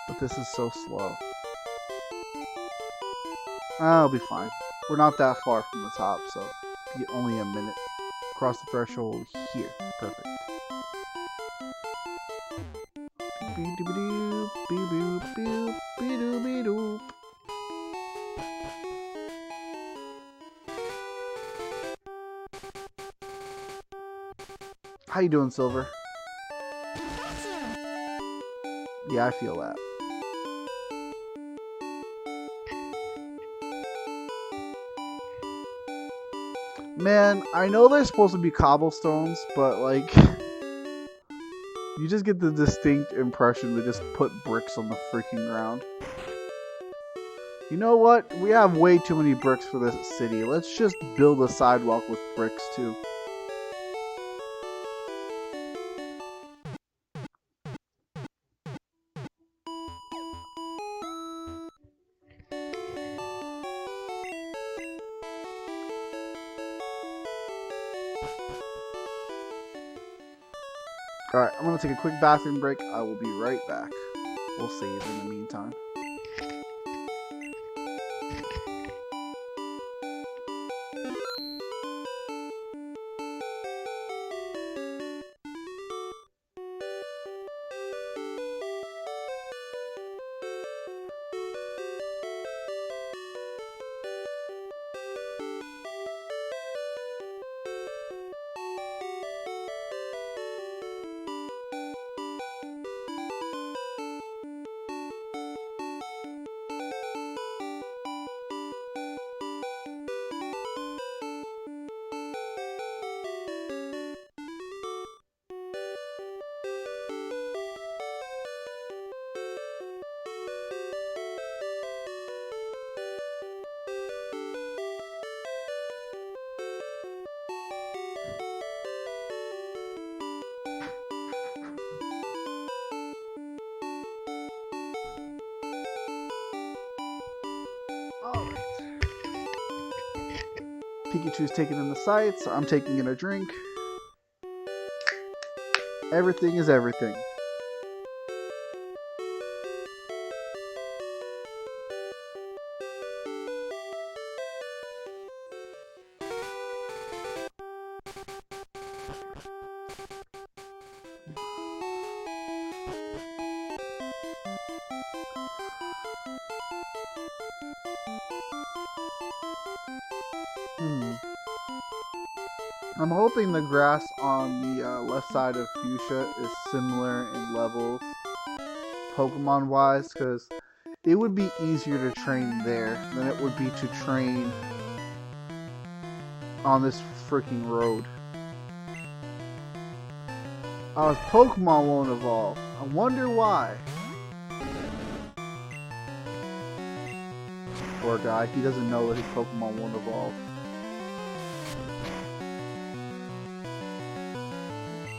But this is so slow. I'll be fine. We're not that far from the top, so only a minute. Cross the threshold here. Perfect. How you doing, Silver? Yeah, I feel that. Man, I know they're supposed to be cobblestones, but like, you just get the distinct impression they just put bricks on the freaking ground. You know what? We have way too many bricks for this city. Let's just build a sidewalk with bricks too. Alright, I'm gonna take a quick bathroom break. I will be right back. We'll save in the meantime. Pikachu's taking in the sights. I'm taking in a drink. Everything is everything. I'm hoping the grass on the left side of Fuchsia is similar in levels, Pokemon-wise, because it would be easier to train there than it would be to train on this freaking road. His Pokemon won't evolve. I wonder why. Poor guy, he doesn't know that his Pokemon won't evolve.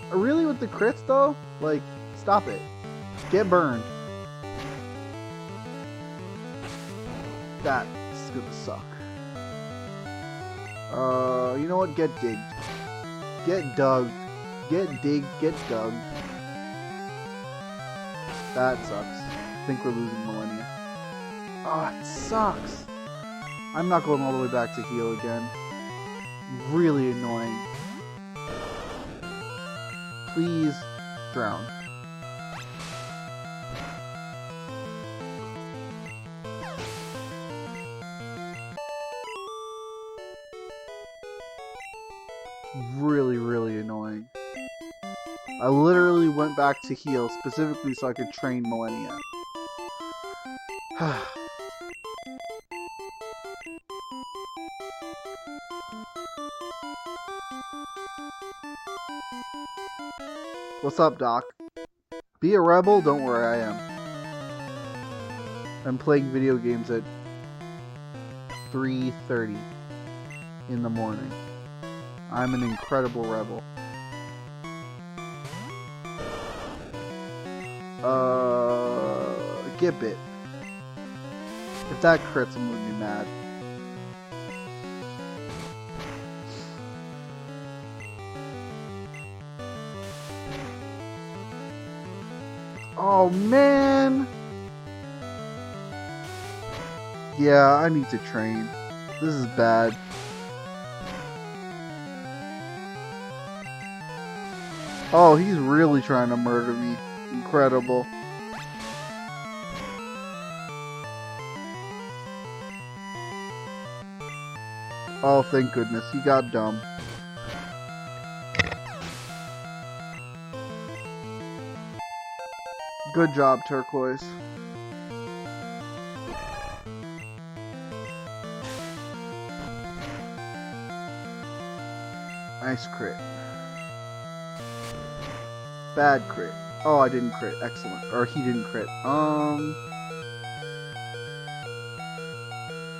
Really, with the crits though? Like, stop it. Get burned. That's gonna suck. You know what? Get digged. Get dug. Get digged. Get dug. That sucks. I think we're losing Millennia. Oh, it sucks. I'm not going all the way back to heal again. Really annoying. Please drown. Really, really annoying. I literally went back to heal specifically so I could train Millennia. What's up, Doc? Be a rebel? Don't worry, I am. I'm playing video games at 3:30 in the morning. I'm an incredible rebel. Get bit. If that crits, I'm gonna be mad. Oh man! Yeah, I need to train. This is bad. Oh, he's really trying to murder me. Incredible. Oh, thank goodness. He got dumb. Good job, Turquoise. Nice crit. Bad crit. Oh, I didn't crit. Excellent. Or he didn't crit.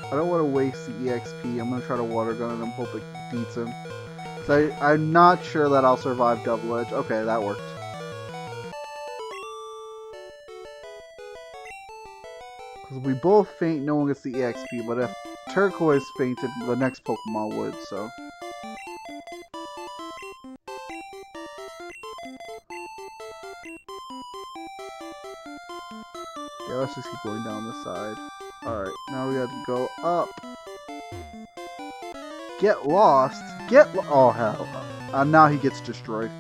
I don't want to waste the EXP. I'm going to try to water gun and I'm hoping it beats him. So I'm not sure that I'll survive Double Edge. Okay, that worked. Because we both faint, no one gets the EXP. But if Turquoise fainted, the next Pokemon would, so. Yeah, let's just keep going down this side. Alright, now we have to go up. Get lost? Oh, hell. Now he gets destroyed.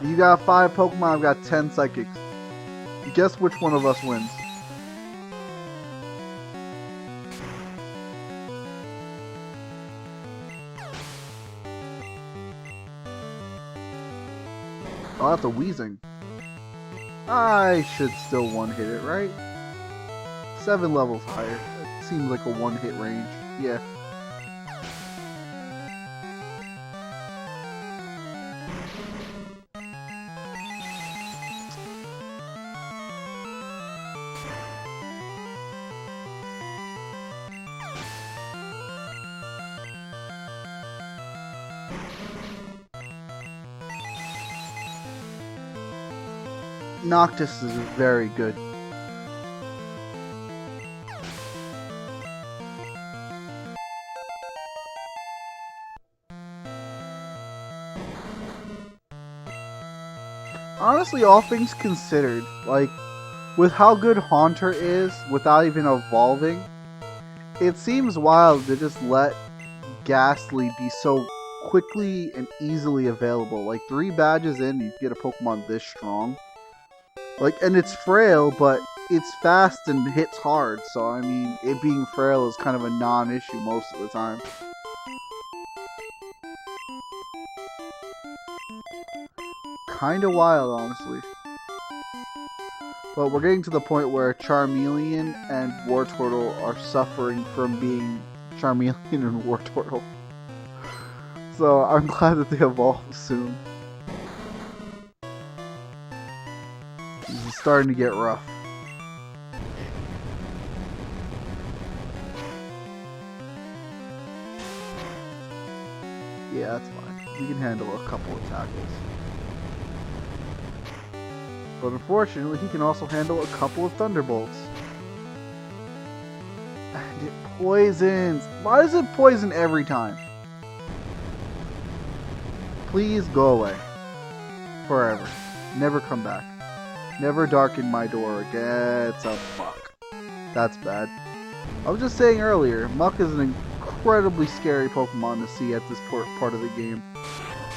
You got 5 Pokemon, I've got 10 Psychics. Guess which one of us wins? Oh, that's a Weezing. I should still one-hit it, right? 7 levels higher. It seems like a one-hit range. Yeah. Noctis is very good. Honestly, all things considered, like, with how good Haunter is without even evolving, it seems wild to just let Ghastly be so quickly and easily available. Like 3 badges in, you get a Pokemon this strong. Like, and it's frail, but it's fast and hits hard. So I mean, it being frail is kind of a non-issue most of the time. Kinda wild, honestly. But we're getting to the point where Charmeleon and Wartortle are suffering from being Charmeleon and Wartortle. So I'm glad that they evolve soon. This is starting to get rough. Yeah, that's fine. We can handle a couple of tackles. But unfortunately, he can also handle a couple of Thunderbolts. And it poisons. Why does it poison every time? Please go away. Forever. Never come back. Never darken my door again. It's a fuck. That's bad. I was just saying earlier, Muck is an incredibly scary Pokemon to see at this part of the game.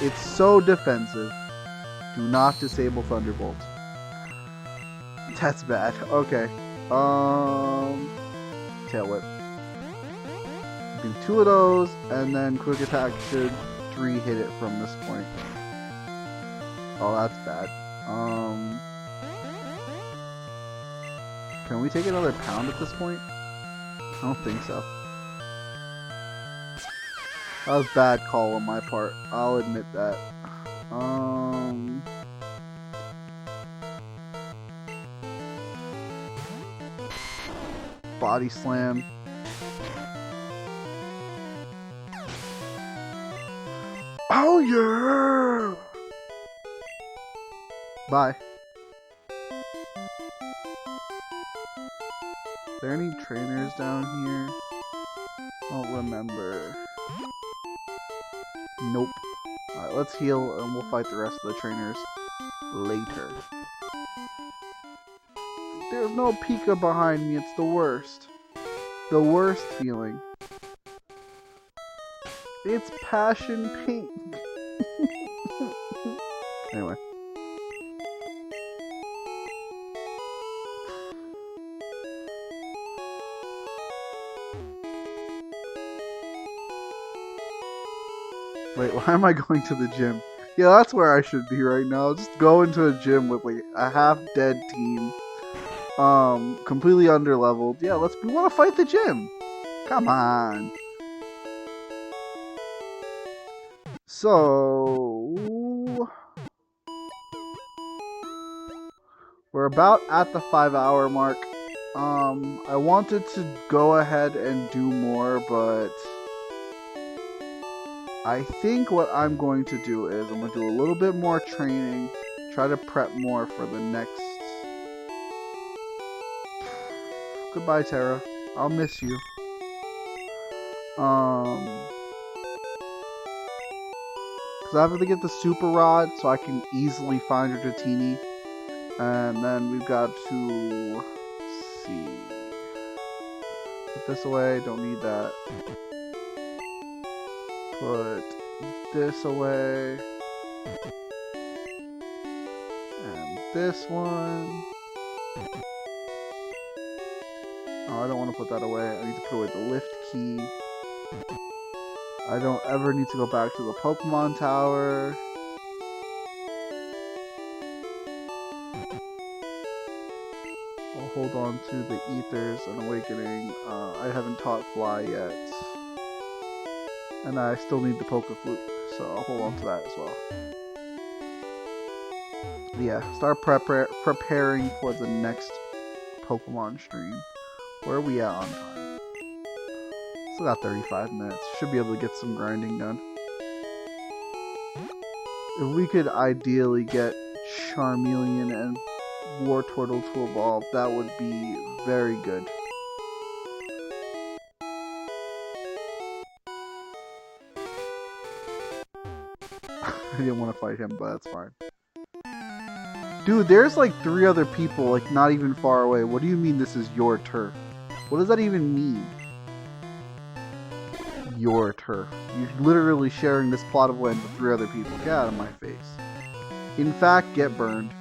It's so defensive. Do not disable Thunderbolt. That's bad. Okay. Tail Whip. Do 2 of those, and then Quick Attack should 3 hit it from this point. Oh, that's bad. Can we take another pound at this point? I don't think so. That was a bad call on my part. I'll admit that. Body Slam. Oh yeah! Bye. Are there any trainers down here? I don't remember. Nope. Alright, let's heal and we'll fight the rest of the trainers later. There's no Pika behind me, it's the worst. The worst feeling. It's passion pink. Anyway. Wait, why am I going to the gym? Yeah, that's where I should be right now. Just go into a gym with like a half-dead team. Completely underleveled. Yeah, we want to fight the gym. Come on. So we're about at the 5-hour mark. I wanted to go ahead and do more, but I think what I'm going to do is I'm going to do a little bit more training, try to prep more for the next. Goodbye, Tara. I'll miss you. Because I have to get the Super Rod so I can easily find her Dratini. And then we've got to, let's see. Put this away, don't need that. Put this away. And this one. Oh, I don't want to put that away. I need to put away the lift key. I don't ever need to go back to the Pokemon Tower. I'll hold on to the Ethers and Awakening. I haven't taught Fly yet. And I still need the Poke Flute, so I'll hold on to that as well. Yeah, start preparing for the next Pokemon stream. Where are we at on time? Still got 35 minutes. Should be able to get some grinding done. If we could ideally get Charmeleon and War Turtle to evolve. That would be very good. I didn't want to fight him, but that's fine. Dude, there's like 3 other people, like not even far away. What do you mean this is your turf? What does that even mean? Your turf. You're literally sharing this plot of land with 3 other people. Get out of my face. In fact, get burned.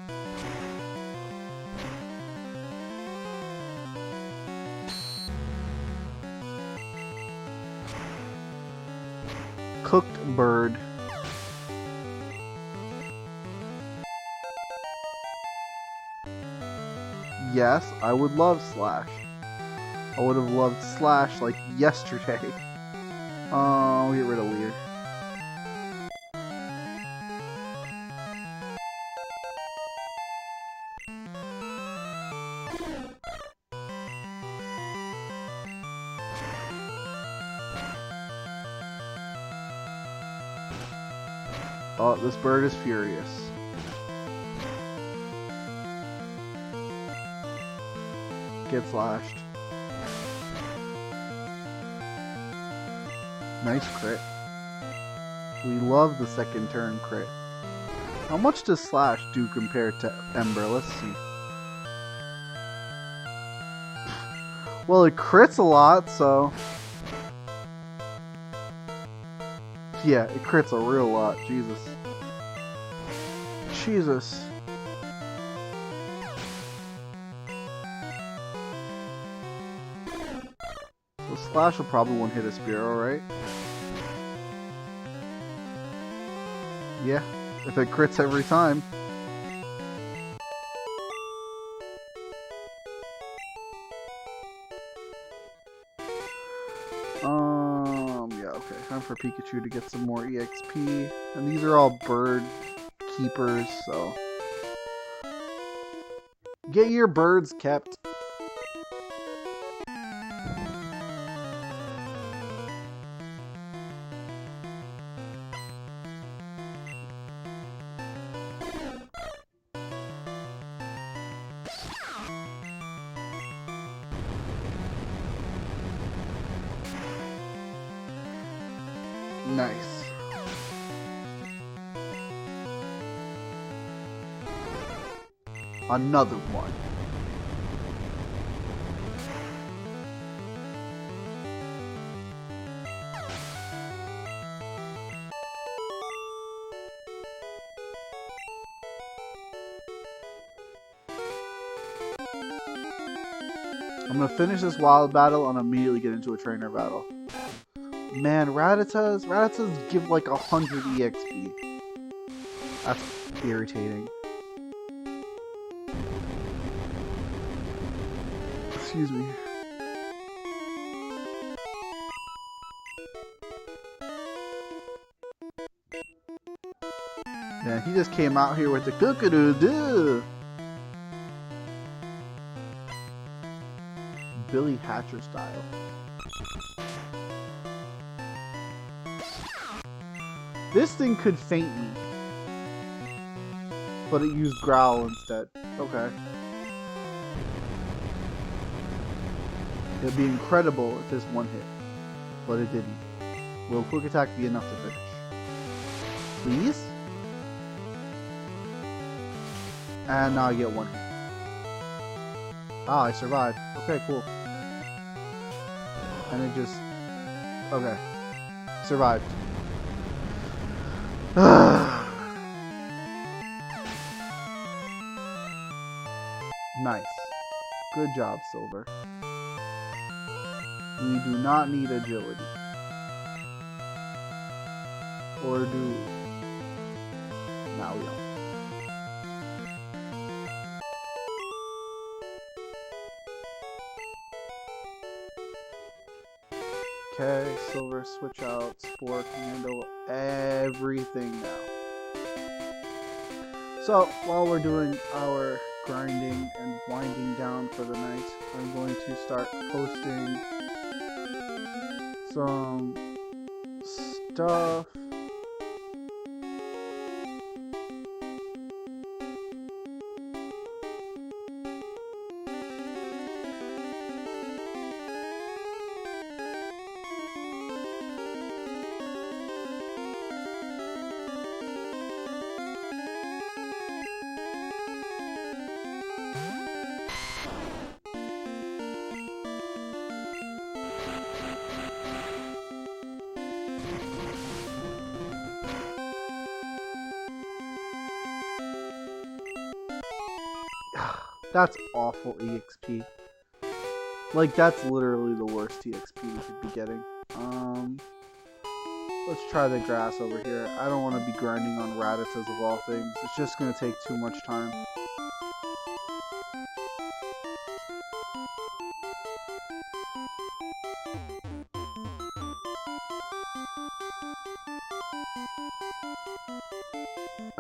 Cooked bird. Yes, I would love Slash. I would have loved Slash like yesterday. Oh, get rid of Leer. Oh, this bird is furious. Get slashed. Nice crit. We love the second turn crit. How much does Slash do compared to Ember? Let's see. Well, it crits a lot, so... Yeah, it crits a real lot. Jesus. Jesus. So Slash will probably one-hit a Spearow, right? Yeah, if it crits every time. Yeah, okay. Time for Pikachu to get some more EXP. And these are all bird keepers, so... Get your birds kept. Nice. Another one. I'm gonna finish this wild battle and immediately get into a trainer battle. Man, Rattatas give like 100 EXP. That's irritating. Excuse me. Man, he just came out here with the cook-a-doo-doo. Billy Hatcher style. This thing could faint me. But it used Growl instead. Okay. It'd be incredible if this one hit. But it didn't. Will Quick Attack be enough to finish? Please? And now I get one hit. Ah, I survived. Okay, cool. And it just... Okay. Survived. Nice. Good job, Silver. We do not need agility. Or do we? Now we don't. Okay, Silver, switch out. Spore can handle everything now. So, while we're doing our grinding and winding down for the night, I'm going to start posting some stuff. That's awful EXP. Like, that's literally the worst EXP we could be getting. Let's try the grass over here. I don't want to be grinding on Raditas of all things. It's just going to take too much time.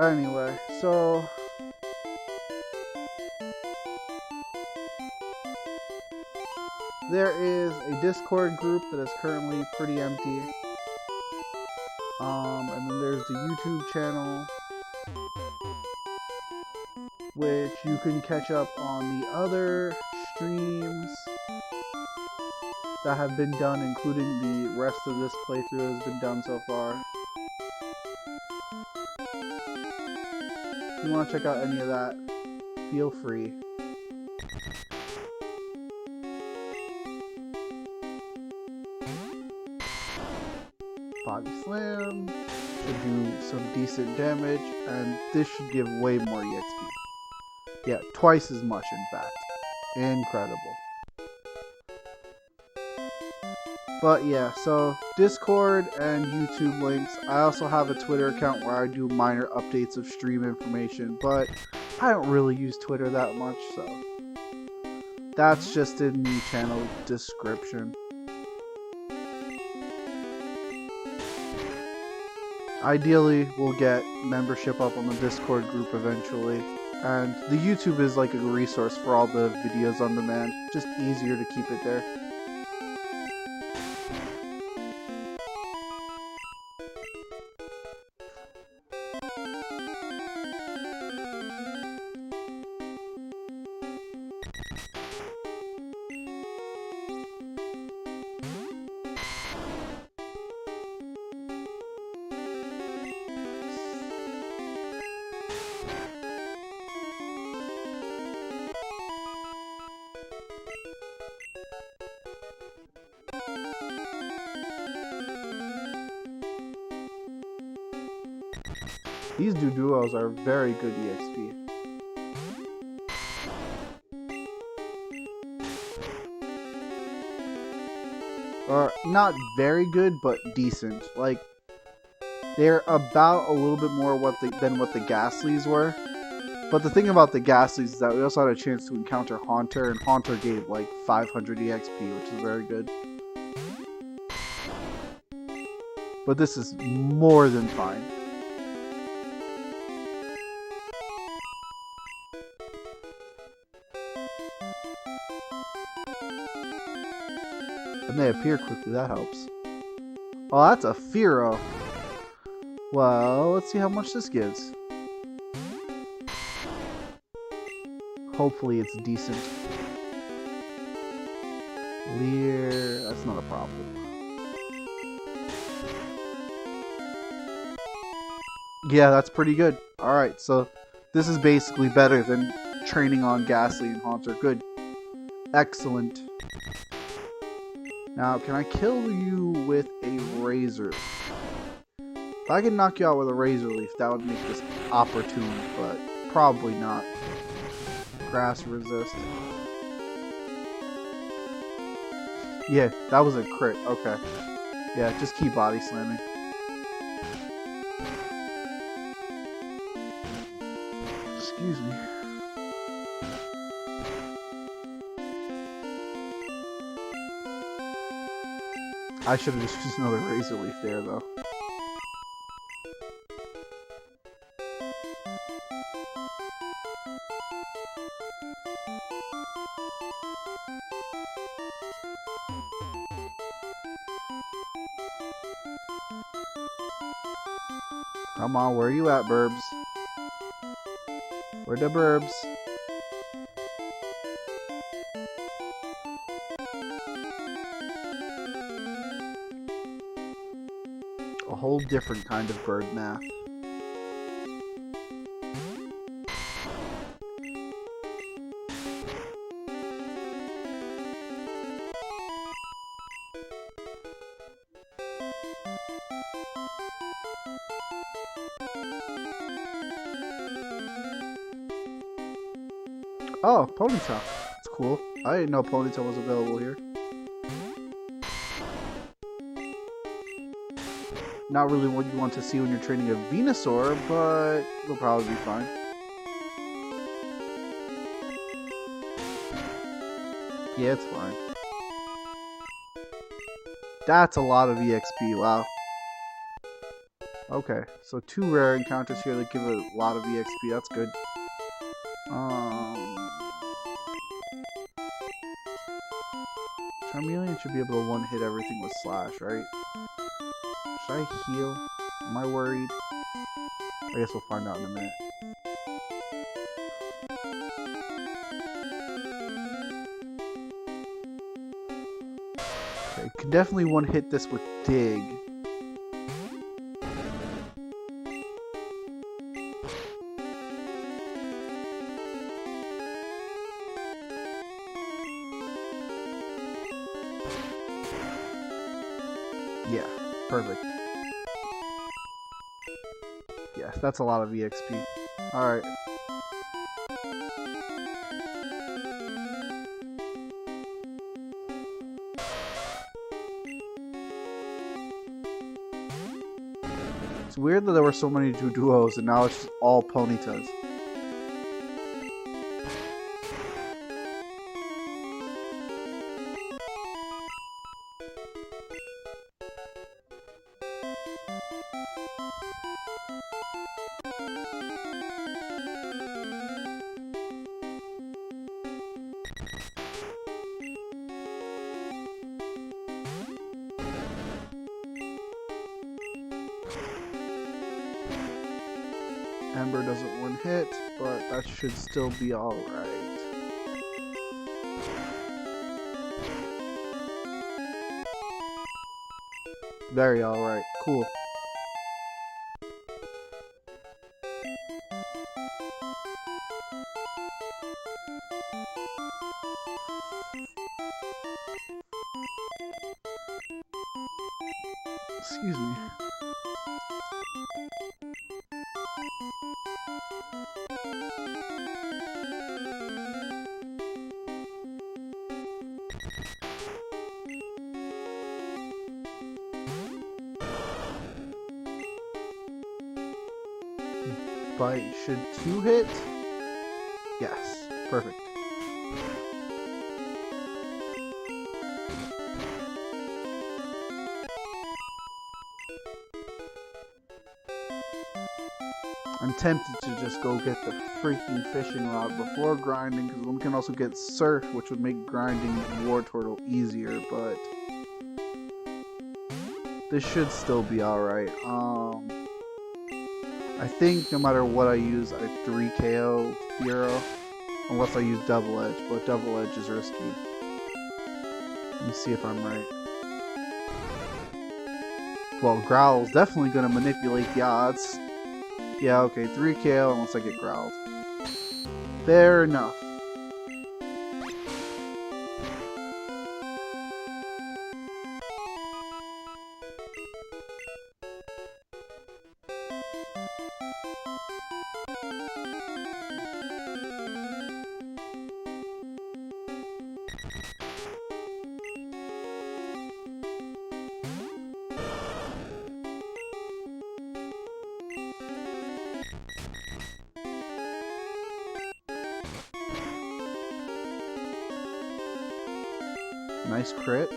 Anyway, so there is a Discord group that is currently pretty empty. And then there's the YouTube channel, which you can catch up on the other streams that have been done, including the rest of this playthrough that has been done so far. If you want to check out any of that, feel free. Body slam should do some decent damage, and this should give way more EXP. Yeah, twice as much in fact. Incredible. But yeah, so Discord and YouTube links. I also have a Twitter account where I do minor updates of stream information, but I don't really use Twitter that much, so that's just in the channel description. Ideally, we'll get membership up on the Discord group eventually. And the YouTube is like a resource for all the videos on demand. Just easier to keep it there. These duos are very good EXP. Or not very good, but decent. Like, they're about a little bit more than what the Ghastlies were. But the thing about the Ghastlies is that we also had a chance to encounter Haunter, and Haunter gave like 500 EXP, which is very good. But this is more than fine. And they appear quickly, that helps. Oh, that's a Firo. Well, let's see how much this gives. Hopefully it's decent. Leer, that's not a problem. Yeah, that's pretty good. Alright, so this is basically better than training on Ghastly and Haunter. Good. Excellent. Now, can I kill you with a Razor Leaf? If I can knock you out with a Razor Leaf, that would make this opportune, but probably not. Grass resist. Yeah, that was a crit. Okay. Yeah, just keep body slamming. Excuse me. I should have just used another Razor Leaf there, though. Come on, where are you at, Burbs? Where the Burbs? A whole different kind of bird math. Oh, Ponytail. That's cool. I didn't know Ponytail was available here. Not really what you want to see when you're training a Venusaur, but it'll probably be fine. Yeah, it's fine. That's a lot of EXP, wow. Okay, so 2 rare encounters here that give a lot of EXP, that's good. Charmeleon should be able to one-hit everything with Slash, right? Should I heal? Am I worried? I guess we'll find out in a minute. Okay, can definitely one-hit this with Dig. Yeah, perfect. Yes, that's a lot of EXP. Alright. It's weird that there were so many duos and now it's just all Ponytas. Ember doesn't one hit, but that should still be alright. Very alright. Cool. Excuse me. Bite should 2 hit? Yes, perfect. I'm tempted to just go get the freaking fishing rod before grinding, because one can also get surf, which would make grinding Wartortle easier, but this should still be alright. I think no matter what I use, I 3 KO Hero, unless I use Double Edge, but Double Edge is risky. Let me see if I'm right. Well, Growl's definitely going to manipulate the odds. Yeah, okay, 3 KO unless I get growled. Fair enough. Nice crit.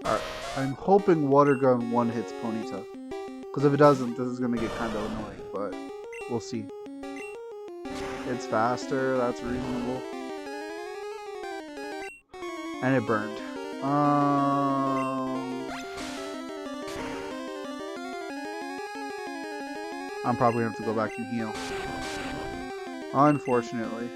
Alright, I'm hoping Water Gun one hits Ponyta. Because if it doesn't, this is going to get kind of annoying, but we'll see. It's faster, that's reasonable. And it burned. I'm probably going to have to go back and heal. Unfortunately.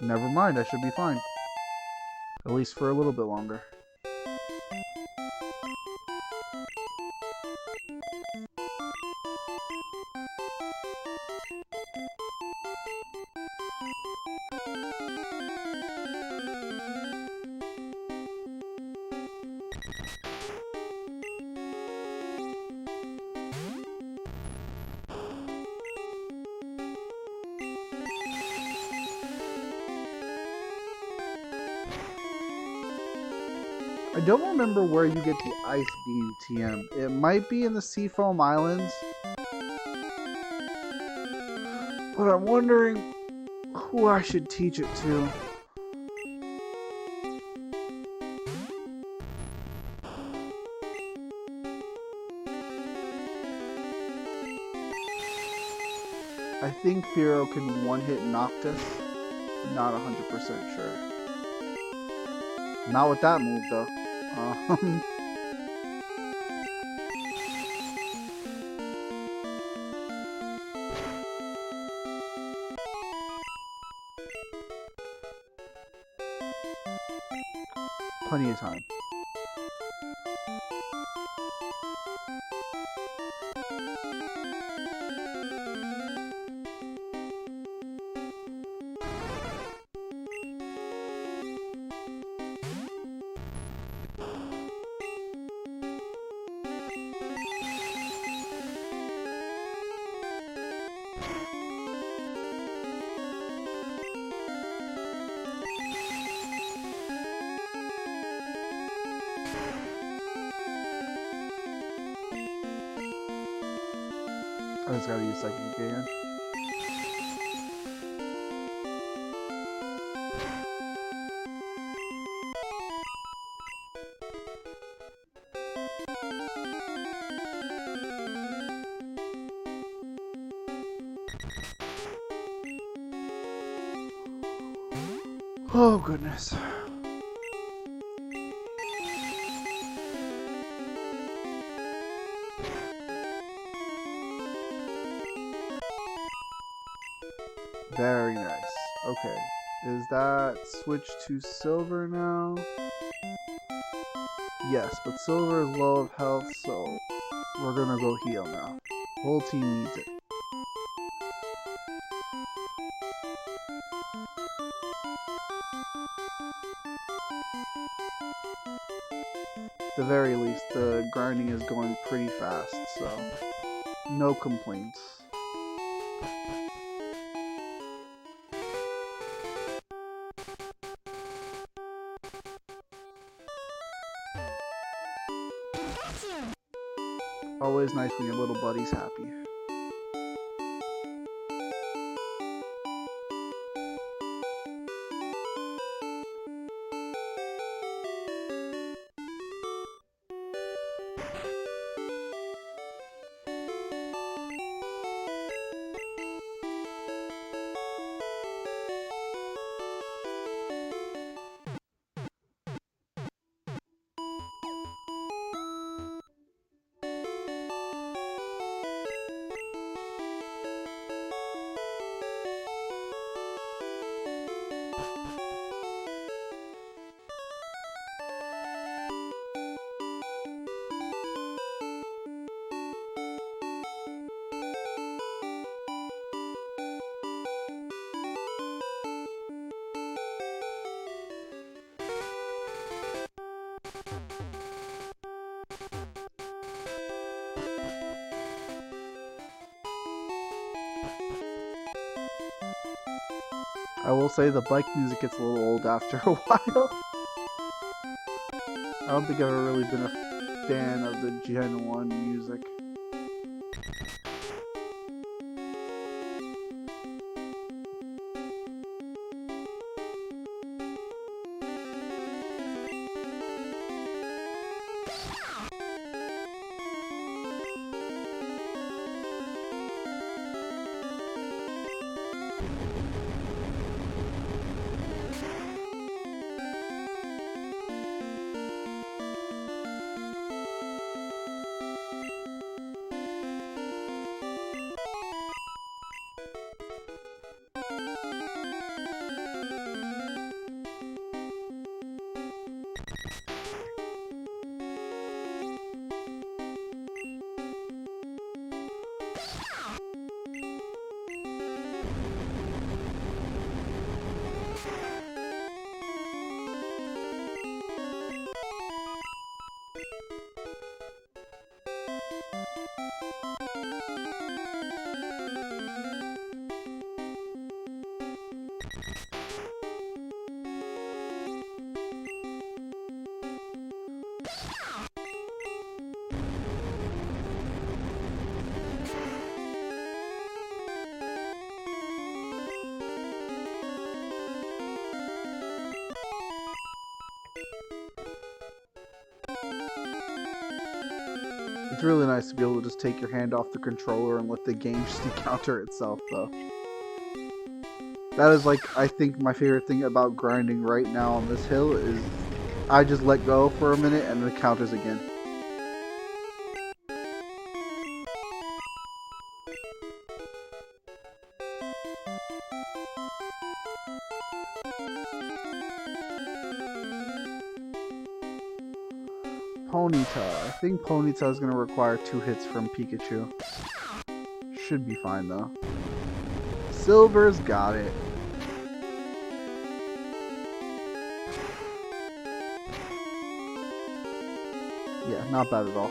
Never mind, I should be fine. At least for a little bit longer. I don't remember where you get the Ice Beam TM. It might be in the Seafoam Islands. But I'm wondering who I should teach it to. I think Firo can one-hit Noctis. Not 100% sure. Not with that move, though. Plenty of time. I just gotta use Psychic again. Oh goodness. Very nice. Okay. Is that switch to silver now? Yes, but silver is low of health, so we're gonna go heal now. Whole team needs it. At the very least, the grinding is going pretty fast, so no complaints. Always nice when your little buddy's happy. I will say the bike music gets a little old after a while. I don't think I've ever really been a fan of the Gen 1 music. It's really nice to be able to just take your hand off the controller and let the game just encounter itself, though. That is, like, I think my favorite thing about grinding right now on this hill is I just let go for a minute and it counters again. Ponyta. I think Ponyta is going to require 2 hits from Pikachu. Should be fine, though. Silver's got it. Yeah, not bad at all.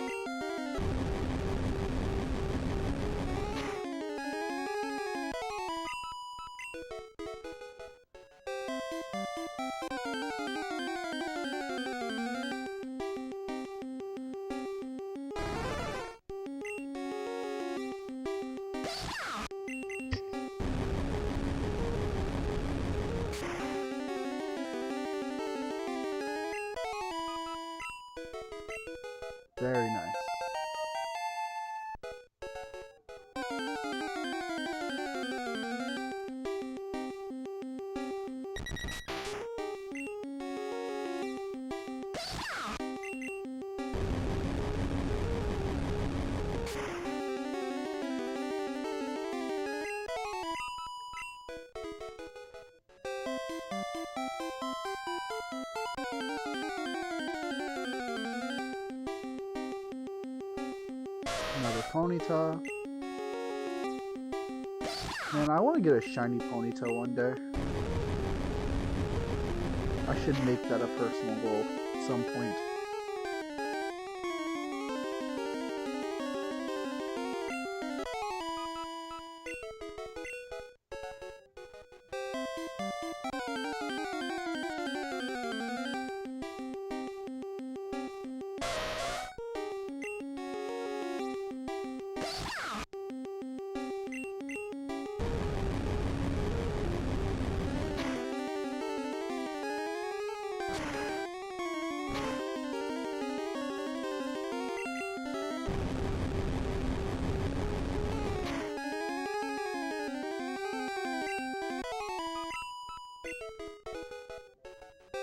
Very nice. Another Ponyta. Man, I want to get a shiny Ponyta one day. I should make that a personal goal at some point.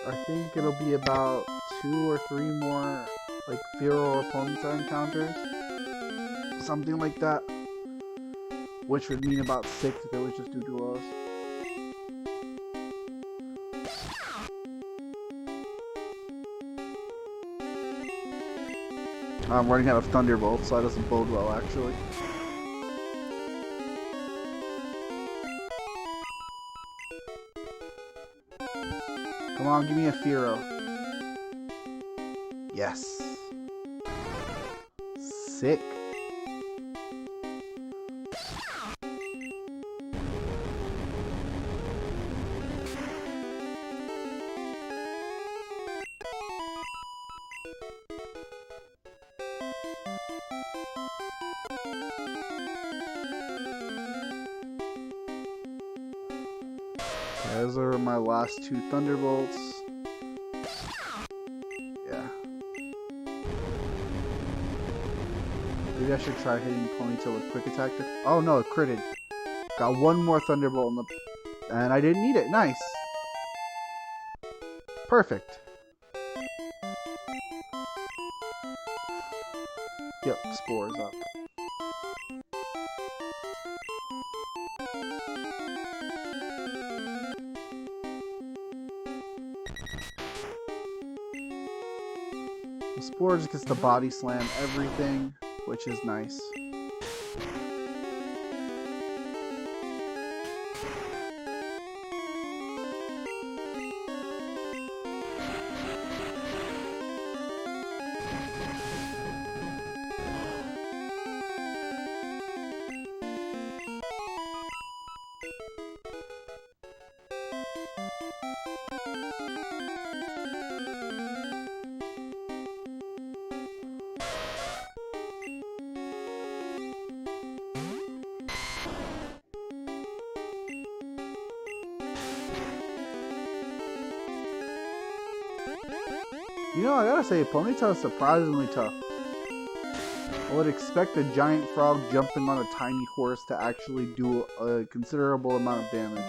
I think it'll be about 2 or 3 more, like, Fearow or Ponyta encounters. Something like that. Which would mean about 6 if it was just 2 duos. I'm running out of Thunderbolts, so that doesn't bode well, actually. Come on, give me a Fearow. Yes. Sick. Those are my last 2 Thunderbolts. Yeah. Maybe I should try hitting Ponyta with Quick Attack. Oh no, it critted. Got 1 more Thunderbolt in the... And I didn't need it. Nice. Perfect. Yep, Spore is up. The Spore just gets the body slam everything, which is nice. You know, I gotta say, Ponyta is surprisingly tough. I would expect a giant frog jumping on a tiny horse to actually do a considerable amount of damage.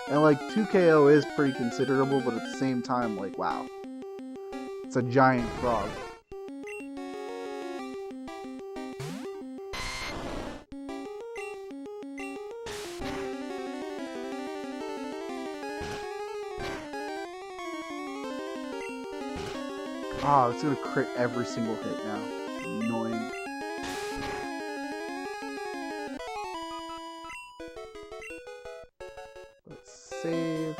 And like 2KO is pretty considerable, but at the same time, like, wow. It's a giant frog. Oh, it's gonna crit every single hit now. Annoying. Let's save.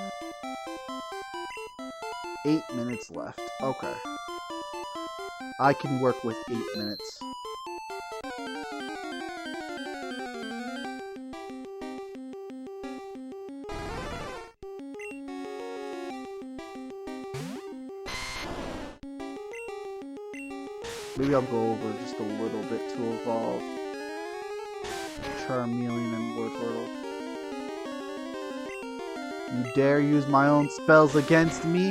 8 minutes left. Okay. I can work with 8 minutes. Maybe I'll go over just a little bit to evolve Charmeleon and Wartortle. You dare use my own spells against me?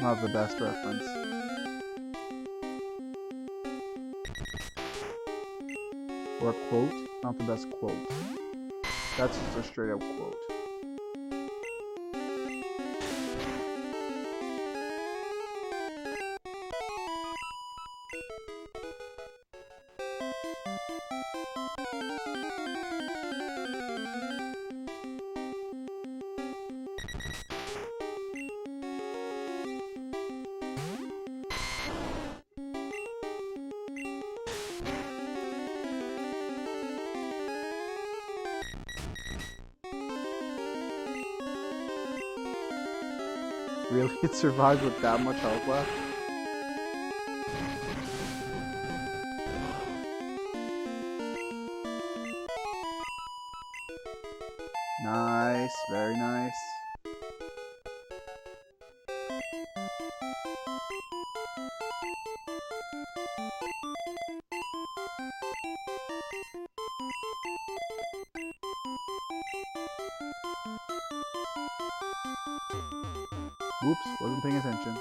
Not the best reference. Or a quote? Not the best quote. That's just a straight up quote. Really? It survived with that much health left? Nice, very nice. Whoops, wasn't paying attention.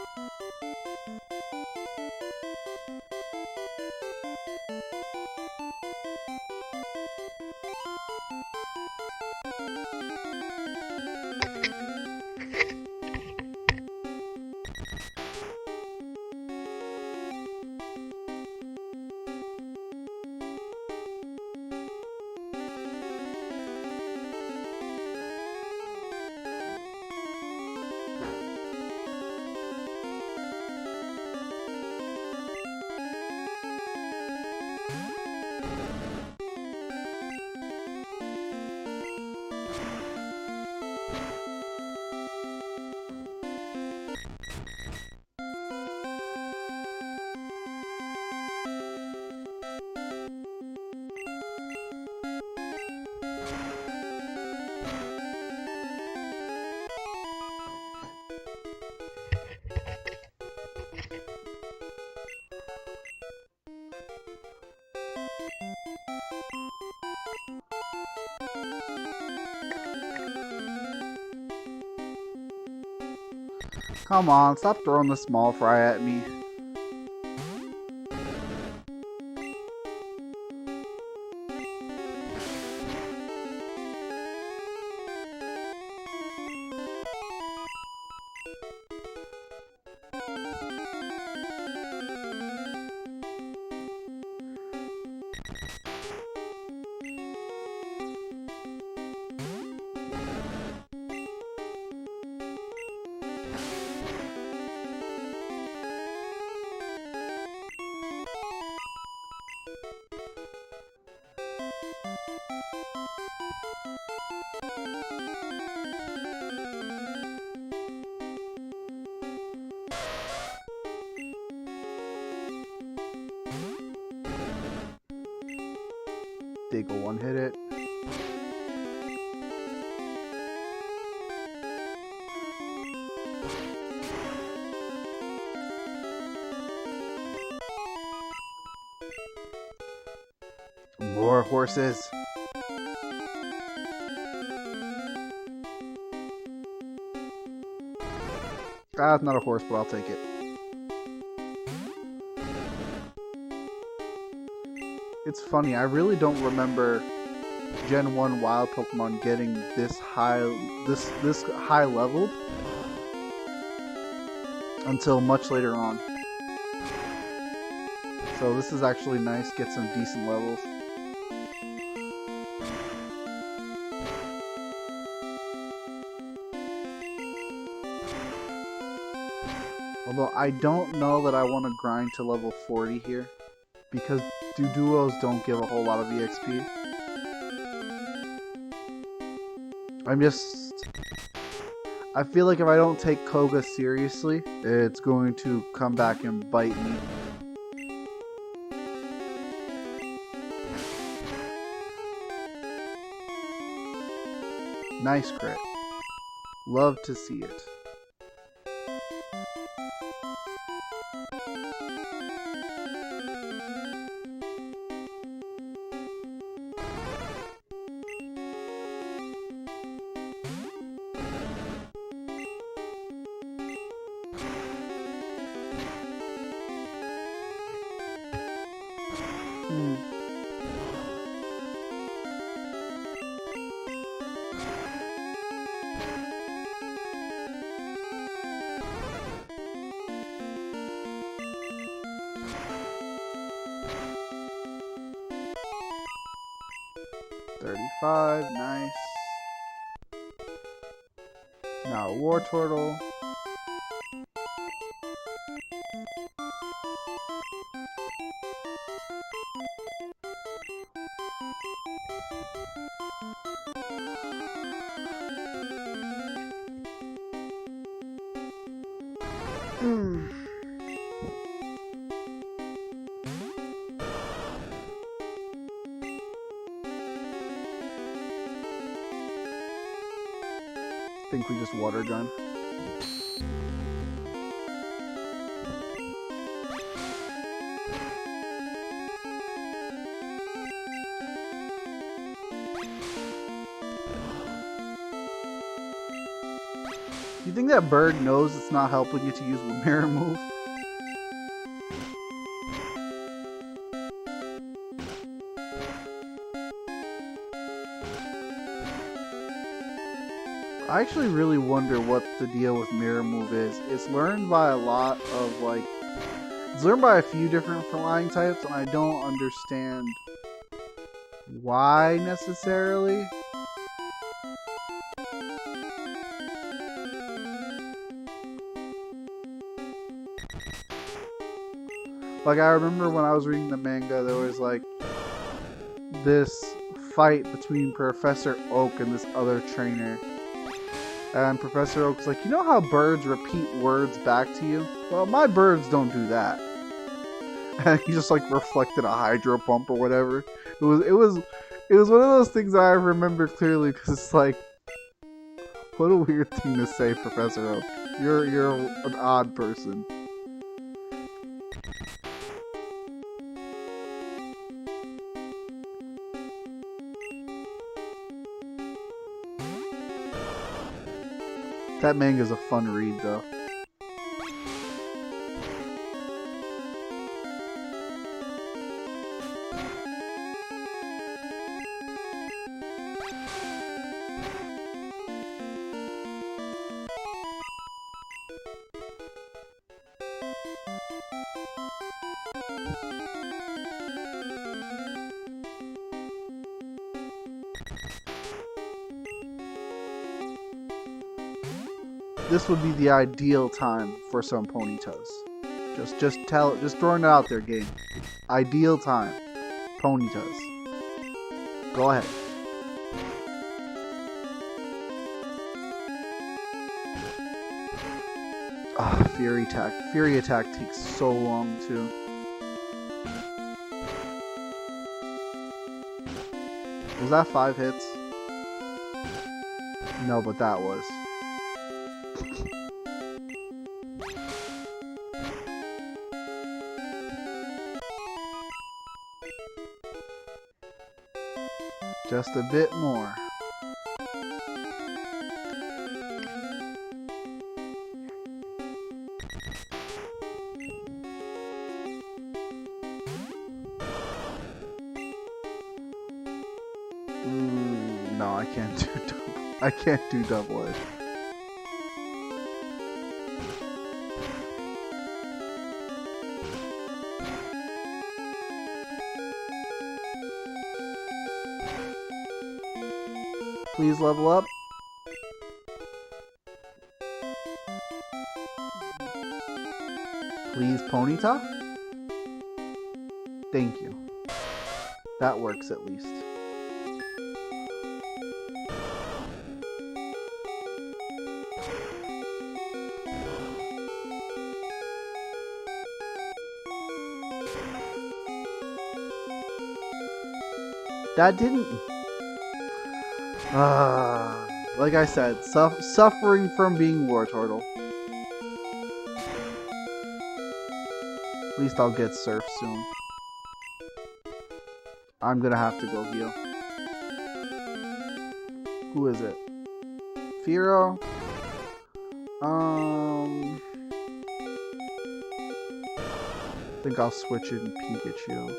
Come on, stop throwing the small fry at me. Diggle one hit it. More horses. Ah, it's not a horse, but I'll take it. It's funny, I really don't remember Gen 1 wild Pokemon getting this high leveled until much later on. So this is actually nice, get some decent levels. Although I don't know that I want to grind to level 40 here, because Duos don't give a whole lot of EXP. I feel like if I don't take Koga seriously, it's going to come back and bite me. Nice crit. Love to see it. $35, nice. Now War Turtle. I think we just water gun. Do you think that bird knows it's not helping you to use the mirror move? I actually really wonder what the deal with Mirror Move is. It's learned by a lot of, like... It's learned by a few different flying types, and I don't understand why, necessarily. Like, I remember when I was reading the manga, there was, like, this fight between Professor Oak and this other trainer. And Professor Oak's like, you know how birds repeat words back to you? Well, my birds don't do that. And he just like reflected a hydro pump or whatever. It was one of those things I remember clearly because it's like, what a weird thing to say, Professor Oak. You're an odd person. That manga's a fun read, though. This would be the ideal time for some Ponytas. Just throwing it out there, game. Ideal time. Ponytas. Go ahead. Ah, Fury Attack. Fury Attack takes so long, too. Was that 5 hits? No, but that was. Just a bit more. No, I can't do double. I can't do double edge. Please level up. Please Ponyta. Thank you. That works at least. That didn't... like I said, suffering from being War Turtle. At least I'll get Surf soon. I'm gonna have to go heal. Who is it? Firo? I think I'll switch in Pikachu.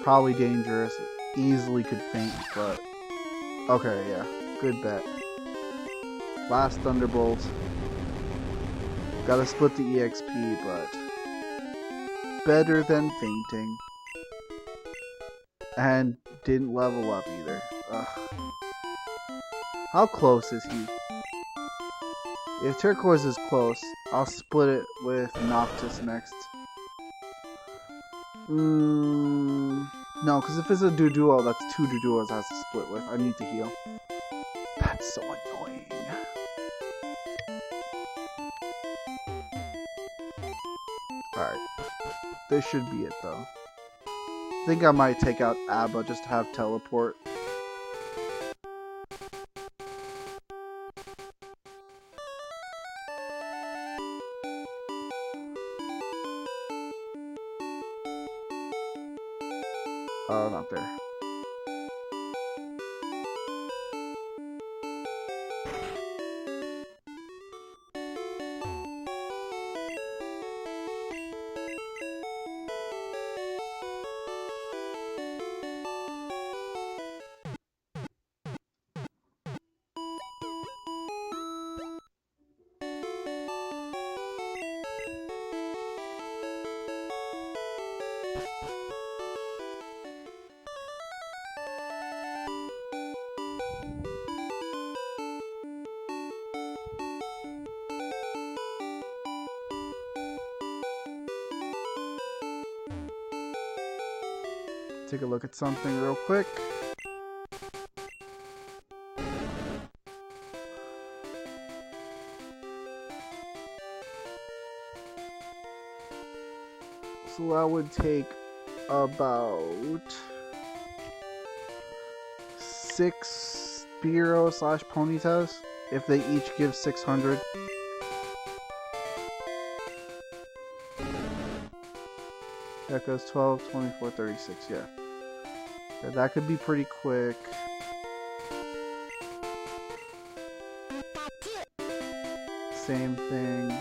Probably dangerous. Easily could faint, but... Okay, yeah. Good bet. Last Thunderbolt. Gotta split the EXP, but... better than fainting. And didn't level up either. Ugh. How close is he? If Turquoise is close, I'll split it with Noctis next. No, because if it's a Doduo, that's 2 Doduos I have to split with. I need to heal. That's so annoying. Alright. This should be it, though. I think I might take out Abba just to have teleport. Oh, not there. Take a look at something real quick. So that would take about 6 Spearow/Ponytas if they each give 600. That goes 12, 24, 36, yeah. Yeah, that could be pretty quick. Same thing.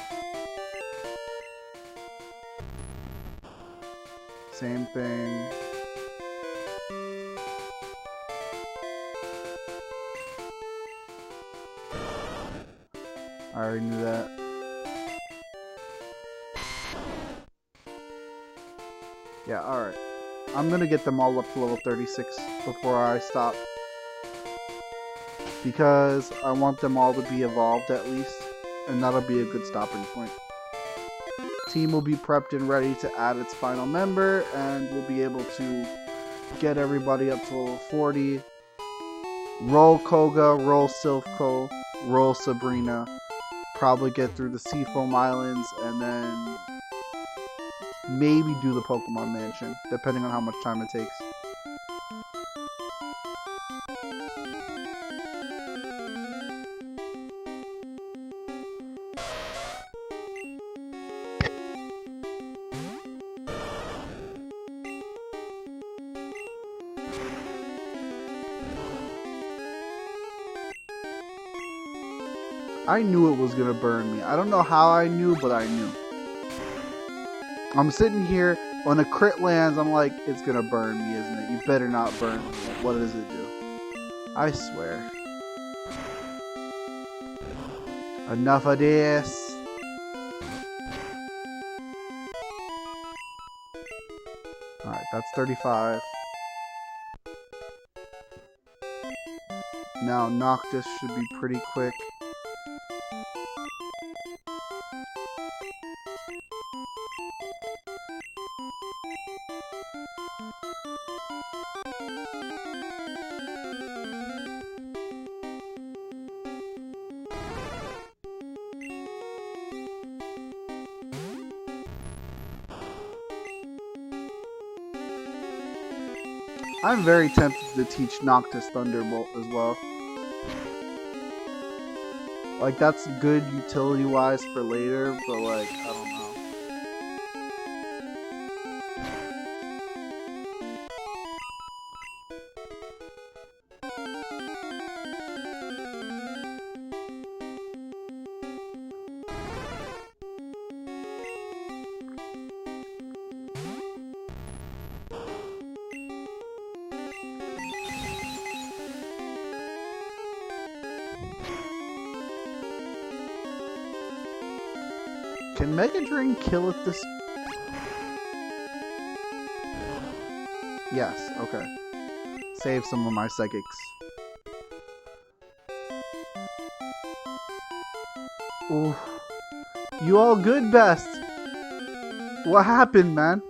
Same thing. I already knew that. Yeah, alright. I'm gonna get them all up to level 36 before I stop. Because I want them all to be evolved at least. And that'll be a good stopping point. Team will be prepped and ready to add its final member. And we'll be able to get everybody up to level 40. Roll Koga, roll Silphco, roll Sabrina. Probably get through the Seafoam Islands and then maybe do the Pokemon Mansion, depending on how much time it takes. I knew it was gonna burn me. I don't know how I knew, but I knew. I'm sitting here, when a crit lands, I'm like, it's gonna burn me, isn't it? You better not burn me. What does it do? I swear. Enough of this. Alright, that's 35. Now Noctis should be pretty quick. I'm very tempted to teach Noctis Thunderbolt as well. Like, that's good utility-wise for later, but like, I don't know. Can Mega Drain kill it this? Yes, okay. Save some of my psychics. Ooh. You all good, Best? What happened, man?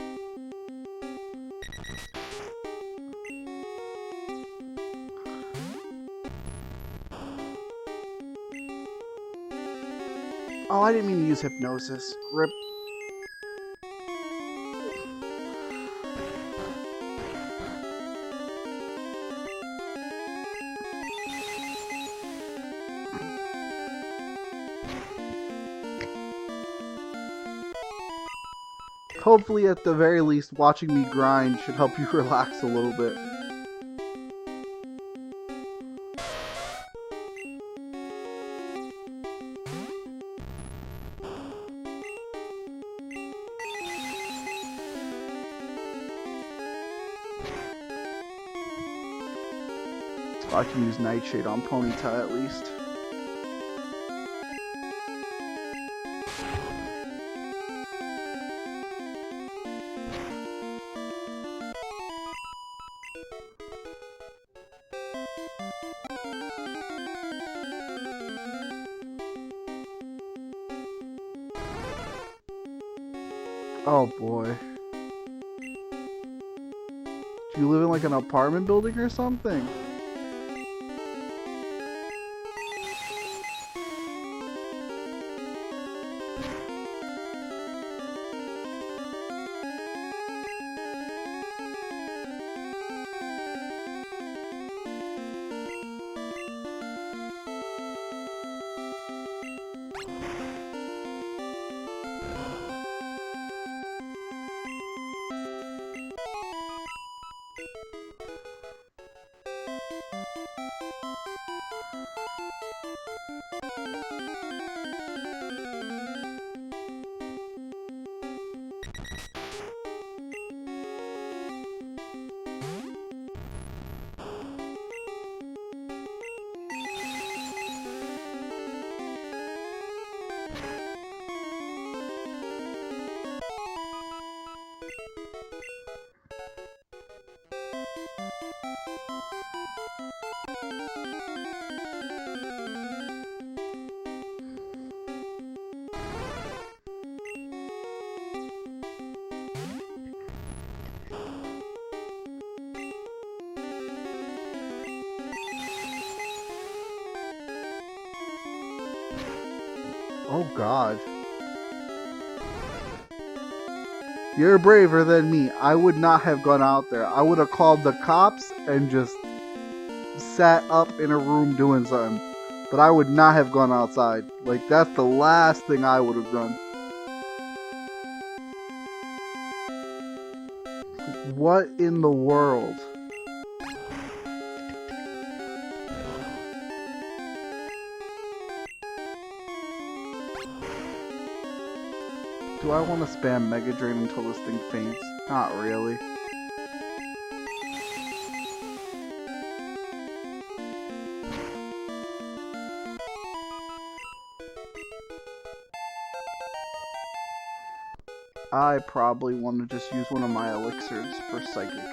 Oh, I didn't mean to use Hypnosis. Rip. Hopefully, at the very least, watching me grind should help you relax a little bit. I can use Nightshade on Ponyta at least. Oh boy. Do you live in like an apartment building or something? Oh god. You're braver than me. I would not have gone out there. I would have called the cops and just sat up in a room doing something. But I would not have gone outside. Like, that's the last thing I would have done. What in the world? Do I want to spam Mega Drain until this thing faints? Not really. I probably want to just use one of my elixirs for Psychic.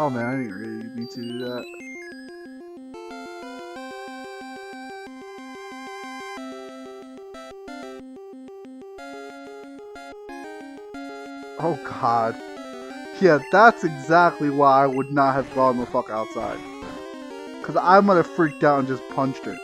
Oh man, I didn't really need to do that. Oh god. Yeah, that's exactly why I would not have gone the fuck outside. Cause I might have freaked out and just punched it.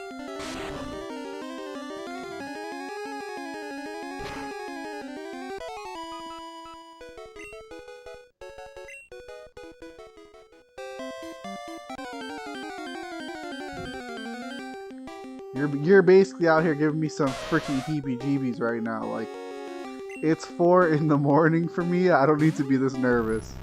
You're basically out here giving me some freaking heebie-jeebies right now. Like, it's 4 in the morning for me. I don't need to be this nervous.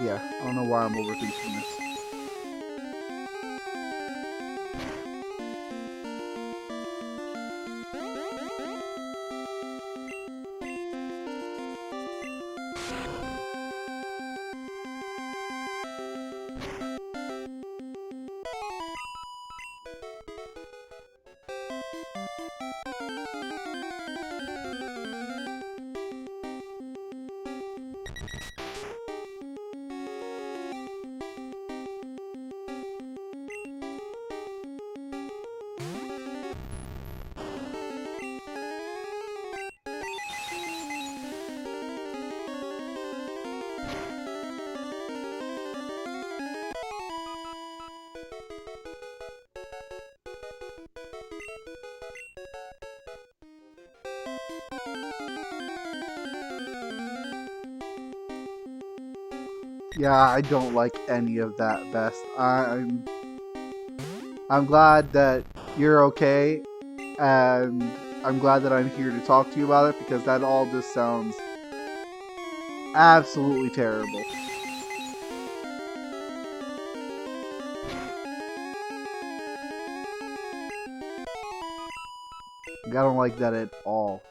Yeah, I don't know why I'm overthinking this. Yeah, I don't like any of that, Best. I'm glad that you're okay, and I'm glad that I'm here to talk to you about it, because that all just sounds absolutely terrible. I don't like that at all.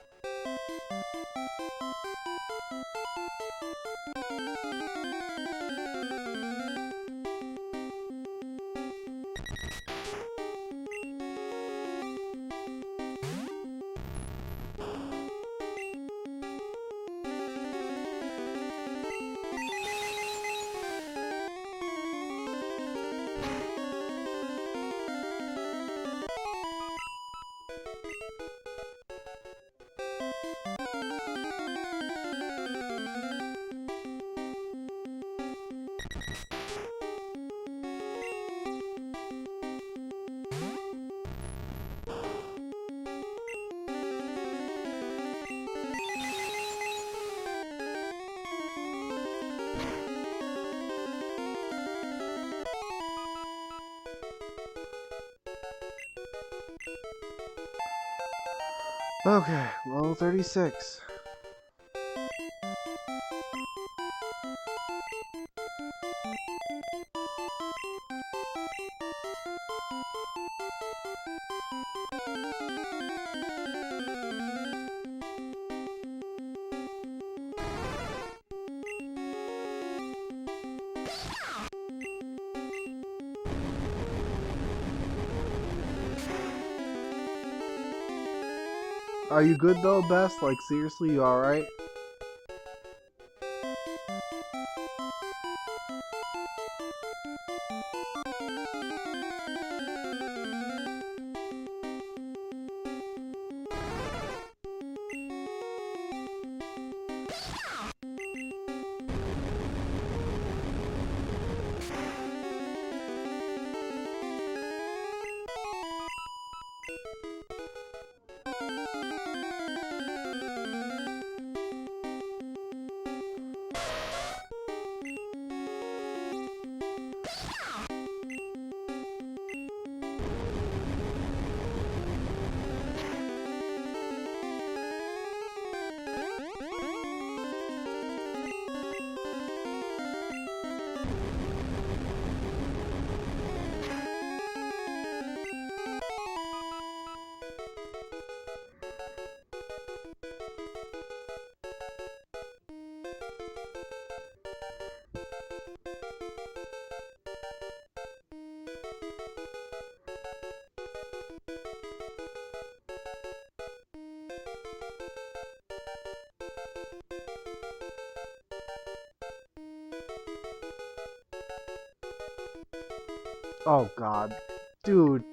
Okay, level 36. Are you good though, Best? Like, seriously, you alright? Oh god. Dude.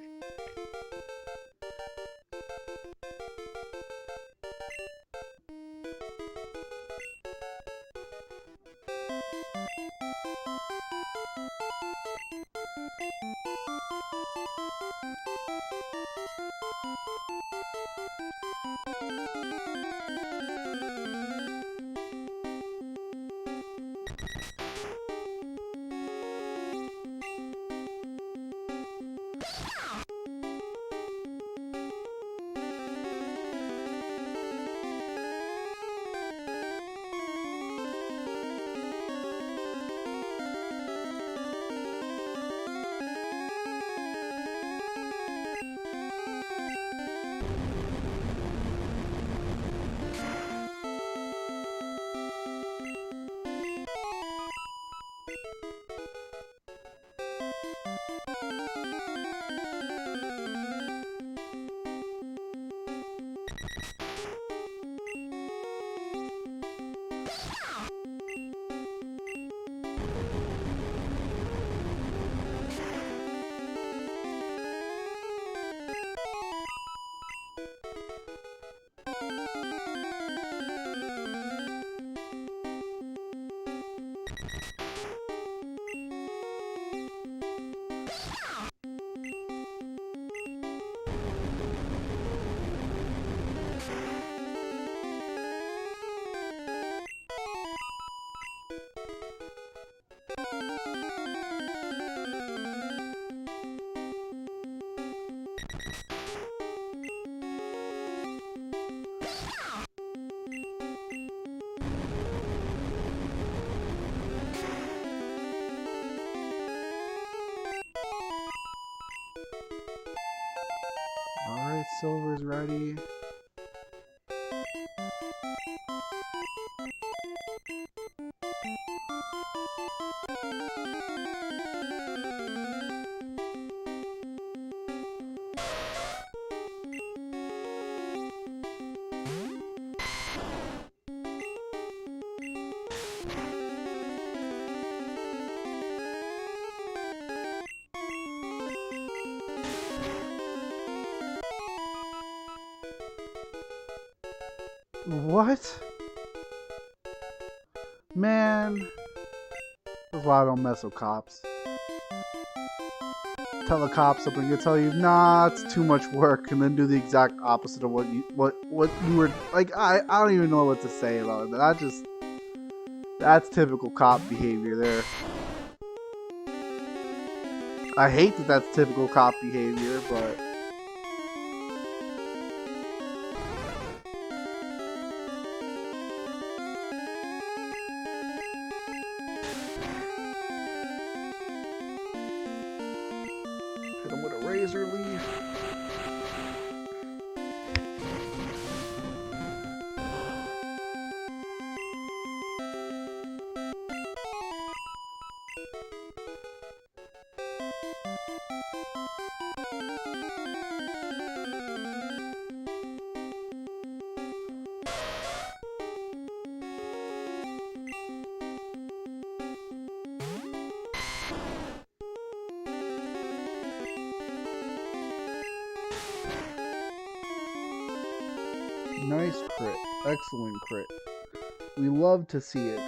Alright, Silver's ready. What? Man. That's why I don't mess with cops. Tell the cops something, they tell you, nah, it's too much work, and then do the exact opposite of what you were like. I don't even know what to say about it. That's typical cop behavior there. I hate that that's typical cop behavior, but hit him with a razor leaf. Nice crit. Excellent crit. We love to see it.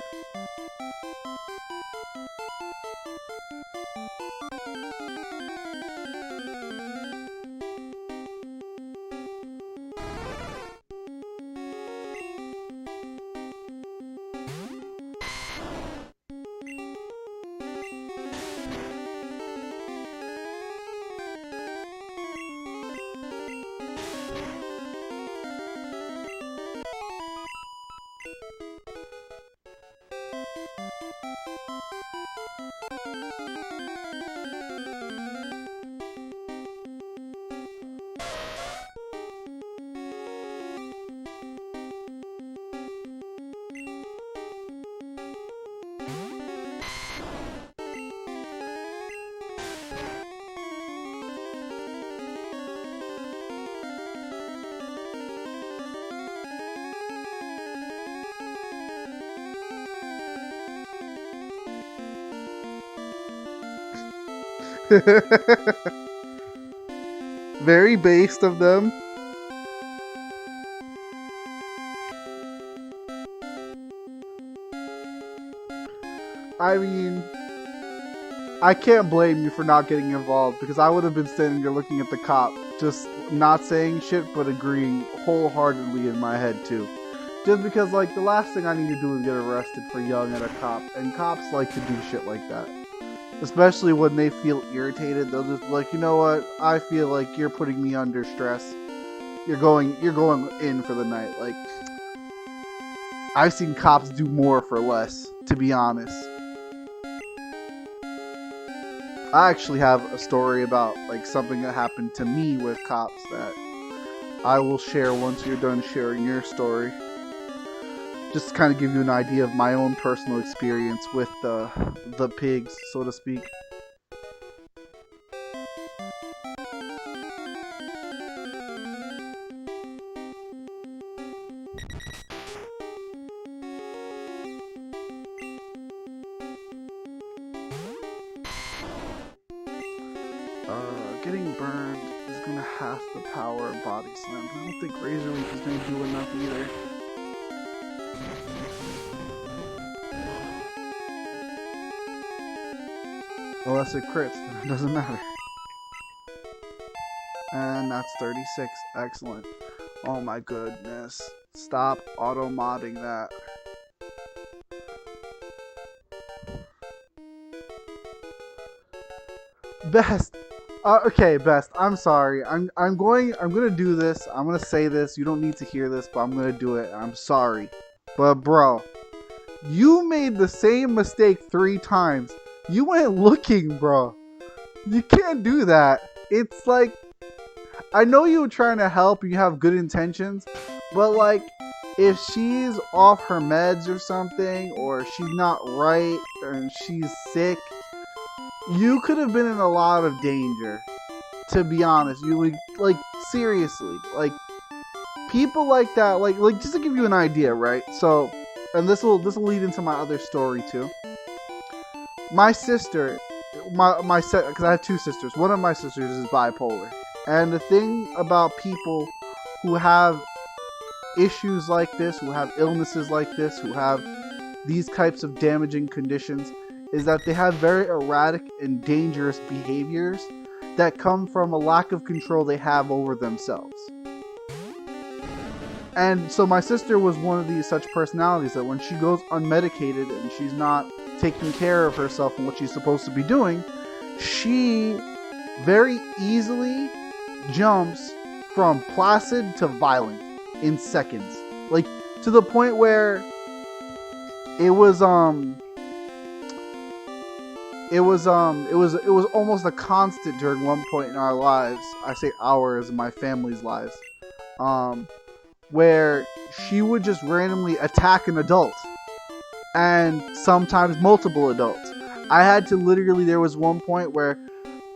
Very based of them. I mean, I can't blame you for not getting involved, because I would have been standing there looking at the cop, just not saying shit, but agreeing wholeheartedly in my head too. Just because, like, the last thing I need to do is get arrested for yelling at a cop, and cops like to do shit like that. Especially when they feel irritated, they'll just be like, you know what, I feel like you're putting me under stress. You're going in for the night. Like, I've seen cops do more for less, to be honest. I actually have a story about, like, something that happened to me with cops that I will share once you're done sharing your story. Just to kind of give you an idea of my own personal experience with the pigs, so to speak. Getting burned is gonna have the power of body slam, but I don't think Razor Leaf is gonna do enough either. Unless it crits, then it doesn't matter. And that's 36. Excellent. Oh my goodness. Stop auto-modding that. Best. Okay, Best. I'm sorry. I'm gonna do this. I'm gonna say this. You don't need to hear this, but I'm gonna do it. I'm sorry. But bro, you made the same mistake 3 times. You went looking, bro. You can't do that. It's like, I know you were trying to help and you have good intentions, but like, if she's off her meds or something, or she's not right, or she's sick, you could have been in a lot of danger. To be honest, you like seriously, like people like that, like just to give you an idea, right? So, and this will lead into my other story too. My sister, because I have 2 sisters. One of my sisters is bipolar, and the thing about people who have issues like this, who have illnesses like this, who have these types of damaging conditions, is that they have very erratic and dangerous behaviors that come from a lack of control they have over themselves. And so my sister was one of these such personalities that when she goes unmedicated and she's not taking care of herself and what she's supposed to be doing, she very easily jumps from placid to violent in seconds. Like, to the point where it was almost a constant during one point in our lives. I say ours, my family's lives, where she would just randomly attack an adult, and sometimes multiple adults. I had to literally, there was one point where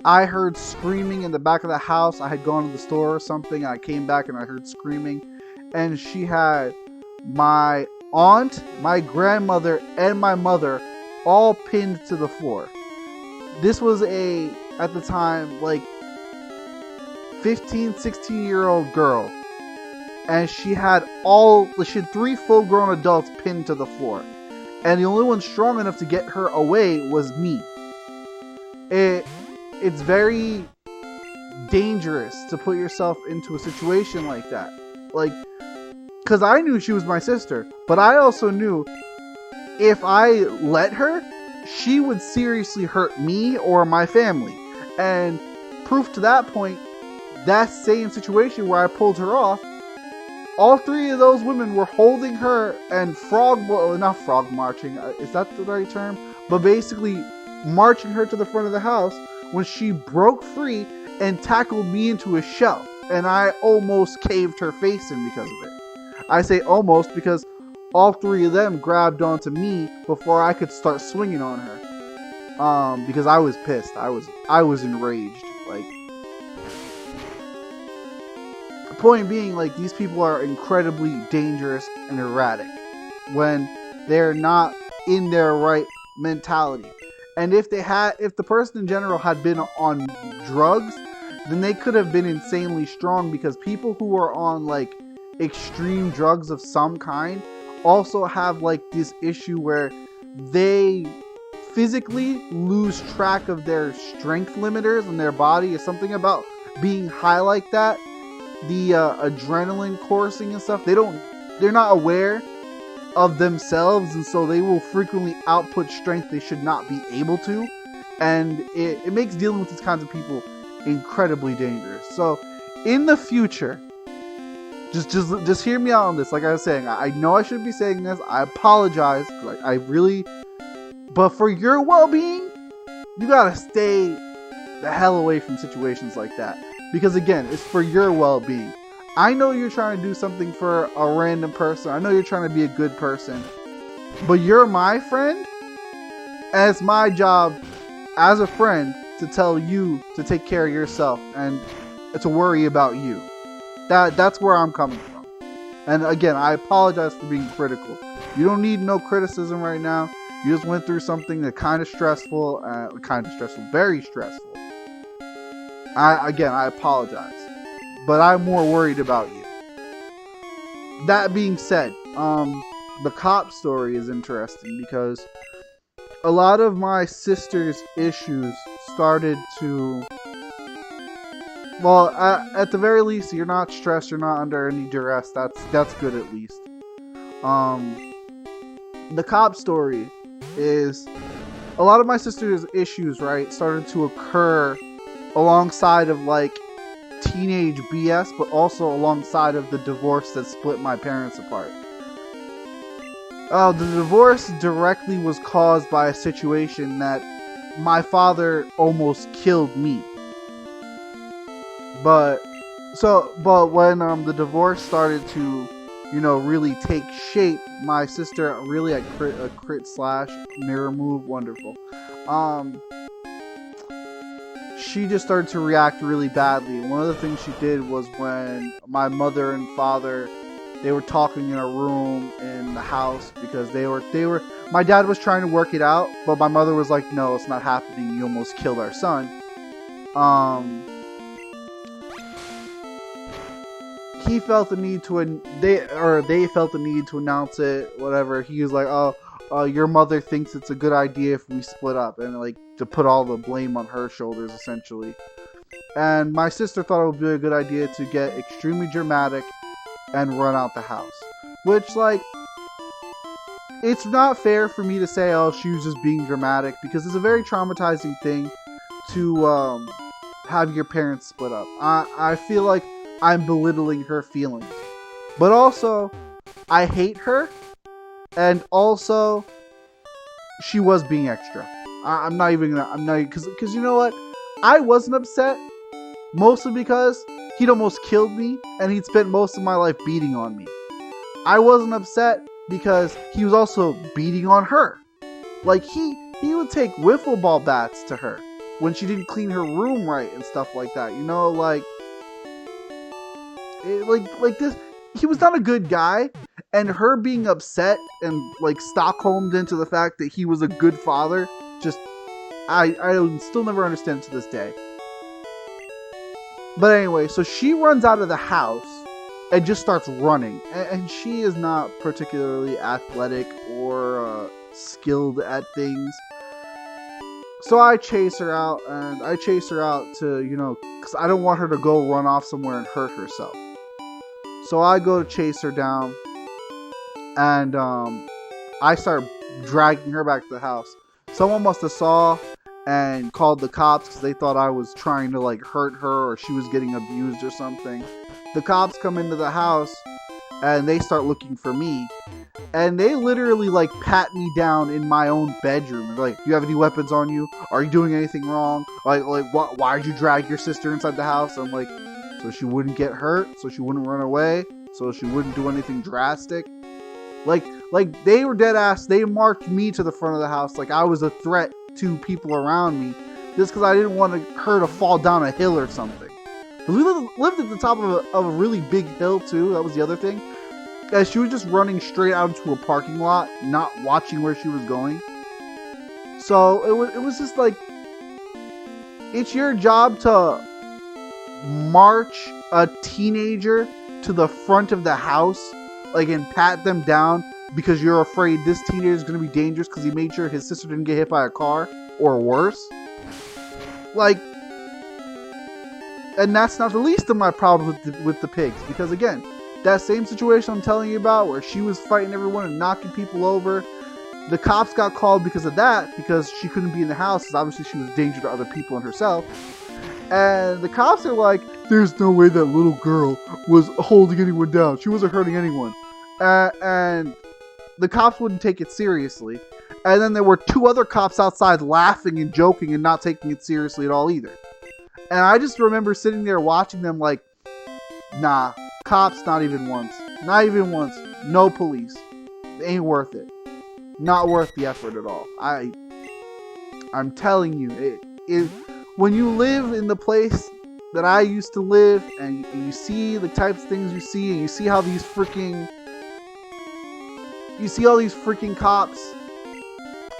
I heard screaming in the back of the house. I had gone to the store or something, and I came back and I heard screaming, and she had my aunt, my grandmother, and my mother all pinned to the floor. This was at the time, like 15, 16-year-old girl and she had 3 full-grown adults pinned to the floor, and the only one strong enough to get her away was me. It's very dangerous to put yourself into a situation like that, like, because I knew she was my sister, but I also knew if I let her, she would seriously hurt me or my family. And proof to that point, that same situation where I pulled her off, all 3 of those women were holding her and not frog marching, is that the right term? But basically marching her to the front of the house when she broke free and tackled me into a shelf. And I almost caved her face in because of it. I say almost because all 3 of them grabbed onto me before I could start swinging on her. Because I was pissed. I was enraged. Like, the point being, like, these people are incredibly dangerous and erratic when they're not in their right mentality. And if the person in general had been on drugs, then they could have been insanely strong, because people who are on, like, extreme drugs of some kind also have, like, this issue where they physically lose track of their strength limiters in their body, or something about being high like that. The adrenaline coursing and stuff, they're not aware of themselves, and so they will frequently output strength they should not be able to, and it makes dealing with these kinds of people incredibly dangerous. So in the future, just hear me out on this. Like I was saying, I know I shouldn't be saying this. I apologize. Like, but for your well-being, you gotta stay the hell away from situations like that. Because again, it's for your well-being. I know you're trying to do something for a random person. I know you're trying to be a good person. But you're my friend, and it's my job as a friend to tell you to take care of yourself and to worry about you. That's where I'm coming from. And again, I apologize for being critical. You don't need no criticism right now. You just went through something that very stressful. I apologize, but I'm more worried about you. That being said, the cop story is interesting because a lot of my sister's issues started to, well, at the very least, you're not stressed, you're not under any duress. That's good at least. The cop story is a lot of my sister's issues, right, started to occur alongside of, like, teenage BS, but also alongside of the divorce that split my parents apart. The divorce directly was caused by a situation that my father almost killed me. But when the divorce started to, really take shape, my sister really had a crit slash mirror move, wonderful. She just started to react really badly. One of the things she did was when my mother and father, they were talking in a room in the house because my dad was trying to work it out, but my mother was like, no, it's not happening. You almost killed our son. He felt the need they felt the need to announce it, whatever. He was like, your mother thinks it's a good idea if we split up, and like to put all the blame on her shoulders essentially. And my sister thought it would be a good idea to get extremely dramatic and run out the house, which, like, it's not fair for me to say, oh, she was just being dramatic, because it's a very traumatizing thing to have your parents split up. I feel like I'm belittling her feelings, but also I hate her, and also she was being extra. Because you know what? I wasn't upset, mostly because he'd almost killed me, and he'd spent most of my life beating on me. I wasn't upset because he was also beating on her. Like, he would take wiffle ball bats to her when she didn't clean her room right and stuff like that. Like this. He was not a good guy, and her being upset and, like, Stockholmed into the fact that he was a good father, just, I still never understand to this day. But anyway, so she runs out of the house, and just starts running. And she is not particularly athletic or skilled at things. So I chase her out, and I chase her out to, you know, because I don't want her to go run off somewhere and hurt herself. So I go to chase her down, and I start dragging her back to the house. Someone must have saw and called the cops because they thought I was trying to like hurt her or she was getting abused or something. The cops come into the house and they start looking for me, and they literally like pat me down in my own bedroom. They're like, "Do you have any weapons on you? Are you doing anything wrong? Like why'd you drag your sister inside the house?" I'm like, so she wouldn't get hurt, so she wouldn't run away, so she wouldn't do anything drastic. Like they were dead ass. They marched me to the front of the house like I was a threat to people around me, just because I didn't want her to fall down a hill or something. We lived at the top of a really big hill too. That was the other thing. As she was just running straight out into a parking lot, not watching where she was going. So it was just like, it's your job to march a teenager to the front of the house, like, and pat them down because you're afraid this teenager is going to be dangerous because he made sure his sister didn't get hit by a car or worse. Like, and that's not the least of my problems with the pigs, because again, that same situation I'm telling you about where she was fighting everyone and knocking people over, the cops got called because of that, because she couldn't be in the house because obviously she was a danger to other people and herself. And the cops are like, "There's no way that little girl was holding anyone down. She wasn't hurting anyone." And the cops wouldn't take it seriously. And then there were two other cops outside laughing and joking and not taking it seriously at all either. And I just remember sitting there watching them like, nah, cops, not even once. Not even once. No police. It ain't worth it. Not worth the effort at all. I'm telling you, when you live in the place that I used to live, and you see the types of things you see, and you see how these freaking, you see all these freaking cops,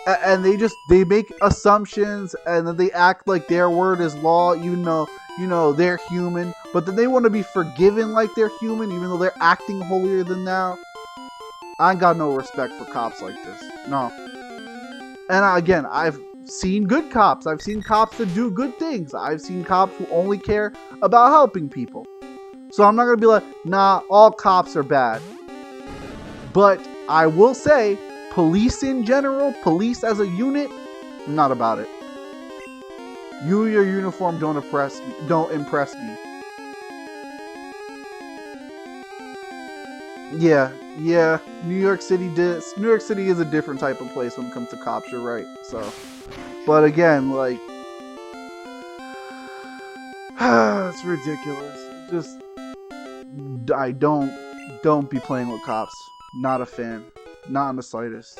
and they make assumptions, and then they act like their word is law, even though, you know, they're human, but then they want to be forgiven like they're human, even though they're acting holier than thou. I ain't got no respect for cops like this. No. And again, I've seen good cops. I've seen cops that do good things. I've seen cops who only care about helping people. So I'm not going to be like, nah, all cops are bad. But I will say, police in general, police as a unit, I'm not about it. You and your uniform don't impress me. Yeah. New York City is a different type of place when it comes to cops, you're right. So, but again, like, it's ridiculous. Just, don't be playing with cops. Not a fan. Not in the slightest.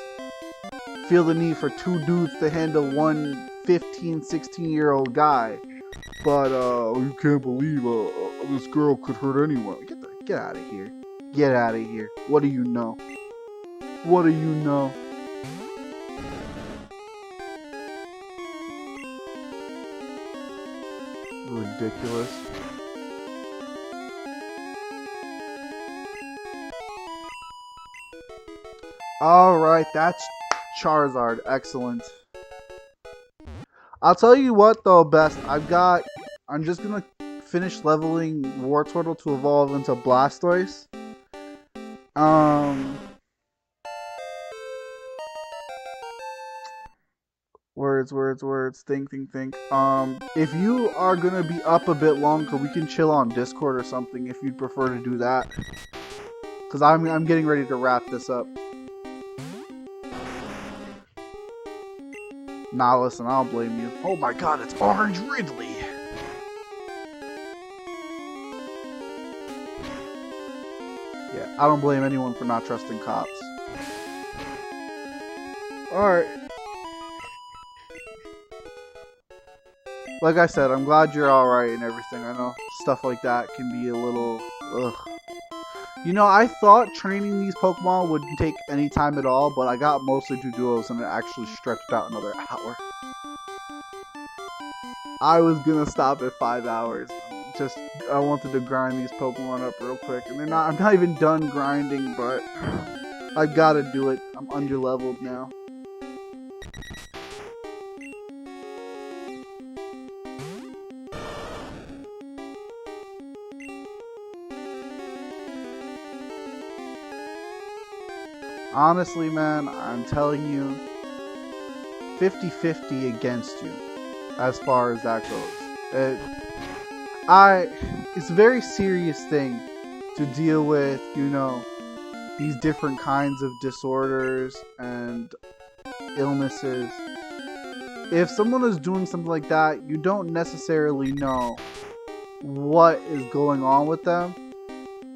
Feel the need for two dudes to handle one 15, 16-year-old guy. But, you can't believe this girl could hurt anyone. Get out of here. Get out of here. What do you know? What do you know? Ridiculous. Alright, that's Charizard. Excellent. I'll tell you what though, best. I'm just gonna finish leveling Wartortle to evolve into Blastoise. Words. Think. If you are gonna be up a bit longer, we can chill on Discord or something if you'd prefer to do that. Cause I'm getting ready to wrap this up. Nah, listen, I don't blame you. Oh my god, it's Orange Ridley! Yeah, I don't blame anyone for not trusting cops. Alright. Like I said, I'm glad you're alright and everything. I know stuff like that can be a little... ugh. You know, I thought training these Pokemon wouldn't take any time at all, but I got mostly to duos and it actually stretched out another hour. I was gonna stop at 5 hours. just I wanted to grind these Pokemon up real quick, and I'm not even done grinding, but I gotta do it. I'm underleveled now. Honestly, man, I'm telling you, 50-50 against you as far as that goes. It's a very serious thing to deal with, you know, these different kinds of disorders and illnesses. If someone is doing something like that, you don't necessarily know what is going on with them.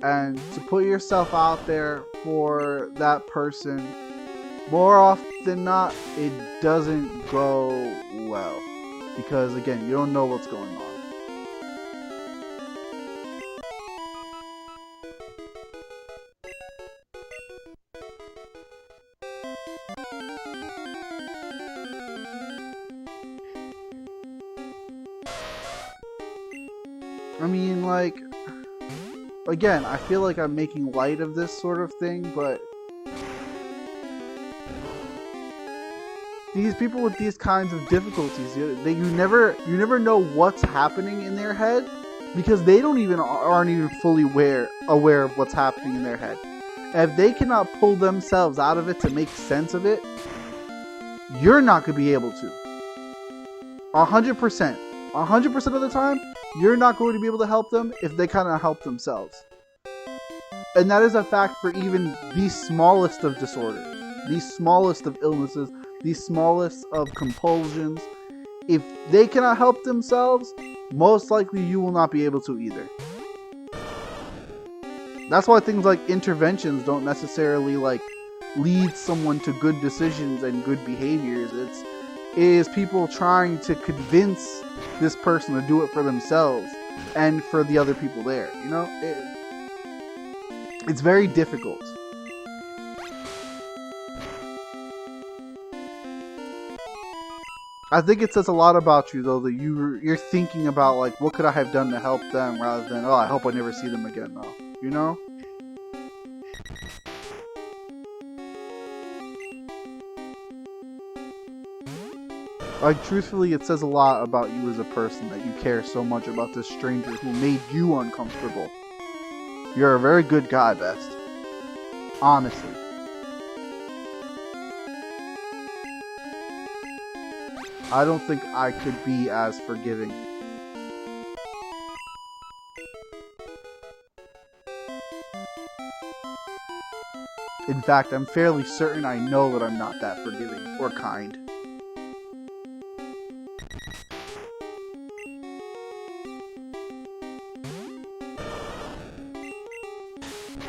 And to put yourself out there for that person, more often than not, it doesn't go well. Because, again, you don't know what's going on. I mean, like, again, I feel like I'm making light of this sort of thing, but these people with these kinds of difficulties, you never know what's happening in their head, because they aren't even fully aware of what's happening in their head. And if they cannot pull themselves out of it to make sense of it, you're not going to be able to. 100%. 100% of the time, you're not going to be able to help them if they cannot help themselves. And that is a fact for even the smallest of disorders, the smallest of illnesses, the smallest of compulsions. If they cannot help themselves, most likely you will not be able to either. That's why things like interventions don't necessarily lead someone to good decisions and good behaviors. It is people trying to convince this person to do it for themselves and for the other people there. You know, it's very difficult. I think it says a lot about you, though, that you're thinking about, like, what could I have done to help them, rather than, oh, I hope I never see them again, though. You know? Like, truthfully, it says a lot about you as a person that you care so much about this stranger who made you uncomfortable. You're a very good guy, Best. Honestly. I don't think I could be as forgiving. In fact, I'm fairly certain I know that I'm not that forgiving or kind.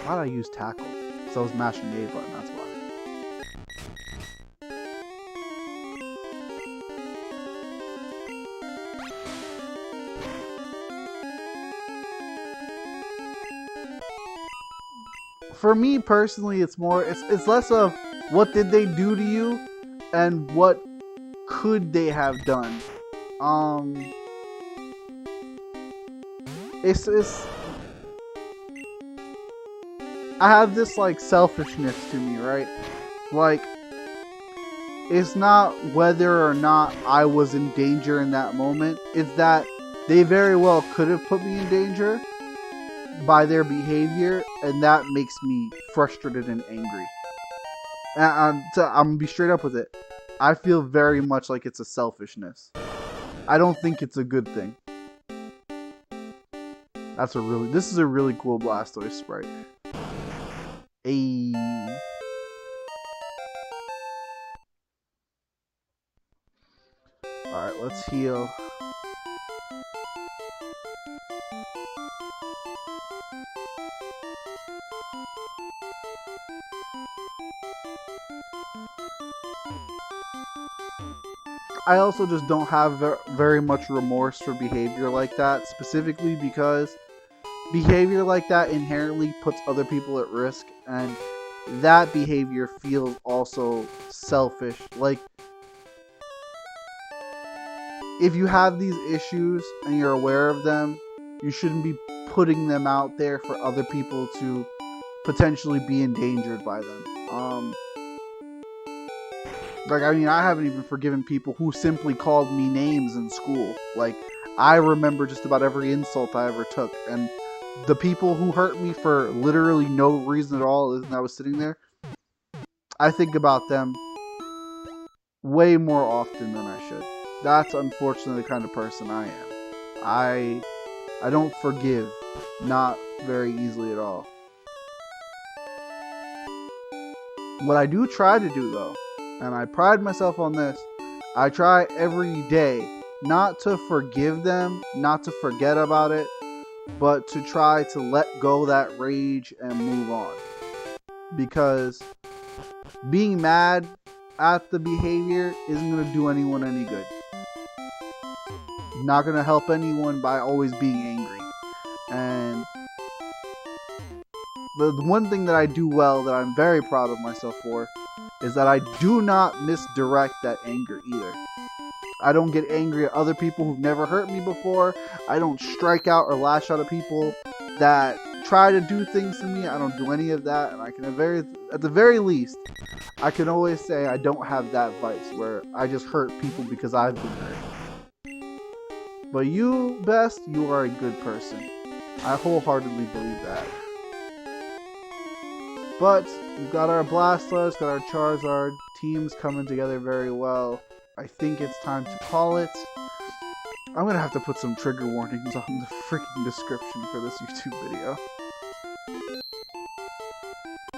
Why'd I use tackle? Because I was mashing the A button, that's why. For me personally, it's less of what did they do to you and what could they have done. I have this like selfishness to me, right? Like, it's not whether or not I was in danger in that moment. It's that they very well could have put me in danger by their behavior, and that makes me frustrated and angry. And I'm gonna be straight up with it. I feel very much like it's a selfishness. I don't think it's a good thing. This is a really cool Blastoise sprite. Ayy. Alright, let's heal. I also just don't have very much remorse for behavior like that, specifically because behavior like that inherently puts other people at risk, and that behavior feels also selfish. Like, if you have these issues and you're aware of them, You shouldn't be putting them out there for other people to potentially be endangered by them. Like, I mean, I haven't even forgiven people who simply called me names in school. Like, I remember just about every insult I ever took, and the people who hurt me for literally no reason at all, and I was sitting there, I think about them way more often than I should. That's unfortunately the kind of person I am. I don't forgive, not very easily at all. What I do try to do, though, and I pride myself on this, I try every day not to forgive them, not to forget about it, but to try to let go that rage and move on. Because being mad at the behavior isn't going to do anyone any good. Not going to help anyone by always being angry. And the one thing that I do well, that I'm very proud of myself for, is that I do not misdirect that anger either. I don't get angry at other people who've never hurt me before. I don't strike out or lash out at people that try to do things to me. I don't do any of that, and I can at the very least, I can always say I don't have that vice where I just hurt people because I've been hurt. But you, Best, you are a good person. I wholeheartedly believe that. But we've got our Blastoise, got our Charizard, teams coming together very well. I think it's time to call it. I'm gonna have to put some trigger warnings on the freaking description for this YouTube video.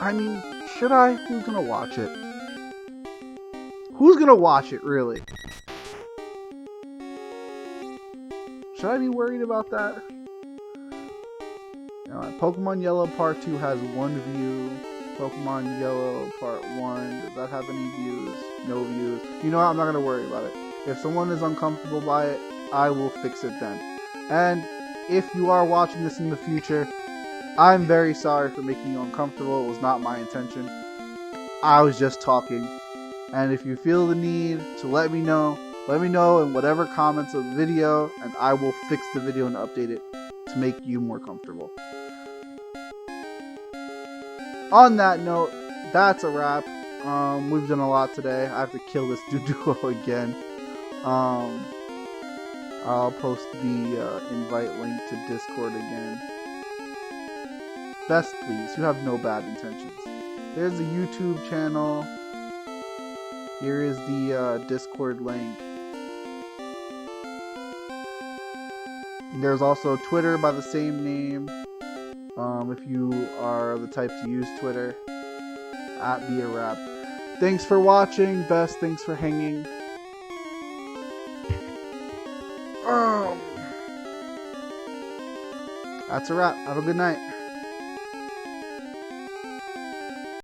I mean, should I? Who's gonna watch it? Who's gonna watch it, really? Should I be worried about that? Pokemon Yellow Part 2 has 1 view. Pokemon Yellow Part 1, does that have any views? No views. You know what? I'm not going to worry about it. If someone is uncomfortable by it, I will fix it then. And if you are watching this in the future, I'm very sorry for making you uncomfortable. It was not my intention. I was just talking. And if you feel the need to let me know in whatever comments of the video, and I will fix the video and update it to make you more comfortable. On that note, that's a wrap. We've done a lot today. I have to kill this Duduo again. I'll post the invite link to Discord again. Best, please. You have no bad intentions. There's the YouTube channel. Here is the Discord link. There's also Twitter by the same name. If you are the type to use Twitter, @BeAWrap. Thanks for watching, Best. Thanks for hanging. That's a wrap. Have a good night.